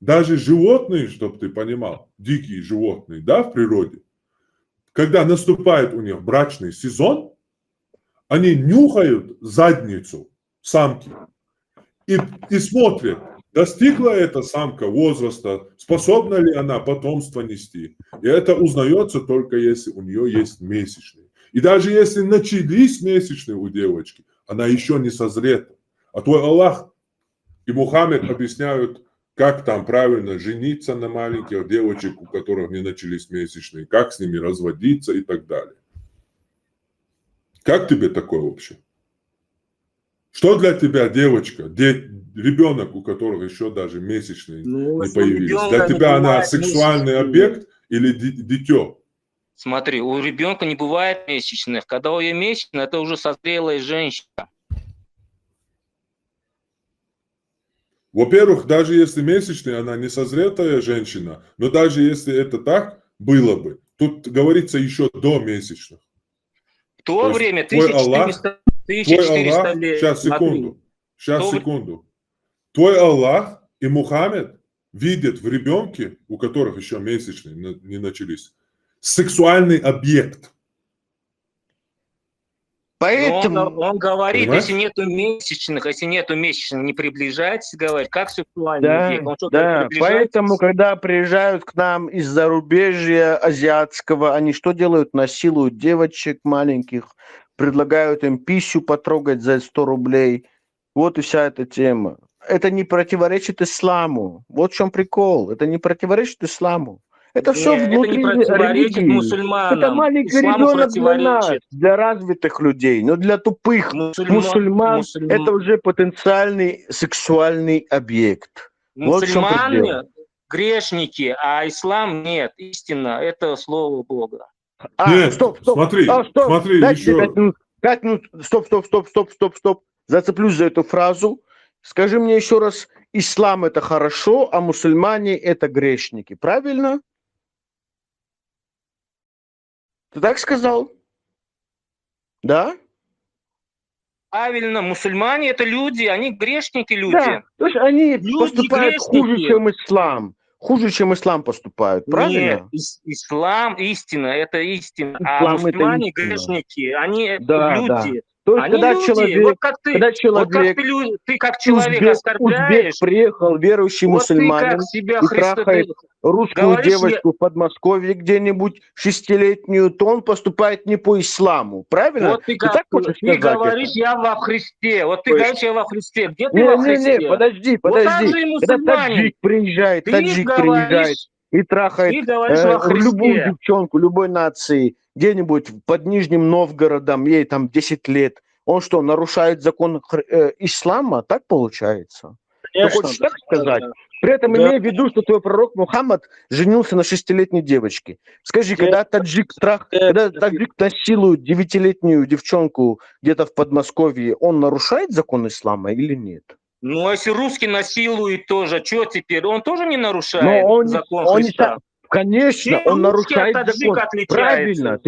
Speaker 4: даже животные, чтобы ты понимал, дикие животные, да, в природе, когда наступает у них брачный сезон, они нюхают задницу самки и смотрят, достигла эта самка возраста, способна ли она потомство нести. И это узнается только если у нее есть месячные. И даже если начались месячные у девочки, она еще не созрета. А твой Аллах и Мухаммед объясняют, как там правильно жениться на маленьких девочек, у которых не начались месячные, как с ними разводиться и так далее. Как тебе такое вообще? Что для тебя девочка, ребенок, у которого еще даже месячные не появились? Для тебя она сексуальный объект или дитё?
Speaker 6: Смотри, у ребенка не бывает месячных. Когда у нее месячные, это уже созрелая женщина.
Speaker 4: Во-первых, даже если месячная, она не созретая женщина, но даже если это так было бы, тут говорится еще до месячных.
Speaker 6: В то время
Speaker 4: твой
Speaker 6: 1400 лет.
Speaker 4: Сейчас, секунду.
Speaker 6: Смотри.
Speaker 4: Секунду. Твой Аллах и Мухаммед видят в ребенке, у которых еще месячные не начались, сексуальный объект.
Speaker 6: Поэтому он говорит,
Speaker 4: понимаешь?
Speaker 6: если нету месячных, не приближайтесь, говорит, как сексуальный
Speaker 15: Да,
Speaker 6: объект. Он что,
Speaker 15: да.
Speaker 6: приближается?
Speaker 15: Поэтому, когда приезжают к нам из зарубежья азиатского, они что делают? Насилуют девочек маленьких, предлагают им пищу потрогать за 100 рублей. Вот и вся эта тема. Это не противоречит исламу. Вот в чем прикол. Это не противоречит исламу. Это все внутри
Speaker 6: это не противоречит
Speaker 15: религии.
Speaker 6: мусульманам.
Speaker 15: Это маленький
Speaker 6: Исламу
Speaker 15: ребенок для нас,
Speaker 6: противоречит.
Speaker 15: для развитых людей. Но для тупых мусульман это уже потенциальный сексуальный объект. Вот в чем
Speaker 6: Мусульмане
Speaker 15: дело.
Speaker 6: грешники, а ислам нет. Истина – это слово Бога.
Speaker 4: Нет,
Speaker 15: стоп.
Speaker 4: смотри, смотри,
Speaker 15: Дайте
Speaker 4: еще
Speaker 15: мне
Speaker 4: раз.
Speaker 15: 5 минут. Стоп. Зацеплюсь за эту фразу. Скажи мне еще раз, ислам это хорошо, а мусульмане это грешники. Правильно? Ты так сказал? Да?
Speaker 6: Правильно, мусульмане это люди, они грешники люди.
Speaker 15: Да, то есть они
Speaker 6: Люди
Speaker 15: поступают хуже,
Speaker 6: грешники.
Speaker 15: чем ислам. Хуже, чем ислам поступают,
Speaker 6: Нет,
Speaker 15: правильно?
Speaker 6: ислам истина, это истина. А
Speaker 15: Ислам это
Speaker 6: мусульмане
Speaker 15: истина.
Speaker 6: грешники, они
Speaker 15: Да,
Speaker 6: люди.
Speaker 15: да. То есть,
Speaker 6: Они
Speaker 15: когда
Speaker 6: люди,
Speaker 15: человек,
Speaker 6: вот как ты,
Speaker 15: когда
Speaker 6: вот как
Speaker 15: человек,
Speaker 6: ты как человек
Speaker 15: узбек
Speaker 6: оскорбляешь,
Speaker 15: приехал, верующий
Speaker 6: вот ты как
Speaker 15: мусульманин,
Speaker 6: себя
Speaker 15: и трахает
Speaker 6: ты
Speaker 15: русскую
Speaker 6: говоришь,
Speaker 15: девочку в Подмосковье где-нибудь 6-летнюю, то он поступает не по исламу, правильно?
Speaker 6: вот ты
Speaker 15: Ты так хочешь
Speaker 6: ты
Speaker 15: сказать
Speaker 6: говоришь,
Speaker 15: это?
Speaker 6: я во Христе, вот ты
Speaker 15: Ой.
Speaker 6: говоришь, я во Христе, где ты во
Speaker 15: Не,
Speaker 6: Христе?
Speaker 15: подожди,
Speaker 6: Вот так
Speaker 15: подожди.
Speaker 6: же и
Speaker 15: Когда
Speaker 6: мусульманин.
Speaker 15: таджик приезжает,
Speaker 6: Ты
Speaker 15: приезжает
Speaker 6: говоришь
Speaker 15: и трахает
Speaker 6: во
Speaker 15: любую
Speaker 6: Христе.
Speaker 15: девчонку, любой нации, где-нибудь под Нижним Новгородом, ей там 10 лет, он что, нарушает закон ислама? Так получается?
Speaker 7: Конечно,
Speaker 15: Ты хочешь
Speaker 7: да,
Speaker 15: так сказать?
Speaker 7: да.
Speaker 15: При этом
Speaker 7: Да.
Speaker 15: имея в виду, что твой пророк Мухаммад женился на 6-летней девочке. Скажи, когда таджик насилует 9-летнюю девчонку где-то в Подмосковье, он нарушает закон ислама или нет?
Speaker 6: Ну, а если русский насилует тоже, что теперь? Он тоже не
Speaker 15: Но
Speaker 6: нарушает закон Христа?
Speaker 15: Конечно,
Speaker 6: Чем
Speaker 15: он
Speaker 6: русский
Speaker 15: нарушает
Speaker 6: от таджика
Speaker 15: закон.
Speaker 6: отличается?
Speaker 15: Правильно,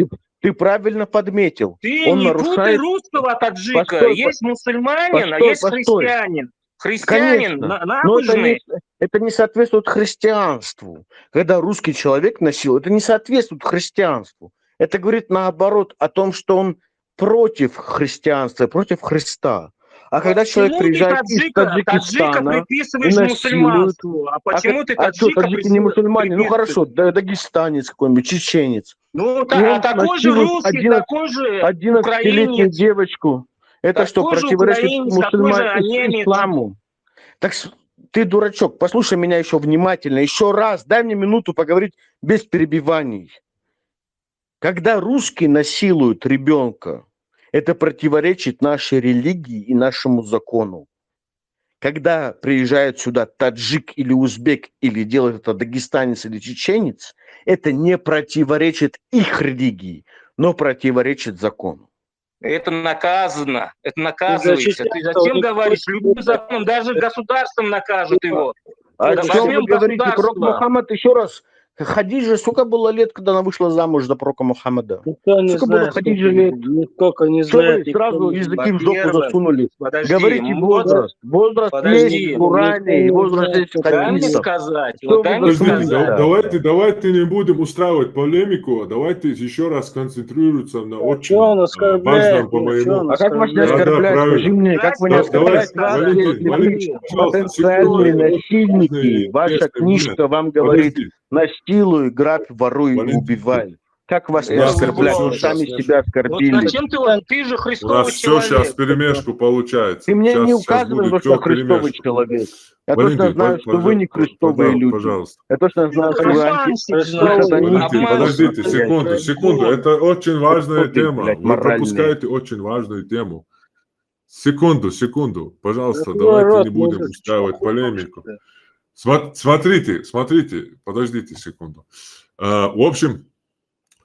Speaker 15: ты правильно подметил.
Speaker 6: Ты
Speaker 15: Он
Speaker 6: не путай
Speaker 15: нарушает...
Speaker 6: русского таджика.
Speaker 15: Постой,
Speaker 6: Есть мусульманин, а
Speaker 15: постой,
Speaker 6: есть
Speaker 15: постой.
Speaker 6: христианин. Христианин
Speaker 15: Конечно, но
Speaker 6: набожный.
Speaker 15: это не соответствует христианству. Когда русский человек насилует, это не соответствует христианству. Это говорит наоборот о том, что он против христианства, против Христа. А когда человек
Speaker 6: Почему ты
Speaker 15: приезжает из
Speaker 6: таджика
Speaker 15: Таджикистана и
Speaker 6: приписываешь
Speaker 15: насилует...
Speaker 6: мусульманству? А почему ты таджика
Speaker 15: таджики не мусульмане? Ну хорошо, дагестанец какой-нибудь, чеченец.
Speaker 6: Ну,
Speaker 15: И он
Speaker 6: такой же
Speaker 15: насилует
Speaker 6: русский, такой же
Speaker 15: 11-летнюю
Speaker 6: украинец.
Speaker 15: девочку. Это что,
Speaker 6: Такой же
Speaker 15: противоречит
Speaker 6: украинец, такой же немец.
Speaker 15: исламу? Так ты дурачок, послушай меня еще внимательно, еще раз, дай мне минуту поговорить без перебиваний. Когда русский насилует ребенка, это противоречит нашей религии и нашему закону. Когда приезжает сюда таджик или узбек, или делает это дагестанец или чеченец, это не противоречит их религии, но противоречит закону.
Speaker 6: Это наказано, это наказывается. Ты зачем говоришь? Любым законом, даже государством накажут его.
Speaker 15: О
Speaker 6: Да
Speaker 15: чем
Speaker 6: возьмем
Speaker 15: вы говорите? Пророк
Speaker 6: государство.
Speaker 15: Мухаммад, еще раз, Хадиджа, сколько было лет, когда она вышла замуж за пророка Мухаммада?
Speaker 7: Никто не
Speaker 15: Сколько было
Speaker 7: знает,
Speaker 15: Хадиджа лет?
Speaker 7: Нисколько не
Speaker 15: Что вы
Speaker 7: знает.
Speaker 15: сразу языки в жопу
Speaker 6: Во-первых,
Speaker 15: засунули?
Speaker 6: подожди,
Speaker 15: Говорите возраст. Возраст
Speaker 6: подожди.
Speaker 15: есть в Коране, и возраст есть в
Speaker 6: Дай мне
Speaker 15: хадисах.
Speaker 6: сказать.
Speaker 15: Что
Speaker 6: Вот дай
Speaker 15: вы
Speaker 6: мне
Speaker 4: Подождите,
Speaker 6: сказать.
Speaker 4: давайте не будем устраивать полемику, давайте еще раз концентрируемся на очень
Speaker 7: Что он оскорбляет?
Speaker 4: важном, по-моему.
Speaker 15: А как вас не
Speaker 4: Да, да,
Speaker 15: оскорблять?
Speaker 4: правильно.
Speaker 15: Скажи мне, как вы не
Speaker 6: Давай,
Speaker 15: оскорблять вас,
Speaker 4: Валентин,
Speaker 15: если вы
Speaker 4: Валентин, пожалуйста,
Speaker 15: потенциальные
Speaker 4: секунду.
Speaker 15: насильники? Ваша
Speaker 4: Интересный
Speaker 15: книжка
Speaker 4: момент.
Speaker 15: вам говорит,
Speaker 4: Подожди.
Speaker 15: насилуй, грабь, воруй и
Speaker 4: Валентин,
Speaker 15: убивай. Как вас не
Speaker 4: у нас
Speaker 15: оскорблять?
Speaker 4: всё
Speaker 15: Вы
Speaker 4: сейчас,
Speaker 15: сами себя
Speaker 6: Вот
Speaker 15: оскорбили.
Speaker 6: зачем ты же
Speaker 4: У
Speaker 6: Христовый
Speaker 4: нас все
Speaker 6: человек.
Speaker 4: сейчас перемешку получается.
Speaker 15: Ты мне не
Speaker 4: Сейчас
Speaker 15: указывай,
Speaker 4: будет
Speaker 15: что
Speaker 4: всё
Speaker 15: Христовый
Speaker 4: вперемешку.
Speaker 15: человек. Я
Speaker 4: Валентин,
Speaker 15: точно знаю, что вы не Христовые люди.
Speaker 4: Пожалуйста.
Speaker 15: Я точно знаю, что вы
Speaker 4: Валентин, подождите, секунду. Это очень важная
Speaker 15: Что ты,
Speaker 4: тема.
Speaker 15: блядь,
Speaker 4: Вы
Speaker 15: моральный?
Speaker 4: пропускаете очень важную тему. Секунду. Пожалуйста,
Speaker 7: Какой
Speaker 4: давайте
Speaker 7: рот
Speaker 4: не будем
Speaker 7: может
Speaker 4: устраивать полемику. Смотрите, подождите секунду. В общем,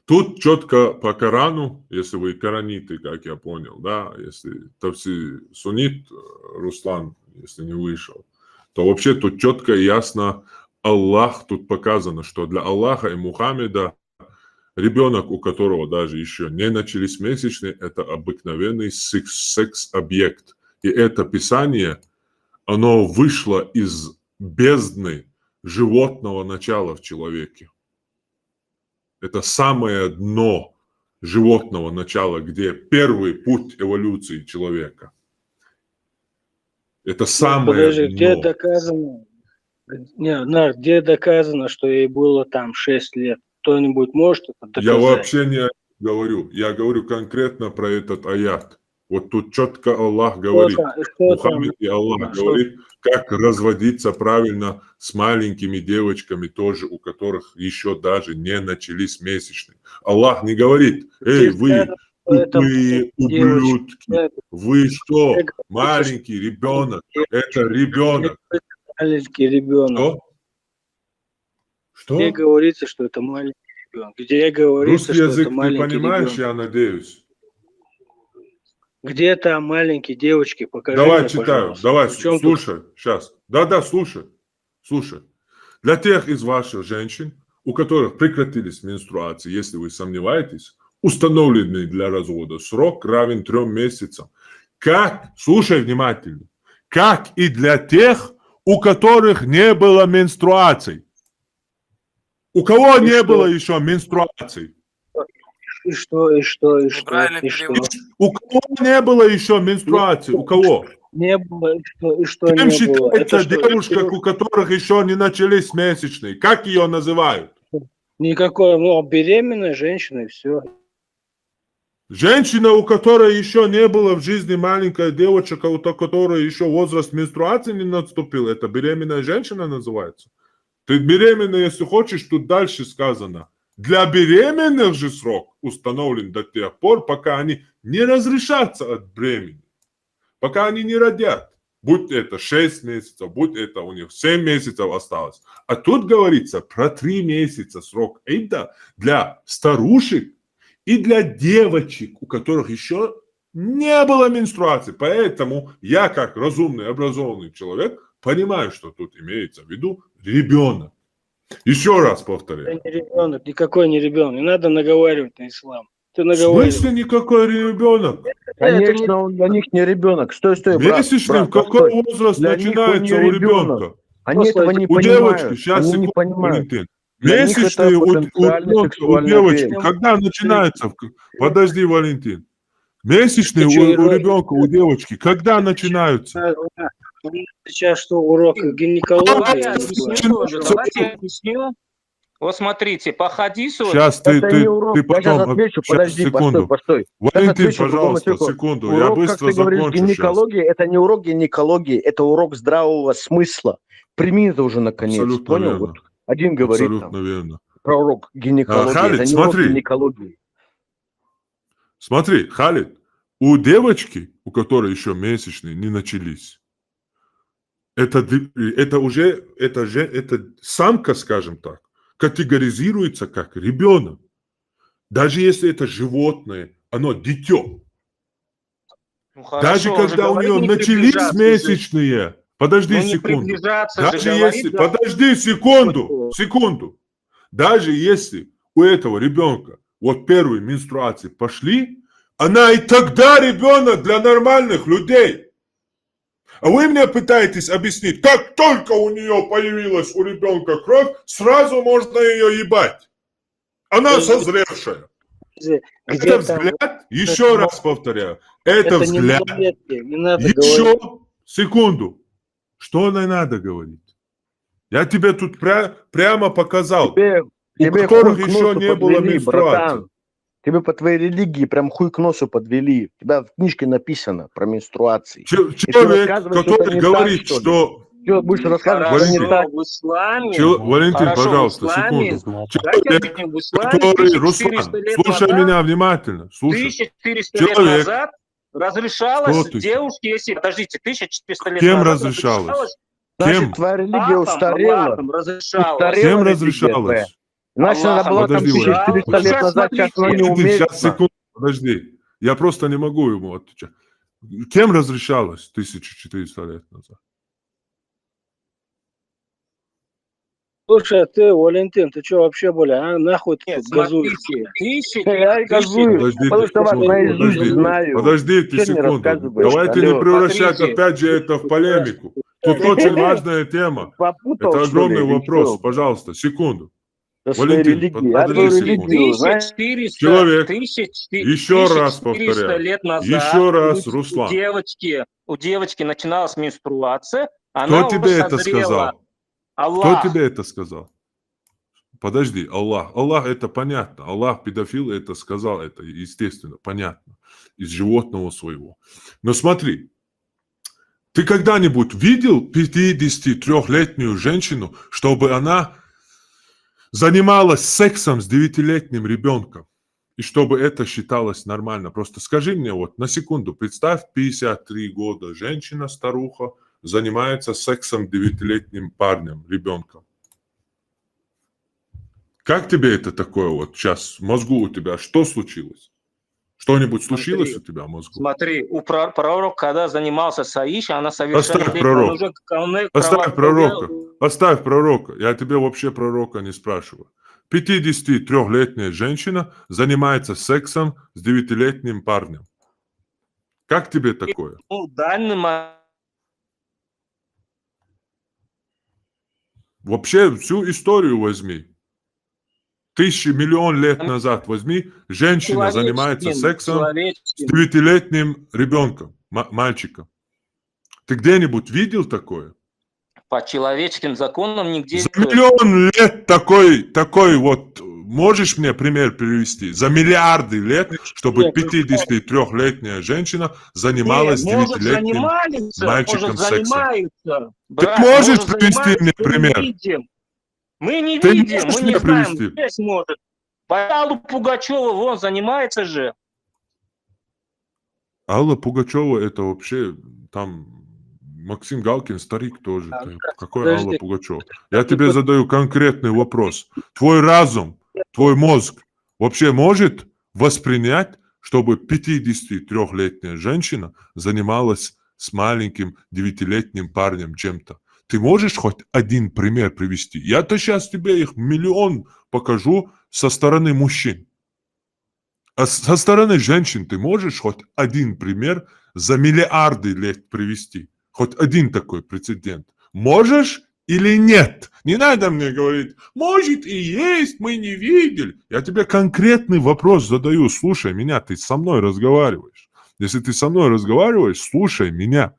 Speaker 4: тут четко по Корану, если вы кораниты, как я понял, да, если тавси суннит Руслан, если не вышел, то вообще тут четко и ясно Аллах, тут показано, что для Аллаха и Мухаммеда ребенок, у которого даже еще не начались месячные, это обыкновенный секс-объект. И это писание, оно вышло из бездны животного начала в человеке. Это самое дно животного начала, где первый путь эволюции человека. Это самое
Speaker 7: Подожди,
Speaker 4: дно.
Speaker 7: где доказано? Где доказано, что ей было там 6 лет? Кто-нибудь может это доказать?
Speaker 4: Я вообще не говорю. Я говорю конкретно про этот аят. Вот тут четко Аллах говорит, Мухаммед и Аллах говорит, как разводиться правильно с маленькими девочками тоже, у которых еще даже не начались месячные. Аллах не говорит, эй, вы тупые ублюдки, вы что, маленький ребенок, это ребенок.
Speaker 7: Маленький ребенок.
Speaker 4: Что?
Speaker 7: Где говорится, что это маленький ребенок? Где говорится,
Speaker 4: Русский
Speaker 7: что
Speaker 4: язык
Speaker 7: это
Speaker 4: ты
Speaker 7: маленький
Speaker 4: понимаешь,
Speaker 7: ребенок?
Speaker 4: я надеюсь?
Speaker 7: Где там маленькие девочки? Покажи
Speaker 4: Давай
Speaker 7: мне,
Speaker 4: читаю,
Speaker 7: пожалуйста.
Speaker 4: давай,
Speaker 7: В чем
Speaker 4: слушай, сейчас. Да, слушай. Для тех из ваших женщин, у которых прекратились менструации, если вы сомневаетесь, установленный для развода срок равен 3 месяцам. как, слушай внимательно, как и для тех, у которых не было менструаций. У кого не было еще менструаций?
Speaker 7: И что?
Speaker 4: У кого не было еще менструации? У кого?
Speaker 7: Не было, и что
Speaker 4: Кем
Speaker 7: не было?
Speaker 4: считается
Speaker 7: Это что,
Speaker 4: девушка, у которых еще не начались месячные? Как ее называют?
Speaker 7: никакой, ну, беременная женщина, и все.
Speaker 4: Женщина, у которой еще не было в жизни маленькая девочка, у которой еще возраст менструации не наступил, это беременная женщина называется? Ты беременна, если хочешь, тут дальше сказано. Для беременных же срок установлен до тех пор, пока они не разрешатся от бремени, пока они не родят. Будь это 6 месяцев, будь это у них 7 месяцев осталось. А тут говорится про 3 месяца срок. Это для старушек и для девочек, у которых еще не было менструации. Поэтому я, как разумный, образованный человек, понимаю, что тут имеется в виду ребенок. Еще раз повторяю.
Speaker 7: Это не ребенок, никакой не ребенок. Не надо наговаривать на ислам. Ты
Speaker 4: В
Speaker 7: наговариваешь.
Speaker 4: смысле никакой ребенок?
Speaker 15: Конечно, он для них не ребенок. Стой, брат.
Speaker 4: Месячным
Speaker 15: брат,
Speaker 4: какой
Speaker 15: постой.
Speaker 4: возраст
Speaker 15: Для них он
Speaker 4: начинается
Speaker 15: не
Speaker 4: у
Speaker 15: ребенок.
Speaker 4: ребенка?
Speaker 15: Они этого не
Speaker 4: У
Speaker 15: понимают.
Speaker 4: девочки, сейчас,
Speaker 15: Они не
Speaker 4: секунду,
Speaker 15: понимают.
Speaker 4: Валентин.
Speaker 15: Для них это
Speaker 4: Месячные у
Speaker 15: потенциальный
Speaker 4: ребенка, у
Speaker 15: сексуальный
Speaker 4: девочки,
Speaker 15: объект.
Speaker 4: когда начинается? Подожди, Валентин. Месячные
Speaker 7: Ты что,
Speaker 4: у
Speaker 7: ирония?
Speaker 4: ребенка, у девочки, когда начинаются?
Speaker 7: Сейчас что, урок гинекологии?
Speaker 6: Давайте объясню тоже, давайте объясню. Вот смотрите, по хадису...
Speaker 4: Сейчас
Speaker 15: Это не урок.
Speaker 4: ты
Speaker 15: Я сейчас
Speaker 4: потом...
Speaker 15: отвечу.
Speaker 4: Сейчас,
Speaker 15: Подожди,
Speaker 4: секунду.
Speaker 15: постой. Сейчас
Speaker 4: Валентин,
Speaker 15: отвечу другому
Speaker 4: пожалуйста,
Speaker 15: человеку.
Speaker 4: секунду.
Speaker 15: Урок,
Speaker 4: Я
Speaker 15: как
Speaker 4: быстро
Speaker 15: ты говоришь,
Speaker 4: закончу сейчас.
Speaker 15: гинекологии, это не урок гинекологии, это урок здравого смысла. Прими это уже наконец.
Speaker 4: Абсолютно
Speaker 15: Понял?
Speaker 4: верно.
Speaker 15: Вот один говорит
Speaker 4: Абсолютно
Speaker 15: там
Speaker 4: верно.
Speaker 15: про урок гинекологии.
Speaker 4: Халид,
Speaker 15: это не
Speaker 4: смотри.
Speaker 15: урок гинекологии.
Speaker 4: Смотри, Халид, у девочки, у которой еще месячные не начались, это самка, скажем так, категоризируется как ребенок. Даже если это животное, оно дитё.
Speaker 6: Ну, хорошо,
Speaker 4: Даже
Speaker 6: он же
Speaker 4: когда у
Speaker 6: говорит
Speaker 4: нее
Speaker 6: не
Speaker 4: начались
Speaker 6: приближаться же.
Speaker 4: месячные, подожди
Speaker 6: Ну, не
Speaker 4: секунду.
Speaker 6: приближаться
Speaker 4: Даже
Speaker 6: же
Speaker 4: если,
Speaker 6: говорит, да.
Speaker 4: подожди секунду. Даже если у этого ребенка вот первые менструации пошли, она и тогда ребенок для нормальных людей. А вы мне пытаетесь объяснить, как только у нее появилась у ребенка кровь, сразу можно ее ебать. Она созревшая. Это взгляд, еще раз повторяю, это
Speaker 7: не
Speaker 4: взгляд.
Speaker 7: малолетки, не надо
Speaker 4: Еще
Speaker 7: говорить.
Speaker 4: секунду. Что не надо говорить? Я тебе тут прямо показал. У
Speaker 15: Тебе
Speaker 4: которых
Speaker 15: хуй к
Speaker 4: еще
Speaker 15: носу
Speaker 4: не было
Speaker 15: подвели,
Speaker 4: менструации.
Speaker 15: братан. Тебе по твоей религии прям хуй к носу подвели. У тебя в книжке написано про менструации.
Speaker 4: Человек, который говорит, что...
Speaker 15: Что, будешь рассказывать, что не
Speaker 6: Хорошо,
Speaker 15: так?
Speaker 6: в исламе...
Speaker 4: Валентин,
Speaker 6: Хорошо,
Speaker 4: пожалуйста,
Speaker 6: в исламе...
Speaker 4: секунду.
Speaker 6: Давайте
Speaker 4: Человек,
Speaker 6: объясним, в исламе
Speaker 4: который...
Speaker 6: 1400
Speaker 4: Руслан,
Speaker 6: лет
Speaker 4: слушай
Speaker 6: назад,
Speaker 4: меня внимательно. Слушай.
Speaker 6: 1400 лет
Speaker 4: Человек,
Speaker 6: назад разрешалось
Speaker 4: Что ты?
Speaker 6: девушке, если... Подождите, 1400 лет
Speaker 4: Кем
Speaker 6: назад
Speaker 4: разрешалось?
Speaker 15: Значит,
Speaker 4: Кем?
Speaker 15: твоя религия
Speaker 6: Папам,
Speaker 15: устарела.
Speaker 6: Аллахом разрешалось.
Speaker 15: Устарела
Speaker 4: Кем
Speaker 15: религия
Speaker 4: разрешалось?
Speaker 15: твоя. Значит, она
Speaker 6: Аллахом
Speaker 15: была там
Speaker 4: Подожди,
Speaker 15: 1400
Speaker 6: разрешалось.
Speaker 15: лет
Speaker 6: Сейчас
Speaker 15: назад, сейчас она не
Speaker 6: смотрите.
Speaker 15: умеет.
Speaker 4: Сейчас, секунду, подожди. Я просто не могу ему отвечать. Кем разрешалось 1400 лет назад?
Speaker 7: Слушай, а ты, Валентин, ты что вообще, бля, нахуй ты
Speaker 6: Нет,
Speaker 7: тут газуешь?
Speaker 6: смотрите,
Speaker 15: Я и газую,
Speaker 4: Подождите,
Speaker 15: потому что вас
Speaker 4: секунду,
Speaker 15: наизусть знаю.
Speaker 4: подождите
Speaker 15: Что мне
Speaker 4: секунду.
Speaker 15: рассказываешь?
Speaker 4: Давайте не
Speaker 15: Алло.
Speaker 4: превращать
Speaker 6: Смотрите.
Speaker 4: опять же это в полемику. Тут очень важная тема.
Speaker 15: Попутал,
Speaker 4: Это
Speaker 15: что
Speaker 4: огромный
Speaker 15: ли, или
Speaker 4: вопрос.
Speaker 15: что?
Speaker 4: Пожалуйста, секунду.
Speaker 15: Со своей
Speaker 4: Валентин,
Speaker 15: религией. Я твою
Speaker 4: подожди секунду.
Speaker 15: религию, знаешь?
Speaker 6: 1400,
Speaker 4: Человек,
Speaker 6: 1400
Speaker 4: еще раз
Speaker 6: 1400
Speaker 4: повторяю.
Speaker 6: лет назад
Speaker 4: Еще раз,
Speaker 6: у
Speaker 4: Руслан.
Speaker 6: у девочки начиналась менструация,
Speaker 4: Кто
Speaker 6: она уже
Speaker 4: тебе это
Speaker 6: созрела.
Speaker 4: сказал?
Speaker 6: Аллах.
Speaker 4: Кто тебе это сказал? Подожди, Аллах. Аллах это понятно. Аллах педофил это сказал, это естественно, понятно. Из животного своего. Но смотри, ты когда-нибудь видел 53-летнюю женщину, чтобы она занималась сексом с 9-летним ребенком? И чтобы это считалось нормально. Просто скажи мне вот на секунду, представь, 53 года женщина, старуха, занимается сексом с 9-летним парнем, ребенком. Как тебе это такое вот сейчас в мозгу у тебя? Что случилось? Что-нибудь случилось у тебя в мозгу?
Speaker 6: Смотри, у пророк, когда занимался с Аишей, она совершенно...
Speaker 4: Оставь пророка. Оставь пророка. Оставь пророка. Я тебе вообще пророка не спрашиваю. 53-летняя женщина занимается сексом с 9-летним парнем. Как тебе такое?
Speaker 6: Ну, данный момент.
Speaker 4: Вообще всю историю возьми. Тысячи, миллион лет назад возьми, женщина занимается сексом с 9-летним ребенком, мальчиком. Ты где-нибудь видел такое?
Speaker 6: По человеческим законам нигде.
Speaker 4: За миллион лет такой вот, можешь мне пример привести? За миллиарды лет, чтобы 53-летняя женщина занималась 9-летним мальчиком сексом. Ты можешь привести мне пример?
Speaker 6: Мы не
Speaker 4: Ты
Speaker 6: видим,
Speaker 4: можешь
Speaker 6: мы
Speaker 4: мне
Speaker 6: не знаем,
Speaker 4: привести?
Speaker 6: здесь может. Алла Пугачева, вон, занимается же.
Speaker 4: Алла Пугачева это вообще там Максим Галкин, старик тоже. Какой
Speaker 6: подожди.
Speaker 4: Алла Пугачева? Я тебе задаю конкретный вопрос. Твой разум, твой мозг вообще может воспринять, чтобы 53-летняя женщина занималась с маленьким 9-летним парнем чем-то? Ты можешь хоть один пример привести? Я-то сейчас тебе их миллион покажу со стороны мужчин. А со стороны женщин ты можешь хоть один пример за миллиарды лет привести? Хоть один такой прецедент. Можешь или нет? Не надо мне говорить, может и есть, мы не видели. Я тебе конкретный вопрос задаю. Слушай меня, ты со мной разговариваешь. Если ты со мной разговариваешь, слушай меня.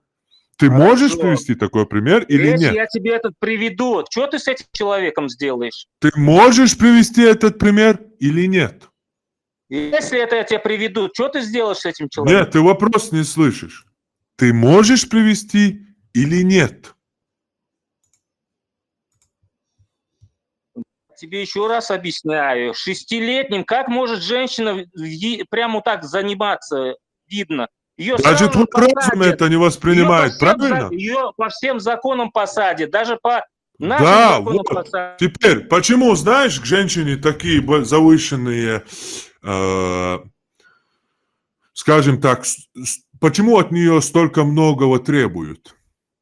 Speaker 4: Ты можешь привести такой пример или
Speaker 6: Если
Speaker 4: нет?
Speaker 6: я тебе этот приведу, что ты с этим человеком сделаешь?
Speaker 4: Ты можешь привести этот пример или нет?
Speaker 6: Если это я тебе приведу, что ты сделаешь с этим человеком?
Speaker 4: Нет, ты вопрос не слышишь. Ты можешь привести или нет?
Speaker 6: Тебе еще раз объясняю. 6-летним, как может женщина прямо вот так заниматься, видно? Ее
Speaker 4: Даже твой разум это не воспринимает, правильно?
Speaker 6: Ее по всем законам посадят, даже по нашим
Speaker 4: Да,
Speaker 6: законам
Speaker 4: вот.
Speaker 6: посадят.
Speaker 4: Теперь, почему, знаешь, к женщине такие завышенные, скажем так, почему от нее столько многого требуют?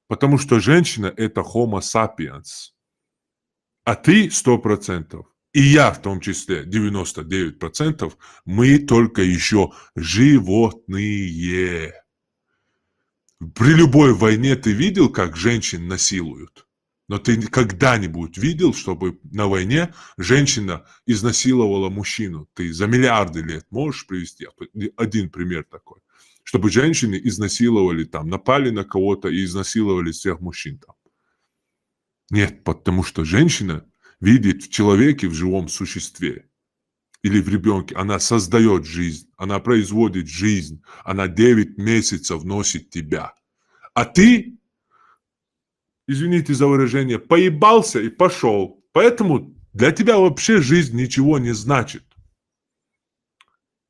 Speaker 4: Потому что женщина – это homo sapiens. А ты 100%, и я в том числе 99%, мы только еще животные. При любой войне ты видел, как женщин насилуют? Но ты когда-нибудь видел, чтобы на войне женщина изнасиловала мужчину? Ты за миллиарды лет можешь привести один пример такой? Чтобы женщины изнасиловали там, напали на кого-то и изнасиловали всех мужчин там. Нет, потому что женщина видит в человеке, в живом существе или в ребенке, она создает жизнь, она производит жизнь, она 9 месяцев носит тебя. А ты, извините за выражение, поебался и пошел. Поэтому для тебя вообще жизнь ничего не значит.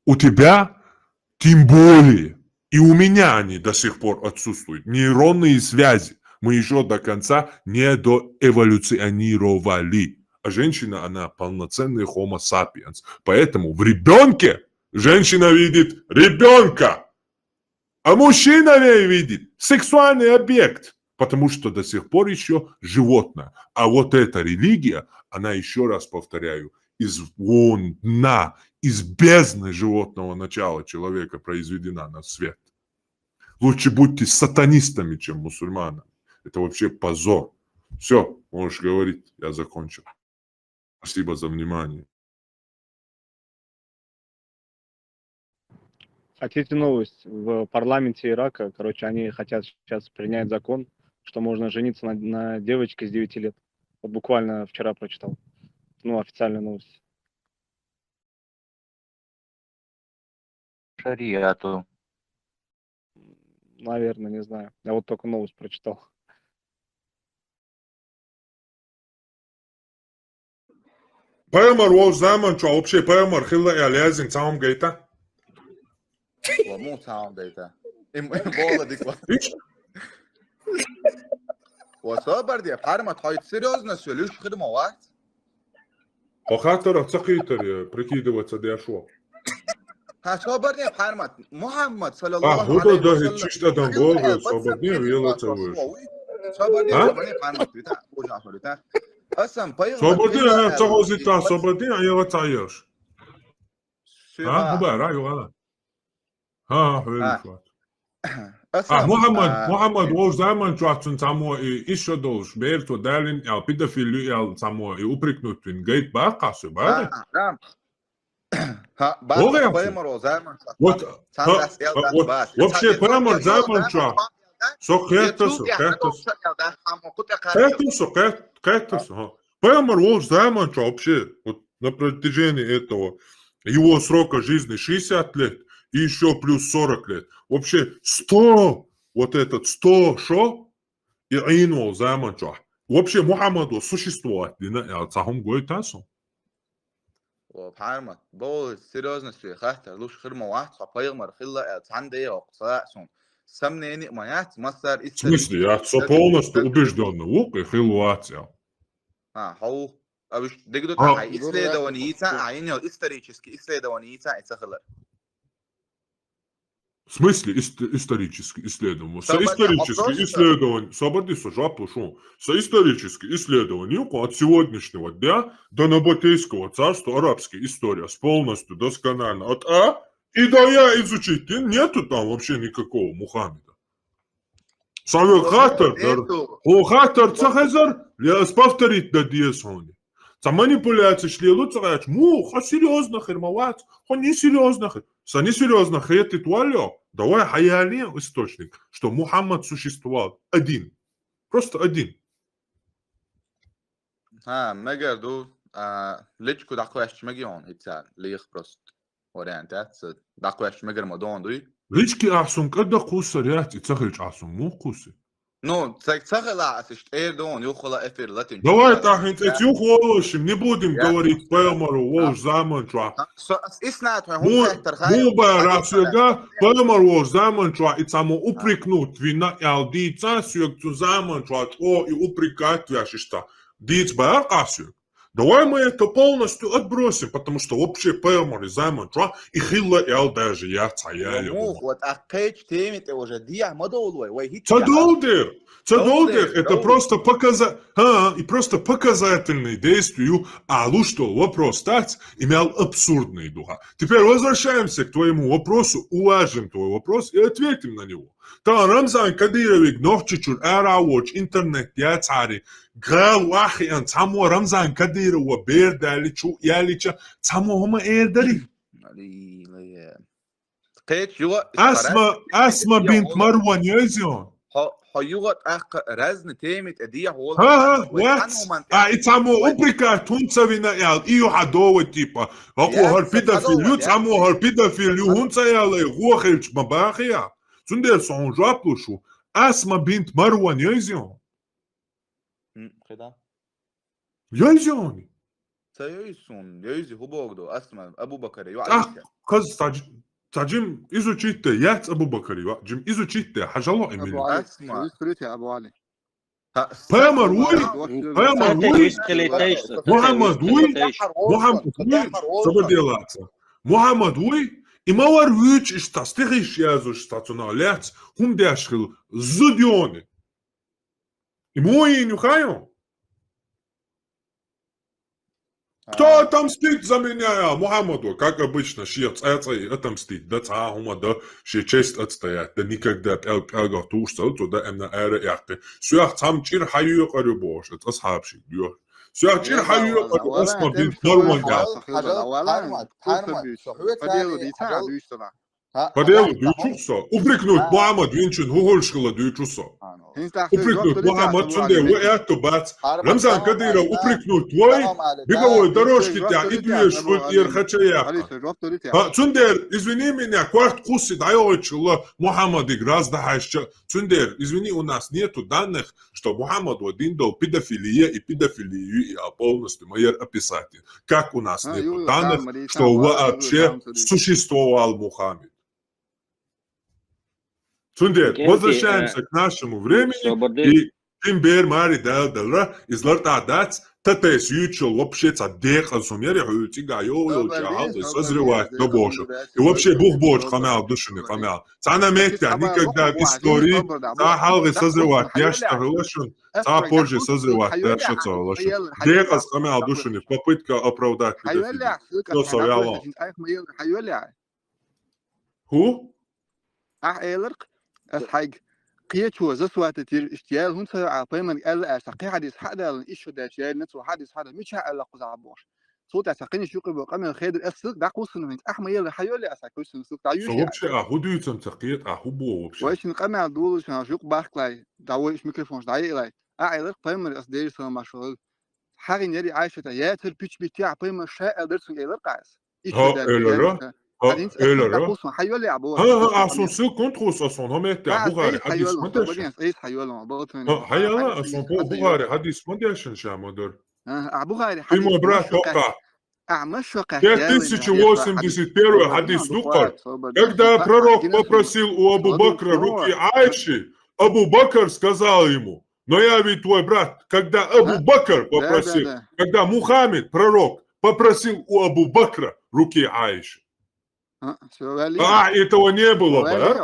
Speaker 4: У тебя тем более, и у меня они до сих пор отсутствуют, нейронные связи. Мы еще до конца не доэволюционировали. А женщина, она полноценный homo sapiens. Поэтому в ребенке женщина видит ребенка, а мужчина в ней видит сексуальный объект. Потому что до сих пор еще животное. А вот эта религия, она, еще раз повторяю, из дна, из бездны животного начала человека произведена на свет. Лучше будьте сатанистами, чем мусульманами. Это вообще позор. Все, можешь говорить, я закончил. Спасибо за внимание.
Speaker 8: Хотите новость? В парламенте Ирака, короче, они хотят сейчас принять закон, что можно жениться на девочке с 9 лет. Вот буквально вчера прочитал. Ну, официальная новость.
Speaker 2: Шариату.
Speaker 8: Наверное, не знаю. Я вот только новость прочитал.
Speaker 4: Паямар ол zaman вообще паямар хилла я лязин самом гейта.
Speaker 5: مو تعاون ديتا والله ديك وصابر دي حرمة تحيط серьезно все лишь خدمة واحد
Speaker 4: خاطر تسقيتر прикидываться дешево.
Speaker 5: صابر دي حرمة محمد صلى الله عليه
Speaker 4: وسلم
Speaker 5: وسلم
Speaker 4: تشت دم بول صابر دي ويلا تسوي
Speaker 5: صابر دي حرمة بتاع وجع بتاع اصلا بايغ
Speaker 4: صابر دي انا تغوزي تاع صابر دي يلا تعيش ها هو بقى رايو انا ها حلو محمد وش زمان شو سامو إيش دولش بيرتو دالين أو بيدا في اللي سامو يوبريك نوتين جيت باقة سبارة
Speaker 5: ها بعد بيمر زمان
Speaker 4: вообще بيمر زمان شو سوكيتس Пэмэр Уолш Займан вообще вот на протяжении этого его срока жизни 60 лет и еще плюс 40 лет. Вообще 100, вот этот 100 шо и Айнуол Займан вообще Мухаммаду существовать. Я цахом говорю тасу.
Speaker 5: وبحرمت بول سيريوزنس في خاطر لوش خير موات فبيغمر خلا عندي وقصاصون سمنيني моят مصدر
Speaker 4: В смысле, я полностью убежденно лук и хилуация.
Speaker 5: هو أبش دقيقة عاي إسلام دوانيتا عيني أو исторически إسلام دوانيتا إتسخلر.
Speaker 4: В смысле исторически исследование? Соисторические исследования. Свободи сожапу шо. Соисторические исследования от сегодняшнего дня до Набатейского царства арабская история с полностью досконально от А и до Я изучить. Нету там вообще никакого Мухаммеда. Совет хатер цахазар ляс повторить до диесони. Ца манипуляции шли луцарач. Ха серьезно хермовать. Ха не серьезно хер. Са не серьезно хер ты туалё. Давай хаяли источник, что Мухаммад существовал один. Просто один.
Speaker 5: مجردو ليش كده قويش مجيون إتسال ليخ بروست وريانتات ده قويش مجر مدون دوي
Speaker 4: Лички асун когда куса ряти цахич асун му куси.
Speaker 5: Ну, цахала асишт эрдон юхола эфир латин.
Speaker 4: Давай тахин эти юхолошим, не будем говорить Пэмару Уолш Займан чуа. Муба рапсюга Пэмар Уолш Займан чуа и само упрекнут вина ялдица сюг цу Займан чуа о и упрекать вяшишта. Диц баар асюг. Давай мы это полностью отбросим, потому что вообще Пэмар и Займан чуа и хилла ял даже я цаяли.
Speaker 5: Вот акэч темит уже диа модолуй.
Speaker 4: Цадолдер, это просто показательный действию, а что вопрос так имел абсурдный духа. Теперь возвращаемся к твоему вопросу, уважим твой вопрос и ответим на него. Та Рамзан Кадировик нохчичур эравоч интернет я цари гал вахиан цамо Рамзан Кадирова бердаличу ялича цамо хома эрдари. Асма бинт Марван Язион.
Speaker 5: هيوغت أخ رزن تيمت أديه هو
Speaker 4: إتسامو أوبريكا تونسافينا يال إيو حدوة تيبا هكو هالبيدافيل يتسامو هالبيدافيل يهونسا يالي هو خيلش مباخيا سندر سون جابلو شو أسما بنت مروان يزيون يزيوني
Speaker 5: سيسون يزي هو بوغدو أسما أبو بكر
Speaker 4: قز تاجم изучите яц Абу Бакари, جم изучите حاجة
Speaker 14: أبو علي يسكريت يا أبو علي
Speaker 4: Пэмар Уи Мухаммад Уи сободелаться Мухаммад Уи и мавар вич ist das stichisch ja so stationalert der schil зудиони и мой нюхаю. Кто отомстит за меня, Мухаммаду, как обычно, шиец отомстит, да цахума, да ши честь отстоять, да никогда пялга тушцал, туда эмна эра яхты. Сюях цам чир хаю карю бош, это асхабшик, дюх. Сюях чир хаю карю осма бин Марван яхты. По делу дючуса. Упрекнуть Мухаммад Винчин хугольшкала дючуса. Упрекнуть Мухаммад Сунде, вы это бац. Рамзан Кадиров упрекнуть твой беговой дорожки тебя и дуешь в Ирхачаяха. Сундер, извини меня, кварт кусит, а я учила Мухаммад играз да хайща. Сундер, извини, у нас нету данных, что Мухаммад один дал педофилия и педофилию и полностью майер описать. Как у нас нету данных, что вообще существовал Мухаммад. Сундер, возвращаемся к нашему времени, и Тимбер Мари Делдера из Лартадац, Татес Ючел вообще цадеха сумери хуютига йоу чахал и созревать до Божьего. И вообще Бог Божь хамял душами хамял. Цана метя никогда в истории цахал и созревать. Я штагылашун, ца позже созревать. Я что цахалашун. Деха хамял душами в попытке оправдать педофилию. Кто совяло? Ху?
Speaker 14: Ах, Эйлерк. أس حاجة قيت هو زسوات تير اشتيال هم سير عقيمة قال أسقي حديث حدا الإيش ده شيء نتو حديث حدا مش على قزع بوش صوت أسقيني شو قبل قام الخير السلك ده قوس إنه أحمد يلا حيول لي أسقي السلك تعيش
Speaker 4: صوب شيء أهودي تمتقيت أهوبو وبشيء
Speaker 14: وإيش نقام على دول عشان أشوق باكلاي دعوة ميكروفون دعي إلي أعيد قيمة الأسدير سلام مشغول حاجة يلي عايشة تيات البيتش بتاع قيمة شاء درسون إلى قاس
Speaker 4: ها إلى إلى
Speaker 14: حيول لي أبوه
Speaker 4: ها أصلا سيل كونتروس أصلا هم يتعبوا حديث مدرسة
Speaker 14: إيش حيول ما بقول
Speaker 4: هيا أصلا بوغاري حديث مدرسة شو مدر
Speaker 14: أبوغاري
Speaker 4: في مبرات توقع
Speaker 14: Амашока
Speaker 4: 1081 حديث Лукар, когда пророк попросил у Абу Бакра руки Айши, Абу Бакр сказал ему, но я ведь твой брат, когда Абу Бакр попросил, когда Мухаммед, пророк, попросил у Абу Бакра руки Айши. Этого не было, Байар?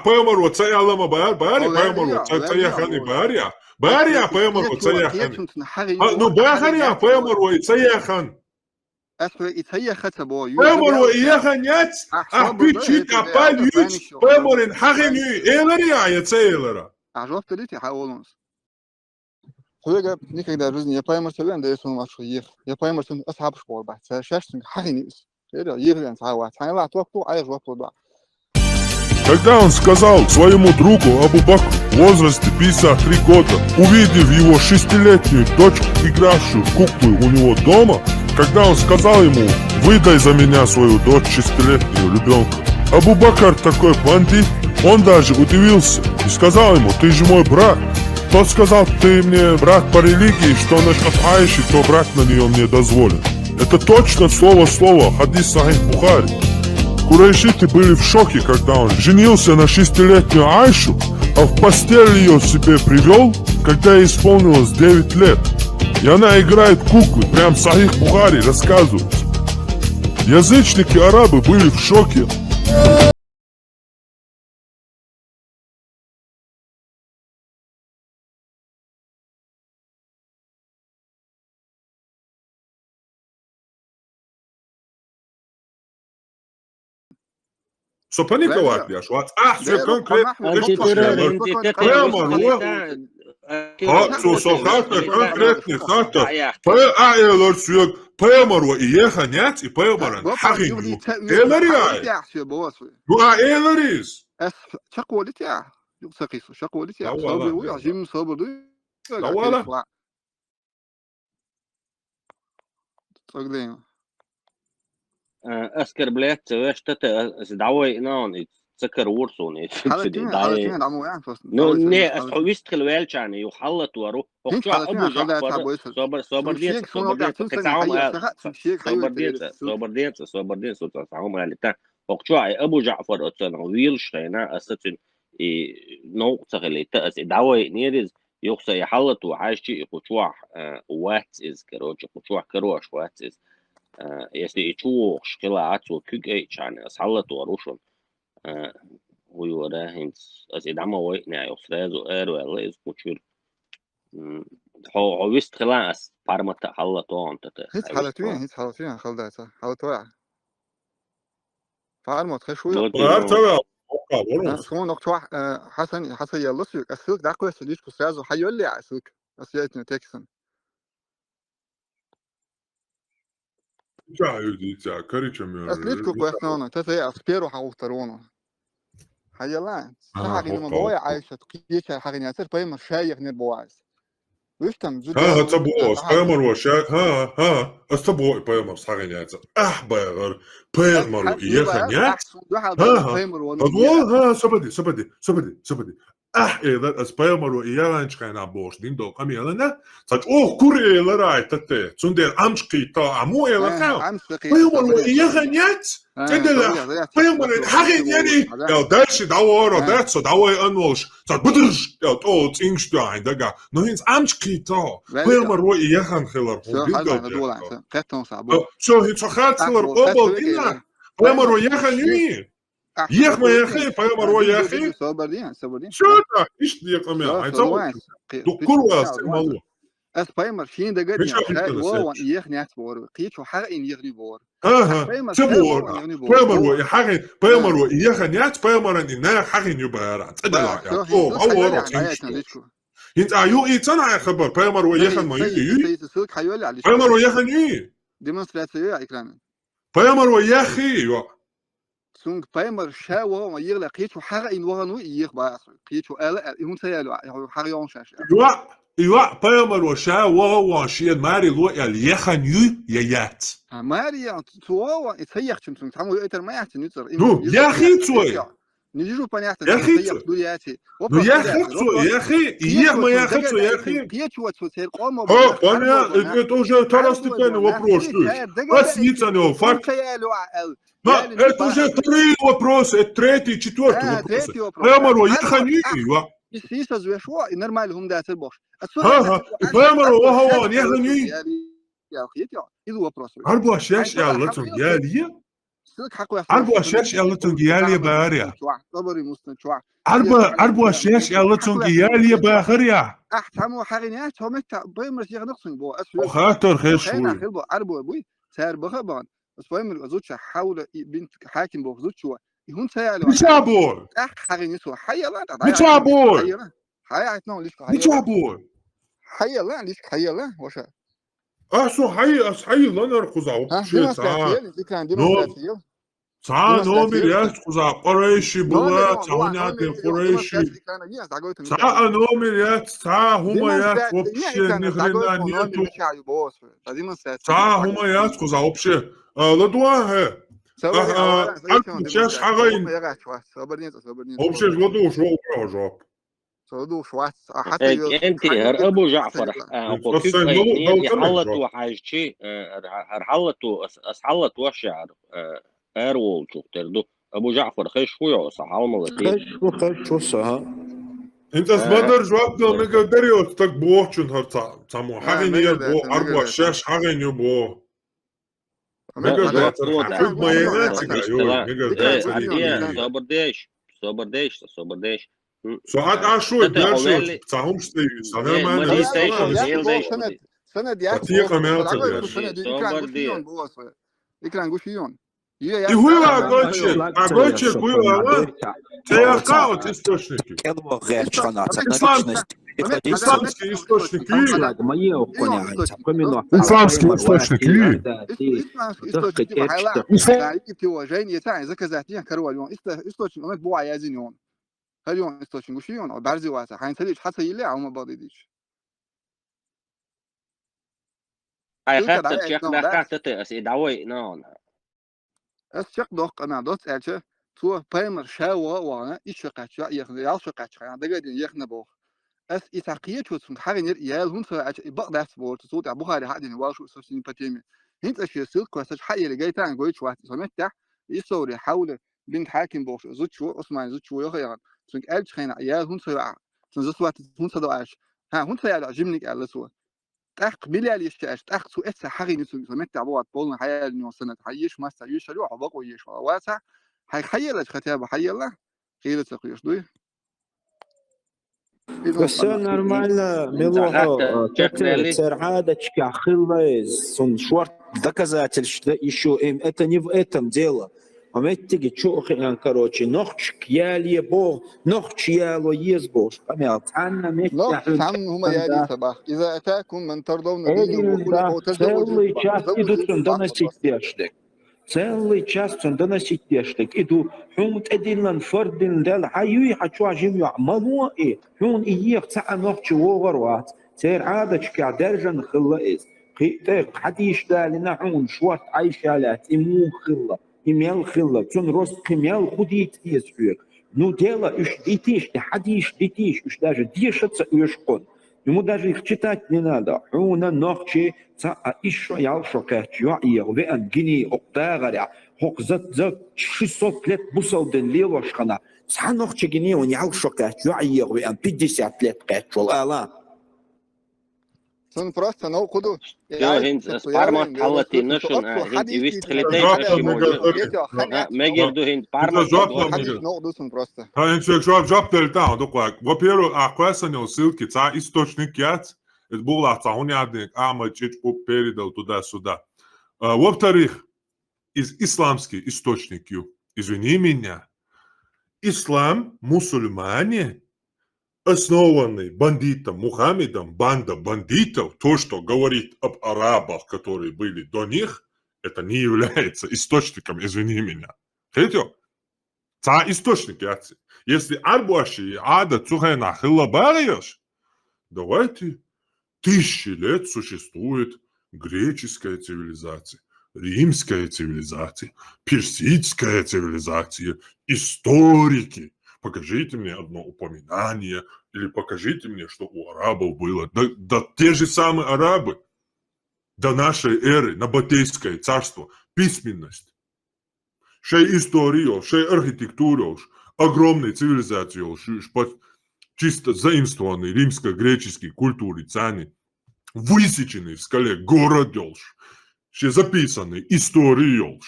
Speaker 4: Поймару, цая лама Байар, поймару, цая хани Байария. Байария, поймару, цая хани. Ну, Байария, поймару, цая хан. Поймару, я ханять, пичит, палють, поймарин, хагеню, элария, я цейлера.
Speaker 14: عجبت ليتي حاولونس خويا никогда в жизни я поймал себя да если он машу ехал я поймал что أصحاب школы بعد شاشة حقينيس كده يغلن ساعات هنلا توقفوا عايز وقفوا ده.
Speaker 4: Когда он сказал своему другу Абу Бакру в возрасте 53 года, увидев его 6-летнюю дочку, игравшую в куклы у него дома, когда он сказал ему: «Выдай за меня свою дочь 6-летнюю ребенка», Абу Бакр такой бандит, он даже удивился и сказал ему: «Ты же мой брат». Тот сказал: «Ты мне брат по религии, что насчет Айши, то брат на нее мне дозволен». Это точно слово в слово хадис Сахих Бухари. Курайшиты были в шоке, когда он женился на 6-летнюю Айшу, а в постель ее себе привел, когда ей исполнилось 9 лет. И она играет куклы, прям Сахих Бухари рассказывает. Язычники арабы были в шоке. Să panică я шо. Все конкретно. Конкретно хата. Аэлор сюк. Пэмару и еханять и пэмаран. Хагин. Элария. Ну аэларис.
Speaker 14: شقولتي يقسقيس شقولتي صبر ويعجم صبر
Speaker 4: لا والله.
Speaker 14: تقدين
Speaker 1: أذكر بلاد واشتت دعوة إنان تذكر ورسون نو نه أسحويست خلوالش يعني يحلط ورو وقتها أبو جعفر صبر ديت صبر ديت تسعهم على بتاع وقتها أبو جعفر أصلا ويلش هنا أساسا نقطة اللي تأس دعوة نيرز يقصى يحلط وعايش يقطع وات إز كروج يقطع كروش وات إز если ичу шкилаацу кюгейч ан салату арушон уйора хинс as идама война йосрезу эрвелез кучур хо вист хилас пармата халату антата
Speaker 14: هيت حالتين خلداتا حالتوا فارمت خشوي سمو نقطة حسن يلصيك أسلك داقوة سليش كسازو حيول لي أسلك أسياتنا تكسن أسليتكو كويسنونا تسي أسبيرو حاوفترونا حيالان سحاقي لما بواي عايشة تقييشة حاقي ناسر بايما شايخ نير بوايس ويشتم جدا
Speaker 4: ها تبوس بايمر وشايخ ها استبوي بايمر سحاقي ناسر بايغر بايمر يخنيات ها سبدي إذا أسبايمر وإيران شكينا بوش دين دو قمي لنا تاج كوري لراي تتي تندير أمشقي تا عمو إلى خاو بايمر وإيران يات تندير بايمر حقين يعني يا دالش دعوة داتس دعوة أنوش تاج بدرج يا توت إنشتاين دقا نهينز أمشقي تا بايمر وإيران خلر شو هي شخات خلر قبل دينا بايمر وإيران يمين يخ ما يخي بايمر وياخي
Speaker 14: صبردين
Speaker 4: شو ده ايش دي قميص عايزه دكتور واسع والله
Speaker 14: أس بايمر شين دقت
Speaker 4: مش
Speaker 14: يعني
Speaker 4: عارف أنا
Speaker 14: وان
Speaker 4: سيرش
Speaker 14: يخ ناس بور قيش وحق إن يغني بور
Speaker 4: ها
Speaker 14: بايمر
Speaker 4: تبور
Speaker 14: يغني بور
Speaker 4: بايمر ويحاجن بايمر ويخنيات بايمر ان إنها حاجن يبارات أدلع يا أو أول وتنشتو انت ايو اي تنا خبر بايمر ويخن ما يجي بايمر ويخن يي
Speaker 14: ديمونستراسيون إكرام
Speaker 4: بايمر ويخي
Speaker 14: سونغ بايمر شاو ما يغلى قيش وحق إن وغنو يخ باس قيش وآلا يهون سيالو حق يون شاش
Speaker 4: يوا بايمر وشا وشين ماري لو يخن يي يات
Speaker 14: ماري تو يتسيخ تمسون تعمل يتر ما يحتن يتر
Speaker 4: نو يا اخي توي
Speaker 14: نجيجو بنيحتن
Speaker 4: يا اخي
Speaker 14: يتسيخ دولياتي
Speaker 4: يا اخي يا اخي يا ما يا اخي يا اخي
Speaker 14: قيش وتسير قوم
Speaker 4: ها انا это уже второстепенный вопрос بس ничего факт ما это уже три вопроса третий четвертый вопрос بايمر ويخن يي
Speaker 14: يسيس زوشوا نورمال هم دات البوش
Speaker 4: ها بايمر وهو يخن يي
Speaker 14: يا اخي إذا вопрос
Speaker 4: أربعة شاش يالتون جالية أربعة شاش يالتون جالية باريا أربعة شاش يالتون جالية باخريا
Speaker 14: أحتموا حرينيات هم بايمر يغنقصن بو
Speaker 4: خاطر خير شوي
Speaker 14: أربعة أبوي سعر بخبان بس بايمر زوجة حاول بنت حاكم بو زوجة يهون سيالو
Speaker 4: متابول
Speaker 14: حرينيسو حيلا
Speaker 4: متابول
Speaker 14: حياتنا ليش
Speaker 4: متابول
Speaker 14: حيلا ليش حيلا وشا
Speaker 4: أسو حي لنا رخزاو نومي ياس خزا قريشي بلا تهونيات قريشي نومي ياس هما ياس وبشي نخلنا نيتو هما ياس خزا وبشي لدواه أكو شاش حغين وبشي لدو شو جاب
Speaker 14: صدو شوات حتى
Speaker 1: انت هر ابو جعفر وكيف حلتوا حاجتي حلتوا اسحلت وشعر ايرول تردو ابو جعفر خش خويا صح
Speaker 10: خش صح
Speaker 4: انت اسمدر جواب نقدر يوتك بوچن هر تمو حقين يبو اربع شاش حقين يبو نقدر حق ما يناتك صبرديش ساعات عاشور بيرشوت بتاعهم شتي سنة ما
Speaker 14: أنا سند يا
Speaker 4: تيقة ماتر
Speaker 14: إكران قوشيون
Speaker 4: يهوي أقولش يهوي تيقاو تستوشنكي إسلامский источники إسلامский
Speaker 14: источники هاليوم استوشن وشيون بعرزي واسع حين سليش حتى يلي عم بعض يديش
Speaker 1: هاي خاطر شيخ لا خاطر أسي دعوي نون
Speaker 14: الشيخ دوق أنا دوت ألش تو بايمر شاوا وانا إيش قاتش يخن يال قاتش يعني دقيقة يخن بوخ أس إتاقية شو تسمع حاجة يال هون سوا بعض أسبوع تصوت أبو هاري حد واش استوشن بتيمي هنت أشياء سلك كويس حي اللي جاي تان قوي شوات سمعت يسوري حاول بنت حاكم بوخ زوج شو اسمع زوج شو يخيان سونك ألش خينا يال هون سوا سنزوات هون سدواش ها هون سيال عجبنك على سوا تأخ بلال يشتاش تأخ سو إتس حقي نسوي سمعت عبوات بولنا حياة اليوم سنة حيش ما استعيش شلو عباق ويش واسع حيخيل ختابة حيلا خير تقيش دوي
Speaker 10: بس нормально милого царгадочка хиллез сон шварт доказатель что еще им это не в этом дело Аметти чухи, короче, нохчик яле бог, нохч яло езбош. Помят, Анна
Speaker 14: нохч сам هم яле собак. إذا أتاكم من ترضون
Speaker 10: целый час идут он доносить пештек. Целый час он доносить пештек. Иду, хун эдинлан фордин дел хаюй хачу ажим ю'малу и хун иех цаа нохч воварват. Цер адочка держан хиллаиз. قيتك حديش دالنا حون شوات عايشالات إمو خلا. имел хилла, он рост имел худит есть. Ну дело уж детишь, хадиш детишь, уж даже дешется уж он. Ему даже их читать не надо. Уна ночи, а еще я шокать, я вен гини октагаря, хок за 600 лет бусалден левошхана. Са ночи гини он я шокать, я вен 50 лет качал, ала.
Speaker 14: сон просто но куду
Speaker 1: هند بارما حلتي نشون هند يويست خليتي شي موجود ما يجردو هند بارما
Speaker 4: انت جواب دلتا دوك во-первых, а questa не ссылки, ца источник яц, Была цаунядник, амачич, передал туда-сюда. Во-вторых, из исламских источников, извини меня, ислам, мусульмане, основанный бандитом Мухаммедом, банда бандитов, то, что говорит об арабах, которые были до них, это не является источником, извини меня. Хитё? Ца источник, яцы. Если арбуаши ада цухена хиллабарияш, давайте 1000 лет существует греческая цивилизация, римская цивилизация, персидская цивилизация, историки. Покажите мне одно упоминание, или покажите мне, что у арабов было. Да те же самые арабы до нашей эры, Набатейское царство, письменность, шей историю, шей архитектуру, огромные цивилизации, чисто заимствованные римско-греческие культуры, цаны, высеченные в скале город, ще записанные истории,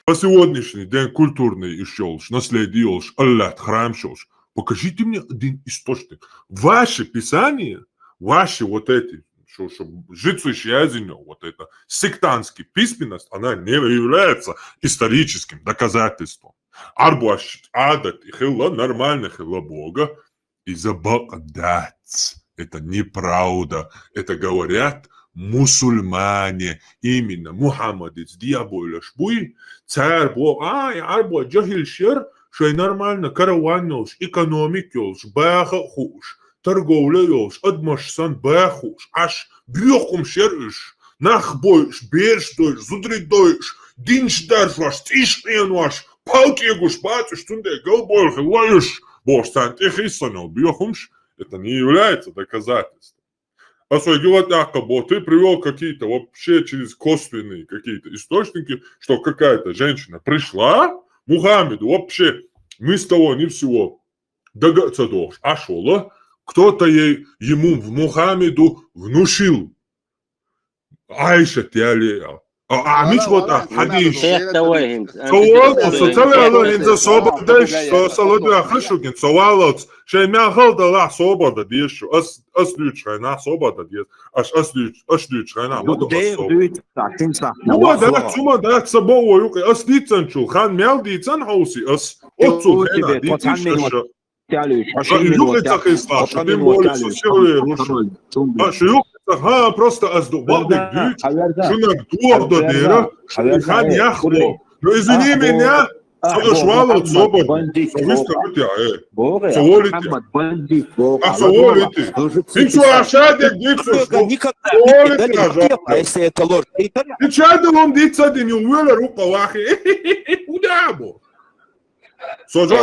Speaker 4: по сегодняшний день культурный еще наследие, аллат, храм, покажите мне один источник. Ваши писания, ваши вот эти, что жицущие вот это сектантская письменность, она не является историческим доказательством. Арбуаш адат и хилла, нормально хилла Бога, и забагдать. Это неправда. Это говорят мусульмане. Именно Мухаммадец дьяволяш буй, царь Бог, арбуа джахил шер, что нормально караван ёлш, экономик ёлш, бэха хуш, торговля ёлш, адмашсан бэхуш, аж бьёхум шерыш, нахбойш, берш дойш, зудрит дойш, динш дарш ваш, тишнен ваш, палки гуш, бацуш, тунде, голбойх, лоюш, бож сантехисанел, бьёхумш, это не является доказательством. А свой ты привел какие-то вообще через косвенные какие-то источники, что какая-то женщина пришла Мухаммеду, вообще ни с того ни всего догадаться должен. А шола, кто-то ему в Мухаммеду внушил. Айша тялея. مش وضع حديث سوالات سوالات إنت صوب داش سوالات خشوكين سوالات شيء ما خلد لا صوب ده ديش أصليش هنا صوب ده ديش أصليش هنا ما هو ده ثم ده سبوا يوك أصليت شو خان مال دي تن هوسي أصل هنا دي تيش يوك تخيص شو دي مول سوسيري روش شو ها просто أصدقائك дють, що на двох додира, хан яхло. Ну, извини меня, садошвало цоба, совиста бытя, соволите. А соволите. Инчу ашадек дицу, соволите ажадек.
Speaker 27: Если это лорд.
Speaker 4: И чадалом дица день увела рука вахи, удабо. سوجا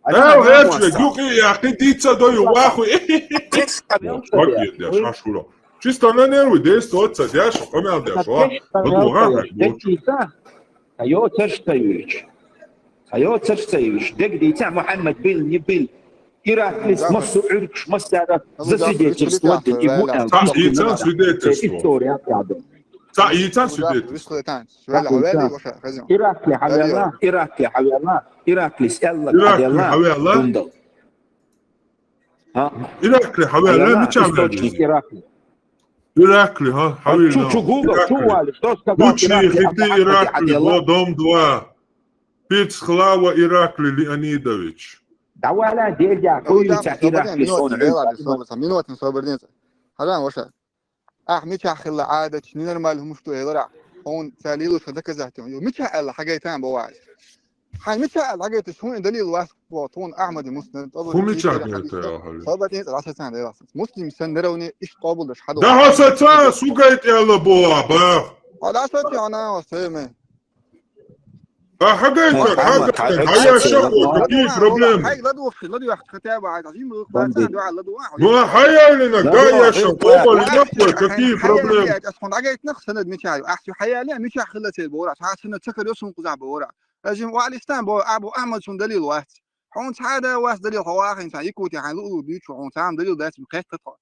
Speaker 4: لا هيك يوكي يا اخي ديتسا دوي واخو اوكي يا شاشورا чисто на нервы действует садяш комел да шо подуга
Speaker 10: ايو царстаевич дек дитя Мухаммад был не был Ираклис Масуурч Мастара засвидетельствовать ему история рядом
Speaker 4: Ица свидетельство.
Speaker 10: Иракли Хавиалла, Ираклис Элла Хавиалла.
Speaker 4: Иракли Хавиалла,
Speaker 10: источник Иракли.
Speaker 4: Иракли, Хавиалла.
Speaker 10: Что сказал
Speaker 4: Лучшие хиты Иракли, дом 2. Пицхлава Иракли Леонидович.
Speaker 10: Давай, дядя, курица Иракли
Speaker 14: сон. ميشا خلا عادة شنين مالهم مشتو يضرع هون تاليلو شدك زهتهم ميشا الله حاجتان بواعي هاي ميشا الله حاجة شون دليل واثق وطون أحمد مسند
Speaker 4: هو ميشا حاجته يا حبيبي
Speaker 14: صابت ينزل 10 سنة ده مسلم سندروني إيش قابل ده حدا
Speaker 4: ده هسه سوقيت يلا بوا
Speaker 14: هذا أساسي أنا وسامة
Speaker 4: حاجتك هيا شقوة كيف بروبلم
Speaker 14: هاي لا دوخ كتابة عايزين
Speaker 4: ما حيا لنا جاية شقوة لنقوة كيف بروبلم
Speaker 14: أصلا عجيت نخ سند ميشاي أحسي حيا ليه ميشا خلت البورع ساعة سند سكر يوسم قزع بورع لازم وعلى استان أبو أحمد شون دليل واحد حون سعادة واس دليل هواخين سعيكوتي حلو بيوت حون سام دليل ده اسم قيت قطع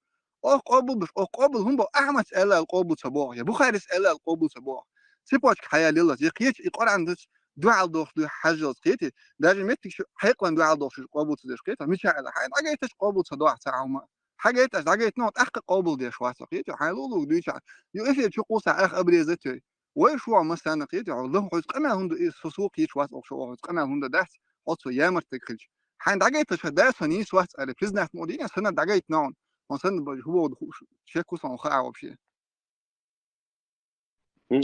Speaker 14: قابل هم بو أحمد سأل القابل صباح يا بخاري سأل القابل صباح سيبوش حيا لله زي قيت يقرأ عندك دعاء دوخ دو حاجة قيتي داجي متك شو حيقوان دعاء دوخ شو قابل تدش قيتها مش على حاجة عجيتش قابل تدعاء ساعة وما حاجة عجيت نوت أخ قابل دي شوية قيتي حيلولو ديش يو إفي شو قوسع أخ أبريزتي وشو مثلا قيتي الله حوز قنا هندو إيه سوق يشواس أو شو قنا هندو داس أصو يامر تكلش حين عجيت شداس فني سواس على بلزنا مودين سنة عجيت نون مثلا هو شكو صن خاع وبشي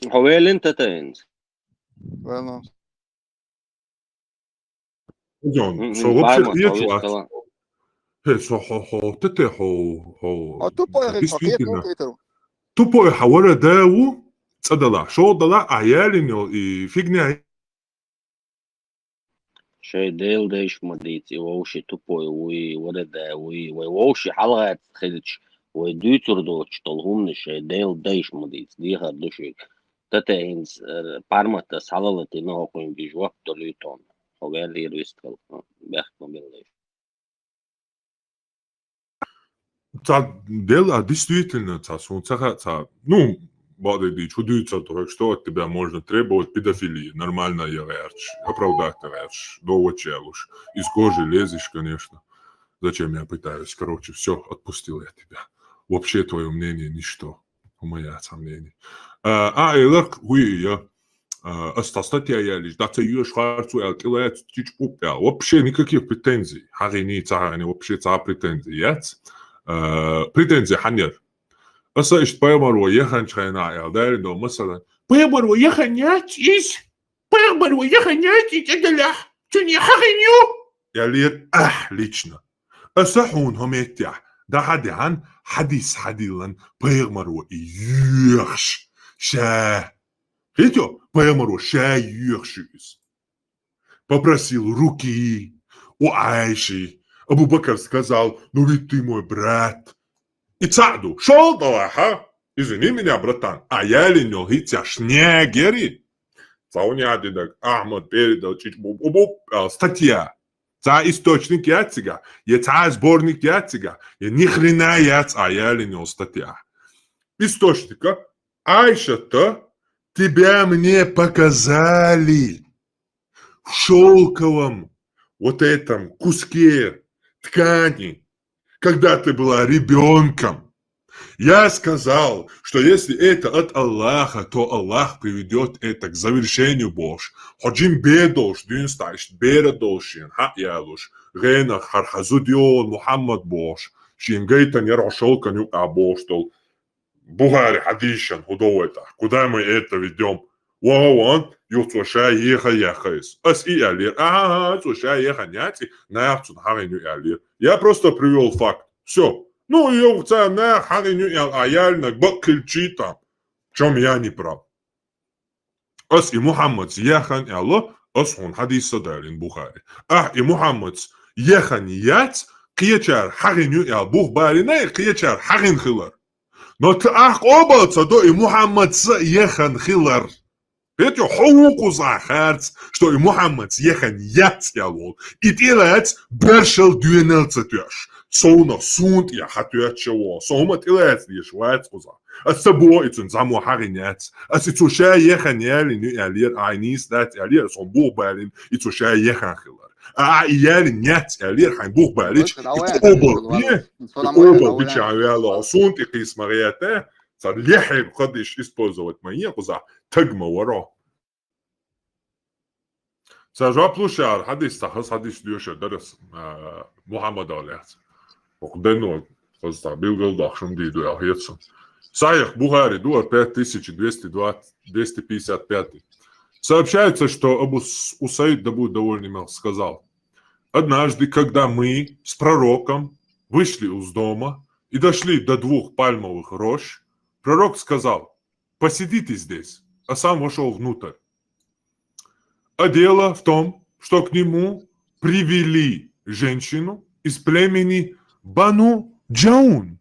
Speaker 1: هو انت تاينز
Speaker 14: والله
Speaker 4: John, so uopće
Speaker 1: Parma,
Speaker 4: riječ
Speaker 1: to
Speaker 4: vač. So tete ho
Speaker 14: تبو يا غير حقيقة
Speaker 4: distintina.
Speaker 14: قيترو
Speaker 4: Tupo je hawara dawu tsadala. Sho dala ayalino I fignia
Speaker 1: شي ديل ديش مديتي ووشي تبوي وي وردا وي ووشي حلقات خلتش وديتر دوتش طلهم شي ديل ديش مديت دي هردوشي تتاينز بارماتس حلالتي نو قوين بيجوك دوليتون خوغالي ريستقل بيختم بالليش
Speaker 4: Дела действительно ну, бодеди чудуется то, что от тебя можно требовать педофилии, нормально являешь, оправдать являешь, довочелуш, из кожи лезешь, конечно. Зачем я пытаюсь? Короче, все, отпустил я тебя. Вообще твое мнение ничто, у меня сомнений. Элак, я статья я лишь, да ты ее шварцу, я килает чичпупя. Вообще никаких претензий. Харини царани, вообще цар претензий, яц. Претензии ханер. Аса ишт паямару яхан чайна я дарин до مثلا паямару яханять ис паямару яханять это ля чуни хахиню я лет лично أصحون هم يتيح ده حد عن حديث حديلا паямару يخش شا هيتو паямару شا يخشيس попросил руки у Айши. Абу Бакр сказал, ну ведь ты мой брат. И Цаду, шел Далаха, извини меня, братан, а я ленил хитя шнегери. Цауниадидак Ахмад передал статья. Ца источник яцига, я ца сборник яцига, я ни хрена яц, а я ленил статья. Источника, Айша-то тебя мне показали в шелковом вот этом куске ткани, когда ты была ребенком. Я сказал, что если это от Аллаха, то Аллах приведет это к завершению Божь. Ходжим бедош, дюнстайш, бередошин, хаялуш, гена хархазудион, Мухаммад Божь, шингейтан ярошолкан юк абоштол, Бугари хадишан, худовета. Куда мы это ведем? Вауан, юцоша ехаяхайс. Ас и алир. Цоша еханяти, наявцун хариню алир. Я просто привел факт. Все. Ну, ювца на хариню аяльна баккельчита. В чем я не прав? Ас и Мухаммад яхан алло, ас он хадис садалин Бухари. И Мухаммад яхан яц, киечар хариню бух барина, киечар харин хилар. Но ты обалца до и Мухаммад яхан хилар. Это хуку захарц, что и Мухаммад яхан яц ялол. И тилец бершел 12 яш. Соуна сунт я хатуя чего. Соума тилец лишь вайц куза. А с собой это заму харинец. А с ицуша яхан ялин ялир айнис дат ялир сон бух балин ицуша яхан хилар. И ялин нет ялир хайн бух балич. Оба бичавяла сунт и кисмарията. صار قديش использовать мои куза تجمع وراه. سأجاب لوشار حديث تخص حديث لوشار درس محمد عليه. وقدنو قصة بيلقل داخشم دي دو يحيطسن. صحيح Бухари дуар 5255. Сообщается, что Абу Усаид, да будет довольный мел, сказал: однажды, когда мы с пророком вышли из дома и дошли до 2 пальмовых рощ, пророк сказал: посидите здесь, а сам вошел внутрь. А дело в том, что к нему привели женщину из племени Бану Джаун,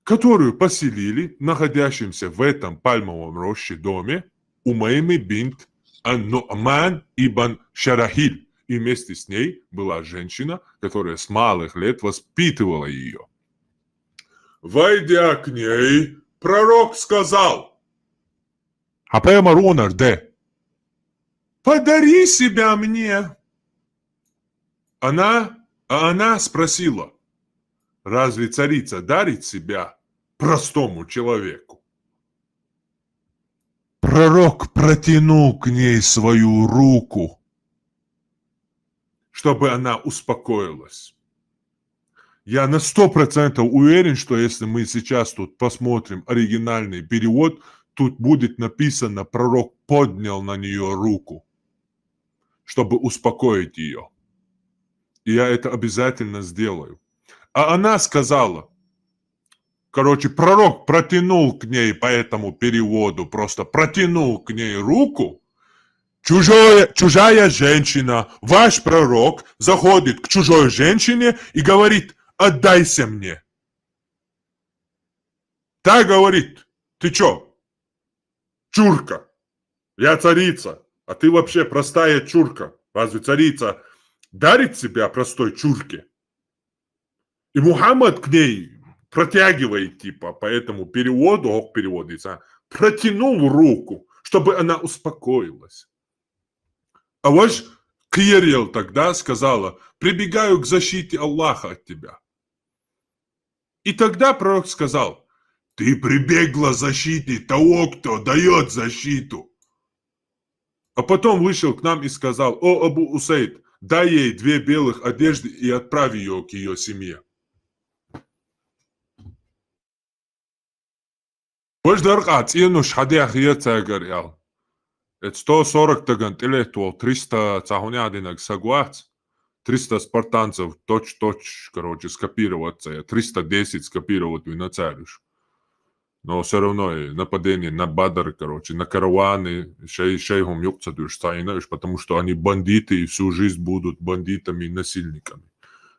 Speaker 4: которую поселили в находящемся в этом пальмовом роще доме Умеймы бинт Ан-Ну'ман ибн Шарахиль. И вместе с ней была женщина, которая с малых лет воспитывала ее. Войдя к ней, пророк сказал: подари себя мне. Она спросила, разве царица дарит себя простому человеку? Пророк протянул к ней свою руку, чтобы она успокоилась. Я на 100% уверен, что если мы сейчас тут посмотрим оригинальный перевод, тут будет написано, пророк поднял на нее руку, чтобы успокоить ее. И я это обязательно сделаю. А она сказала, пророк протянул к ней по этому переводу, просто протянул к ней руку. Чужая женщина, ваш пророк, заходит к чужой женщине и говорит, отдайся мне. Та говорит, ты чё, чурка, я царица, а ты вообще простая чурка. Разве царица дарит себя простой чурке? И Мухаммад к ней протягивает, по этому переводу, переводится, протянул руку, чтобы она успокоилась. А ваш Кирилл тогда сказала, прибегаю к защите Аллаха от тебя. И тогда пророк сказал, ты прибегла к защите того, кто дает защиту. А потом вышел к нам и сказал, о Абу Усейд, дай ей 2 белых одежды и отправь ее к ее семье. Ваш даргат, инуш хадях ецагарял. Это 140 тагантилетуал, 300 цахунядинок сагуац. 300 спартанцев точь-точь, скопироваться, 310 скопировать виноцариш. Но все равно нападение на Бадр, на караваны, шейхом юкцадуш, потому что они бандиты и всю жизнь будут бандитами и насильниками.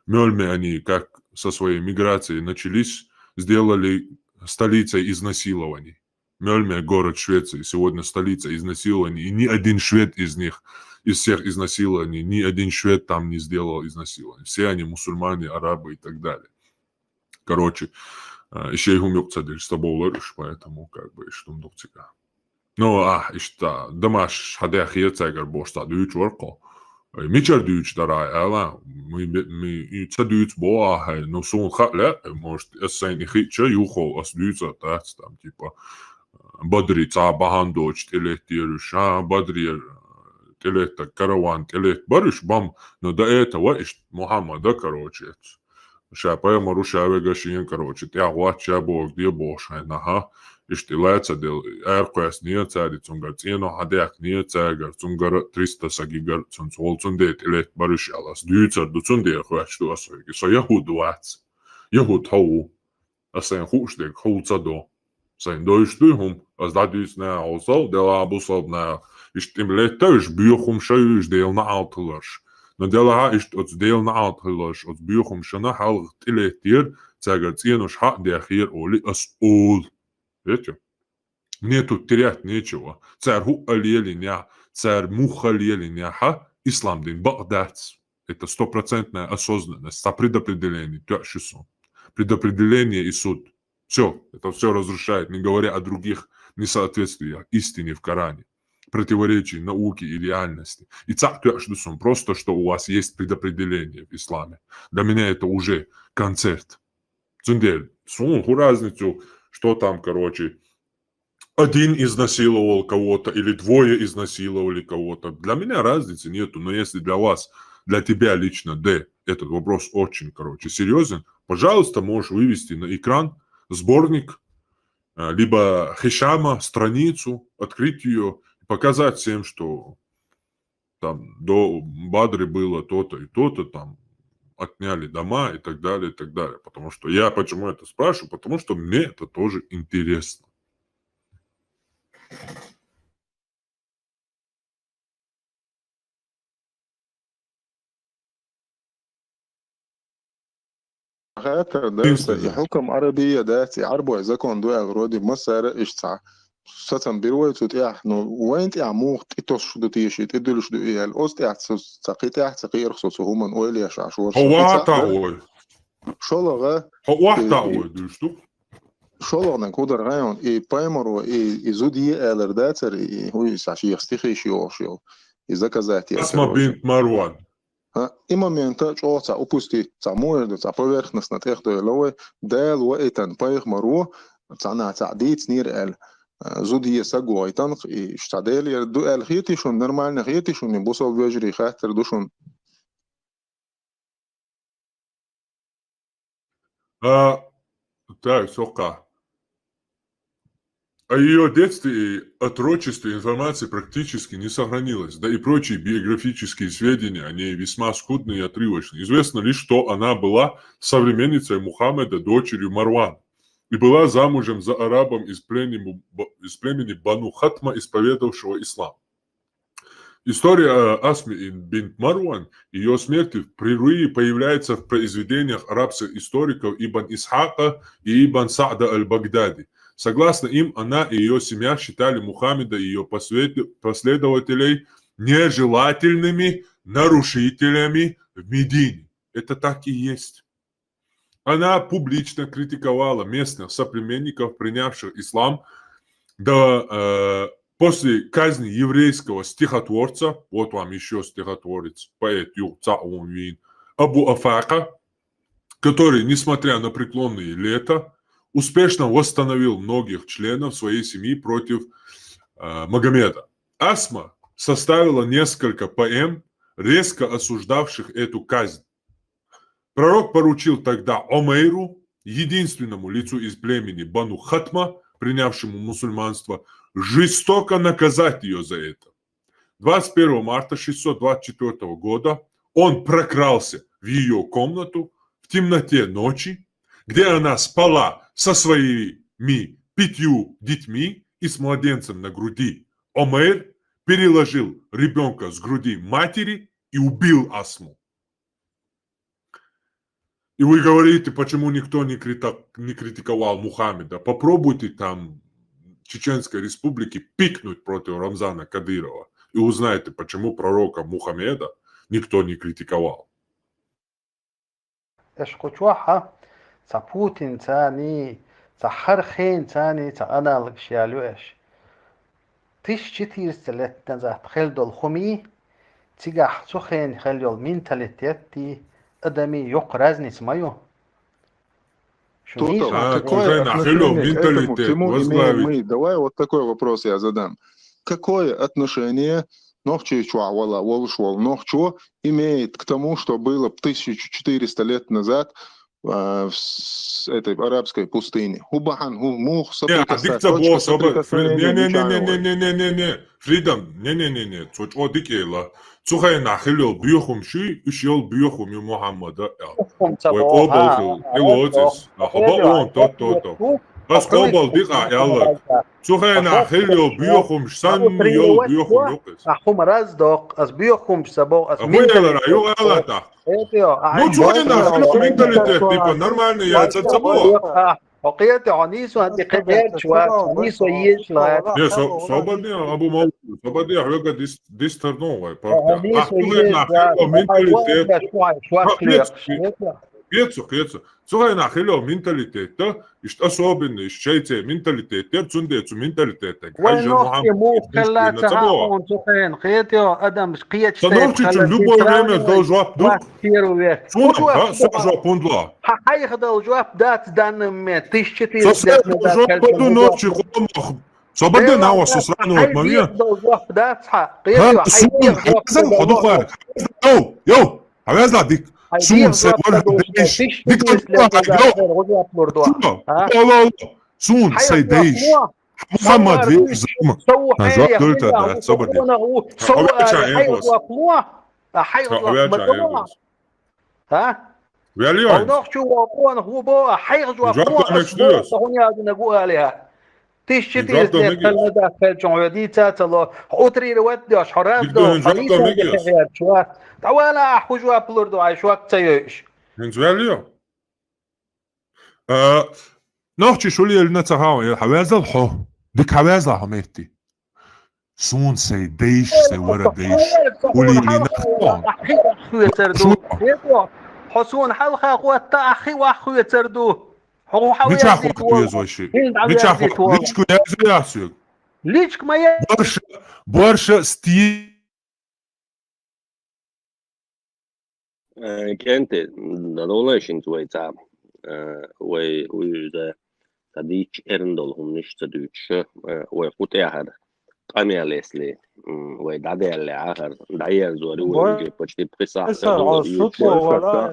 Speaker 4: Мельме они, как со своей миграцией начались, сделали столицей изнасилований. Мельме, город Швеции, сегодня столица изнасилований, и ни один швед из них, из всех изнасилований, ни один швед там не сделал изнасилований. Все они мусульмане, арабы и так далее. Еще их умеют садить с тобой, поэтому что он доктика. Ну, işte Damaş hadeh yetseger boşta düç varko. Miçer düç daray ala mi düç boğa hay no son khatle может sen hiç yuho as düç atats tam Badri bahan doç telet diyoruz. Badri telet karavan telet barış bam no da этого Muhammed'a Шапая Марушаве Гашин, тягуат чабок, где бошай, иштилается дел, эркуэс не царит, цунгар, цено хадяк не цагар, цунгар 300 сагигар, цунцолцундет, илет барышалас, дюйцар, дуцундер, хуачту асойги, со яхуд вац, яхуд хау, асен хуштек, хауцадо, сен дойштуйхум, аз дадюйц на аусал, дела абусал на, иштимлетташ, бюхум шаюш, дел на алтылаш, но дело от сделано алтылаш, от бюхум шана халг тилетир, цагар ценуш ха дяхир оли асул. Видите? Мне тут терять нечего. Царь хуалелиня, царь мухалелиня, ислам дин багдац. Это 100% осознанность, предопределение, предопределение и суд. Все, это все разрушает, не говоря о других несоответствиях истине в Коране, противоречий науки и реальности. И просто, что у вас есть предопределение в исламе. Для меня это уже концерт. Цундель, разницу, что там, один изнасиловал кого-то или 2 изнасиловали кого-то. Для меня разницы нету, но если для вас, для тебя лично, этот вопрос очень, серьезен, пожалуйста, можешь вывести на экран сборник, либо Хишама, страницу, открыть ее, показать всем, что там до Бадры было то-то и то-то, там отняли дома и так далее, и так далее. Потому что я почему это спрашиваю? Потому что мне это тоже интересно.
Speaker 13: خاطر ده حكم عربية ده عربو إذا كان دو أغراضي مصر إشتع ستن بيروي تتيح نو وين تعموه تتوش دو تيشي تدلش دو إيه الأوست تسقي رخصوصه هم نقول يا شعشور
Speaker 4: هو تعوي
Speaker 13: شلغة
Speaker 4: هو تعوي دلشتو
Speaker 13: شلغة نكودر غيون إيه بايمرو إيه زودي ألر داتر إيه هو يسعشي يختخي شيو и заказать ее.
Speaker 4: Асма бинт Марван.
Speaker 13: И момента, что упусти, может, поверхностно техто ловой, дел уэйтан поих мару, цана цадит снир эл. Зудие сагуайтан и штадели ду эл хитишун нормально хитишун и бусол вежри хатер душун.
Speaker 4: Так, сока. О ее детстве и отрочестве информации практически не сохранилось, да и прочие биографические сведения о ней весьма скудные и отрывочные. Известно лишь, что она была современницей Мухаммеда, дочерью Марван, и была замужем за арабом из племени Бану Хатма, исповедовавшего ислам. История Асми бинт Марван и ее смерти впервые появляется в произведениях арабских историков Ибн Исхака и Ибн Са'да аль-Багдади. Согласно им, она и ее семья считали Мухаммеда и ее последователей нежелательными нарушителями в Медине. Это так и есть. Она публично критиковала местных соплеменников, принявших ислам, после казни еврейского стихотворца, вот вам еще стихотворец, поэт Юцаумвин, Абу Афака, который, несмотря на преклонные лета, успешно восстановил многих членов своей семьи против Магомеда. Асма составила несколько поэм, резко осуждавших эту казнь. Пророк поручил тогда Омейру, единственному лицу из племени Бану Хатма, принявшему мусульманство, жестоко наказать ее за это. 21 марта 624 года он прокрался в ее комнату в темноте ночи, где она спала со своими 5 детьми и с младенцем на груди. Омейр переложил ребенка с груди матери и убил Асму. И вы говорите, почему никто не критиковал Мухаммеда. Попробуйте там в Чеченской Республике пикнуть против Рамзана Кадырова и узнаете, почему пророка Мухаммеда никто не критиковал.
Speaker 12: Путин тани, Хархин тани, она лакшиалюэш. 1400 лет назад хельдол хуми, тигах цухен хельдол менталитетти, адами yok разниц мою.
Speaker 13: Какое отношение к этому всему имеем мы? Давай вот такой вопрос я задам. Какое отношение имеет к тому, что было 1400 лет назад в этой арабской пустыне?
Speaker 4: Фридом, не. Цухай нахилил бьюхумши, ушел бьюхуми Мухаммада. Кобал илотис, ахаба он то. Аз кобал дика ялла. Цухай нахилил бьюхумш сан йол бьюхум юкис.
Speaker 12: Ахум раздок, аз бьюхумш сабо, аз
Speaker 4: менталитет. Ну чухай нахилил менталитет, типа нормальный яйца цабо.
Speaker 12: Окейте, анису анти кедер чуа, анису еш ла.
Speaker 4: Не, свободный Абу Мауд, свободный Ахвега дистерновый.
Speaker 12: Анису еш ла.
Speaker 4: Кецу. Цухай нахило менталитета, и что особенно, и чайте менталитета, цундецу менталитета.
Speaker 12: Войновки мухкала цахаун цухайн, хетио адам скиет
Speaker 4: Становчич в любое время дал жвап дух. Сунам, жвап ундла.
Speaker 12: Хахайх дал жвап дат данным 1400 лет назад.
Speaker 4: Свободу ночи, свободы на вас усрану от момента.
Speaker 12: Дал жвап дат ха.
Speaker 4: Йоу, авязла дик. Сун се дейш. Сун се дейш. Мухаммад веш зама. Нажат дольта да, собади. Вялио.
Speaker 12: تعالى حوجوا بلوردو عايشوا تيش
Speaker 4: نزواليو نوحشي شو اللي لنا تهاو حوازل الحو ديك حوازل حميتي سون سي ديش سي ورا ديش ولي لنا
Speaker 12: تردو حسون حلقة قوة أخي وأخو يتردو هو حوي
Speaker 4: نتاخو يزوشي نتاخو ليشكو يزوشي
Speaker 12: ليشك ما
Speaker 4: برشا ستي
Speaker 1: كانت دولش انت ويتا ويزا تديش ارندل هم نش تدوش ويقوت اهر قامي ليسلي ويدعدي اللي اهر دعير زوري ويجي بوشتي بقصة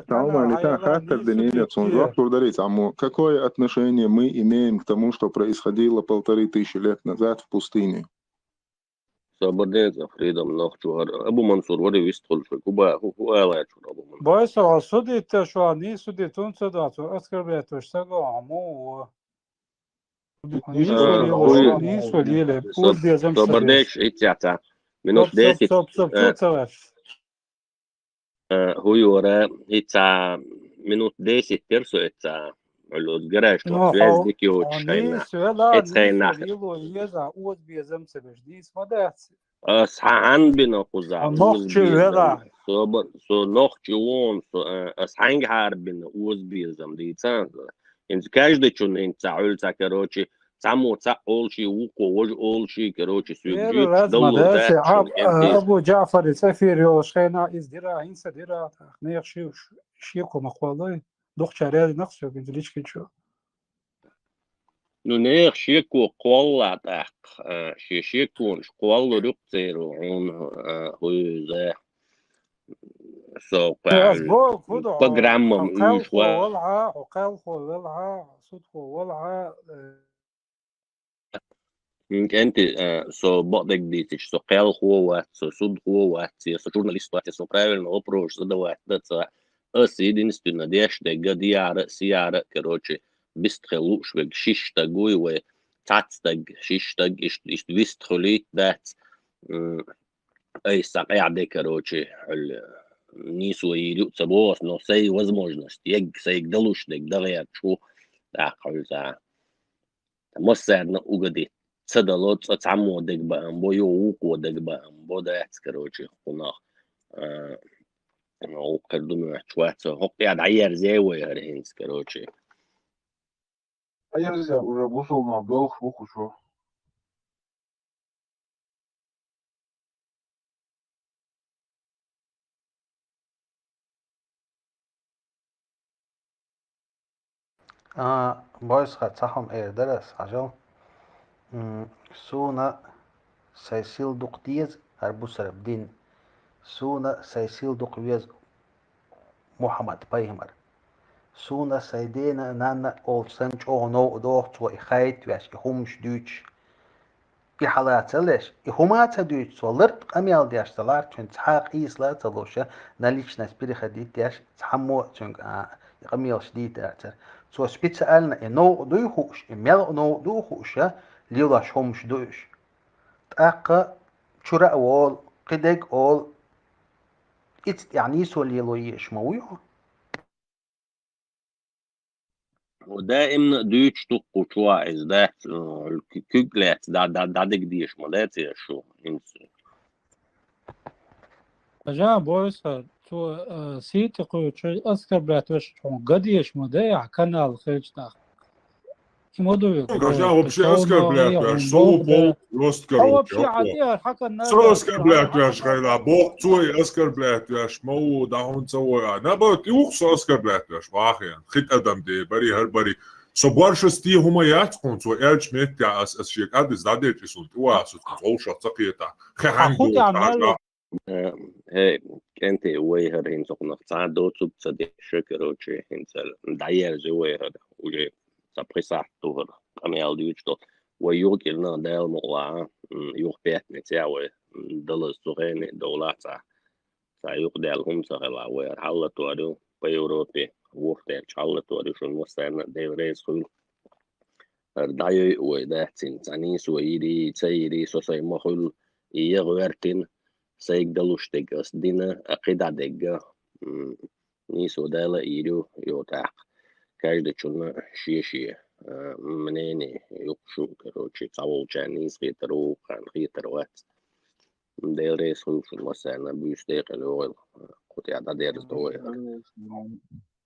Speaker 13: Там хатер денег, он завтра ударить. Какое отношение мы имеем к тому, что происходило 1500 лет назад в пустыне?
Speaker 1: صبرني فريدم نخشوهر أبو منصور وري ويستخل في كوبا هو لا يشور أبو منصور
Speaker 9: باعث عصودي تشواني سودي تون صداتو أذكر بيتوش تقو عمو نيس وليلة بود بيزم
Speaker 1: صبرنيش إتياتا منوش ديسي هو يورا إتا منوش ديسي ترسو إتا علو الجراش تحسويز ديكيو تشخينا إتخينا أصحان بنا قزع سو نوخ جوون أصحان جهار بنا أوز بيزم ديتان إنت كاجدة چون إنت عولتا كروشي تعمو تعول شي وقو وج أول شي كروشي سوجيك دولو تاك
Speaker 9: أبو جعفر سفير يوشخينا إزدرا إنسا درا نيخ شيكو مقوالي دوخ شاريالي نقصيو بنزليش كيشو
Speaker 1: نونيخ شيكو قوالا تاك شيكون قوالو رقصيرو عون هو زي سو بقرامم
Speaker 9: عقال خو ولعا صوت خو ولعا
Speaker 1: انت سو بقدك ديتش سو قال هو سو سود هو سو جورناليست سو برايفل اوبروش سو دوات دتس اسيدين ستنا ديش دغ ديار سيار كروتشي بيستخلوش وك شيشتاغوي و تاتستاغ شيشتاغ ist вистхолит دات اي ساقع دكروتشي نيسو يدو تبوس но сей возможность ег сей далуш дек дагя чу тахалза مساعدنا угоди صدلات تعمو دك بقى بويو وقو دك بقى بودا كروتشي خنا وقدموا شوات هو قاعد عيار زاوي هرهنس كروتشي
Speaker 13: Я уже вышел на белых шо.
Speaker 12: بايس خدصحهم ايه درس عجل سونا سيسيل دوق ديز هربو سربدين سونا سيسيل دوق ويز محمد بايهمر سونا سيدينا نانا اول سنج او نو دوخت و اخايت ويش اخومش دوش إحالات ليش إهمات دوش صلرت قميال دياش تلار تون تحاق إيسلا تلوشة ناليش نسبري خديت دياش تحمو تون قميال شديد دياتر سو سبيت سألنا إنو دويخوش إميال نو دويخوش ليولاش همش دوش تأقى شراء أول قدق أول يعني سو ليلويش مويو
Speaker 1: ودائما دوتش تقو شواعز ده الكوكلات دا ديش ما ده شو انسى
Speaker 9: جا بويس تو سيتي قوي شيء أذكر بلاتوش قديش مضيع كانال خيج تاخ
Speaker 4: Kažem, uopće Oskar Blēkvērš, savu polku Oskaru. Oskar Blēkvērš, kajdā bok tui Oskar Blēkvērš, mau dahun caujā. Nabat jūks Oskar Blēkvērš, vāhien, hit adam dē, bari har bari. So baršas tī huma jātkun, so elč metjā as šiek adis dadēķis un tuās, un olšā cakietā. Hehangu, tā.
Speaker 1: هي كانت ويهر هين سقنا ساعة دوتسوب صديق شكروشي هنسل داير زويهر وجي سبقي صح توهر أميال ديوتشتو ويوكلنا دال مقلعة يوك بيت نتاوي دل السوغيني دولات سايوك دالهم سغلا وير حالة تواريو بيوروبي وقتين حالة تواريو شون مستعنا ديو ريز خل دايو ويداتين تانيس ويري تسيري سوسي مخل يغويرتين سيك دلوشتك أسدينا أقيدة دقة نيسو دالة إيرو يوتاق كاجدة شونا شيشي منيني يقشو كروتشي قاول جانيس غيترو كان غيتروات ديل ريس خلوش المسانا بيشتيق الوغل قوتي عدا ديرز دوي